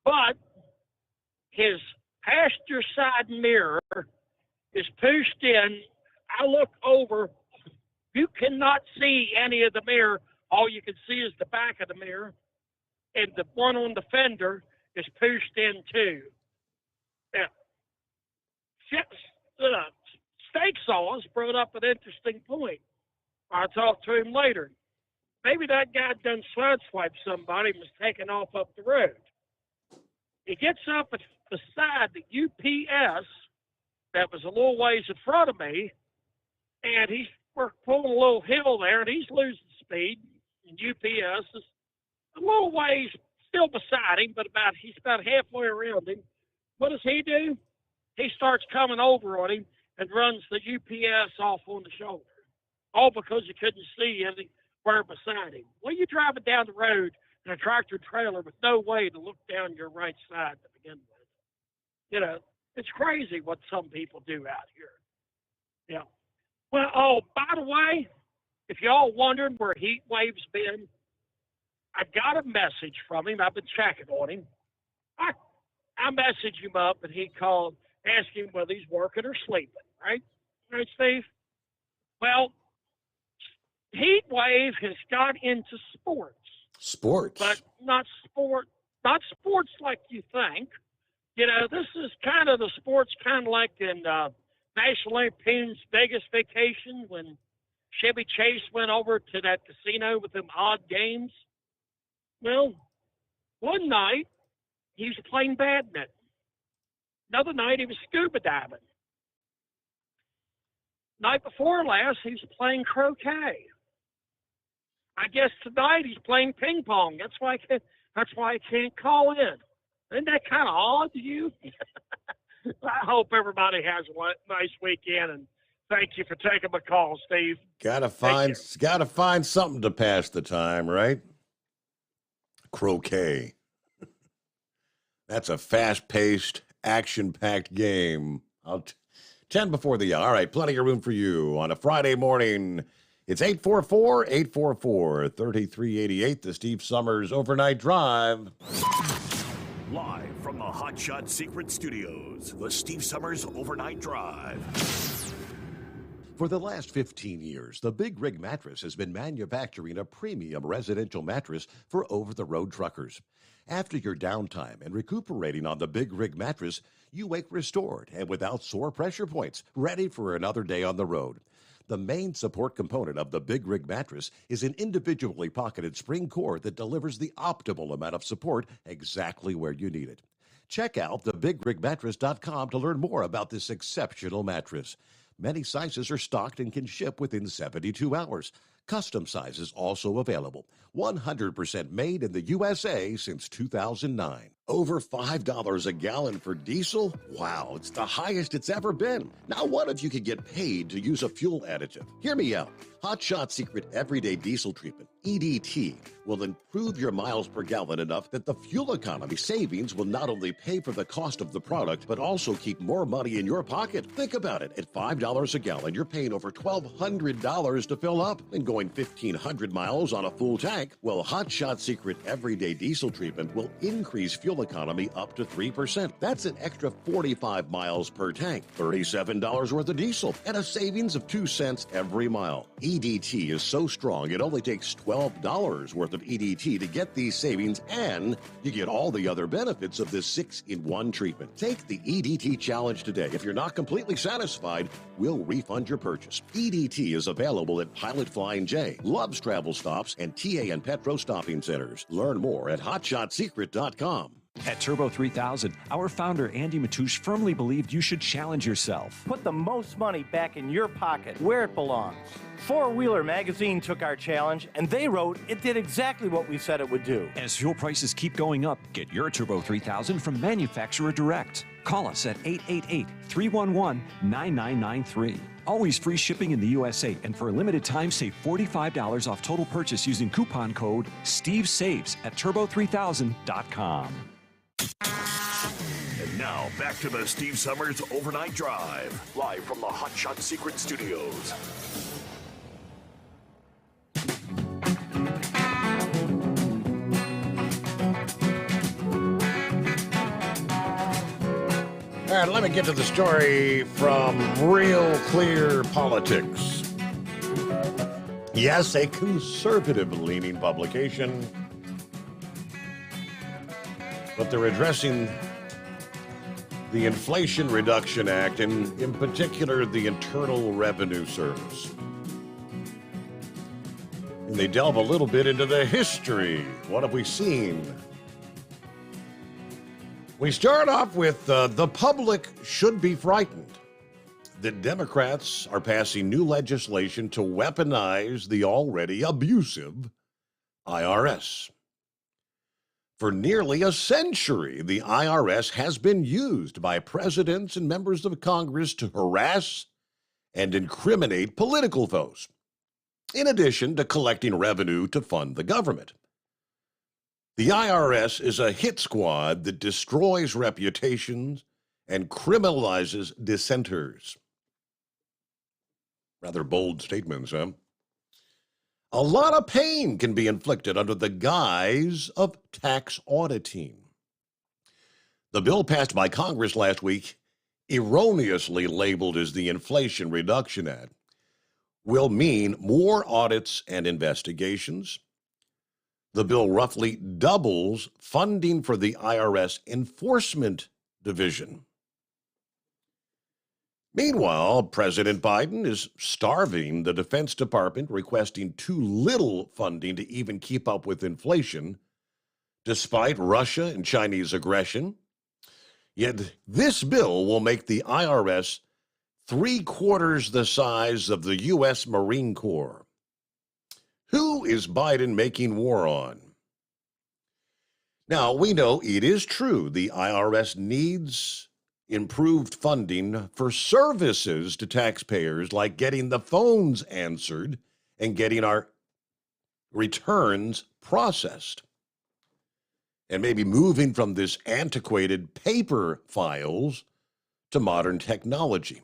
But his passenger side mirror is pushed in. I look over. You cannot see any of the mirror. All you can see is the back of the mirror. And the one on the fender is pushed in too. Now, Steak Sauce brought up an interesting point. I'll talk to him later. Maybe that guy done sideswiped somebody and was taken off up the road. He gets up beside the UPS that was a little ways in front of me, and we're pulling a little hill there, and he's losing speed, and UPS is a little ways still beside him, but he's about halfway around him. What does he do? He starts coming over on him and runs the UPS off on the shoulder, all because he couldn't see anywhere beside him. Well, you're driving down the road in a tractor trailer with no way to look down your right side to begin with. You know, it's crazy what some people do out here. Yeah. Well, oh, by the way, if y'all wondering where Heat Wave's been, I got a message from him. I've been checking on him. I messaged him up, and he called, asking whether he's working or sleeping, right? Right, Steve? Well, Heat Wave has got into sports. Sports? But not sports like you think. You know, this is kind of the sports kind of like in National Lampoon's Vegas Vacation when Chevy Chase went over to that casino with them odd games. Well, one night he was playing badminton. Another night he was scuba diving. Night before last he was playing croquet. I guess tonight he's playing ping pong. That's why That's why I can't call in. Isn't that kind of odd to you? I hope everybody has a nice weekend, and thank you for taking my call, Steve. Gotta find something to pass the time, right? Croquet. That's a fast-paced, action-packed game. 10 before the hour. All right, plenty of room for you on a Friday morning. It's 844-844-3388, the Steve Summers Overnight Drive. Live from the Hot Shot Secret Studios, the Steve Summers Overnight Drive. For the last 15 years, the Big Rig Mattress has been manufacturing a premium residential mattress for over-the-road truckers. After your downtime and recuperating on the Big Rig Mattress, you wake restored and without sore pressure points, ready for another day on the road. The main support component of the Big Rig Mattress is an individually pocketed spring core that delivers the optimal amount of support exactly where you need it. Check out thebigrigmattress.com to learn more about this exceptional mattress. Many sizes are stocked and can ship within 72 hours. Custom sizes also available. 100% made in the USA since 2009. Over $5 a gallon for diesel? Wow, it's the highest it's ever been. Now what if you could get paid to use a fuel additive? Hear me out. Hot Shot Secret Everyday Diesel Treatment, EDT, will improve your miles per gallon enough that the fuel economy savings will not only pay for the cost of the product, but also keep more money in your pocket. Think about it. At $5 a gallon, you're paying over $1,200 to fill up and going 1,500 miles on a full tank. Well, Hot Shot Secret Everyday Diesel Treatment will increase fuel economy up to 3%. That's an extra 45 miles per tank, $37 worth of diesel, and a savings of 2 cents every mile. EDT is so strong, it only takes $12 worth of EDT to get these savings, and you get all the other benefits of this 6-in-1 treatment. Take the EDT challenge today. If you're not completely satisfied, we'll refund your purchase. EDT is available at Pilot Flying J, Love's Travel Stops, and TA and Petro Stopping Centers. Learn more at hotshotsecret.com. At Turbo 3000, our founder Andy Matouche firmly believed you should challenge yourself. Put the most money back in your pocket, where it belongs. Four Wheeler Magazine took our challenge, and they wrote it did exactly what we said it would do. As fuel prices keep going up, get your Turbo 3000 from manufacturer direct. Call us at 888-311-9993. Always free shipping in the USA, and for a limited time, save $45 off total purchase using coupon code STEVESAVES at turbo3000.com. And now, back to the Steve Summers Overnight Drive, live from the Hot Shot Secret Studios. All right, let me get to the story from Real Clear Politics. Yes, a conservative-leaning publication, but they're addressing the Inflation Reduction Act and, in particular, the Internal Revenue Service. And they delve a little bit into the history. What have we seen? We start off with the public should be frightened that Democrats are passing new legislation to weaponize the already abusive IRS. For nearly a century, the IRS has been used by presidents and members of Congress to harass and incriminate political foes, in addition to collecting revenue to fund the government. The IRS is a hit squad that destroys reputations and criminalizes dissenters. Rather bold statements, huh? A lot of pain can be inflicted under the guise of tax auditing. The bill passed by Congress last week, erroneously labeled as the Inflation Reduction Act, will mean more audits and investigations. The bill roughly doubles funding for the IRS Enforcement Division. Meanwhile, President Biden is starving the Defense Department, requesting too little funding to even keep up with inflation, despite Russia and Chinese aggression. Yet this bill will make the IRS 3/4 the size of the U.S. Marine Corps. Who is Biden making war on? Now, we know it is true the IRS needs improved funding for services to taxpayers like getting the phones answered and getting our returns processed. And maybe moving from this antiquated paper files to modern technology.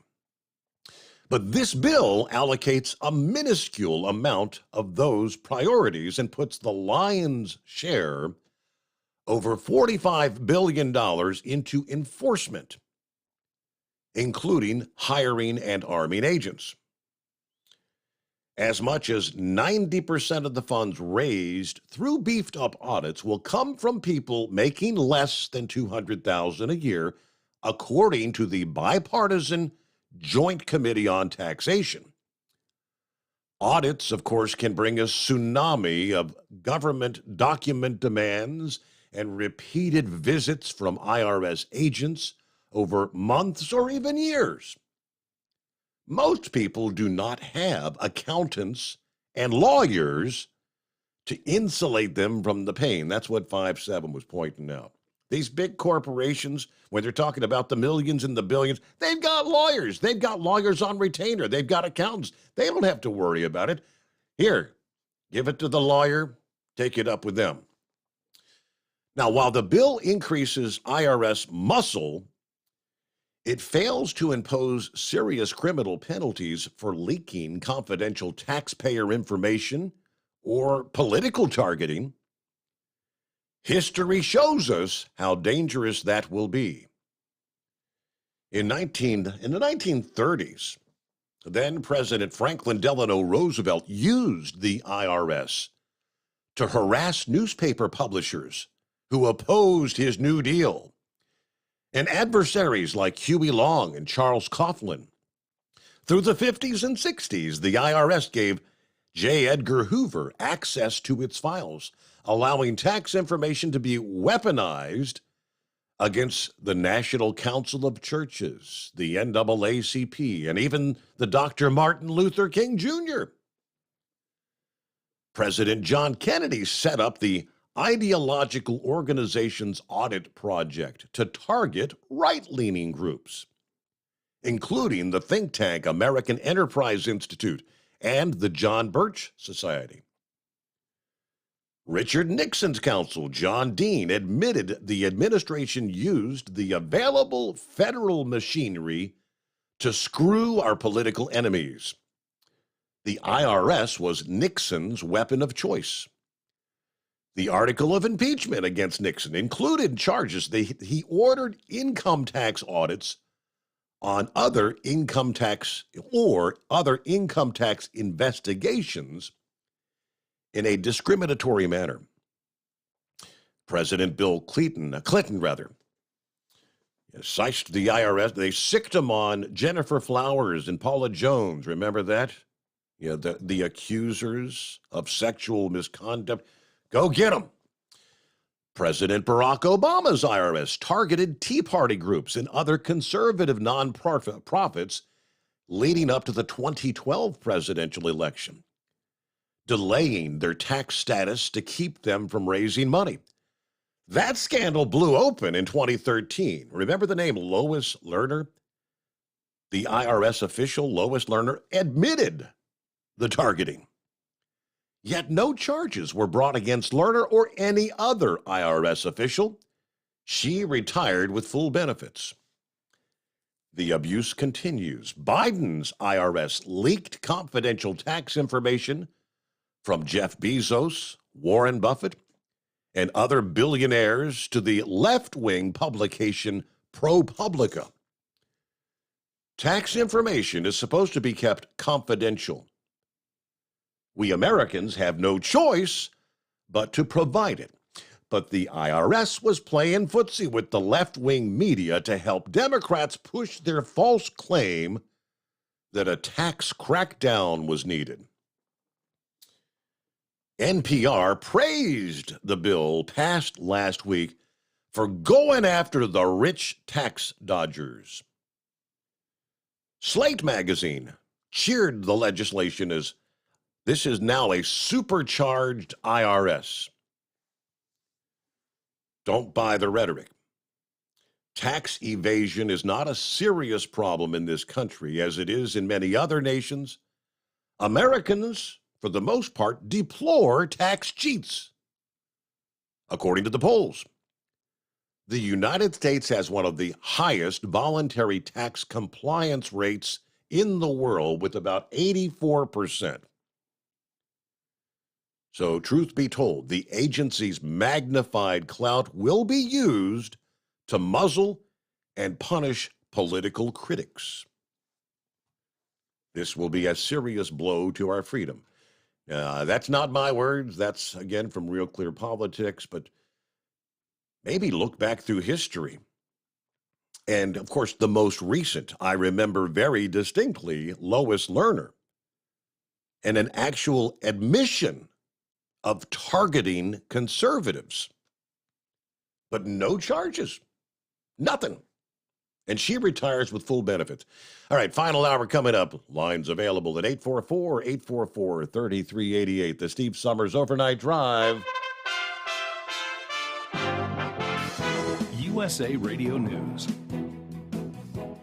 But this bill allocates a minuscule amount of those priorities and puts the lion's share, over $45 billion, into enforcement, including hiring and arming agents. As much as 90% of the funds raised through beefed up audits will come from people making less than $200,000 a year, according to the bipartisan Joint Committee on Taxation. Audits, of course, can bring a tsunami of government document demands and repeated visits from IRS agents over months or even years. Most people do not have accountants and lawyers to insulate them from the pain. That's what 5-7 was pointing out. These big corporations, when they're talking about the millions and the billions, they've got lawyers. They've got lawyers on retainer. They've got accountants. They don't have to worry about it. Here, give it to the lawyer. Take it up with them. Now, while the bill increases IRS muscle, it fails to impose serious criminal penalties for leaking confidential taxpayer information or political targeting. History shows us how dangerous that will be. In the 1930s, then President Franklin Delano Roosevelt used the IRS to harass newspaper publishers who opposed his New Deal, and adversaries like Huey Long and Charles Coughlin. Through the 50s and 60s, the IRS gave J. Edgar Hoover access to its files, allowing tax information to be weaponized against the National Council of Churches, the NAACP, and even the Dr. Martin Luther King Jr. President John Kennedy set up the Ideological Organizations Audit Project to target right-leaning groups, including the think tank American Enterprise Institute and the John Birch Society. Richard Nixon's counsel, John Dean, admitted the administration used the available federal machinery to screw our political enemies. The IRS was Nixon's weapon of choice. The article of impeachment against Nixon included charges that he ordered income tax audits on other income tax investigations in a discriminatory manner. President Bill Clinton, siced the IRS. They sicked him on Jennifer Flowers and Paula Jones. Remember that? Yeah, the accusers of sexual misconduct. Go get them. President Barack Obama's IRS targeted Tea Party groups and other conservative nonprofits leading up to the 2012 presidential election, delaying their tax status to keep them from raising money. That scandal blew open in 2013. Remember the name Lois Lerner? The IRS official, Lois Lerner, admitted the targeting. Yet no charges were brought against Lerner or any other IRS official. She retired with full benefits. The abuse continues. Biden's IRS leaked confidential tax information from Jeff Bezos, Warren Buffett, and other billionaires to the left-wing publication ProPublica. Tax information is supposed to be kept confidential. We Americans have no choice but to provide it. But the IRS was playing footsie with the left-wing media to help Democrats push their false claim that a tax crackdown was needed. NPR praised the bill passed last week for going after the rich tax dodgers. Slate magazine cheered the legislation as this is now a supercharged IRS. Don't buy the rhetoric. Tax evasion is not a serious problem in this country as it is in many other nations. Americans, for the most part, deplore tax cheats. According to the polls, the United States has one of the highest voluntary tax compliance rates in the world, with about 84%. So, truth be told, the agency's magnified clout will be used to muzzle and punish political critics. This will be a serious blow to our freedom. That's not my words. That's, again, from Real Clear Politics, but maybe look back through history. And, of course, the most recent, I remember very distinctly, Lois Lerner, and an actual admission of targeting conservatives. But no charges. Nothing. And she retires with full benefits. All right, final hour coming up. Lines available at 844-844-3388. The Steve Summers Overnight Drive. USA Radio News.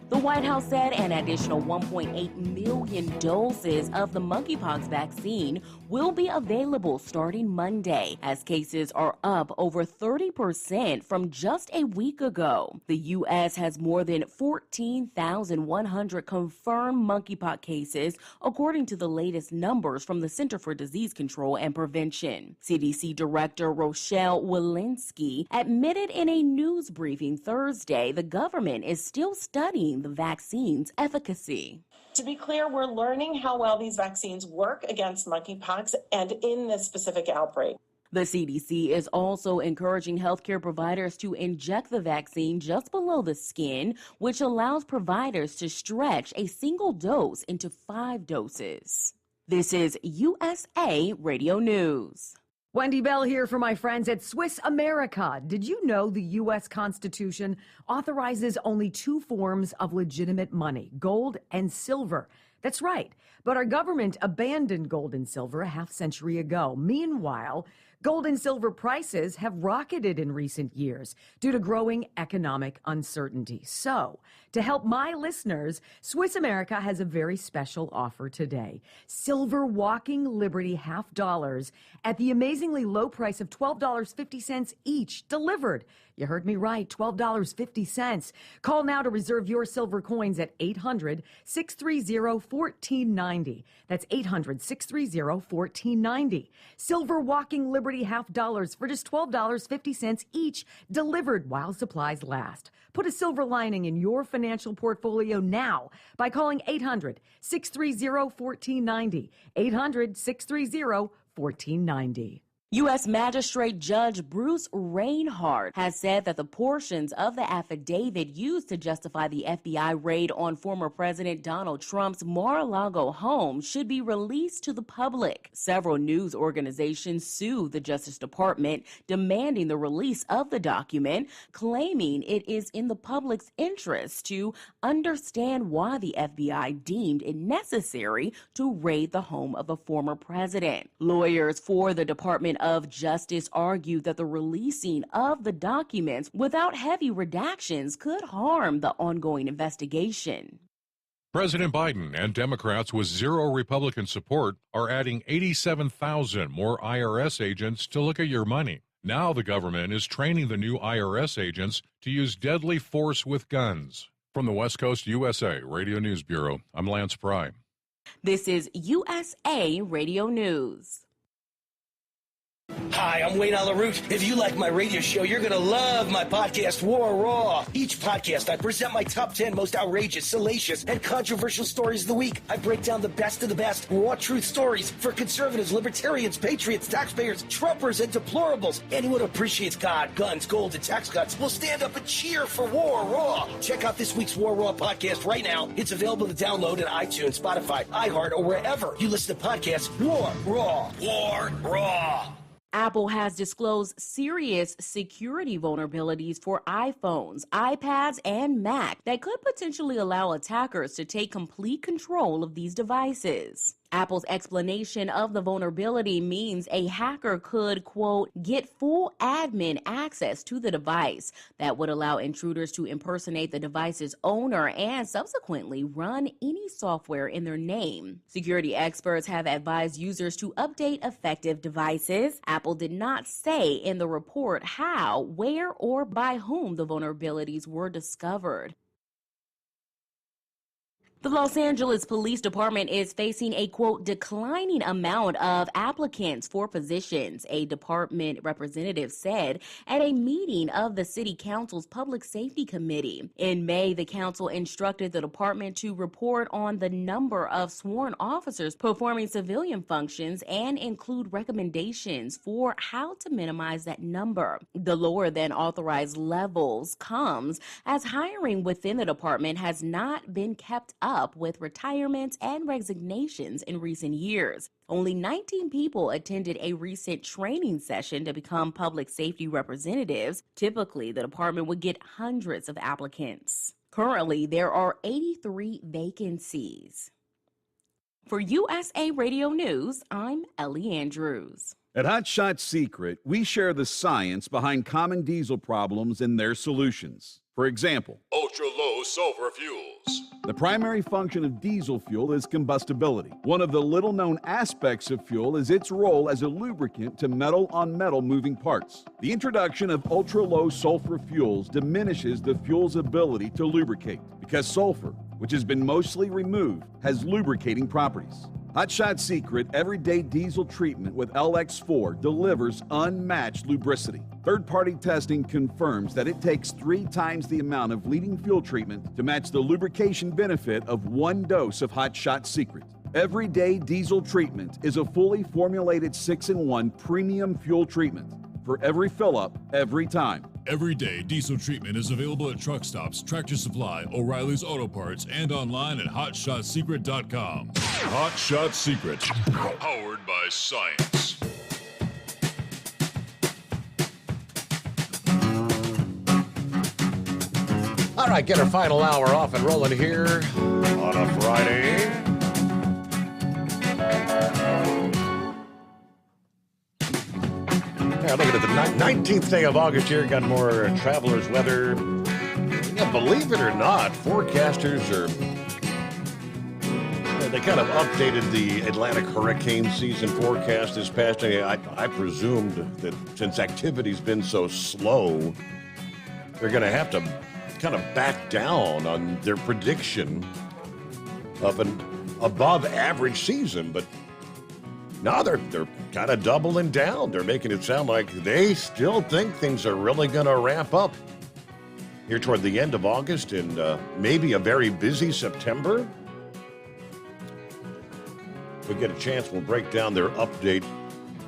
The White House said an additional 1.8 million doses of the monkeypox vaccine will be available starting Monday, as cases are up over 30% from just a week ago. The U.S. has more than 14,100 confirmed monkeypox cases, according to the latest numbers from the Center for Disease Control and Prevention. CDC Director Rochelle Walensky admitted in a news briefing Thursday the government is still studying the vaccine's efficacy. To be clear, we're learning how well these vaccines work against monkeypox and in this specific outbreak. The CDC is also encouraging healthcare providers to inject the vaccine just below the skin, which allows providers to stretch a single dose into 5 doses. This is USA Radio News. Wendy Bell here for my friends at Swiss America. Did you know the U.S. Constitution authorizes only 2 forms of legitimate money, gold and silver? That's right. But our government abandoned gold and silver a half-century ago. Meanwhile, gold and silver prices have rocketed in recent years due to growing economic uncertainty. So, to help my listeners, Swiss America has a very special offer today. Silver Walking Liberty $half at the amazingly low price of $12.50 each, delivered. You heard me right, $12.50. Call now to reserve your silver coins at 800-630-1490. That's 800-630-1490. Silver Walking Liberty $half for just $12.50 each, delivered while supplies last. Put a silver lining in your financial portfolio now by calling 800-630-1490. 800-630-1490. U.S. Magistrate Judge Bruce Reinhardt has said that the portions of the affidavit used to justify the FBI raid on former President Donald Trump's Mar-a-Lago home should be released to the public. Several news organizations sued the Justice Department, demanding the release of the document, claiming it is in the public's interest to understand why the FBI deemed it necessary to raid the home of the former president. Lawyers for the Department of Justice argued that the releasing of the documents without heavy redactions could harm the ongoing investigation. President Biden and Democrats with 0 Republican support are adding 87,000 more IRS agents to look at your money. Now the government is training the new IRS agents to use deadly force with guns. From the West Coast USA Radio News Bureau, I'm Lance Pry. This is USA Radio News. Hi, I'm Wayne Alaroot. If you like my radio show, you're going to love my podcast, War Raw. Each podcast, I present my top 10 most outrageous, salacious, and controversial stories of the week. I break down the best of the best, raw truth stories for conservatives, libertarians, patriots, taxpayers, Trumpers, and deplorables. Anyone who appreciates God, guns, gold, and tax cuts will stand up and cheer for War Raw. Check out this week's War Raw podcast right now. It's available to download at iTunes, Spotify, iHeart, or wherever you listen to podcasts. War Raw. War Raw. Apple has disclosed serious security vulnerabilities for iPhones, iPads, and Mac that could potentially allow attackers to take complete control of these devices. Apple's explanation of the vulnerability means a hacker could, quote, get full admin access to the device that would allow intruders to impersonate the device's owner and subsequently run any software in their name. Security experts have advised users to update affected devices. Apple did not say in the report how, where, or by whom the vulnerabilities were discovered. The Los Angeles Police Department is facing a, quote, declining amount of applicants for positions, a department representative said at a meeting of the City Council's Public Safety Committee. In May, the council instructed the department to report on the number of sworn officers performing civilian functions and include recommendations for how to minimize that number. The lower than authorized levels comes as hiring within the department has not been kept up with retirements and resignations in recent years. Only 19 people attended a recent training session to become public safety representatives. Typically, the department would get hundreds of applicants. Currently, there are 83 vacancies. For USA Radio News, I'm Ellie Andrews. At Hot Shot Secret, we share the science behind common diesel problems and their solutions. For example, ultra-low sulfur fuels. The primary function of diesel fuel is combustibility. One of the little-known aspects of fuel is its role as a lubricant to metal-on-metal moving parts. The introduction of ultra-low sulfur fuels diminishes the fuel's ability to lubricate because sulfur, which has been mostly removed, has lubricating properties. Hot Shot Secret Everyday Diesel Treatment with LX4 delivers unmatched lubricity. Third-party testing confirms that it takes 3 times the amount of leading fuel treatment to match the lubrication benefit of 1 dose of Hot Shot Secret. Everyday Diesel Treatment is a fully formulated 6-in-1 premium fuel treatment for every fill-up, every time. Everyday Diesel Treatment is available at truck stops, Tractor Supply, O'Reilly's Auto Parts, and online at HotShotSecret.com. Hot Shot Secret, powered by science. All right, get our final hour off and rolling here on a Friday. Yeah, looking at the 19th day of August here, got more travelers' weather. Yeah, believe it or not, forecasters they kind of updated the Atlantic hurricane season forecast this past day. I presumed that since activity's been so slow, they're going to have to kind of back down on their prediction of an above average season, but now they're kind of doubling down. They're making it sound like they still think things are really going to ramp up here toward the end of August and maybe a very busy September. If we get a chance, we'll break down their update.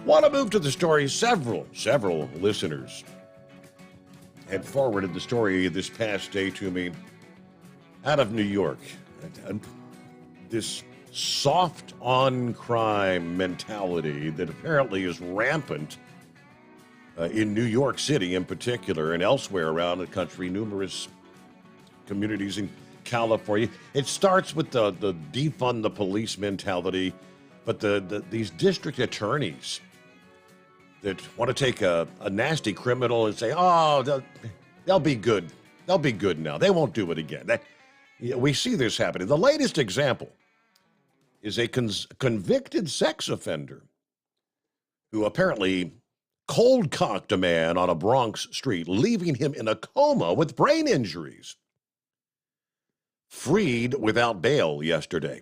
Want to move to the story. Several listeners had forwarded the story this past day to me out of New York. This soft on crime mentality that apparently is rampant in New York City in particular and elsewhere around the country, numerous communities in California. It starts with the defund the police mentality, but these district attorneys that want to take a nasty criminal and say, oh, they'll be good. They'll be good now. They won't do it again. We see this happening. The latest example is a convicted sex offender who apparently cold-cocked a man on a Bronx street, leaving him in a coma with brain injuries. Freed without bail yesterday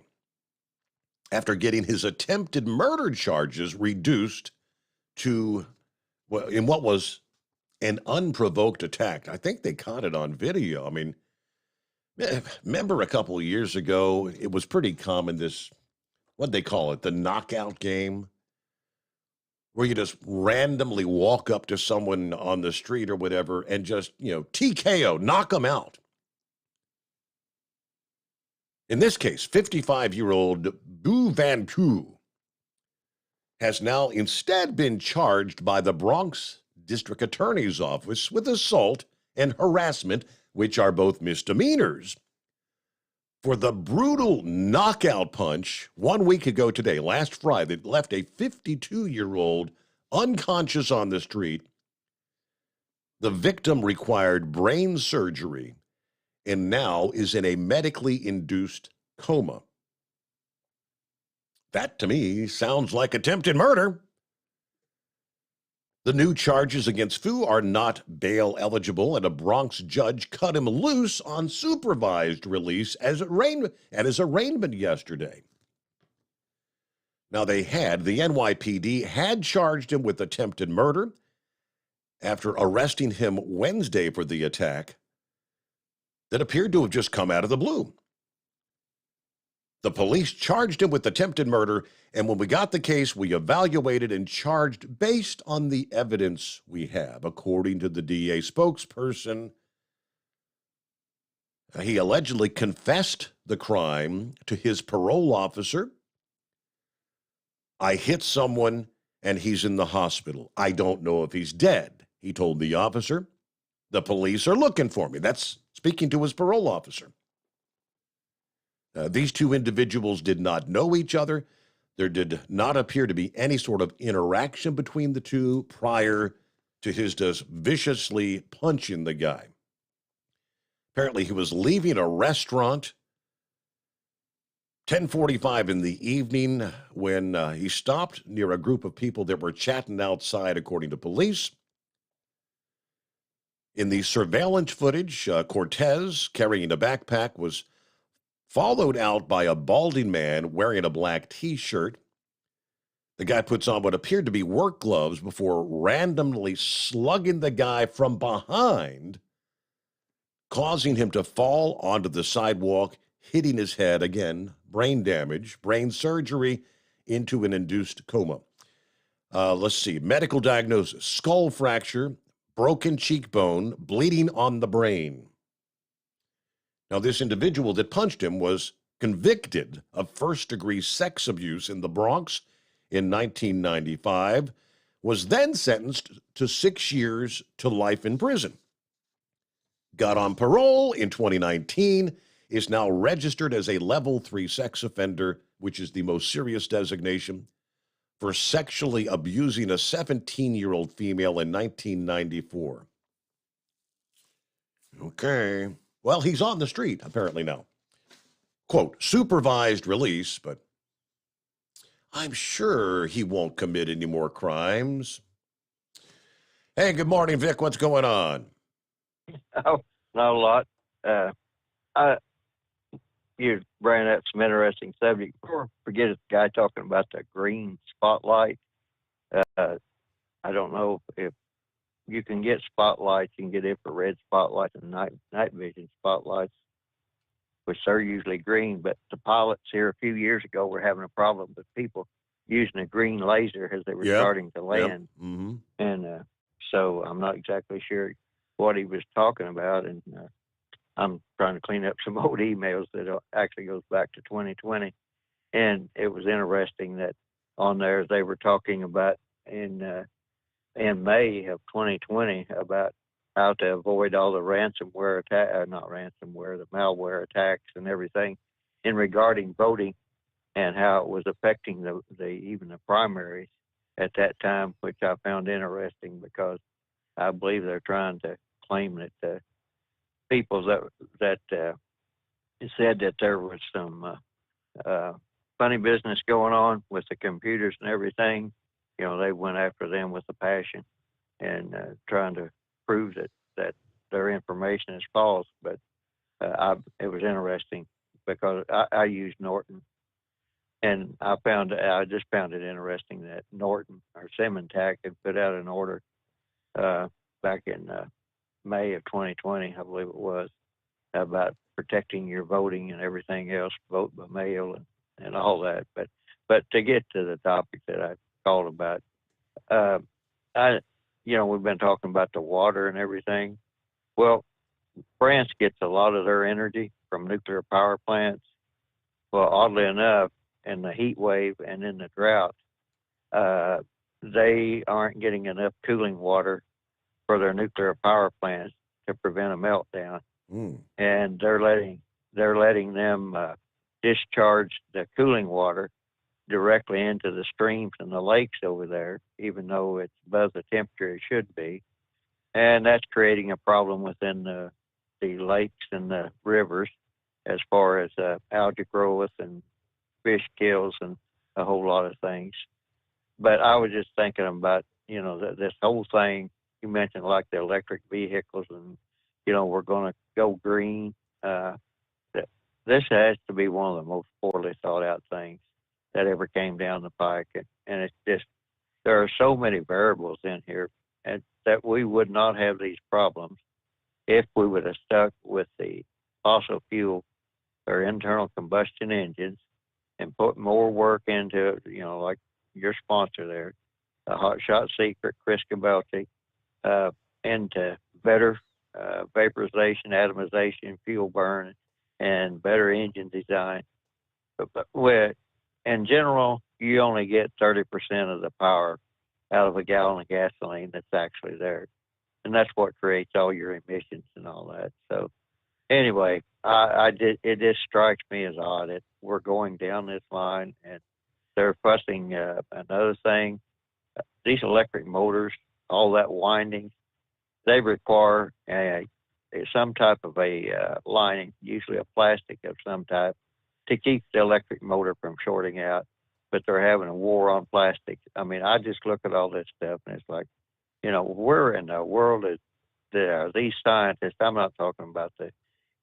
after getting his attempted murder charges reduced to, well, in what was an unprovoked attack. I think they caught it on video. I mean, remember a couple of years ago, it was pretty common, this, what'd they call it, the knockout game, where you just randomly walk up to someone on the street or whatever and just, TKO, knock them out. In this case, 55-year-old Bu Van Poo has now instead been charged by the Bronx District Attorney's Office with assault and harassment, which are both misdemeanors. for the brutal knockout punch 1 week ago today, last Friday, that left a 52-year-old unconscious on the street. The victim required brain surgery and now is in a medically induced coma. That, to me, sounds like attempted murder. The new charges against Fu are not bail eligible, and a Bronx judge cut him loose on supervised release at his arraignment yesterday. Now, the NYPD had charged him with attempted murder after arresting him Wednesday for the attack that appeared to have just come out of the blue. The police charged him with attempted murder, and when we got the case, we evaluated and charged based on the evidence we have, according to the DA spokesperson. He allegedly confessed the crime to his parole officer. I hit someone, and he's in the hospital. I don't know if he's dead, he told the officer. The police are looking for me. That's speaking to his parole officer. These two individuals did not know each other. There did not appear to be any sort of interaction between the two prior to his just viciously punching the guy. Apparently, he was leaving a restaurant 10:45 in the evening when he stopped near a group of people that were chatting outside, according to police. In the surveillance footage, Cortez, carrying a backpack, was followed out by a balding man wearing a black T-shirt. The guy puts on what appeared to be work gloves before randomly slugging the guy from behind, causing him to fall onto the sidewalk, hitting his head, again, brain damage, brain surgery, into an induced coma. Let's see, medical diagnosis, skull fracture, broken cheekbone, bleeding on the brain. Now, this individual that punched him was convicted of first-degree sex abuse in the Bronx in 1995, was then sentenced to 6 years to life in prison. Got on parole in 2019, is now registered as a level 3 sex offender, which is the most serious designation, for sexually abusing a 17-year-old female in 1994. Okay. Well, he's on the street, apparently now. Quote, supervised release, but I'm sure he won't commit any more crimes. Hey, good morning, Vic. What's going on? Oh, not a lot. You bring up some interesting subject. Forget it, the guy talking about the green spotlight. I don't know if you can get spotlights. You can get infrared spotlights and night vision spotlights, which are usually green. But the pilots here a few years ago were having a problem with people using a green laser as they were starting to land. Yep. Mm-hmm. And so I'm not exactly sure what he was talking about. And I'm trying to clean up some old emails that actually goes back to 2020. And it was interesting that on there they were talking about in May of 2020 about how to avoid all the ransomware the malware attacks and everything in regarding voting, and how it was affecting even the primaries at that time, which I found interesting because I believe they're trying to claim that people that said that there was some funny business going on with the computers and everything. You know, they went after them with a passion and trying to prove that their information is false. But it was interesting because I used Norton, and I just found it interesting that Norton or Symantec had put out an order back in May of 2020, I believe it was, about protecting your voting and everything else, vote by mail and all that. But to get to the topic that I called about, we've been talking about the water and everything. Well, France gets a lot of their energy from nuclear power plants. Well, oddly enough, in the heat wave and in the drought, they aren't getting enough cooling water for their nuclear power plants to prevent a meltdown. And they're letting they're letting them discharge the cooling water directly into the streams and the lakes over there, even though it's above the temperature it should be. And that's creating a problem within the lakes and the rivers as far as algae growth and fish kills and a whole lot of things. But I was just thinking about, this whole thing. You mentioned like the electric vehicles and, we're going to go green. This has to be one of the most poorly thought out things that ever came down the pike. And it's just, there are so many variables in here and that we would not have these problems if we would have stuck with the fossil fuel or internal combustion engines and put more work into it, like your sponsor there, the Hot Shot Secret, Chris Cabelty, into better vaporization, atomization, fuel burn, and better engine design. But in general, you only get 30% of the power out of a gallon of gasoline that's actually there. And that's what creates all your emissions and all that. So anyway, it just strikes me as odd that we're going down this line and they're fussing. Another thing, these electric motors, all that winding, they require some type of a lining, usually a plastic of some type, to keep the electric motor from shorting out. But they're having a war on plastic. I mean, I just look at all this stuff and it's like, where in the world are these scientists? I'm not talking about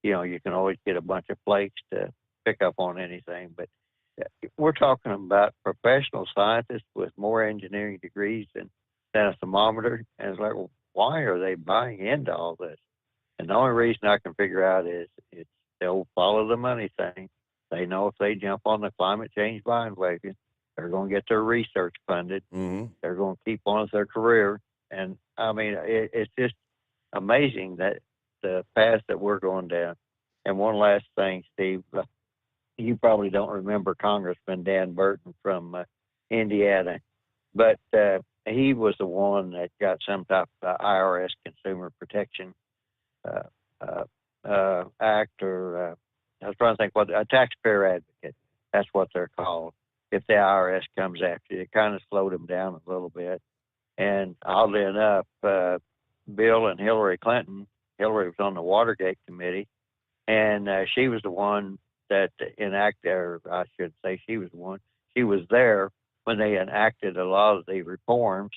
you can always get a bunch of flakes to pick up on anything, but we're talking about professional scientists with more engineering degrees than a thermometer. And it's like, well, why are they buying into all this? And the only reason I can figure out is it's the old follow the money thing. They know if they jump on the climate change bandwagon, they're going to get their research funded. Mm-hmm. They're going to keep on with their career. And I mean, it's just amazing that the path that we're going down. And one last thing, Steve, you probably don't remember Congressman Dan Burton from Indiana, but he was the one that got some type of IRS Consumer Protection Act, or I was trying to think what a taxpayer advocate. That's what they're called. If the IRS comes after you, it kind of slowed them down a little bit. And oddly enough, Bill and Hillary Clinton, Hillary was on the Watergate committee, and she was the one that enacted, or I should say she was the one. She was there when they enacted a lot of the reforms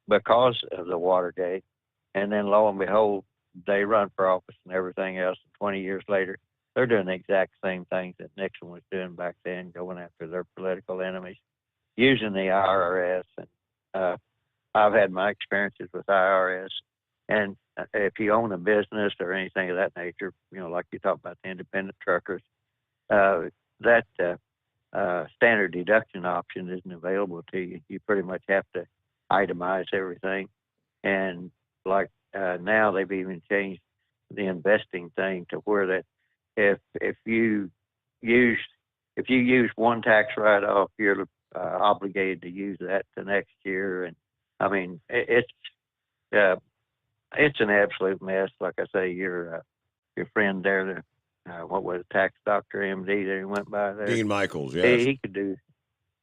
because of the Watergate. And then lo and behold, they run for office and everything else. And 20 years later, they're doing the exact same things that Nixon was doing back then, going after their political enemies, using the IRS. And I've had my experiences with IRS. And if you own a business or anything of that nature, like you talk about the independent truckers, that standard deduction option isn't available to you. You pretty much have to itemize everything. And like now they've even changed the investing thing to where that if you use one tax write-off, you're obligated to use that the next year. And I mean, it's an absolute mess. Like I say, your friend there, what was it, tax doctor, MD that he went by there? Dean Michaels, yes. He could do,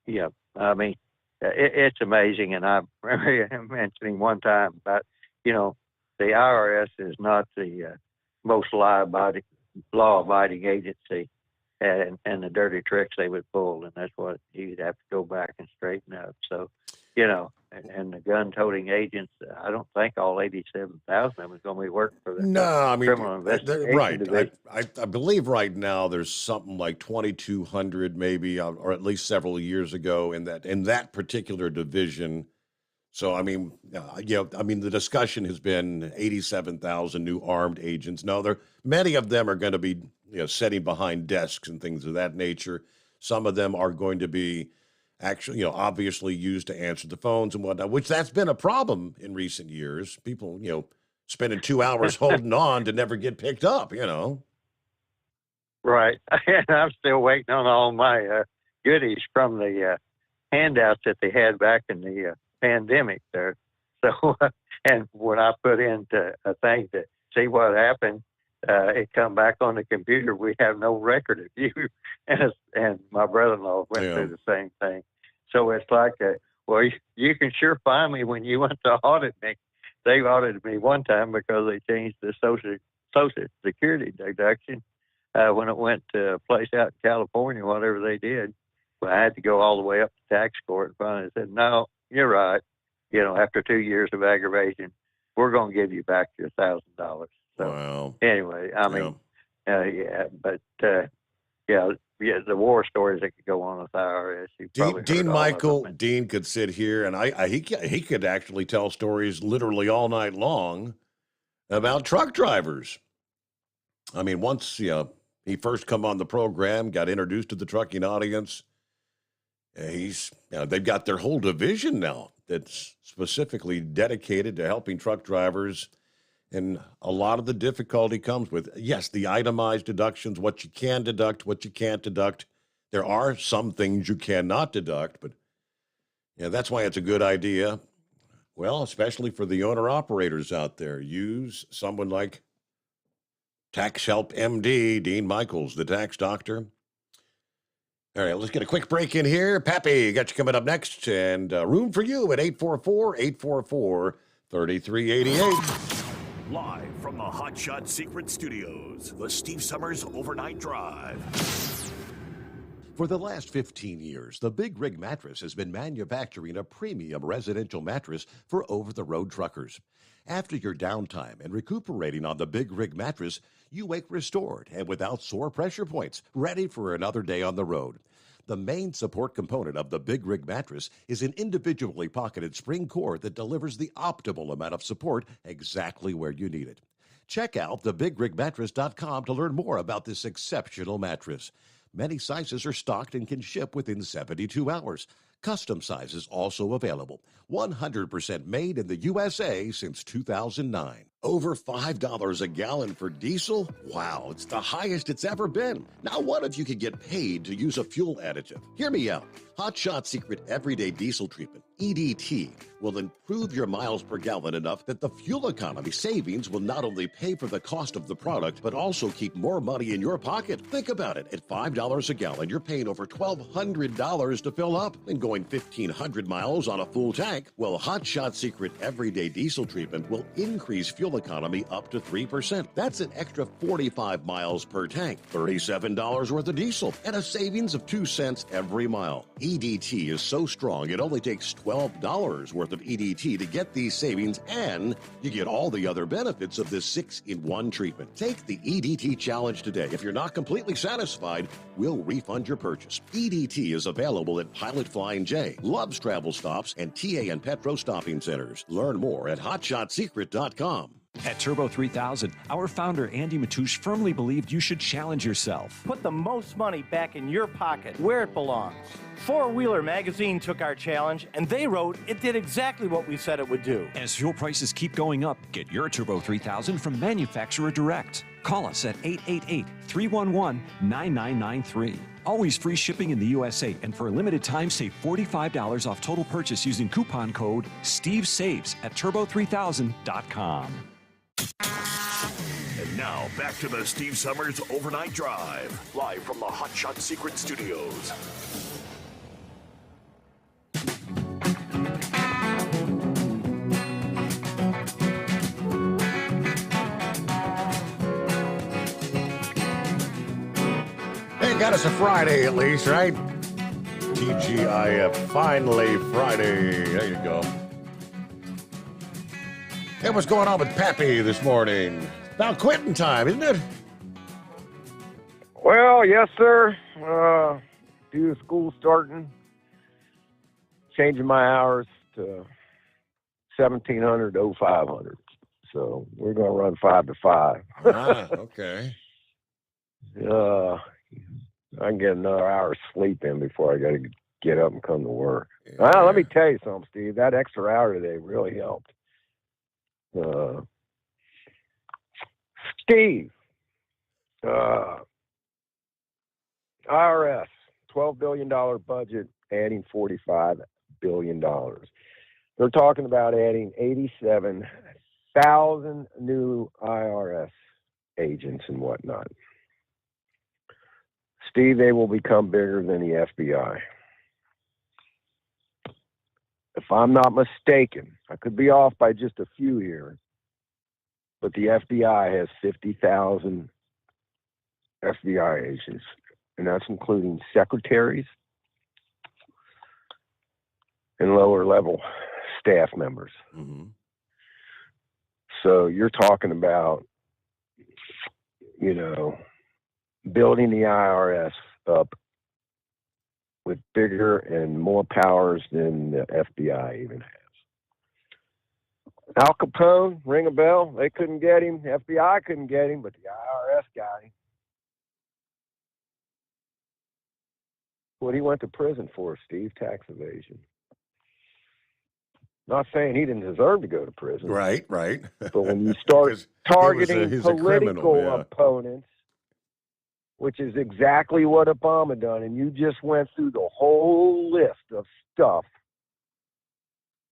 yeah. I mean, it's amazing. And I remember mentioning one time about, the IRS is not the most law-abiding agency, and the dirty tricks they would pull, and that's what you'd have to go back and straighten up. So, and the gun-toting agents, I don't think all 87,000 of them is going to be working for the criminal investigation right. division. I believe right now there's something like 2,200 maybe, or at least several years ago in that particular division. So, I mean, the discussion has been 87,000 new armed agents. No, many of them are going to be, sitting behind desks and things of that nature. Some of them are going to be actually, obviously used to answer the phones and whatnot, which that's been a problem in recent years. People, spending 2 hours holding on to never get picked up, Right. And I'm still waiting on all my goodies from the handouts that they had back in the pandemic there. So, and when I put into a thing to see what happened, it come back on the computer. We have no record of you. And my brother-in-law went through the same thing. So it's like, well, you can sure find me when you went to audit me. They audited me one time because they changed the Social Security deduction when it went to a place out in California, whatever they did. Well, I had to go all the way up to tax court and finally said, no, you're right. After 2 years of aggravation, we're going to give you back your $1,000. So wow. Anyway, I mean, the war stories that could go on with IRS. Dean could sit here and he could actually tell stories literally all night long about truck drivers. I mean, once he first come on the program, got introduced to the trucking audience. They've got their whole division now that's specifically dedicated to helping truck drivers. And a lot of the difficulty comes with, yes, the itemized deductions, what you can deduct, what you can't deduct. There are some things you cannot deduct, but that's why it's a good idea. Well, especially for the owner-operators out there, use someone like Tax Help MD, Dean Michaels, the tax doctor. All right, let's get a quick break in here. Pappy, got you coming up next, and room for you at 844-844-3388. Live from the Hot Shot Secret Studios, the Steve Summers Overnight Drive. For the last 15 years, the Big Rig Mattress has been manufacturing a premium residential mattress for over-the-road truckers. After your downtime and recuperating on the Big Rig Mattress, you wake restored and without sore pressure points, ready for another day on the road. The main support component of the Big Rig Mattress is an individually pocketed spring core that delivers the optimal amount of support exactly where you need it. Check out thebigrigmattress.com to learn more about this exceptional mattress. Many sizes are stocked and can ship within 72 hours. Custom sizes also available. 100% made in the USA since 2009. Over $5 a gallon for diesel? Wow, it's the highest it's ever been. Now what if you could get paid to use a fuel additive? Hear me out. Hot Shot Secret Everyday Diesel Treatment, EDT, will improve your miles per gallon enough that the fuel economy savings will not only pay for the cost of the product, but also keep more money in your pocket. Think about it. At $5 a gallon, you're paying over $1,200 to fill up and going 1,500 miles on a full tank. Well, Hot Shot Secret Everyday Diesel Treatment will increase fuel economy up to 3%. That's an extra 45 miles per tank, $37 worth of diesel, and a savings of 2 cents every mile. EDT is so strong, it only takes $12 worth of EDT to get these savings, and you get all the other benefits of this 6-in-1 treatment. Take the EDT challenge today. If you're not completely satisfied, we'll refund your purchase. EDT is available at Pilot Flying J, Love's Travel Stops, and TA and Petro Stopping Centers. Learn more at hotshotsecret.com. At Turbo 3000, our founder Andy Matouche firmly believed you should challenge yourself. Put the most money back in your pocket, where it belongs. Four Wheeler Magazine took our challenge, and they wrote it did exactly what we said it would do. As fuel prices keep going up, get your Turbo 3000 from manufacturer direct. Call us at 888-311-9993. Always free shipping in the USA, and for a limited time, save $45 off total purchase using coupon code STEVESAVES at turbo3000.com. And now, back to the Steve Summers Overnight Drive, live from the Hot Shot Secret Studios. Hey, got us a Friday at least, right? TGIF, finally Friday. There you go. Hey, what's going on with Pappy this morning? About quitting time, isn't it? Well, yes, sir. Due to school starting, changing my hours to 1,700 to 500. So we're going to run 5 to 5. Okay. I can get another hour's sleep in before I got to get up and come to work. Well, let me tell you something, Steve. That extra hour today really helped. Steve, IRS, $12 billion budget, adding $45 billion. They're talking about adding 87,000 new IRS agents and whatnot. Steve, they will become bigger than the FBI. If I'm not mistaken, I could be off by just a few here, but the FBI has 50,000 FBI agents, and that's including secretaries and lower level staff members. Mm-hmm. So you're talking about, building the IRS up with bigger and more powers than the FBI even has. Al Capone, ring a bell? They couldn't get him. FBI couldn't get him, but the IRS got him. What he went to prison for, Steve? Tax evasion. Not saying he didn't deserve to go to prison. Right. But when you start targeting he's a political criminal, yeah. opponents, which is exactly what Obama done, and you just went through the whole list of stuff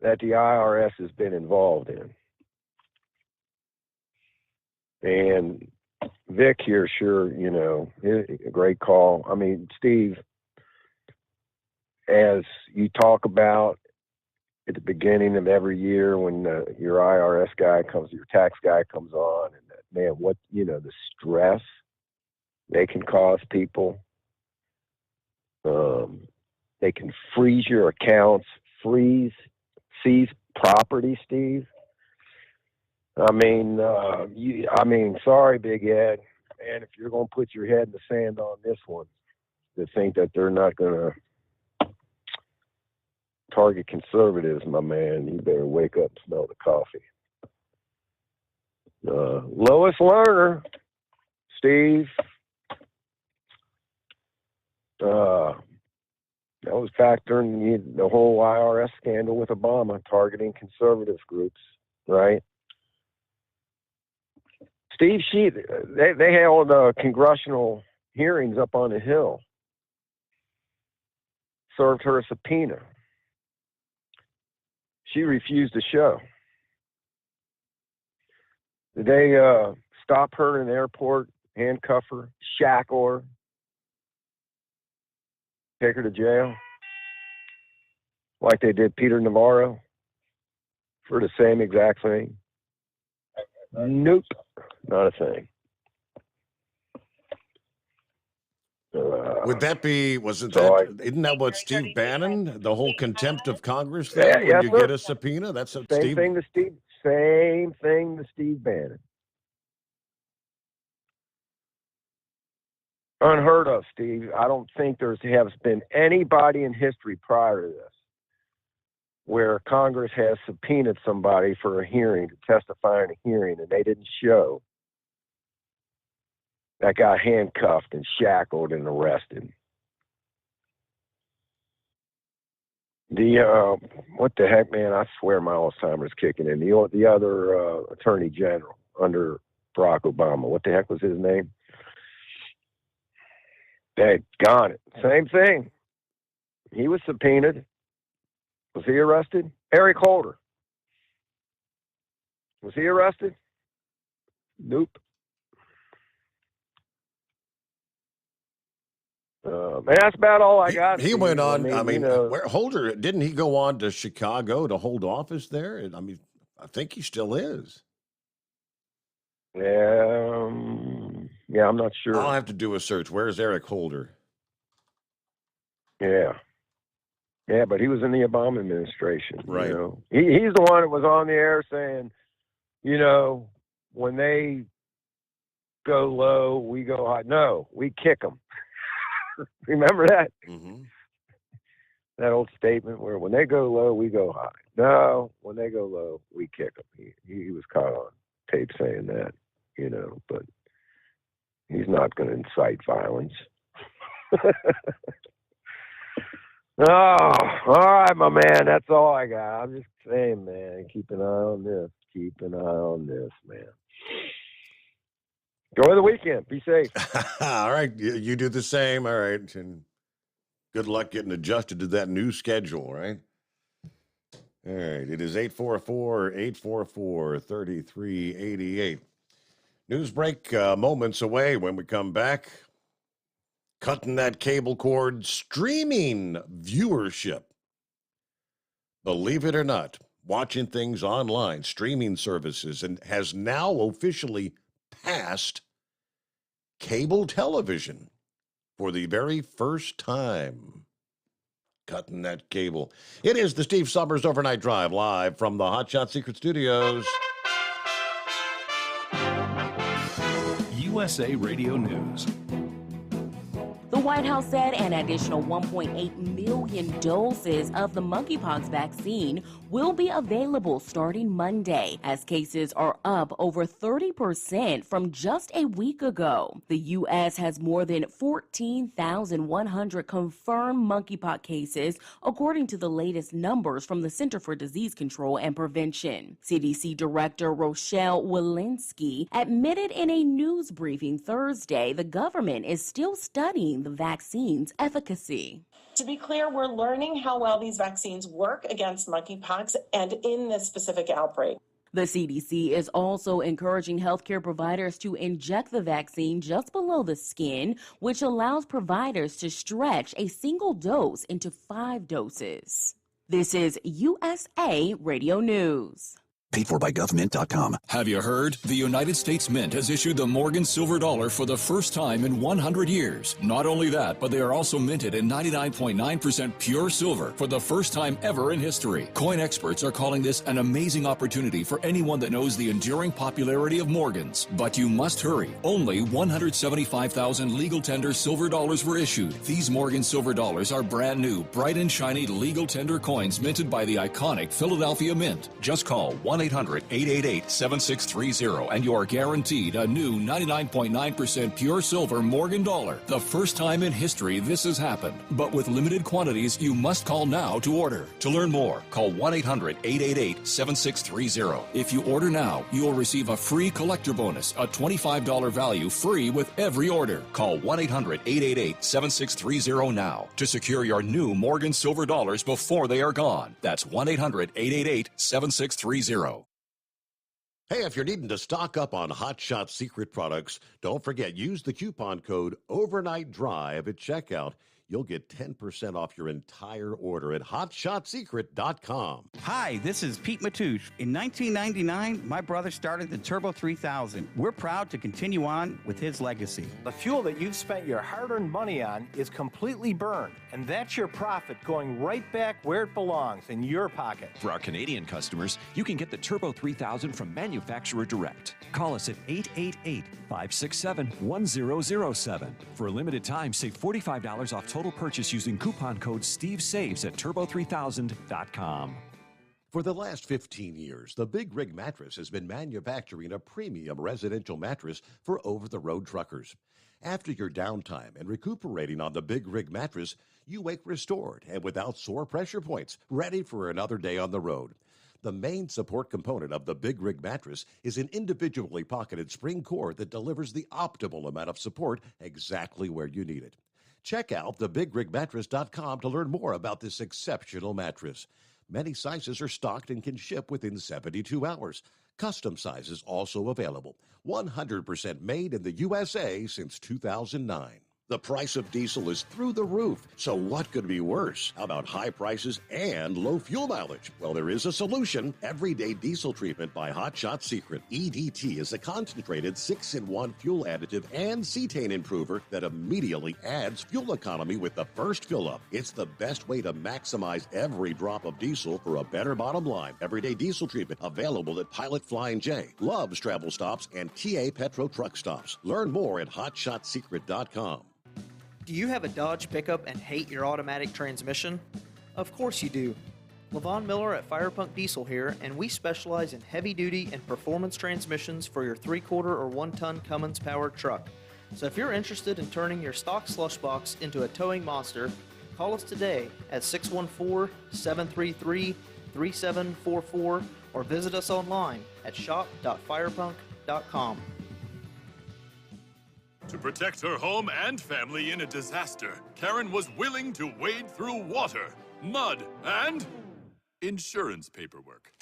that the IRS has been involved in. And Vic here, sure, a great call. I mean, Steve, as you talk about at the beginning of every year when your IRS guy comes, your tax guy comes on, and man, what, the stress they can cause people. They can freeze your accounts, seize property, Steve. Sorry, Big Ed, and if you're going to put your head in the sand on this one, to think that they're not going to target conservatives, my man, you better wake up and smell the coffee. Lois Lerner, Steve, that was back during the whole IRS scandal with Obama targeting conservative groups, right? Steve, they held congressional hearings up on the Hill, served her a subpoena. She refused to show. Did they stop her in the airport, handcuff her, shackle her, take her to jail, like they did Peter Navarro for the same exact thing? Nope, not a thing. Would that be, isn't that what Steve Bannon, the whole contempt of Congress thing, when you get a subpoena? That's a same thing to Steve Bannon. Unheard of, Steve. I don't think there has been anybody in history prior to this where Congress has subpoenaed somebody for a hearing, to testify in a hearing, and they didn't show. That got handcuffed and shackled and arrested. What the heck, man? I swear my Alzheimer's kicking in. The other Attorney General under Barack Obama. What the heck was his name? Daggone it. Same thing. He was subpoenaed. Was he arrested? Eric Holder. Was he arrested? Nope. That's about all I got. He went on. Where Holder, didn't he go on to Chicago to hold office there? I think he still is. Yeah, I'm not sure. I'll have to do a search. Where's Eric Holder? Yeah, but he was in the Obama administration. Right. He's the one that was on the air saying, when they go low, we go high. No, we kick them. Remember that? Mm-hmm. That old statement where when they go low, we go high. No, when they go low, we kick them. He was caught on tape saying that, but he's not going to incite violence. Oh, all right, my man. That's all I got. I'm just saying, man, keep an eye on this. Keep an eye on this, man. Enjoy the weekend. Be safe. All right. You do the same. All right. And good luck getting adjusted to that new schedule, right? All right. It is 844-844-3388. News break moments away. When we come back, cutting that cable cord, streaming viewership. Believe it or not, watching things online, streaming services, and has now officially passed cable television for the very first time. Cutting that cable. It is the Steve Summers Overnight Drive, live from the Hot Shot Secret Studios. USA Radio News. The White House said an additional 1.8 million doses of the monkeypox vaccine will be available starting Monday, as cases are up over 30% from just a week ago. The U.S. has more than 14,100 confirmed monkeypox cases, according to the latest numbers from the Center for Disease Control and Prevention. CDC Director Rochelle Walensky admitted in a news briefing Thursday the government is still studying the vaccine's efficacy. To be clear, we're learning how well these vaccines work against monkeypox and in this specific outbreak. The CDC is also encouraging healthcare providers to inject the vaccine just below the skin, which allows providers to stretch a single dose into 5 doses. This is USA Radio News. Paid for by government.com. Have you heard? The United States Mint has issued the Morgan Silver Dollar for the first time in 100 years. Not only that, but they are also minted in 99.9% pure silver for the first time ever in history. Coin experts are calling this an amazing opportunity for anyone that knows the enduring popularity of Morgans. But you must hurry. Only 175,000 legal tender silver dollars were issued. These Morgan Silver Dollars are brand new, bright and shiny legal tender coins minted by the iconic Philadelphia Mint. Just call 1-800-888-7630 and you are guaranteed a new 99.9% pure silver Morgan dollar. The first time in history this has happened. But with limited quantities, you must call now to order. To learn more, call 1-800-888-7630. If you order now, you will receive a free collector bonus, a $25 value free with every order. Call 1-800-888-7630 now to secure your new Morgan Silver Dollars before they are gone. That's 1-800-888-7630. Hey, if you're needing to stock up on Hot Shot Secret products, don't forget, use the coupon code Overnight Drive at checkout. You'll get 10% off your entire order at hotshotsecret.com. Hi, this is Pete Matouche. In 1999, my brother started the Turbo 3000. We're proud to continue on with his legacy. The fuel that you've spent your hard-earned money on is completely burned, and that's your profit going right back where it belongs, in your pocket. For our Canadian customers, you can get the Turbo 3000 from manufacturer direct. Call us at 888-567-1007. For a limited time, save $45 off total purchase using coupon code SteveSaves at turbo3000.com. For the last 15 years, the Big Rig Mattress has been manufacturing a premium residential mattress for over-the-road truckers. After your downtime and recuperating on the Big Rig Mattress, you wake restored and without sore pressure points, ready for another day on the road. The main support component of the Big Rig Mattress is an individually pocketed spring cord that delivers the optimal amount of support exactly where you need it. Check out thebigrigmattress.com to learn more about this exceptional mattress. Many sizes are stocked and can ship within 72 hours. Custom sizes also available. 100% made in the USA since 2009. The price of diesel is through the roof, so what could be worse? How about high prices and low fuel mileage? Well, there is a solution. Everyday Diesel Treatment by Hot Shot Secret. EDT is a concentrated 6-in-1 fuel additive and cetane improver that immediately adds fuel economy with the first fill-up. It's the best way to maximize every drop of diesel for a better bottom line. Everyday Diesel Treatment available at Pilot Flying J, Love's Travel Stops, and TA Petro Truck Stops. Learn more at hotshotsecret.com. Do you have a Dodge pickup and hate your automatic transmission? Of course you do. Levon Miller at Firepunk Diesel here, and we specialize in heavy-duty and performance transmissions for your 3-quarter or 1-ton Cummins-powered truck. So if you're interested in turning your stock slush box into a towing monster, call us today at 614-733-3744 or visit us online at shop.firepunk.com. To protect her home and family in a disaster, Karen was willing to wade through water, mud, and insurance paperwork.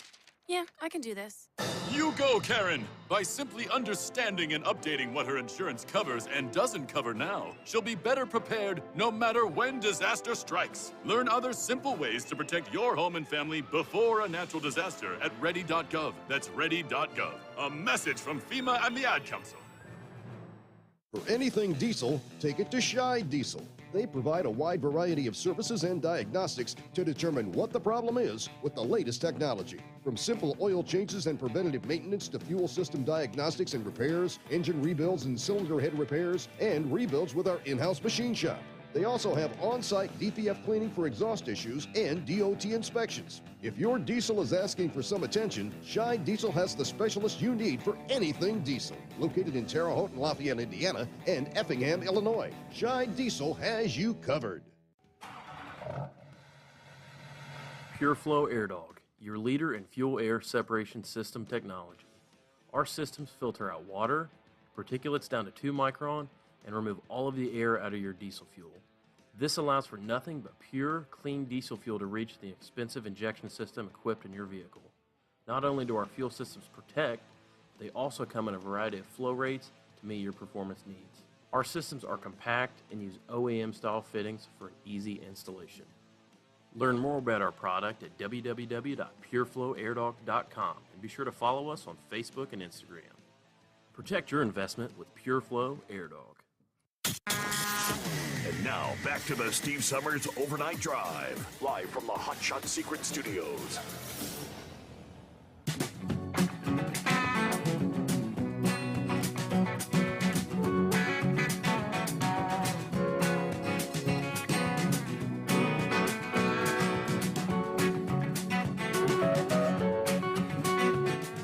Yeah, I can do this. You go, Karen! By simply understanding and updating what her insurance covers and doesn't cover now, she'll be better prepared no matter when disaster strikes. Learn other simple ways to protect your home and family before a natural disaster at ready.gov. That's ready.gov. A message from FEMA and the Ad Council. For anything diesel, take it to Shy Diesel. They provide a wide variety of services and diagnostics to determine what the problem is with the latest technology. From simple oil changes and preventative maintenance to fuel system diagnostics and repairs, engine rebuilds and cylinder head repairs, and rebuilds with our in-house machine shop. They also have on-site DPF cleaning for exhaust issues and DOT inspections. If your diesel is asking for some attention, Shy Diesel has the specialist you need for anything diesel. Located in Terre Haute and Lafayette, Indiana, and Effingham, Illinois, Shy Diesel has you covered. Pure Flow Air Dog, your leader in fuel air separation system technology. Our systems filter out water, particulates down to 2 micron, and remove all of the air out of your diesel fuel. This allows for nothing but pure, clean diesel fuel to reach the expensive injection system equipped in your vehicle. Not only do our fuel systems protect, they also come in a variety of flow rates to meet your performance needs. Our systems are compact and use OEM-style fittings for an easy installation. Learn more about our product at www.pureflowairdog.com and be sure to follow us on Facebook and Instagram. Protect your investment with Pure Flow Air Dog. And now, back to the Steve Summers Overnight Drive, live from the Hot Shot Secret Studios.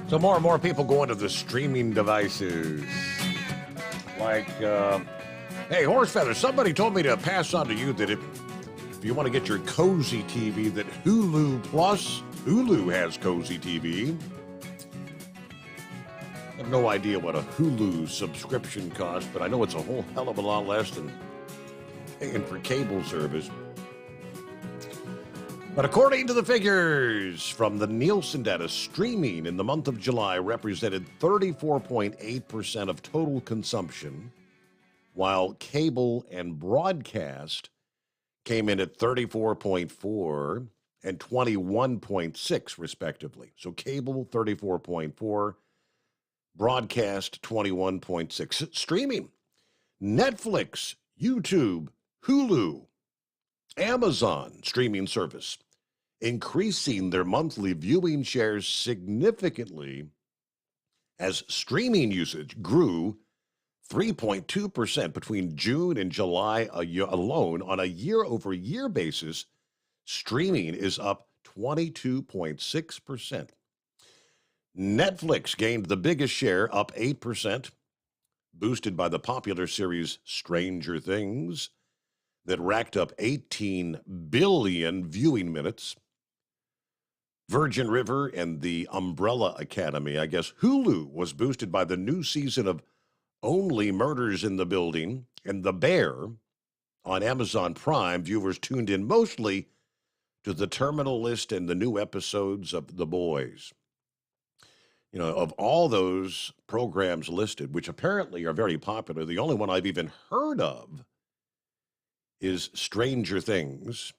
So more and more people going to the streaming devices. Like, hey, Horsefeather, somebody told me to pass on to you that if you want to get your Cozy TV, that Hulu has Cozy TV. I have no idea what a Hulu subscription costs, but I know it's a whole hell of a lot less than paying for cable service. But according to the figures from the Nielsen data, streaming in the month of July represented 34.8% of total consumption, while cable and broadcast came in at 34.4 and 21.6 respectively. So cable 34.4, broadcast 21.6. Streaming, Netflix, YouTube, Hulu, Amazon streaming service, increasing their monthly viewing shares significantly as streaming usage grew 3.2% between June and July alone. On a year-over-year basis, streaming is up 22.6%. Netflix gained the biggest share, up 8%, boosted by the popular series Stranger Things that racked up 18 billion viewing minutes. Virgin River and the Umbrella Academy. I guess Hulu was boosted by the new season of Only Murders in the Building and The Bear. On Amazon Prime, viewers tuned in mostly to The Terminal List and the new episodes of The Boys. You know, of all those programs listed, which apparently are very popular, the only one I've even heard of is Stranger Things,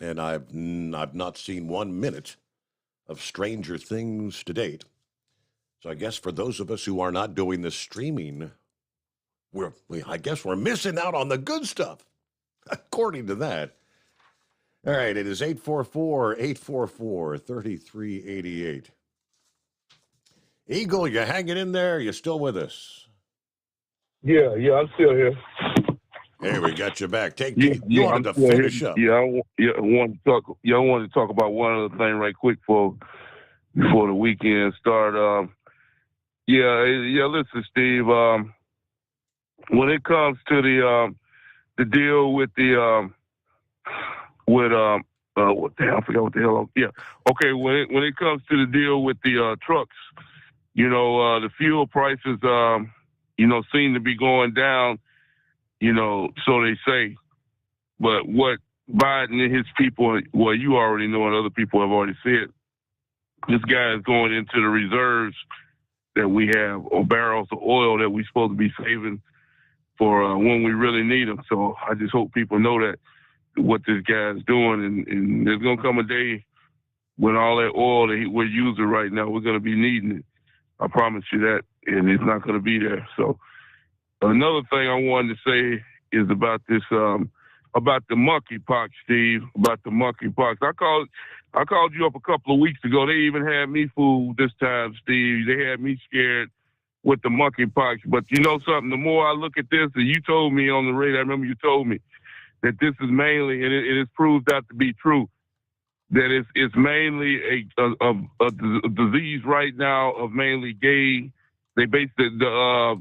and I've not seen 1 minute of Stranger Things to date. So I guess for those of us who are not doing the streaming, I guess we're missing out on the good stuff, according to that. All right, it is 844-844-3388. Eagle, you hanging in there? You still with us? Yeah, I'm still here. Hey, we got you back. You wanted to finish up. I wanted to talk about one other thing right quick before the weekend start. Listen, Steve. When it comes to the deal with what the hell? I forgot what the hell. Okay. When it comes to the deal with the trucks, the fuel prices, seem to be going down. So they say. But what Biden and his people, well, you already know, and other people have already said, This guy is going into the reserves that we have, or barrels of oil that we're supposed to be saving for when we really need them. So I just hope people know that what this guy is doing, and there's going to come a day when all that oil that we're using right now, we're going to be needing it. I promise you that, and it's not going to be there. So another thing I wanted to say is about this, about the monkeypox, Steve, about the monkeypox. I called you up a couple of weeks ago. They even had me fooled this time, Steve. They had me scared with the monkeypox. But you know something? The more I look at this, and you told me on the radio, I remember you told me that this is mainly, and it has proved out to be true, that it's mainly a disease right now of mainly gay. They basically, the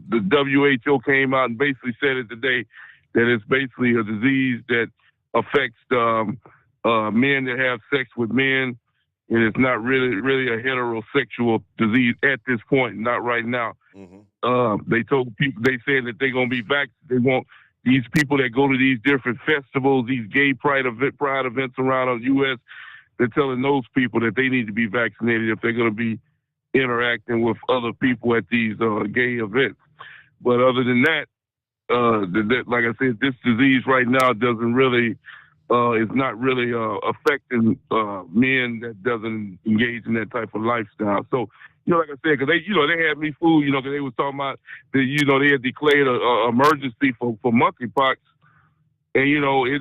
WHO came out and basically said it today that it's basically a disease that affects men that have sex with men, and it's not really a heterosexual disease at this point, not right now. They told people, they said that they're going to be vaccinated. They want these people that go to these different festivals, these gay pride events around the U.S., they're telling those people that they need to be vaccinated if they're going to be interacting with other people at these gay events. But other than that, like I said, this disease right now doesn't really, is not really affecting men that doesn't engage in that type of lifestyle. So, you know, like I said, because they had me fooled, because they was talking about that, they had declared an emergency for monkeypox. And,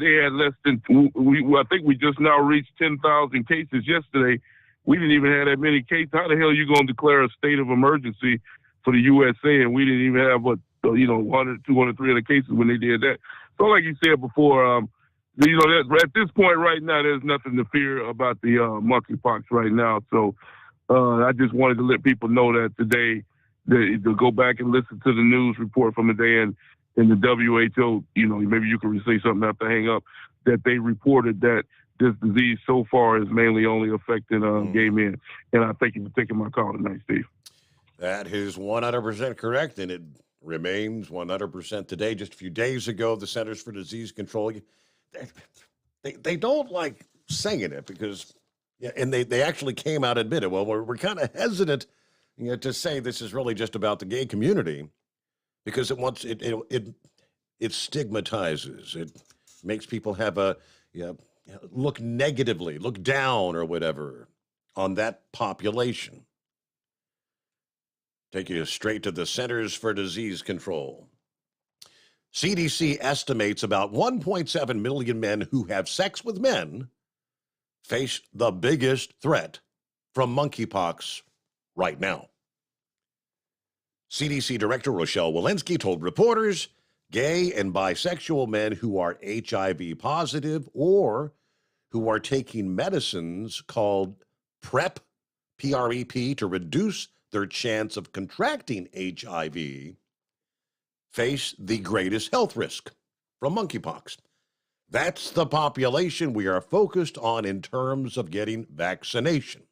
they had less than, I think we just now reached 10,000 cases yesterday. We didn't even have that many cases. How the hell are you going to declare a state of emergency for the USA? And we didn't even have, 100, 200, 300 cases when they did that. So like you said before, that, at this point right now, there's nothing to fear about the monkeypox right now. So I just wanted to let people know that today, to go back and listen to the news report from the day, and the WHO, maybe you can say something after I hang up, that they reported that this disease so far is mainly only affecting gay men. And I thank you for taking my call tonight, Steve. That is 100% correct, and it remains 100% today. Just a few days ago, the Centers for Disease Control, they don't like saying it because, and they actually came out and admitted, well, we're kind of hesitant to say this is really just about the gay community, because it stigmatizes. It makes people have look negatively, look down or whatever on that population. Take you straight to the Centers for Disease Control. CDC estimates about 1.7 million men who have sex with men face the biggest threat from monkeypox right now. CDC Director Rochelle Walensky told reporters gay and bisexual men who are HIV positive or who are taking medicines called PrEP, P-R-E-P, to reduce their chance of contracting HIV, face the greatest health risk from monkeypox. That's the population we are focused on in terms of getting vaccination.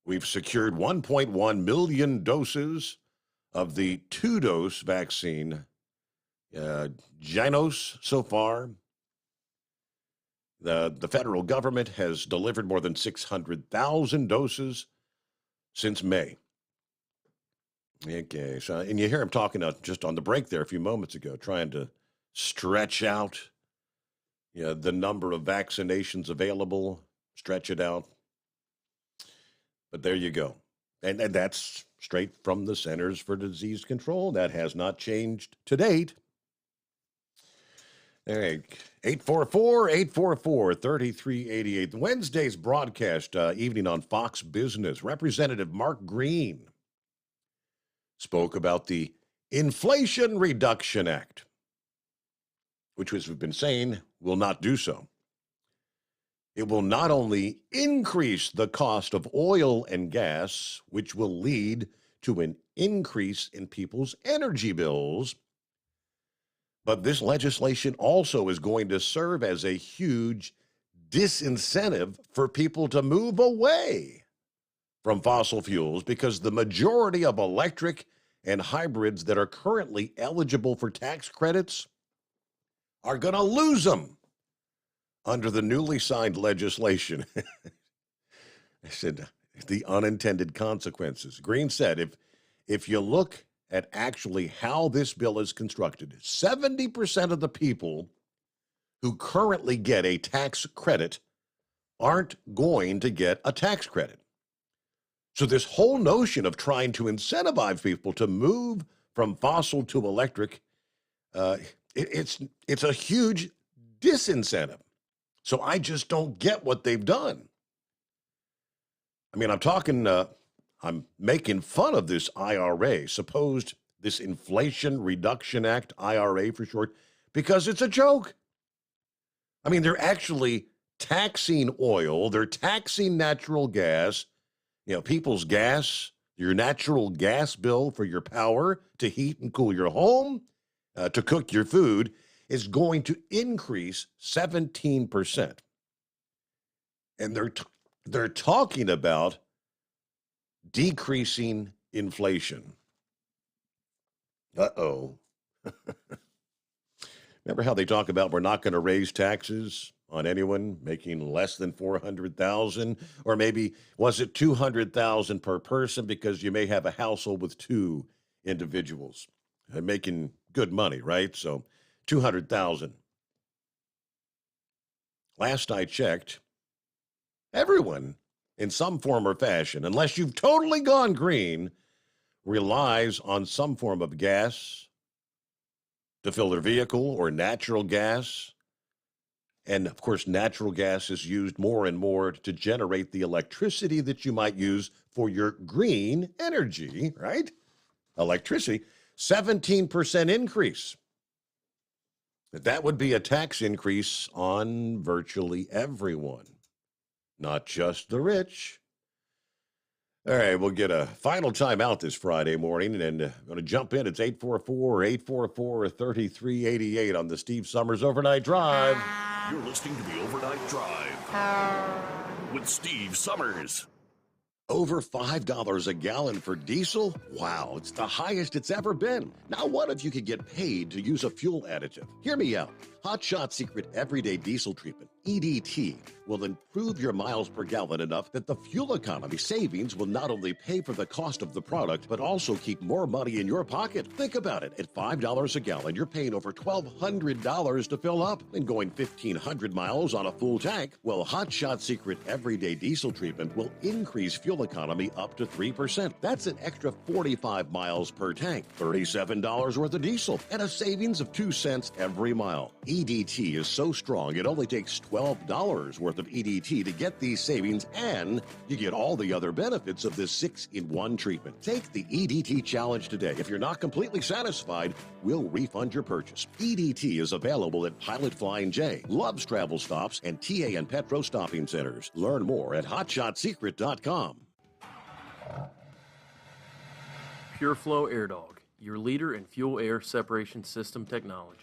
We've secured 1.1 million doses of the 2-dose vaccine, Gynos, so far. The federal government has delivered more than 600,000 doses since May. Okay, so, and you hear him talking just on the break there a few moments ago, trying to stretch out the number of vaccinations available, stretch it out. But there you go. And that's straight from the Centers for Disease Control. That has not changed to date. All right, 844-844-3388. Wednesday's broadcast evening on Fox Business, Representative Mark Green spoke about the Inflation Reduction Act, which, as we've been saying, will not do so. It will not only increase the cost of oil and gas, which will lead to an increase in people's energy bills, but this legislation also is going to serve as a huge disincentive for people to move away from fossil fuels, because the majority of electric and hybrids that are currently eligible for tax credits are going to lose them under the newly signed legislation. I said, the unintended consequences. Green said, if you look at actually how this bill is constructed, 70% of the people who currently get a tax credit aren't going to get a tax credit. So this whole notion of trying to incentivize people to move from fossil to electric, it's a huge disincentive. So I just don't get what they've done. I mean, I'm making fun of this IRA, this Inflation Reduction Act, IRA for short, because it's a joke. I mean, they're actually taxing oil, they're taxing natural gas, people's gas, your natural gas bill for your power to heat and cool your home, to cook your food, is going to increase 17%. And they're talking about decreasing inflation. Uh-oh. Remember how they talk about we're not going to raise taxes on anyone making less than $400,000, or maybe was it $200,000 per person because you may have a household with two individuals making good money, right? So $200,000. Last I checked, everyone in some form or fashion, unless you've totally gone green, relies on some form of gas to fill their vehicle or natural gas. And of course, natural gas is used more and more to generate the electricity that you might use for your green energy, right? Electricity, 17% increase. That would be a tax increase on virtually everyone, not just the rich. All right, we'll get a final time out this Friday morning, and I'm going to jump in. It's 844-844-3388 on the Steve Summers Overnight Drive. You're listening to the Overnight Drive with Steve Summers. Over $5 a gallon for diesel? Wow, it's the highest it's ever been. Now what if you could get paid to use a fuel additive? Hear me out. Hot Shot Secret Everyday Diesel Treatment, EDT, will improve your miles per gallon enough that the fuel economy savings will not only pay for the cost of the product, but also keep more money in your pocket. Think about it. At $5 a gallon, you're paying over $1,200 to fill up and going 1,500 miles on a full tank. Well, Hot Shot Secret Everyday Diesel Treatment will increase fuel economy up to 3%. That's an extra 45 miles per tank, $37 worth of diesel, and a savings of 2 cents every mile. EDT is so strong, it only takes $12 worth of EDT to get these savings, and you get all the other benefits of this 6-in-1 treatment. Take the EDT challenge today. If you're not completely satisfied, we'll refund your purchase. EDT is available at Pilot Flying J, Love's Travel Stops, and TA and Petro Stopping Centers. Learn more at hotshotsecret.com. PureFlow Air Dog, your leader in fuel air separation system technology.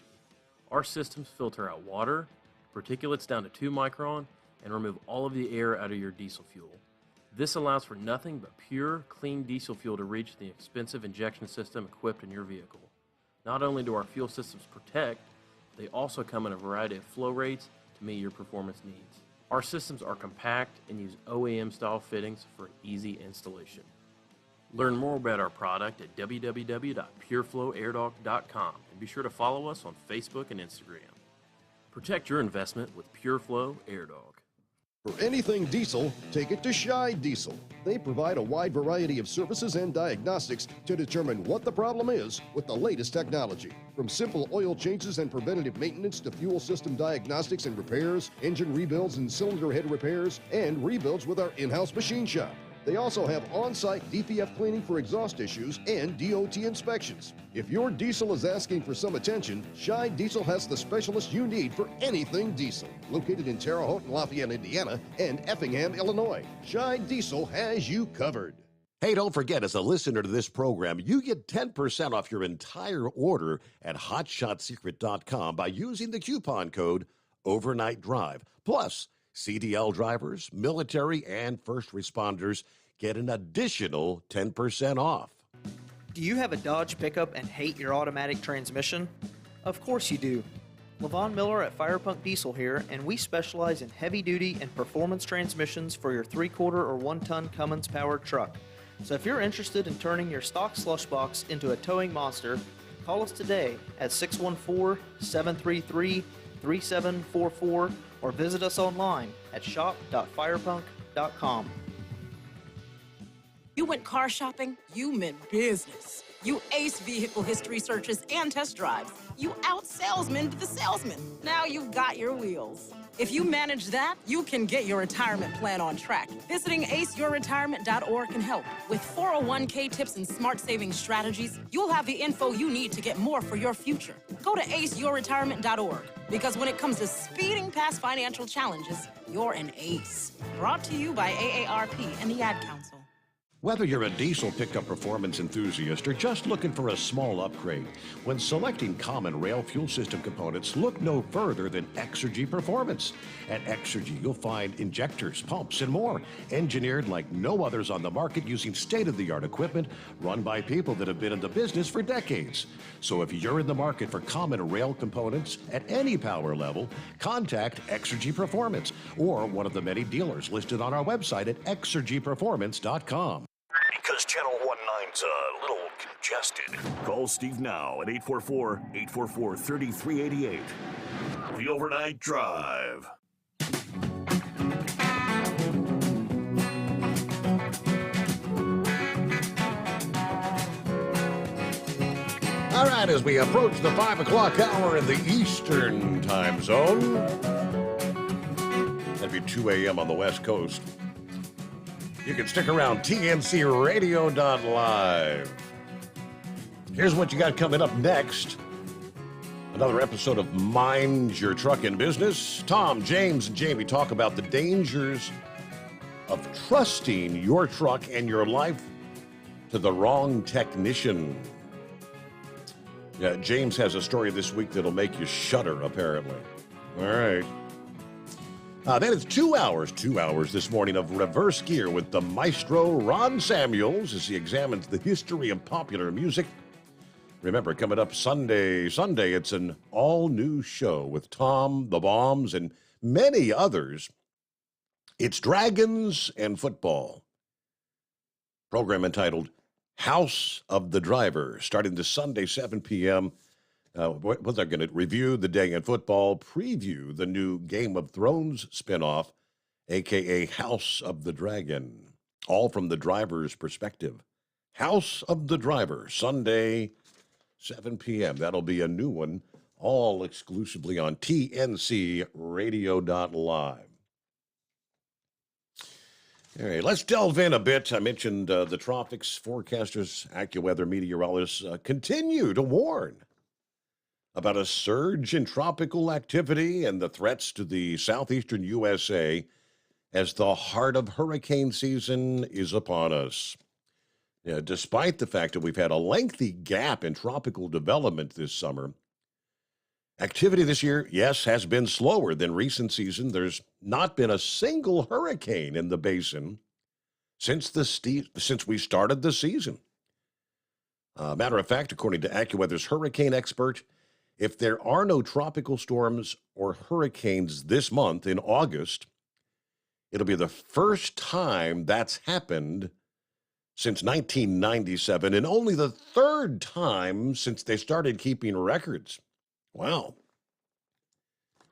Our systems filter out water, particulates down to 2 micron, and remove all of the air out of your diesel fuel. This allows for nothing but pure, clean diesel fuel to reach the expensive injection system equipped in your vehicle. Not only do our fuel systems protect, they also come in a variety of flow rates to meet your performance needs. Our systems are compact and use OEM-style fittings for easy installation. Learn more about our product at www.pureflowairdog.com and be sure to follow us on Facebook and Instagram. Protect your investment with PureFlow Air Dog. For anything diesel, take it to Shy Diesel. They provide a wide variety of services and diagnostics to determine what the problem is with the latest technology. From simple oil changes and preventative maintenance to fuel system diagnostics and repairs, engine rebuilds and cylinder head repairs, and rebuilds with our in-house machine shop. They also have on-site DPF cleaning for exhaust issues and DOT inspections. If your diesel is asking for some attention, Shy Diesel has the specialist you need for anything diesel. Located in Terre Haute and Lafayette, Indiana, and Effingham, Illinois, Shy Diesel has you covered. Hey, don't forget, as a listener to this program, you get 10% off your entire order at hotshotsecret.com by using the coupon code Overnight Drive. Plus, CDL drivers, military, and first responders get an additional 10% off. Do you have a Dodge pickup and hate your automatic transmission? Of course you do. Levon Miller at Firepunk Diesel here, and we specialize in heavy-duty and performance transmissions for your 3/4 or 1-ton Cummins-powered truck. So if you're interested in turning your stock slush box into a towing monster, call us today at 614-733-3744 or visit us online at shop.firepunk.com. You went car shopping, you meant business. You ace vehicle history searches and test drives. You out-salesman the salesman. Now you've got your wheels. If you manage that, you can get your retirement plan on track. Visiting aceyourretirement.org can help. With 401k tips and smart savings strategies, you'll have the info you need to get more for your future. Go to aceyourretirement.org, because when it comes to speeding past financial challenges, you're an ace. Brought to you by AARP and the Ad Council. Whether you're a diesel pickup performance enthusiast or just looking for a small upgrade, when selecting common rail fuel system components, look no further than Exergy Performance. At Exergy, you'll find injectors, pumps, and more, engineered like no others on the market using state-of-the-art equipment run by people that have been in the business for decades. So if you're in the market for common rail components at any power level, contact Exergy Performance or one of the many dealers listed on our website at exergyperformance.com. Because Channel 19's a little congested. Call Steve now at 844-844-3388. The Overnight Drive. All right, as we approach the 5 o'clock hour in the Eastern time zone, that'd be 2 a.m. on the West Coast. You can stick around, tncradio.live. Here's what you got coming up next. Another episode of Mind Your Truckin' Business. Tom, James, and Jamie talk about the dangers of trusting your truck and your life to the wrong technician. Yeah, James has a story this week that'll make you shudder, apparently. All right. Then it's 2 hours this morning of Reverse Gear with the maestro Ron Samuels as he examines the history of popular music. Remember, coming up Sunday, it's an all-new show with Tom, the Bombs, and many others. It's Dragons and Football. Program entitled House of the Driver, starting this Sunday, 7 p.m., what they're going to review the day in football, preview the new Game of Thrones spinoff, a.k.a. House of the Dragon, all from the driver's perspective. House of the Driver, Sunday, 7 p.m. That'll be a new one, all exclusively on tncradio.live. All right, let's delve in a bit. I mentioned the tropics forecasters, AccuWeather meteorologists continue to warn about a surge in tropical activity and the threats to the southeastern USA as the heart of hurricane season is upon us. Yeah, despite the fact that we've had a lengthy gap in tropical development this summer, activity this year, yes, has been slower than recent season. There's not been a single hurricane in the basin since we started the season. Matter of fact, according to AccuWeather's hurricane expert, if there are no tropical storms or hurricanes this month in August, it'll be the first time that's happened since 1997 and only the third time since they started keeping records. Wow.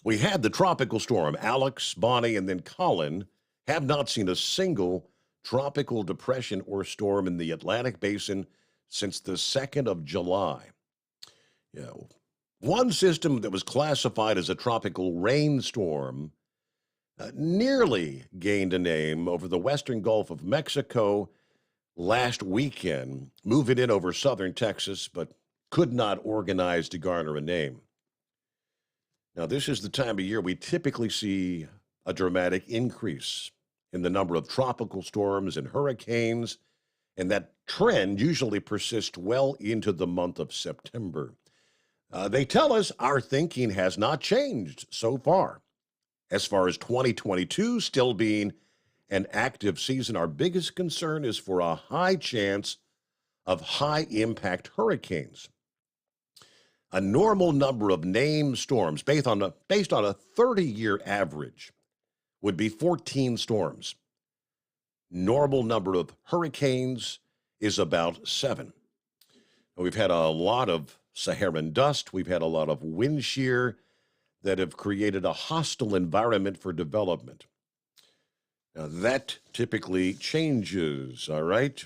We had the tropical storm, Alex, Bonnie, and then Colin, have not seen a single tropical depression or storm in the Atlantic basin since the 2nd of July. Yeah. One system that was classified as a tropical rainstorm nearly gained a name over the western Gulf of Mexico last weekend, moving in over southern Texas, but could not organize to garner a name. Now, this is the time of year we typically see a dramatic increase in the number of tropical storms and hurricanes, and that trend usually persists well into the month of September. They tell us our thinking has not changed so far. As far as 2022 still being an active season, our biggest concern is for a high chance of high-impact hurricanes. A normal number of named storms based on a 30-year average would be 14 storms. Normal number of hurricanes is about 7. We've had a lot of Saharan dust. We've had a lot of wind shear that have created a hostile environment for development. Now, that typically changes, all right?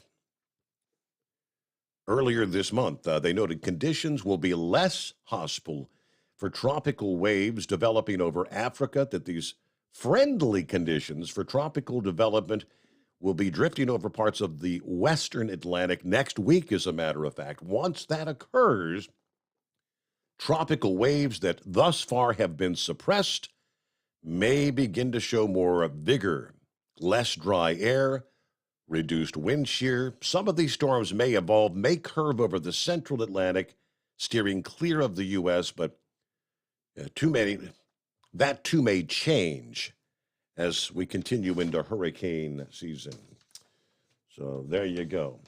Earlier this month, they noted conditions will be less hostile for tropical waves developing over Africa, that these friendly conditions for tropical development will be drifting over parts of the western Atlantic next week, as a matter of fact. Once that occurs, tropical waves that thus far have been suppressed may begin to show more vigor, less dry air, reduced wind shear. Some of these storms may evolve, may curve over the central Atlantic, steering clear of the U.S., but that too may change as we continue into hurricane season. So there you go.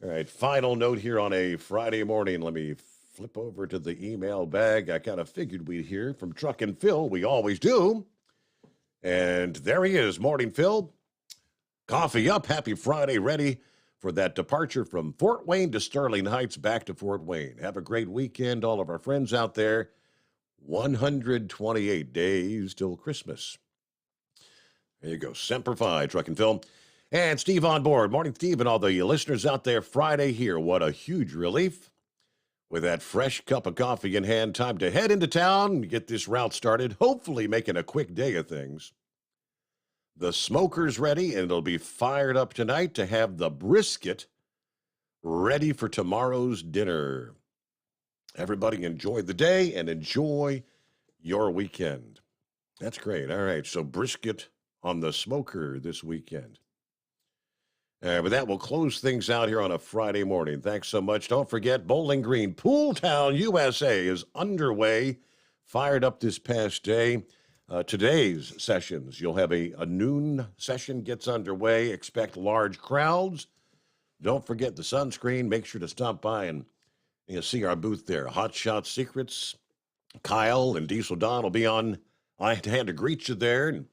All right, final note here on a Friday morning. Let me flip over to the email bag. I kind of figured we'd hear from Truck and Phil. We always do. And there he is, Morning Phil. Coffee up, happy Friday, ready for that departure from Fort Wayne to Sterling Heights, back to Fort Wayne. Have a great weekend, all of our friends out there. 128 days till Christmas. There you go, Semper Fi, Truck and Phil. And Steve on board. Morning, Steve, and all the listeners out there. Friday here, what a huge relief. With that fresh cup of coffee in hand, time to head into town and get this route started, hopefully making a quick day of things. The smoker's ready, and it'll be fired up tonight to have the brisket ready for tomorrow's dinner. Everybody enjoy the day and enjoy your weekend. That's great. All right, so brisket on the smoker this weekend. With that, we'll close things out here on a Friday morning. Thanks so much. Don't forget, Bowling Green Pool Town USA is underway, fired up this past day. Today's sessions, you'll have a noon session gets underway. Expect large crowds. Don't forget the sunscreen. Make sure to stop by and see our booth there. Hot Shot Secrets. Kyle and Diesel Don will be on hand to greet you there. And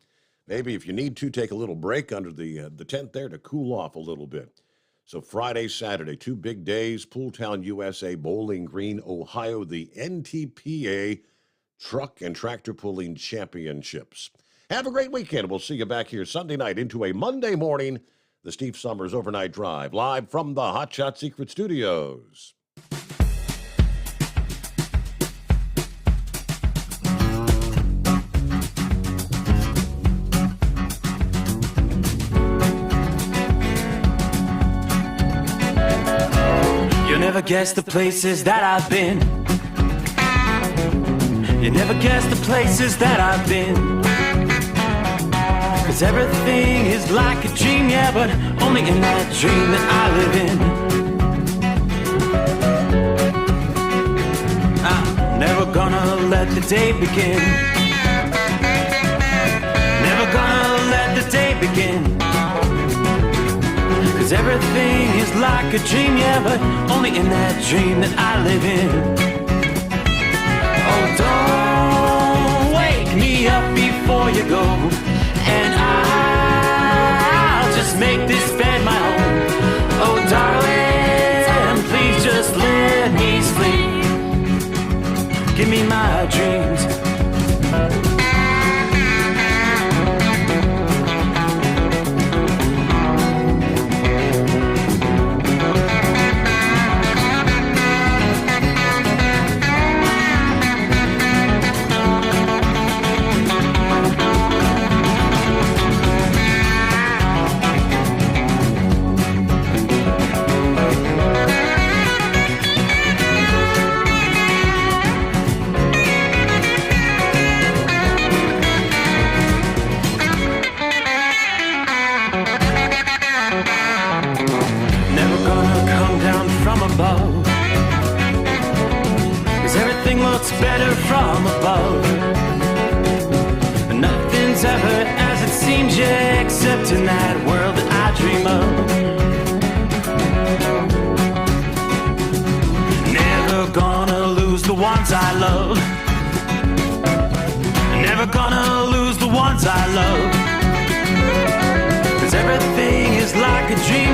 maybe if you need to, take a little break under the tent there to cool off a little bit. So Friday, Saturday, 2 big days. Pool Town USA, Bowling Green, Ohio, the NTPA Truck and Tractor Pulling Championships. Have a great weekend. We'll see you back here Sunday night into a Monday morning, the Steve Summers Overnight Drive, live from the Hot Shot Secret Studios. You'll never guess the places that I've been. You never guess the places that I've been. 'Cause everything is like a dream, yeah, but only in that dream that I live in. I'm never gonna let the day begin. Never gonna let the day begin. 'Cause everything is like a dream, yeah, but only in that dream that I live in. Oh, don't wake me up before you go, and I'll just make this bed my home. Oh, darling, please just let me sleep. Give me my dreams. Better from above. Nothing's ever as it seems, yeah, except in that world that I dream of. Never gonna lose the the ones I love. Never gonna lose the ones I love. 'Cause everything is like a dream,